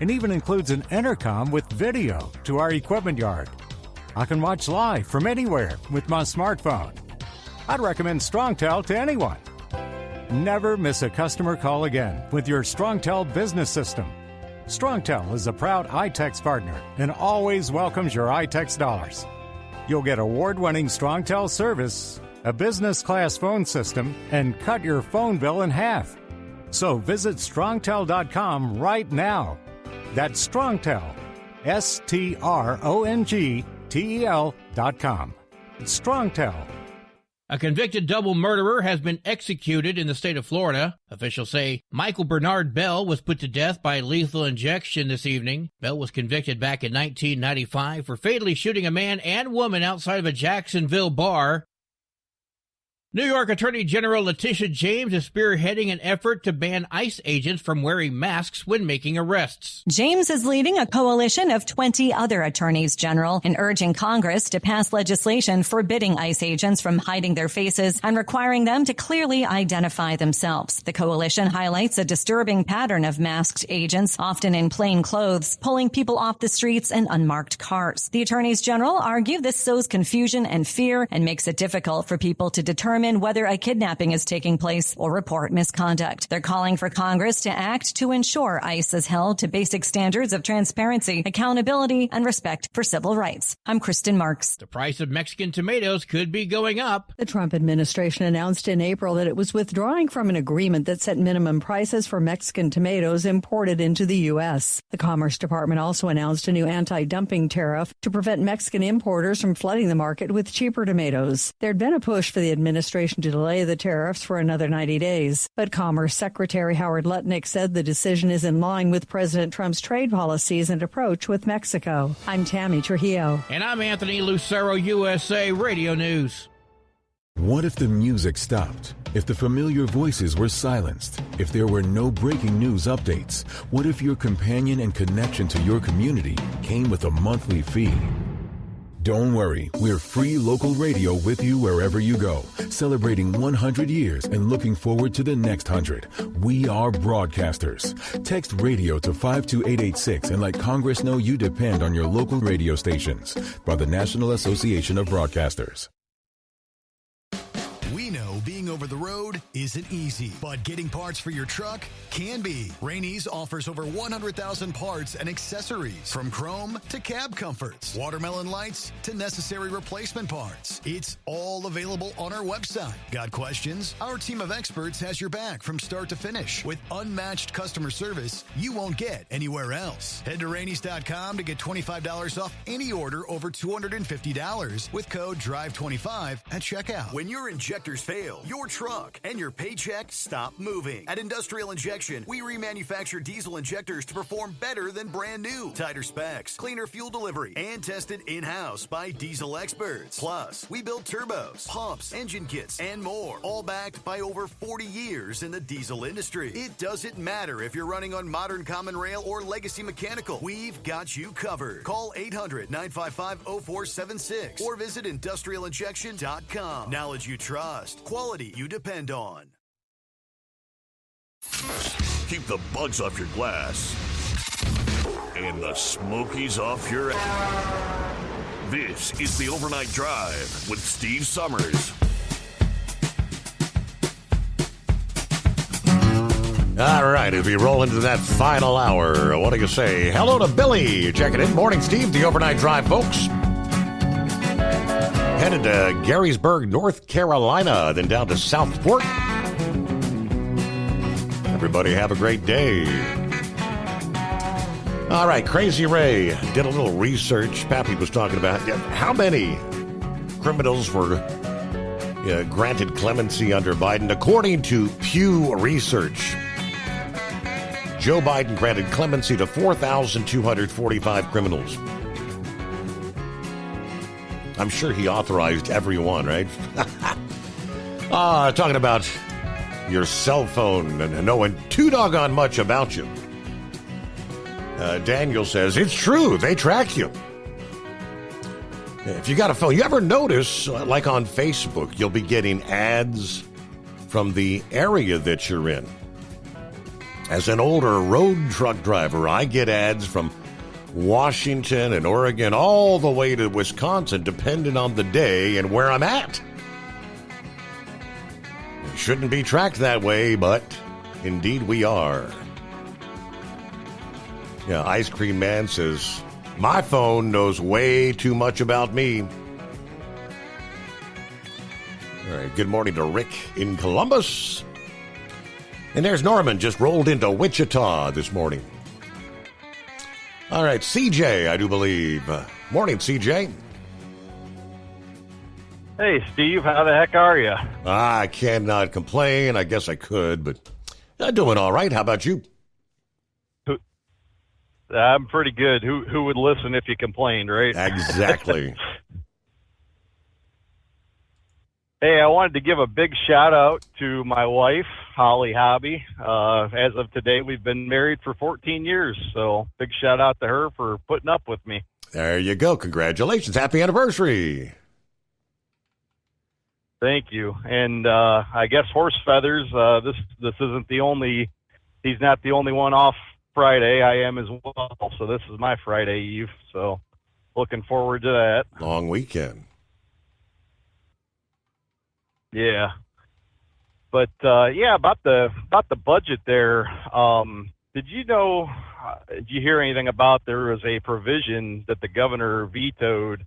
and even includes an intercom with video to our equipment yard. I can watch live from anywhere with my smartphone. I'd recommend StrongTel to anyone. Never miss a customer call again with your StrongTel business system. StrongTel is a proud iTex partner and always welcomes your iTex dollars. You'll get award-winning StrongTel service, a business-class phone system, and cut your phone bill in half. So visit StrongTel.com right now. That's StrongTel, StrongTel.com. It's StrongTel. A convicted double murderer has been executed in the state of Florida. Officials say Michael Bernard Bell was put to death by lethal injection this evening. Bell was convicted back in 1995 for fatally shooting a man and woman outside of a Jacksonville bar. New York Attorney General Letitia James is spearheading an effort to ban ICE agents from wearing masks when making arrests. James is leading a coalition of 20 other attorneys general and urging Congress to pass legislation forbidding ICE agents from hiding their faces and requiring them to clearly identify themselves. The coalition highlights a disturbing pattern of masked agents, often in plain clothes, pulling people off the streets in unmarked cars. The attorneys general argue this sows confusion and fear and makes it difficult for people to determine whether a kidnapping is taking place or report misconduct. They're calling for Congress to act to ensure ICE is held to basic standards of transparency, accountability, and respect for civil rights. I'm Kristen Marks. The price of Mexican tomatoes could be going up. The Trump administration announced in April that it was withdrawing from an agreement that set minimum prices for Mexican tomatoes imported into the U.S. The Commerce Department also announced a new anti-dumping tariff to prevent Mexican importers from flooding the market with cheaper tomatoes. There'd been a push for the administration to delay the tariffs for another 90 days. But Commerce Secretary Howard Lutnick said the decision is in line with President Trump's trade policies and approach with Mexico. I'm Tammy Trujillo. And I'm Anthony Lucero, USA Radio News. What if the music stopped? If the familiar voices were silenced? If there were no breaking news updates? What if your companion and connection to your community came with a monthly fee? Don't worry, we're free local radio with you wherever you go, celebrating 100 years and looking forward to the next 100. We are broadcasters. Text radio to 52886 and let Congress know you depend on your local radio stations. By the National Association of Broadcasters. We know being over the road isn't easy, but getting parts for your truck can be. Rainey's offers over 100,000 parts and accessories, from chrome to cab comforts, watermelon lights to necessary replacement parts. It's all available on our website. Got questions? Our team of experts has your back from start to finish with unmatched customer service you won't get anywhere else. Head to Rainey's.com to get $25 off any order over $250 with code DRIVE25 at checkout. When your injectors fail, your truck and your paycheck stop moving. At Industrial Injection, we remanufacture diesel injectors to perform better than brand new. Tighter specs, cleaner fuel delivery, and tested in-house by diesel experts. Plus, we build turbos, pumps, engine kits, and more, all backed by over 40 years in the diesel industry. It doesn't matter if you're running on modern common rail or legacy mechanical. We've got you covered. Call 800-955-0476 or visit industrialinjection.com. Knowledge you trust. Quality you depend on. Keep the bugs off your glass and the Smokies off your ass. This is the Overnight Drive with Steve Summers. All right, as we roll into that final hour, what do you say? Hello to Billy. Checking in. Morning, Steve. The Overnight Drive, folks. Headed to Garysburg, North Carolina, then down to Southport. Everybody have a great day. All right, Crazy Ray did a little research. Pappy was talking about how many criminals were granted clemency under Biden. According to Pew Research, Joe Biden granted clemency to 4,245 criminals. I'm sure he authorized every one, right? Talking about your cell phone and knowing too doggone much about you. Daniel says, it's true, they track you. If you got a phone, you ever notice, like on Facebook, you'll be getting ads from the area that you're in. As an older road truck driver, I get ads from Washington and Oregon all the way to Wisconsin, depending on the day and where I'm at. It shouldn't be tracked that way, but indeed we are. Yeah, Ice Cream Man says, my phone knows way too much about me. All right, good morning to Rick in Columbus. And there's Norman, just rolled into Wichita this morning. All right, CJ, I do believe. Morning, CJ. Hey, Steve, how the heck are you? I cannot complain. I guess I could, but I'm doing all right. How about you? I'm pretty good. Who would listen if you complained, right? Exactly. Hey, I wanted to give a big shout out to my wife, Holly Hobby. As of today, we've been married for 14 years, so big shout out to her for putting up with me. There you go. Congratulations. Happy anniversary. Thank you. And I guess horse feathers, this isn't the only, he's not the only one off Friday. I am as well, so this is my Friday Eve, so looking forward to that. Long weekend. Yeah. But about the budget there, did you know, did you hear anything about there was a provision that the governor vetoed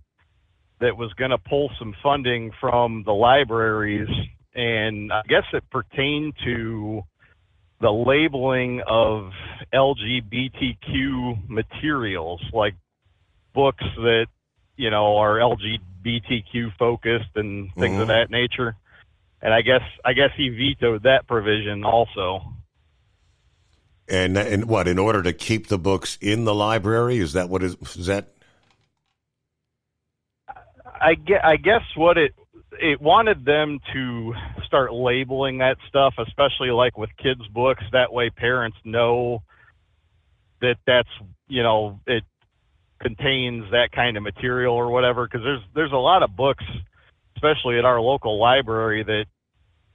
that was going to pull some funding from the libraries, and I guess it pertained to the labeling of LGBTQ materials, like books that, are LGBTQ focused and things of that nature. And I guess he vetoed that provision also. And what, in order to keep the books in the library? Is that what is that? I guess what it wanted them to start labeling that stuff, especially like with kids' books. That way parents know that that's, it contains that kind of material or whatever. Because there's a lot of books, especially at our local library, that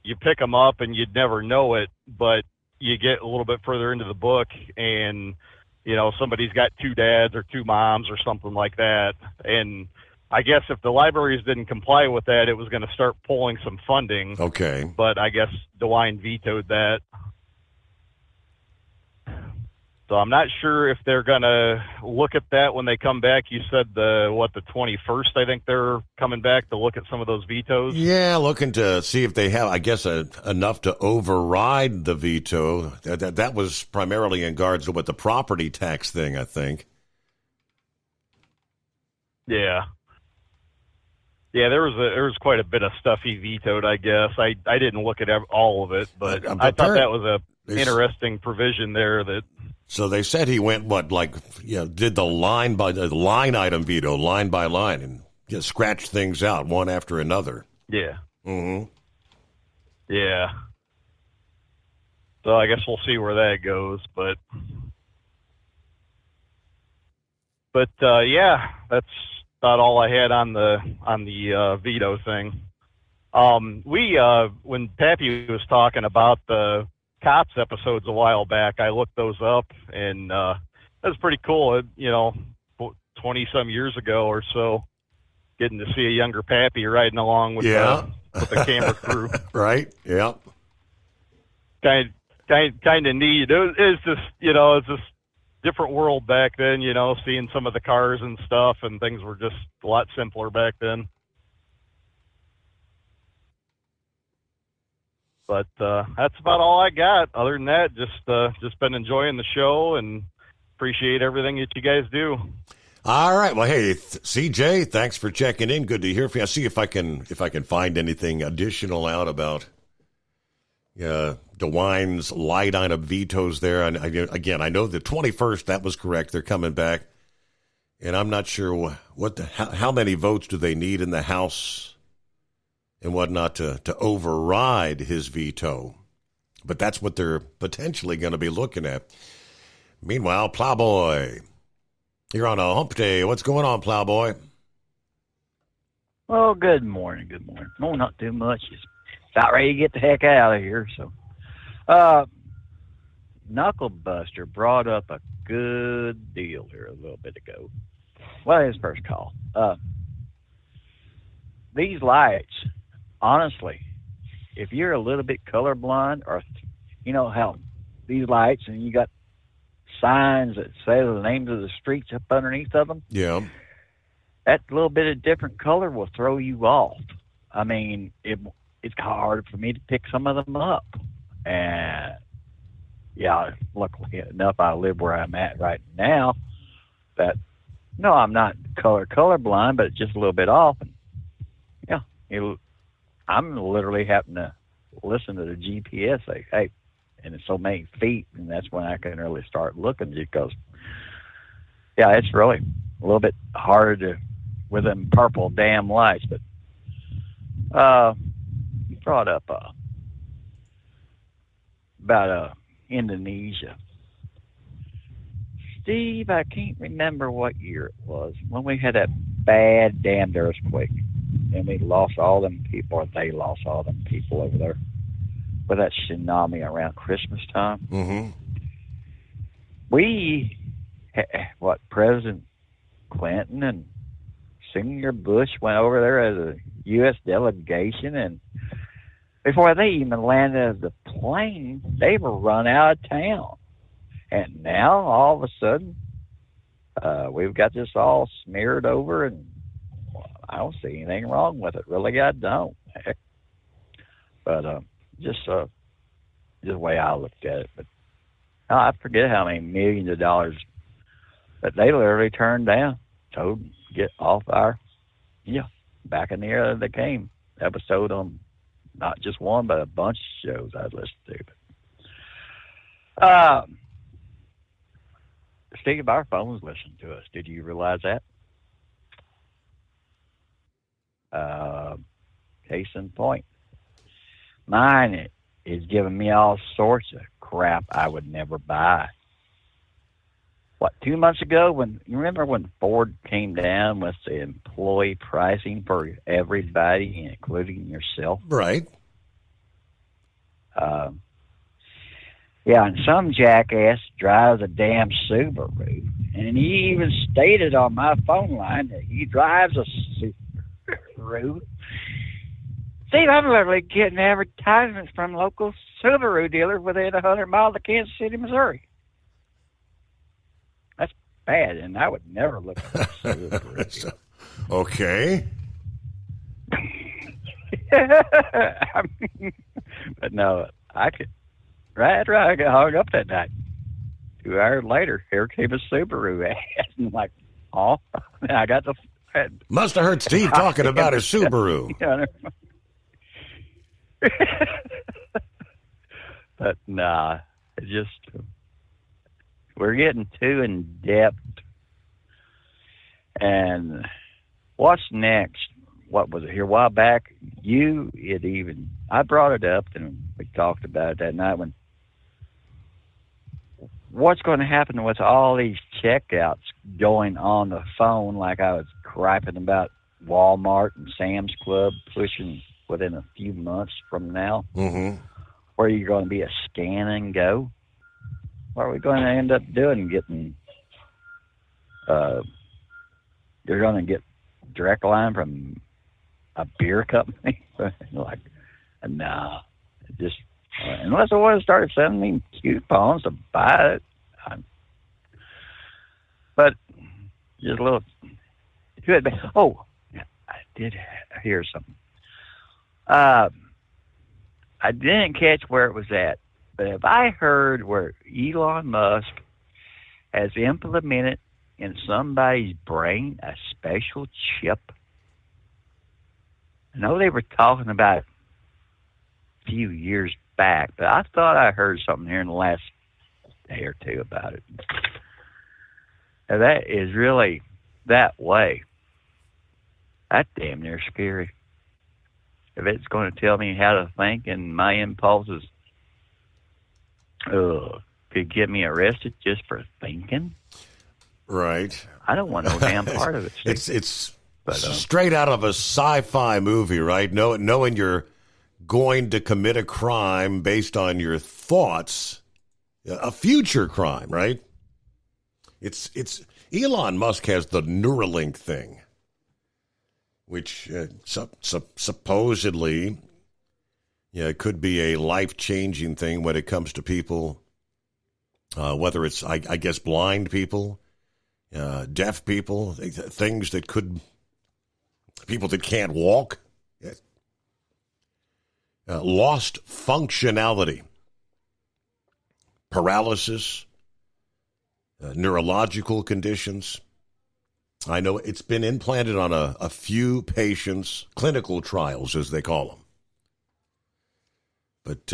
you pick them up and you'd never know it, but you get a little bit further into the book and, somebody's got two dads or two moms or something like that. And I guess if the libraries didn't comply with that, it was going to start pulling some funding. Okay. But I guess DeWine vetoed that. So I'm not sure if they're going to look at that when they come back. You said the 21st, I think they're coming back to look at some of those vetoes. Yeah, looking to see if they have, I guess, enough to override the veto. That was primarily in regards to what the property tax thing, I think. Yeah. Yeah, there was quite a bit of stuff he vetoed, I guess. I didn't look at all of it, but I thought that was a interesting provision there. That. So they said he went did the line item veto, line by line, and just scratched things out one after another. Yeah. Mm-hmm. Yeah. So I guess we'll see where that goes, but yeah, that's about all I had on the veto thing. When Pappy was talking about the Cops episodes a while back, I looked those up, and that was pretty cool. 20 some years ago or so, getting to see a younger Pappy riding along with the camera crew. Right. Yeah. Kind of neat. It's just it's just different world back then. Seeing some of the cars and stuff, and things were just a lot simpler back then. But that's about all I got. Other than that, just been enjoying the show and appreciate everything that you guys do. All right. Well, hey, CJ, thanks for checking in. Good to hear from you. I'll see if I can find anything additional out about DeWine's light item vetoes there. And again, I know the 21st, that was correct. They're coming back, and I'm not sure how many votes do they need in the House and whatnot to override his veto. But that's what they're potentially going to be looking at. Meanwhile, Plowboy, you're on a hump day. What's going on, Plowboy? Well, good morning. Good morning. No, not too much. Just about ready to get the heck out of here. So, Knucklebuster brought up a good deal here a little bit ago. Well, his first call. These lights, honestly, if you're a little bit colorblind, or how these lights and you got signs that say the names of the streets up underneath of them. Yeah. That little bit of different color will throw you off. I mean, it's hard for me to pick some of them up. And yeah, luckily enough, I live where I'm at right now. That no, I'm not colorblind, but it's just a little bit off. And, I'm literally having to listen to the GPS say, hey, and it's so many feet, and that's when I can really start looking, because it's really a little bit hard with them purple damn lights. But you brought up about Indonesia. Steve, I can't remember what year it was when we had that bad damned earthquake, and we lost all them people, or they lost all them people over there with that tsunami around Christmas time. Mm-hmm. President Clinton and Senator Bush went over there as a U.S. delegation, and before they even landed the plane, they were run out of town. And now, all of a sudden, we've got this all smeared over, and I don't see anything wrong with it. Really, I don't. But just the way I looked at it. But I forget how many millions of dollars that they literally turned down, told them to get off our, back in the era they came. Episode on not just one, but a bunch of shows I'd listened to. Steve, our phones listen to us. Did you realize that? Case in point. Mine is giving me all sorts of crap I would never buy. 2 months ago, you remember when Ford came down with the employee pricing for everybody, including yourself? Right. Yeah, and some jackass drives a damn Subaru. And he even stated on my phone line that he drives a Subaru. Steve, I'm literally getting advertisements from local Subaru dealers within 100 miles of Kansas City, Missouri. That's bad, and I would never look at a Subaru. Okay. I mean, but no, I could. Right, I got hung up that night. 2 hours later, here came a Subaru ad. And I'm like, oh, I got the. Must have heard Steve talking about his Subaru. But nah, it just we're getting too in depth. And what's next? What was it here a while back? I brought it up and we talked about it that night when. What's going to happen with all these checkouts going on the phone, like I was griping about Walmart and Sam's Club pushing within a few months from now, where you're going to be a scan and go? What are we going to end up doing? You're going to get direct line from a beer company? Like, nah, just... Unless I want to start sending me coupons to buy it. But just a little... Oh, I did hear something. I didn't catch where it was at, but have I heard where Elon Musk has implemented in somebody's brain a special chip? I know they were talking about it a few years back, but I thought I heard something here in the last day or two about it. Now that is really that way. That's damn near scary. If it's going to tell me how to think and my impulses could get me arrested just for thinking. Right. I don't want no damn part of it. It's straight out of a sci-fi movie, right? Knowing you're going to commit a crime based on your thoughts, a future crime, right? It's Elon Musk has the Neuralink thing, which supposedly could be a life-changing thing when it comes to people, whether it's, I guess, blind people, deaf people, things that could, people that can't walk. Lost functionality, paralysis, neurological conditions. I know it's been implanted on a few patients, clinical trials, as they call them. But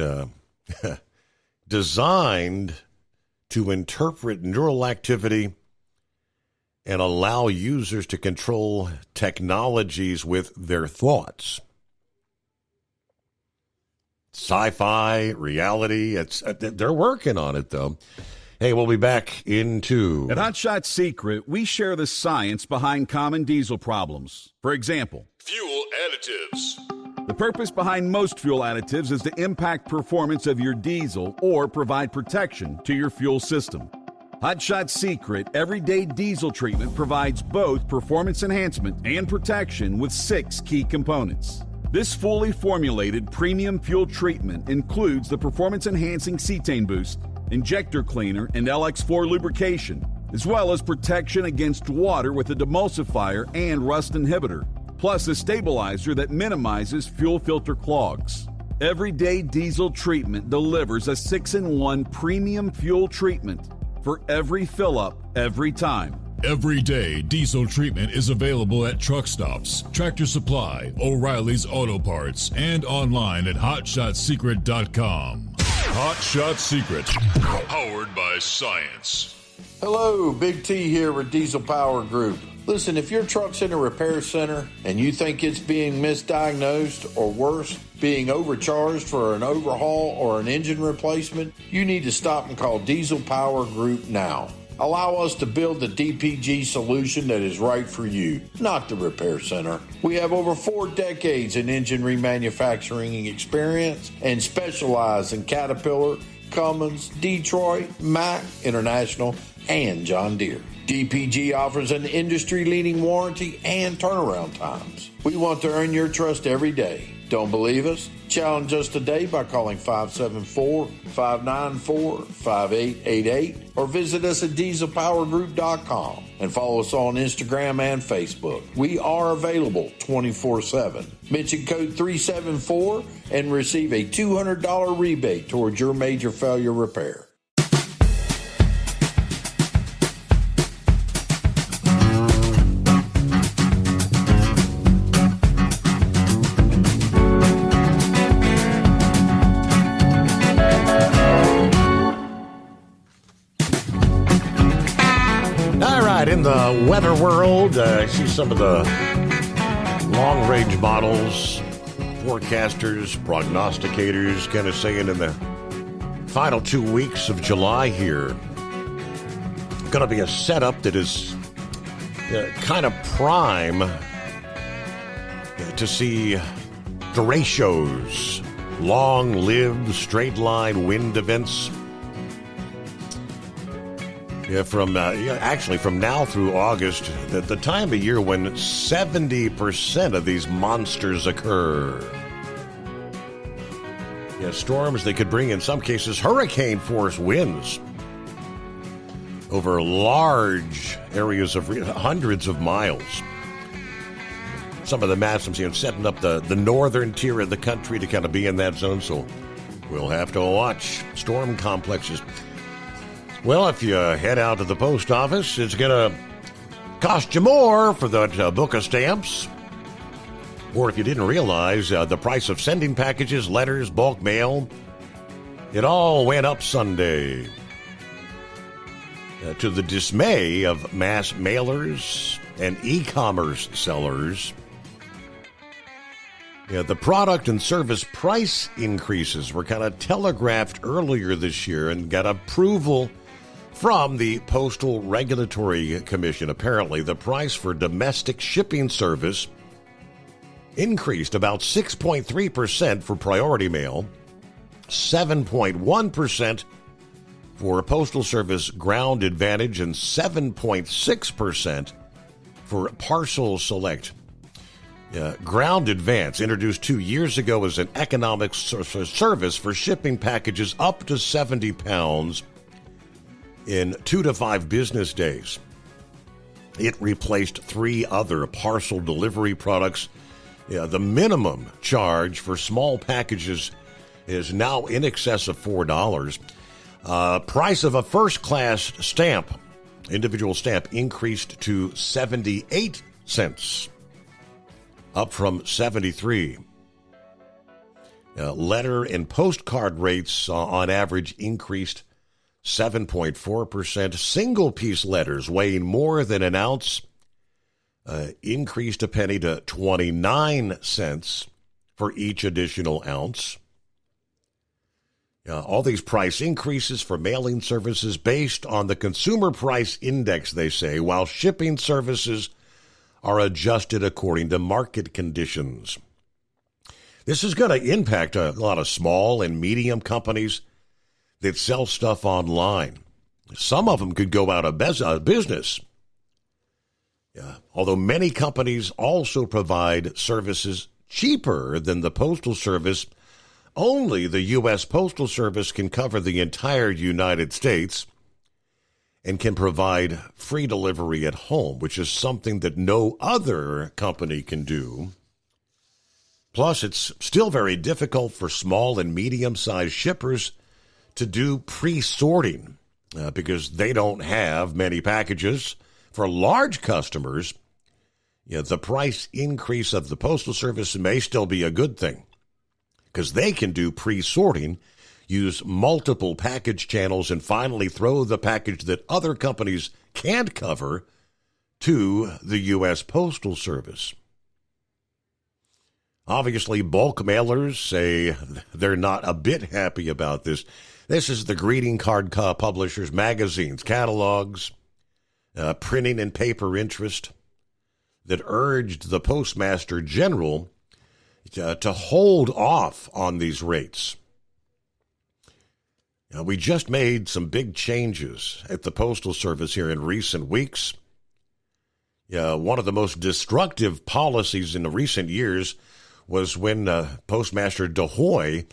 designed to interpret neural activity and allow users to control technologies with their thoughts. Sci-fi, reality, they're working on it, though. Hey, we'll be back in 2. At Hot Shot Secret, we share the science behind common diesel problems. For example, fuel additives. The purpose behind most fuel additives is to impact performance of your diesel or provide protection to your fuel system. Hot Shot Secret Everyday Diesel Treatment provides both performance enhancement and protection with 6 key components. This fully formulated premium fuel treatment includes the performance-enhancing cetane boost, injector cleaner, and LX4 lubrication, as well as protection against water with a demulsifier and rust inhibitor, plus a stabilizer that minimizes fuel filter clogs. Everyday Diesel Treatment delivers a 6-in-1 premium fuel treatment for every fill-up, every time. Everyday Diesel Treatment is available at truck stops, Tractor Supply, O'Reilly's Auto Parts, and online at HotShotSecret.com. Hot Shot Secret, powered by science. Hello, Big T here with Diesel Power Group. Listen, if your truck's in a repair center and you think it's being misdiagnosed or worse, being overcharged for an overhaul or an engine replacement, you need to stop and call Diesel Power Group now. Allow us to build the DPG solution that is right for you, not the repair center. We have over 4 decades in engine remanufacturing experience and specialize in Caterpillar, Cummins, Detroit, Mack, International, and John Deere. DPG offers an industry-leading warranty and turnaround times. We want to earn your trust every day. Don't believe us? Challenge us today by calling 574-594-5888 or visit us at dieselpowergroup.com and follow us on Instagram and Facebook. We are available 24/7. Mention code 374 and receive a $200 rebate towards your major failure repair. In the weather world, I see some of the long-range models, forecasters, prognosticators kind of saying in the final 2 weeks of July here, going to be a setup that is kind of prime to see derechos, long-lived straight-line wind events. Yeah, from now through August, the time of year when 70% of these monsters occur. Yeah, storms that could bring, in some cases, hurricane-force winds over large areas of hundreds of miles. Some of the maps I'm seeing setting up the northern tier of the country to kind of be in that zone, so we'll have to watch storm complexes. Well, if you head out to the post office, it's going to cost you more for that book of stamps. Or if you didn't realize, the price of sending packages, letters, bulk mail, it all went up Sunday. To the dismay of mass mailers and e-commerce sellers. Yeah, the product and service price increases were kind of telegraphed earlier this year and got approval from the Postal Regulatory Commission. Apparently, the price for domestic shipping service increased about 6.3% for priority mail, 7.1% for Postal Service Ground Advantage, and 7.6% for Parcel Select. Ground Advance, introduced 2 years ago as an economic service for shipping packages up to 70 pounds in 2 to 5 business days. It replaced 3 other parcel delivery products. The minimum charge for small packages is now in excess of $4. Price of a first-class stamp, individual stamp, increased to 78 cents, up from 73. Letter and postcard rates on average increased 7.4%. Single-piece letters weighing more than an ounce increased a penny to 29 cents for each additional ounce. All these price increases for mailing services based on the Consumer Price Index, they say, while shipping services are adjusted according to market conditions. This is going to impact a lot of small and medium companies that sell stuff online. Some of them could go out of business. Although many companies also provide services cheaper than the Postal Service, only the U.S. Postal Service can cover the entire United States and can provide free delivery at home, which is something that no other company can do. Plus, it's still very difficult for small and medium-sized shippers to do pre-sorting because they don't have many packages. For large customers, the price increase of the Postal Service may still be a good thing because they can do pre-sorting, use multiple package channels, and finally throw the package that other companies can't cover to the U.S. Postal Service. Obviously, bulk mailers say they're not a bit happy about this. This is the greeting card publishers, magazines, catalogs, printing and paper interest that urged the Postmaster General to hold off on these rates. We just made some big changes at the Postal Service here in recent weeks. One of the most destructive policies in the recent years was when Postmaster DeHoy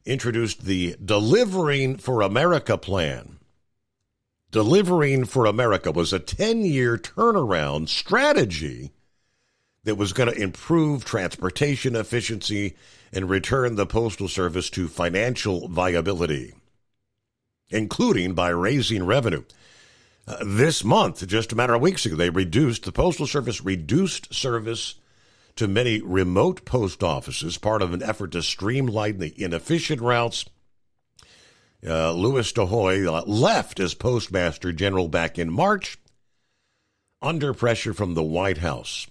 introduced the Delivering for America plan. Delivering for America was a 10-year turnaround strategy that was going to improve transportation efficiency and return the Postal Service to financial viability, including by raising revenue. This month, just a matter of weeks ago, the Postal Service reduced service to many remote post offices, part of an effort to streamline the inefficient routes. Louis DeHoy left as Postmaster General back in March under pressure from the White House,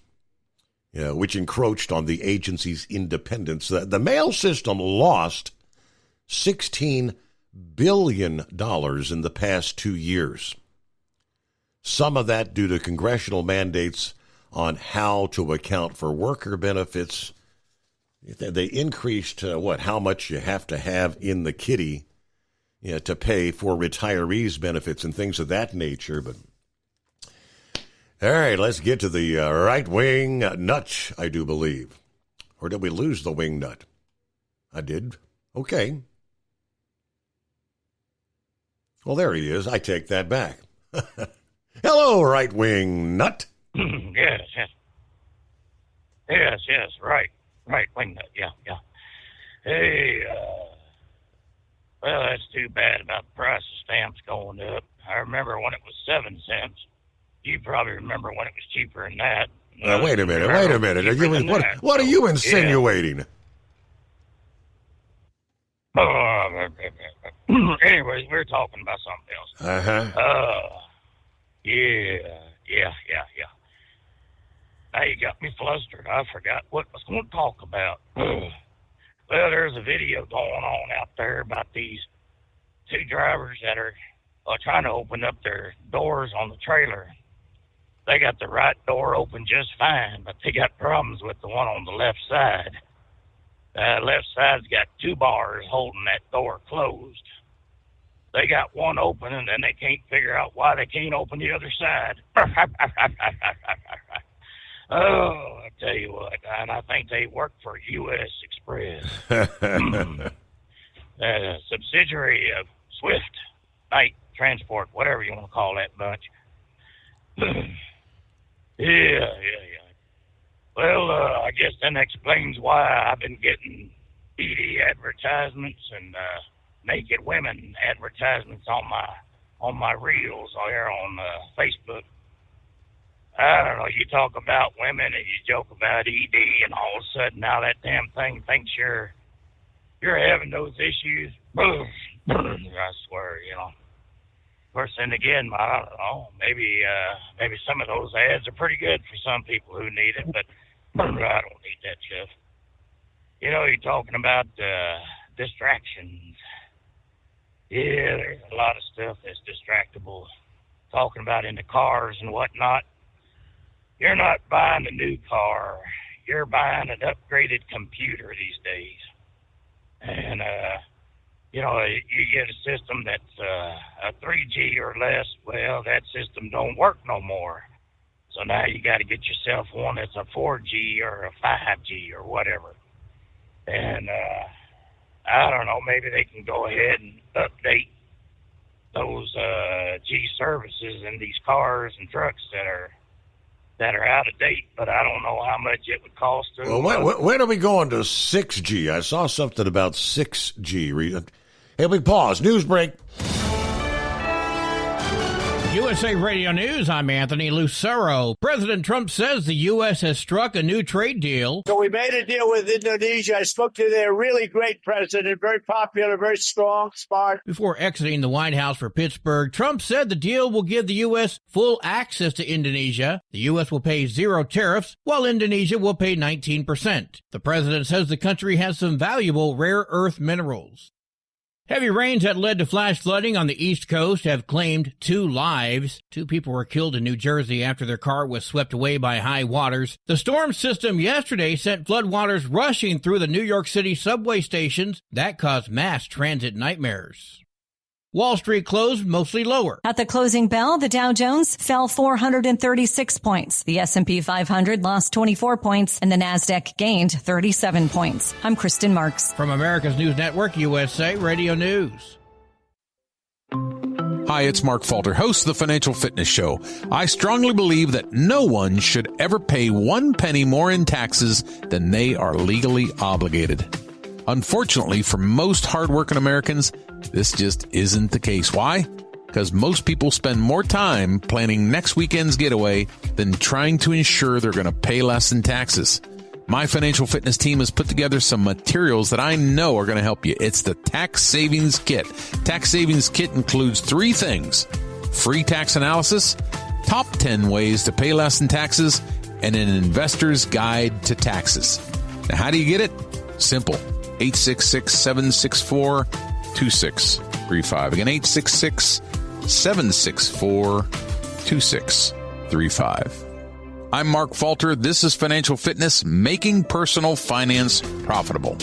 which encroached on the agency's independence. The mail system lost $16 billion in the past 2 years. Some of that due to congressional mandates on how to account for worker benefits. They increased how much you have to have in the kitty to pay for retirees' benefits and things of that nature. But all right, let's get to the right-wing nut, I do believe. Or did we lose the wing nut? I did. Okay. Well, there he is. I take that back. Hello, right-wing nut. Yes. Right, wing nut. Yeah. Hey, well, that's too bad about the price of stamps going up. I remember when it was 7 cents. You probably remember when it was cheaper than that. Wait a minute. What are you insinuating? Yeah. Anyways, we're talking about something else. Yeah. Now you got me flustered. I forgot what I was going to talk about. Well, there's a video going on out there about these two drivers that are trying to open up their doors on the trailer. They got the right door open just fine, but they got problems with the one on the left side. Left side's got 2 bars holding that door closed. They got one open, and then they can't figure out why they can't open the other side. Oh, I tell you what, and I think they work for U.S. Express. Subsidiary of Swift, Night Transport, whatever you want to call that bunch. Yeah. Well, I guess that explains why I've been getting BD advertisements and naked women advertisements on my reels there on Facebook. I don't know, you talk about women and you joke about ED, and all of a sudden now that damn thing thinks you're having those issues. I swear, Of course, then again, I don't know, maybe some of those ads are pretty good for some people who need it, but I don't need that stuff. You're talking about distractions. Yeah, there's a lot of stuff that's distractible. Talking about in the cars and whatnot. You're not buying a new car. You're buying an upgraded computer these days. And, you get a system that's a 3G or less. Well, that system don't work no more. So now you got to get yourself one that's a 4G or a 5G or whatever. And, I don't know, maybe they can go ahead and update those G services in these cars and trucks that are out of date, but I don't know how much it would cost to. Well, when are we going to 6G? I saw something about 6G. Hey, we pause. News break. USA Radio News, I'm Anthony Lucero. President Trump says the U.S. has struck a new trade deal. So we made a deal with Indonesia. I spoke to their really great president, very popular, very strong, smart. Before exiting the White House for Pittsburgh, Trump said the deal will give the U.S. full access to Indonesia. The U.S. will pay 0 tariffs, while Indonesia will pay 19%. The president says the country has some valuable rare earth minerals. Heavy rains that led to flash flooding on the East Coast have claimed 2 lives. 2 people were killed in New Jersey after their car was swept away by high waters. The storm system yesterday sent floodwaters rushing through the New York City subway stations. That caused mass transit nightmares. Wall Street closed mostly lower. At the closing bell, the Dow Jones fell 436 points. The S&P 500 lost 24 points, and the Nasdaq gained 37 points. I'm Kristen Marks. From America's News Network, USA Radio News. Hi, it's Mark Falter, host of the Financial Fitness Show. I strongly believe that no one should ever pay 1 penny more in taxes than they are legally obligated. Unfortunately, for most hardworking Americans, this just isn't the case. Why? Because most people spend more time planning next weekend's getaway than trying to ensure they're going to pay less in taxes. My financial fitness team has put together some materials that I know are going to help you. It's the Tax Savings Kit. Tax Savings Kit includes 3 things: free tax analysis, top 10 ways to pay less in taxes, and an investor's guide to taxes. Now, how do you get it? Simple. 866-764-2635. Again, 866-764-2635. I'm Mark Falter. This is Financial Fitness, making personal finance profitable.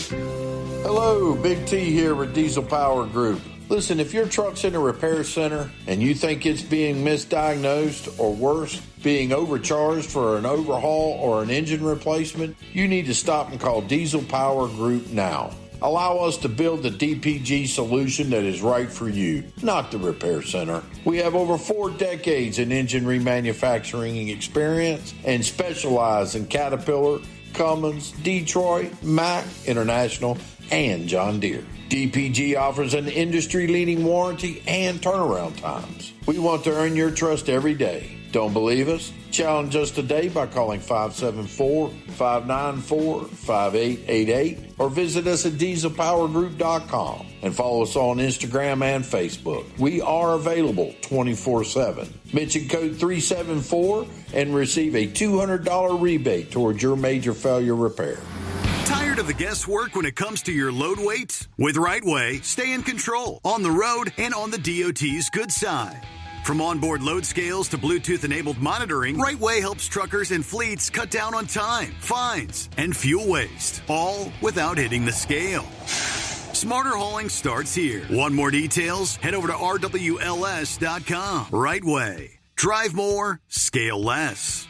Hello, Big T here with Diesel Power Group. Listen, if your truck's in a repair center and you think it's being misdiagnosed or worse, being overcharged for an overhaul or an engine replacement, you need to stop and call Diesel Power Group now. Allow us to build the DPG solution that is right for you, not the repair center. We have over 4 decades in engine remanufacturing experience and specialize in Caterpillar, Cummins, Detroit, Mack, International, and John Deere. DPG offers an industry-leading warranty and turnaround times. We want to earn your trust every day. Don't believe us? Challenge us today by calling 574-594-5888 or visit us at dieselpowergroup.com and follow us on Instagram and Facebook. We are available 24/7. Mention code 374 and receive a $200 rebate towards your major failure repair. Tired of the guesswork when it comes to your load weights? With RightWay, stay in control on the road and on the DOT's good side. From onboard load scales to Bluetooth-enabled monitoring, RightWay helps truckers and fleets cut down on time, fines, and fuel waste, all without hitting the scale. Smarter hauling starts here. Want more details? Head over to rwls.com. RightWay. Drive more, scale less.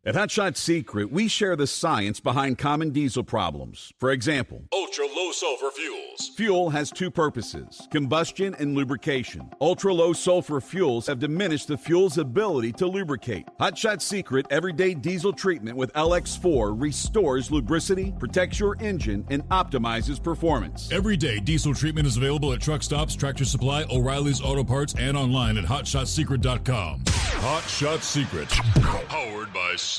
At Hot Shot Secret, we share the science behind common diesel problems. For example, ultra-low sulfur fuels. Fuel has 2 purposes, combustion and lubrication. Ultra-low sulfur fuels have diminished the fuel's ability to lubricate. Hot Shot Secret Everyday Diesel Treatment with LX4 restores lubricity, protects your engine, and optimizes performance. Everyday Diesel Treatment is available at truck stops, Tractor Supply, O'Reilly's Auto Parts, and online at hotshotsecret.com. Hot Shot Secret, powered by science.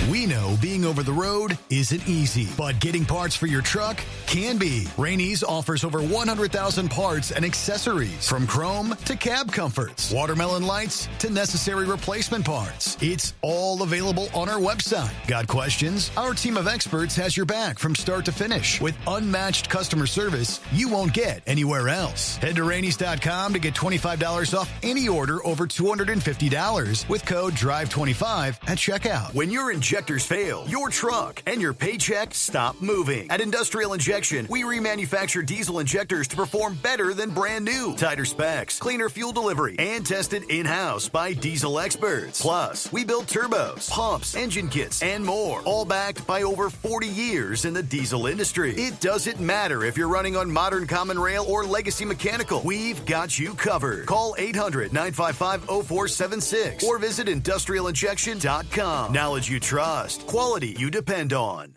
We know being over the road isn't easy, but getting parts for your truck can be. Rainey's offers over 100,000 parts and accessories, from chrome to cab comforts, watermelon lights to necessary replacement parts. It's all available on our website. Got questions? Our team of experts has your back from start to finish with unmatched customer service you won't get anywhere else. Head to Rainey's.com to get $25 off any order over $250 with code DRIVE25 at checkout. When your injectors fail, your truck and your paycheck stop moving. At Industrial Injection, we remanufacture diesel injectors to perform better than brand new. Tighter specs, cleaner fuel delivery, and tested in-house by diesel experts. Plus, we build turbos, pumps, engine kits, and more, all backed by over 40 years in the diesel industry. It doesn't matter if you're running on modern common rail or legacy mechanical. We've got you covered. Call 800-955-0476 or visit industrialinjection.com. Knowledge you trust, quality you depend on.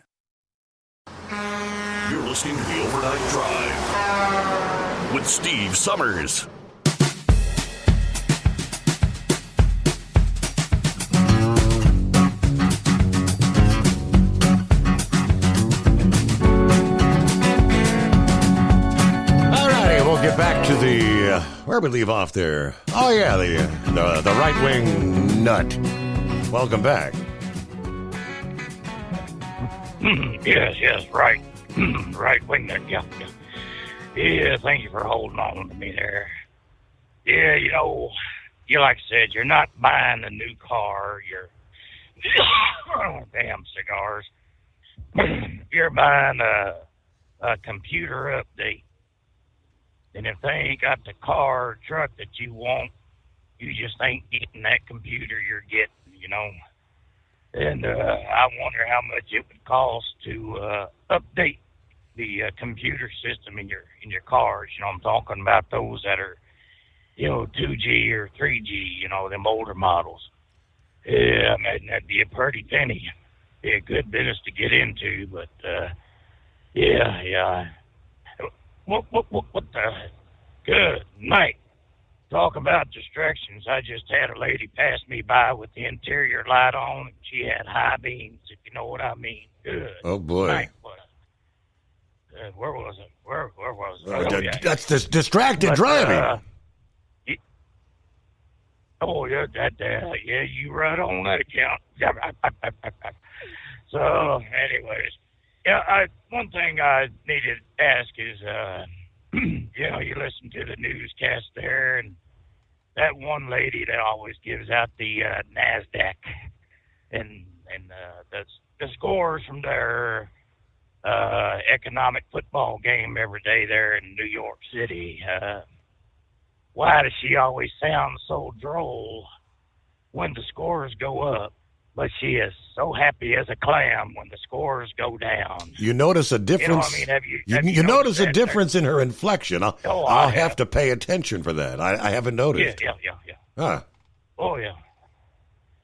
You're listening to the Overnight Drive with Steve Summers. We'll get back to the where we leave off there. Oh yeah, the right wing nut. Welcome back. Yes, right. Right wing nut. Yeah. Thank you for holding on to me there. Yeah, like I said, you're not buying a new car. You're damn cigars. You're buying a computer update. And if they ain't got the car or truck that you want, you just ain't getting that computer you're getting, you know. And I wonder how much it would cost to update the computer system in your cars. You know, I'm talking about those that are, you know, 2G or 3G, you know, them older models. Yeah, I imagine that'd be a pretty penny. Be a good business to get into, but yeah. What the good night. Talk about distractions. I just had a lady pass me by with the interior light on, and she had high beams, if you know what I mean. Good. Oh, boy. Night. Where was it? Where was it? That's this distracted driving. Yeah, you right on that account. So, anyways, yeah, one thing I needed to ask is, you know, you listen to the newscast there, and that one lady that always gives out the NASDAQ and the scores from their economic football game every day there in New York City. Why does she always sound so droll when the scores go up, but she is so happy as a clam when the scores go down? You notice a difference. You know what I mean? Have you notice a that difference in her inflection. I'll have to pay attention for that. I haven't noticed. Yeah. Huh. Oh, yeah.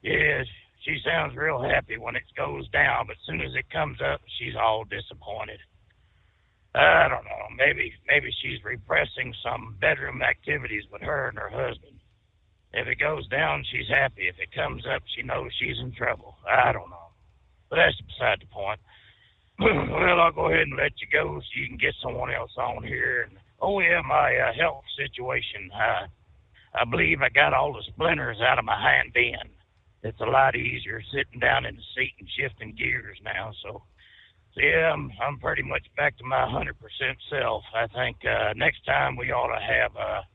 Yeah, she sounds real happy when it goes down, but as soon as it comes up, she's all disappointed. I don't know. Maybe she's repressing some bedroom activities with her and her husband. If it goes down, she's happy. If it comes up, she knows she's in trouble. I don't know. But that's beside the point. Well, I'll go ahead and let you go so you can get someone else on here. And, my health situation. I believe I got all the splinters out of my hind end. It's a lot easier sitting down in the seat and shifting gears now. So yeah, I'm pretty much back to my 100% self. I think next time we ought to have a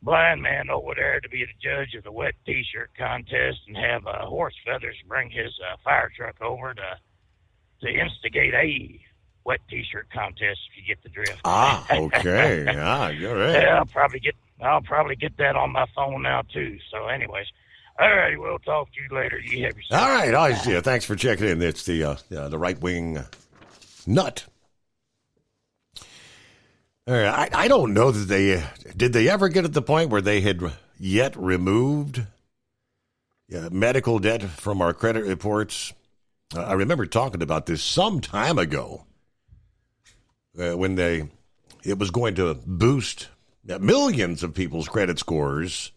blind man over there to be the judge of the wet T-shirt contest and have Horse Feathers bring his fire truck over to instigate a wet T-shirt contest, if you get the drift. Okay. You're right. Yeah, I'll probably get that on my phone now too. So, anyways. All right, we'll talk to you later. You have yourself. All right, yeah, thanks for checking in. It's the right-wing nut. All right, I don't know that did they ever get at the point where they had yet removed medical debt from our credit reports. I remember talking about this some time ago when it was going to boost millions of people's credit scores.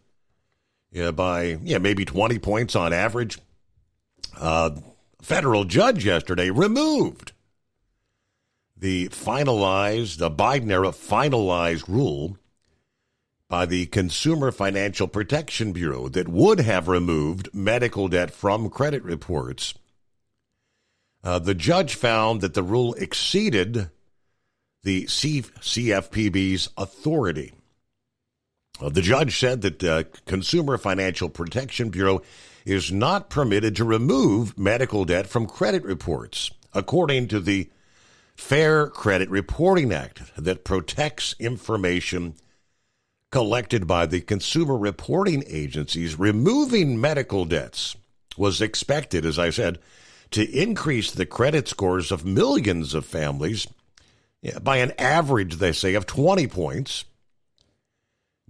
By maybe 20 points on average. Federal judge yesterday removed the Biden-era finalized rule by the Consumer Financial Protection Bureau that would have removed medical debt from credit reports. The judge found that the rule exceeded the CFPB's authority. The judge said that the Consumer Financial Protection Bureau is not permitted to remove medical debt from credit reports, according to the Fair Credit Reporting Act that protects information collected by the consumer reporting agencies. Removing medical debts was expected, as I said, to increase the credit scores of millions of families by an average, they say, of 20 points.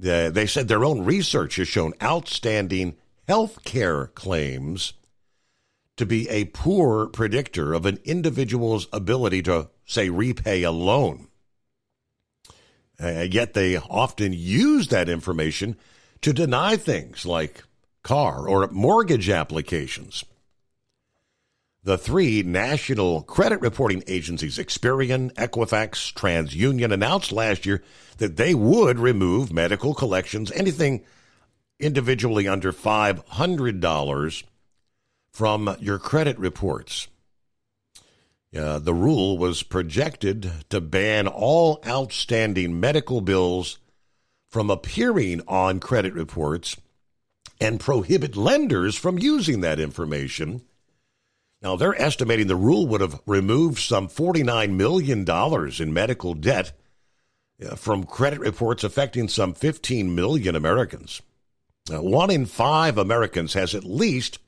They said their own research has shown outstanding health care claims to be a poor predictor of an individual's ability to, say, repay a loan. Yet they often use that information to deny things like car or mortgage applications. The three national credit reporting agencies, Experian, Equifax, TransUnion, announced last year that they would remove medical collections, anything individually under $500 from your credit reports. The rule was projected to ban all outstanding medical bills from appearing on credit reports and prohibit lenders from using that information. Now, they're estimating the rule would have removed some $49 million in medical debt from credit reports affecting some 15 million Americans. 1 in 5 Americans has at least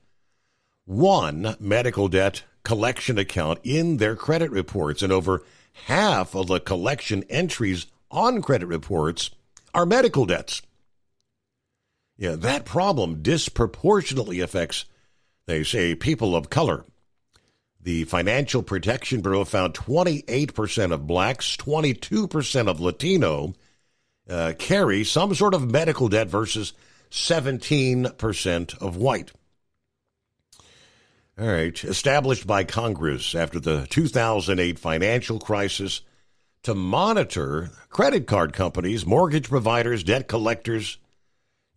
one medical debt collection account in their credit reports, and over half of the collection entries on credit reports are medical debts. Yeah, that problem disproportionately affects, they say, people of color. The Financial Protection Bureau found 28% of blacks, 22% of Latino carry some sort of medical debt versus 17% of white. All right, established by Congress after the 2008 financial crisis to monitor credit card companies, mortgage providers, debt collectors,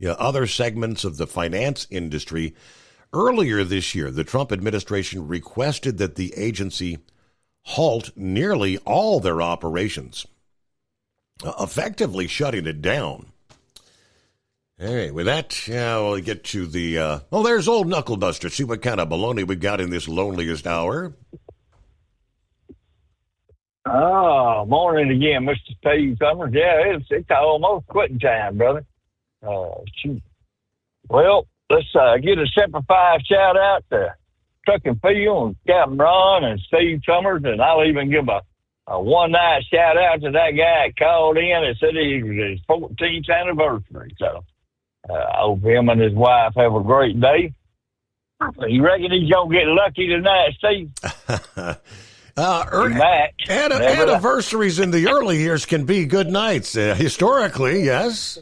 other segments of the finance industry. Earlier this year, the Trump administration requested that the agency halt nearly all their operations, effectively shutting it down. All right, with that, we'll get to the, there's old Knucklebuster. See what kind of baloney we got in this loneliest hour. Oh, morning again, Mr. Steve Summers. Yeah, it's almost quitting time, brother. Shoot. Well, let's get a Semper Fi shout out to Truck and Field and Captain Ron and Steve Summers, and I'll even give a one-night shout out to that guy that called in and said it was his 14th anniversary. So I hope him and his wife have a great day. You reckon he's going to get lucky tonight, Steve? Anniversaries in the early years can be good nights. Historically, yes.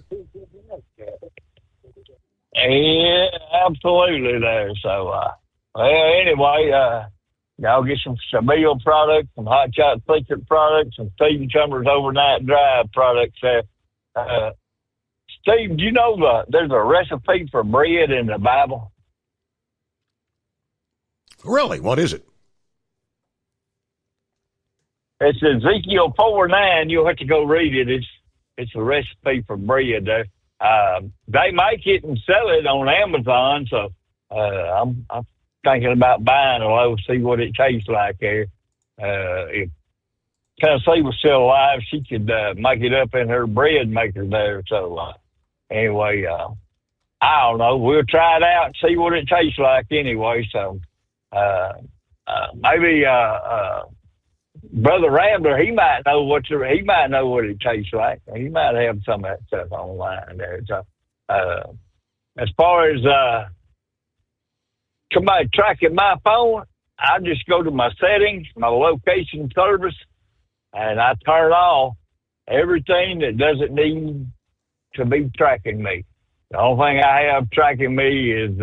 Yeah, absolutely there. So, anyway, y'all get some Shabille products, some Hot Shot Secret products, some Steve Summers Overnight Drive products there. Steve, do you know there's a recipe for bread in the Bible? Really? What is it? It's Ezekiel 4:9. You'll have to go read it. It's a recipe for bread there. They make it and sell it on Amazon, so I'm thinking about buying a loaf, see what it tastes like there. If Tennessee was still alive, she could make it up in her bread maker there. So anyway, I don't know. We'll try it out and see what it tastes like anyway. So maybe Brother Rambler, he might know what it tastes like. He might have some of that stuff online there. So, as far as somebody tracking my phone, I just go to my settings, my location service, and I turn off everything that doesn't need to be tracking me. The only thing I have tracking me is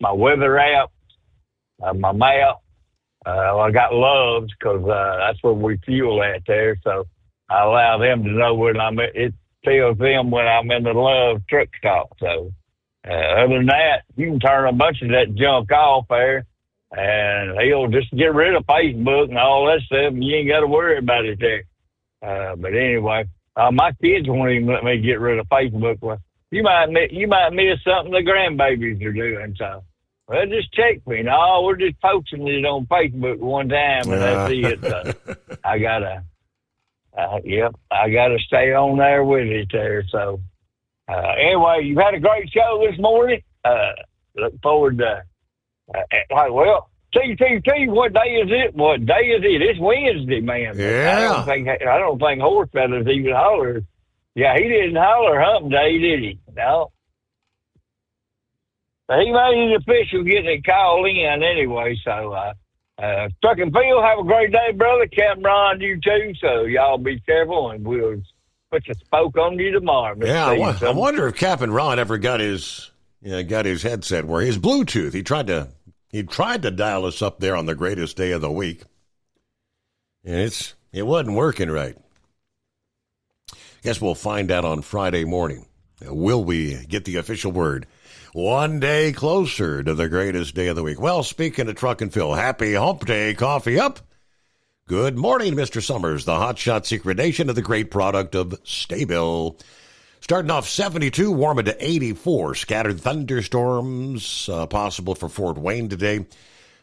my weather app, my map. I got Loves because that's where we fuel at there. So I allow them to know when it tells them when I'm in the Love truck stop. So other than that, you can turn a bunch of that junk off there and he'll just get rid of Facebook and all that stuff and you ain't got to worry about it there. But anyway, my kids won't even let me get rid of Facebook. Well, you might miss something the grandbabies are doing. So. Well, just check me. No, we're just posting it on Facebook one time, and that's it. So I gotta stay on there with it there. So anyway, you've had a great show this morning. Look forward to. TTT, what day is it? What day is it? It's Wednesday, man. Yeah. I don't think Horsefellas even hollered. Yeah, he didn't holler hump day, did he? No. He made it official getting a call in anyway, so Truck and Field, have a great day, brother. Captain Ron, you too, so y'all be careful, and we'll put the spoke on you tomorrow. Yeah, I wonder if Captain Ron ever got his headset where his Bluetooth. He tried to dial us up there on the greatest day of the week, and it wasn't working right. Guess we'll find out on Friday morning. Will we get the official word? One day closer to the greatest day of the week. Well, speaking of Truck and Phil, happy hump day, coffee up. Good morning, Mr. Summers, the Hot Shot Secret Nation of the great product of Stabil. Starting off 72, warming to 84. Scattered thunderstorms possible for Fort Wayne today.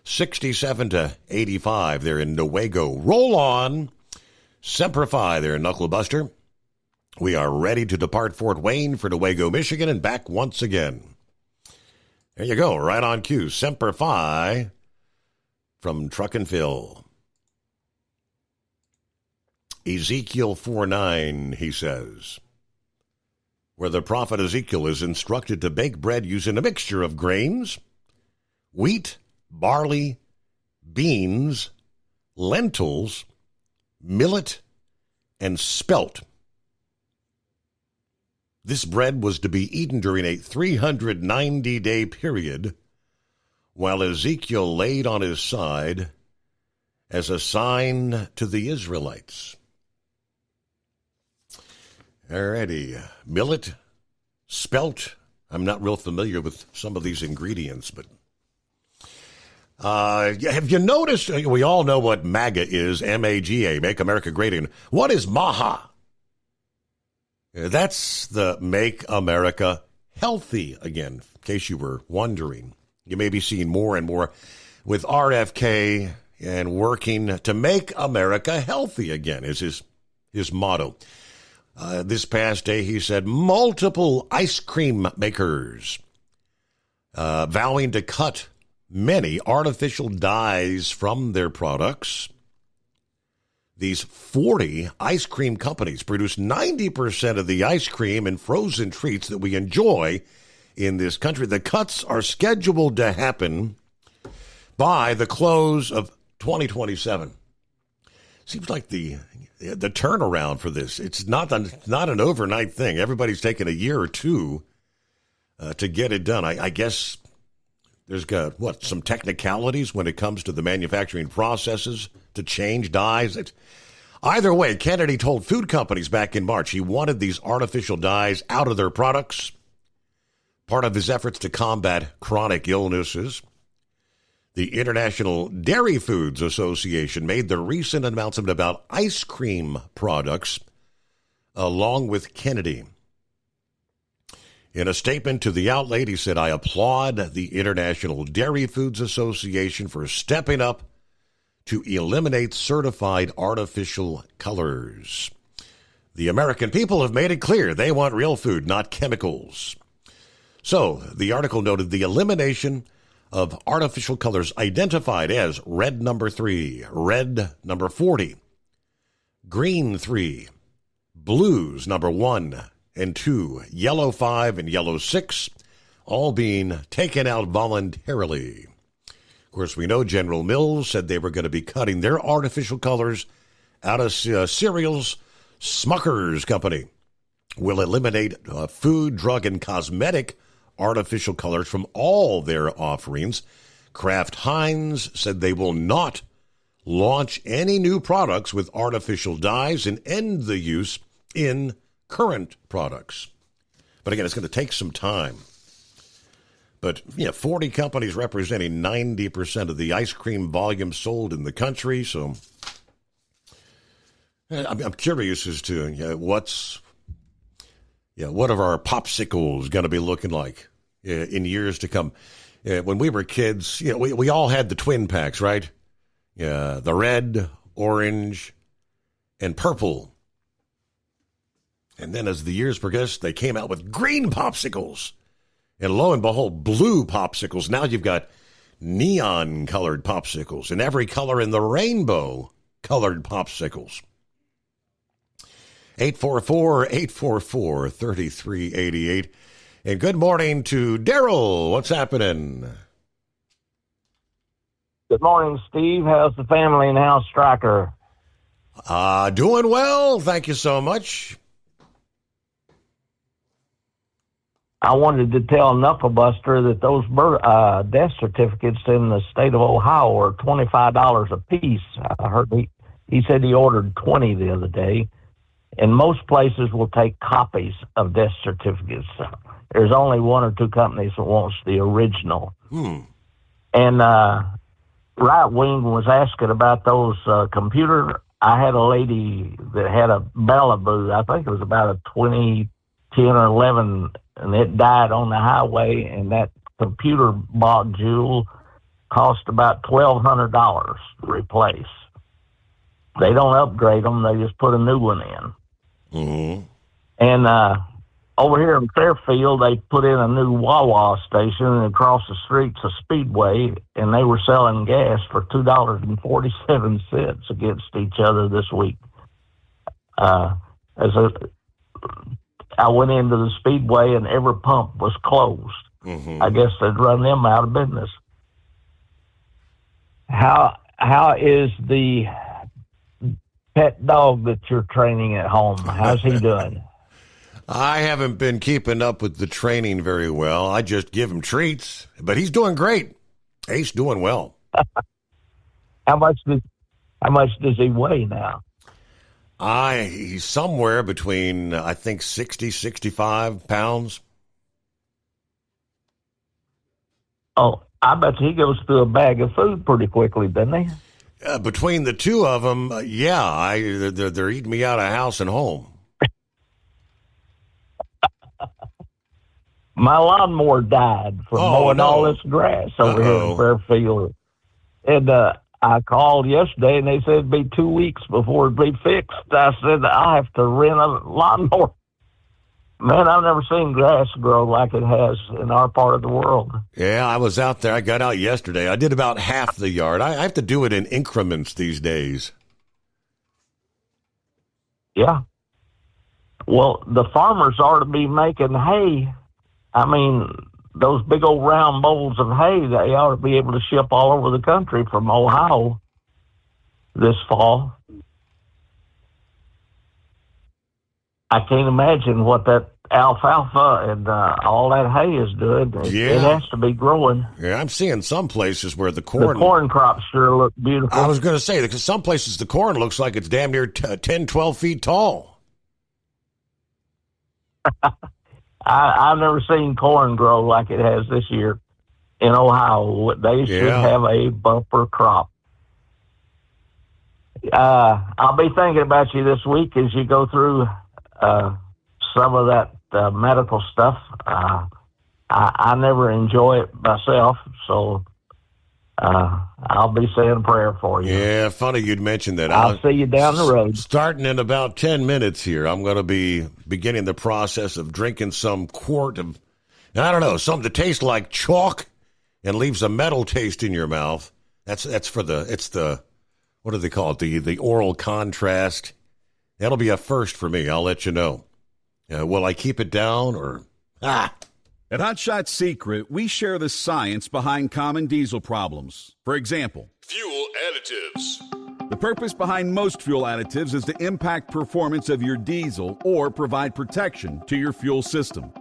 67 to 85 there in Newaygo. Roll on Semper Fi there, Knuckle Buster. We are ready to depart Fort Wayne for Newaygo, Michigan, and back once again. There you go, right on cue. Semper Fi from Truck and Phil. Ezekiel 4:9, he says, where the prophet Ezekiel is instructed to bake bread using a mixture of grains, wheat, barley, beans, lentils, millet, and spelt. This bread was to be eaten during a 390-day period while Ezekiel laid on his side as a sign to the Israelites. Alrighty, millet, spelt. I'm not real familiar with some of these ingredients, but have you noticed, we all know what MAGA is, M-A-G-A, Make America Great Again. What is MAHA? That's the Make America Healthy Again, in case you were wondering. You may be seeing more and more with RFK and working to make America healthy again is his motto. This past day, he said multiple ice cream makers vowing to cut many artificial dyes from their products. These 40 ice cream companies produce 90% of the ice cream and frozen treats that we enjoy in this country. The cuts are scheduled to happen by the close of 2027. Seems like the turnaround for this, it's not an overnight thing. Everybody's taking a year or two to get it done. I guess there's got, some technicalities when it comes to the manufacturing processes to change dyes. Either way, Kennedy told food companies back in March he wanted these artificial dyes out of their products, part of his efforts to combat chronic illnesses. The International Dairy Foods Association made the recent announcement about ice cream products along with Kennedy. In a statement to the outlet, he said, "I applaud the International Dairy Foods Association for stepping up to eliminate certified artificial colors. The American people have made it clear they want real food, not chemicals." So the article noted the elimination of artificial colors identified as red number 3, red number 40, green 3, blues number 1 and 2, yellow 5 and yellow 6, all being taken out voluntarily. Of course, we know General Mills said they were going to be cutting their artificial colors out of cereals. Smucker's company will eliminate food, drug, and cosmetic artificial colors from all their offerings. Kraft Heinz said they will not launch any new products with artificial dyes and end the use in current products. But again, it's going to take some time. But 40 companies representing 90% of the ice cream volume sold in the country. So I'm curious as to what are our popsicles going to be looking like in years to come. When we were kids, we all had the twin packs, right? The red, orange, and purple. And then as the years progressed, they came out with green popsicles. And lo and behold, blue popsicles. Now you've got neon-colored popsicles and every color in the rainbow-colored popsicles. 844-844-3388. And good morning to Daryl. What's happening? Good morning, Steve. How's the family and how's Stryker? Doing well. Thank you so much. I wanted to tell Knucklebuster that those death certificates in the state of Ohio are $25 a piece. I heard he said he ordered 20 the other day, and most places will take copies of death certificates. There's only one or two companies that wants the original. And Right Wing was asking about those computer. I had a lady that had a Malibu. I think it was about a 2010 or 11, and it died on the highway, and that computer module cost about $1,200 to replace. They don't upgrade them. They just put a new one in. Mm-hmm. And over here in Fairfield, they put in a new Wawa station, and across the street's a Speedway, and they were selling gas for $2.47 against each other this week. I went into the Speedway, and every pump was closed. Mm-hmm. I guess they'd run them out of business. How is the pet dog that you're training at home? How's he doing? I haven't been keeping up with the training very well. I just give him treats, but he's doing great. He's doing well. How much does he weigh now? He's somewhere between, I think, 60, 65 pounds. Oh, I bet he goes through a bag of food pretty quickly, doesn't he? Between the two of them, they're eating me out of house and home. My lawnmower died from mowing all this grass over here in Fairfield. And I called yesterday, and they said it'd be 2 weeks before it'd be fixed. I said, I have to rent a lawnmower. Man, I've never seen grass grow like it has in our part of the world. Yeah, I was out there. I got out yesterday. I did about half the yard. I have to do it in increments these days. Yeah. Well, the farmers ought to be making hay. I mean, those big old round bowls of hay, they ought to be able to ship all over the country from Ohio this fall. I can't imagine what that alfalfa and all that hay is doing. It has to be growing. Yeah, I'm seeing some places where the corn crops sure look beautiful. I was going to say, because some places the corn looks like it's damn near 10, 12 feet tall. I've never seen corn grow like it has this year in Ohio. They should have a bumper crop. I'll be thinking about you this week as you go through some of that medical stuff. I never enjoy it myself, so I'll be saying a prayer for you. Yeah, funny you'd mention that. I'll see you down the road. Starting in about 10 minutes here, I'm going to be beginning the process of drinking some quart of, I don't know, something that tastes like chalk and leaves a metal taste in your mouth. It's the, what do they call it? The oral contrast. That'll be a first for me. I'll let you know. Will I keep it down or... At Hot Shot Secret, we share the science behind common diesel problems. For example, fuel additives. The purpose behind most fuel additives is to impact performance of your diesel or provide protection to your fuel system.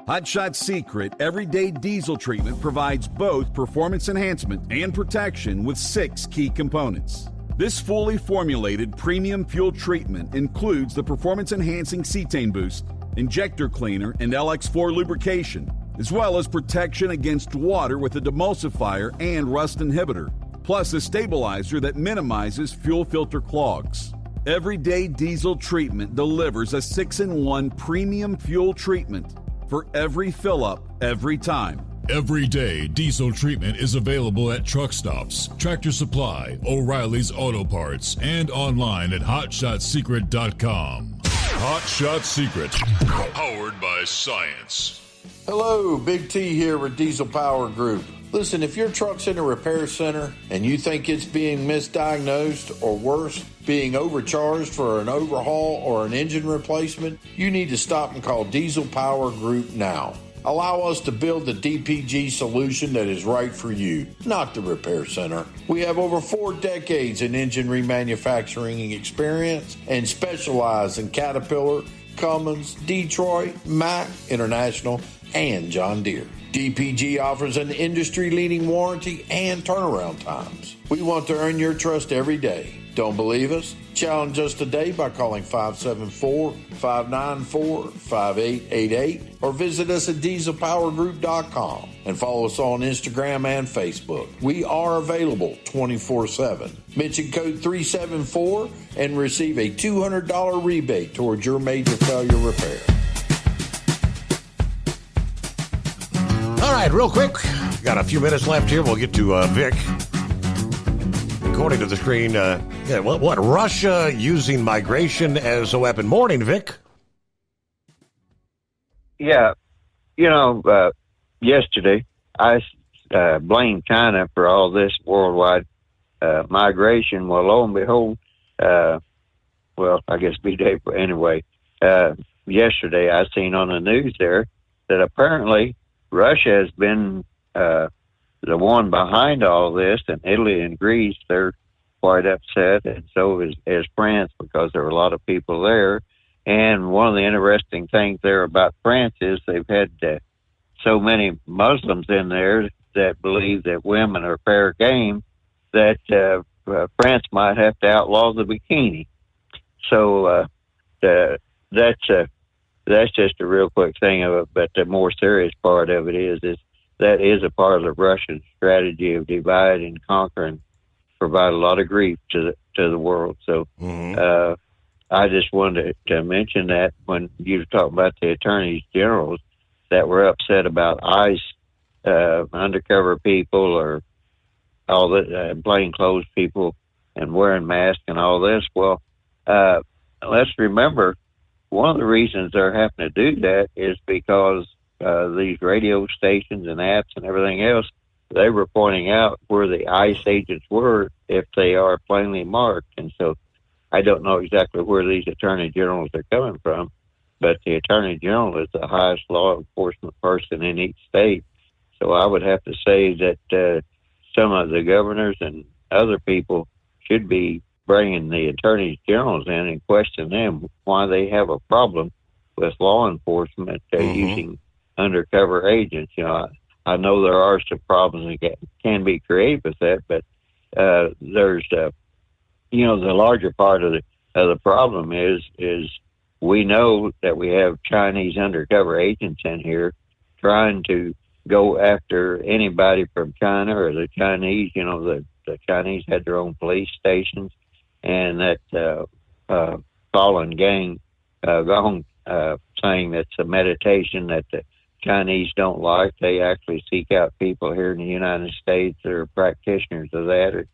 Hot Shot Secret Everyday Diesel Treatment provides both performance enhancement and protection with 6 key components. This fully formulated premium fuel treatment includes the performance-enhancing cetane boost, injector cleaner, and LX4 lubrication, as well as protection against water with a demulsifier and rust inhibitor, plus a stabilizer that minimizes fuel filter clogs. Everyday Diesel Treatment delivers a 6-in-1 premium fuel treatment for every fill-up, every time. Everyday Diesel Treatment is available at truck stops, Tractor Supply, O'Reilly's Auto Parts, and online at HotShotSecret.com. Hot Shot Secret, powered by science. Hello, Big T here with Diesel Power Group. Listen, if your truck's in a repair center and you think it's being misdiagnosed or worse, being overcharged for an overhaul or an engine replacement, you need to stop and call Diesel Power Group now. Allow us to build the DPG solution that is right for you, not the repair center. We have over 4 decades in engine remanufacturing experience and specialize in Caterpillar, Cummins, Detroit, Mack, International, and John Deere. DPG offers an industry-leading warranty and turnaround times. We want to earn your trust every day. Don't believe us? Challenge us today by calling 574-594-5888 or visit us at dieselpowergroup.com and follow us on Instagram and Facebook. We are available 24/7. Mention code 374 and receive a $200 rebate towards your major failure repair. All right, real quick. Got a few minutes left here. We'll get to Vic. According to the screen, Yeah, what Russia using migration as a weapon. Morning, Vic. Yeah, yesterday I blamed China for all this worldwide migration. Well, lo and behold, I guess B-Day, but anyway, yesterday I seen on the news there that apparently Russia has been the one behind all this, and Italy and Greece, they're quite upset, and so is France, because there are a lot of people there. And one of the interesting things there about France is they've had so many Muslims in there that believe that women are fair game that France might have to outlaw the bikini. So that's just a real quick thing of it. But the more serious part of it is that is a part of the Russian strategy of divide and conquer and provide a lot of grief to the world. So I just wanted to mention that when you were talking about the attorneys generals that were upset about ICE, undercover people or all the plainclothes people and wearing masks and all this. Well, let's remember one of the reasons they're having to do that is because these radio stations and apps and everything else, they were pointing out where the ICE agents were if they are plainly marked. And so I don't know exactly where these attorney generals are coming from, but the attorney general is the highest law enforcement person in each state. So I would have to say that some of the governors and other people should be bringing the attorneys generals in and question them why they have a problem with law enforcement using undercover agents. I know there are some problems that can be created with that, but there's the larger part of the problem is we know that we have Chinese undercover agents in here trying to go after anybody from China or the Chinese. The Chinese had their own police stations, and that Falun Gong saying that's a meditation that the Chinese don't like. They actually seek out people here in the United States that are practitioners of that or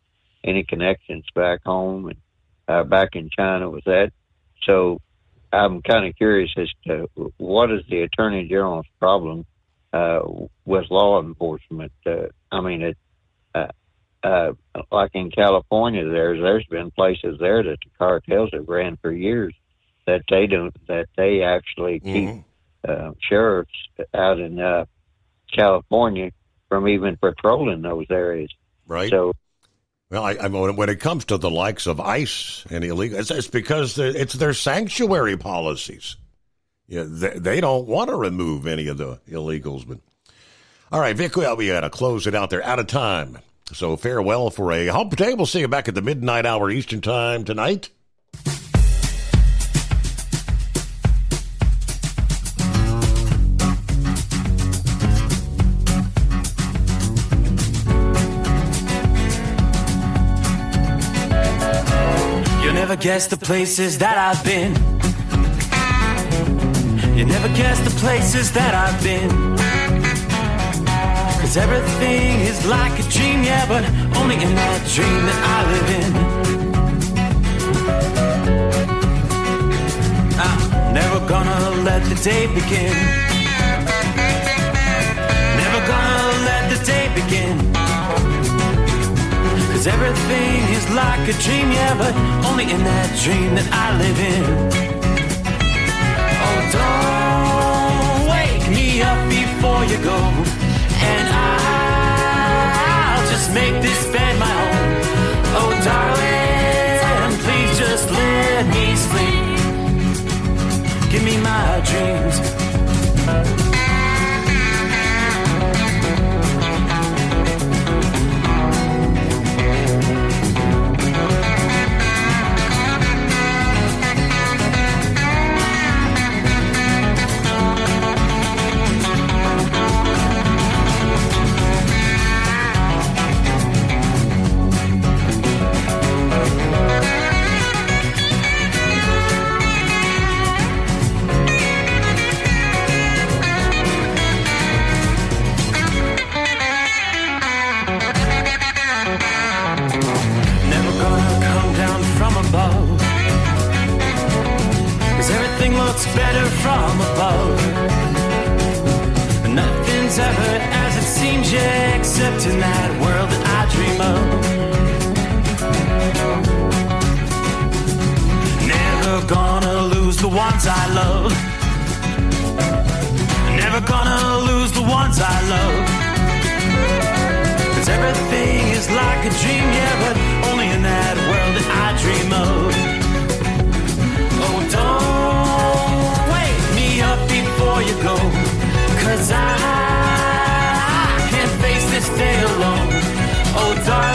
any connections back home and back in China with that. So I'm kind of curious as to what is the Attorney General's problem with law enforcement. Like in California, there's been places there that the cartels have ran for years that they actually keep sheriffs out in California from even patrolling those areas. Right. So, well, I when it comes to the likes of ICE and illegal, it's because it's their sanctuary policies. Yeah, they don't want to remove any of the illegals. But all right, Vic, we got to close it out there. Out of time. So farewell for a hump day. We'll see you back at the midnight hour Eastern time tonight. You'll never guess the places that I've been. You never guess the places that I've been. 'Cause everything is like a dream, yeah, but only in that dream that I live in. I'm never gonna let the day begin. Never gonna let the day begin. 'Cause everything is like a dream, yeah, but only in that dream that I live in. Oh, don't wake me up before you go, and I'll just make this bed my home. Oh, darling, please just let me sleep. Give me my dreams. seems you accept in that world that I dream of. Never gonna lose the ones I love. Never gonna lose the ones I love. 'Cause everything is like a dream, yeah, but only in that world that I dream of. Oh, don't wake me up before you go, 'cause I can't face this day alone. Oh, darling.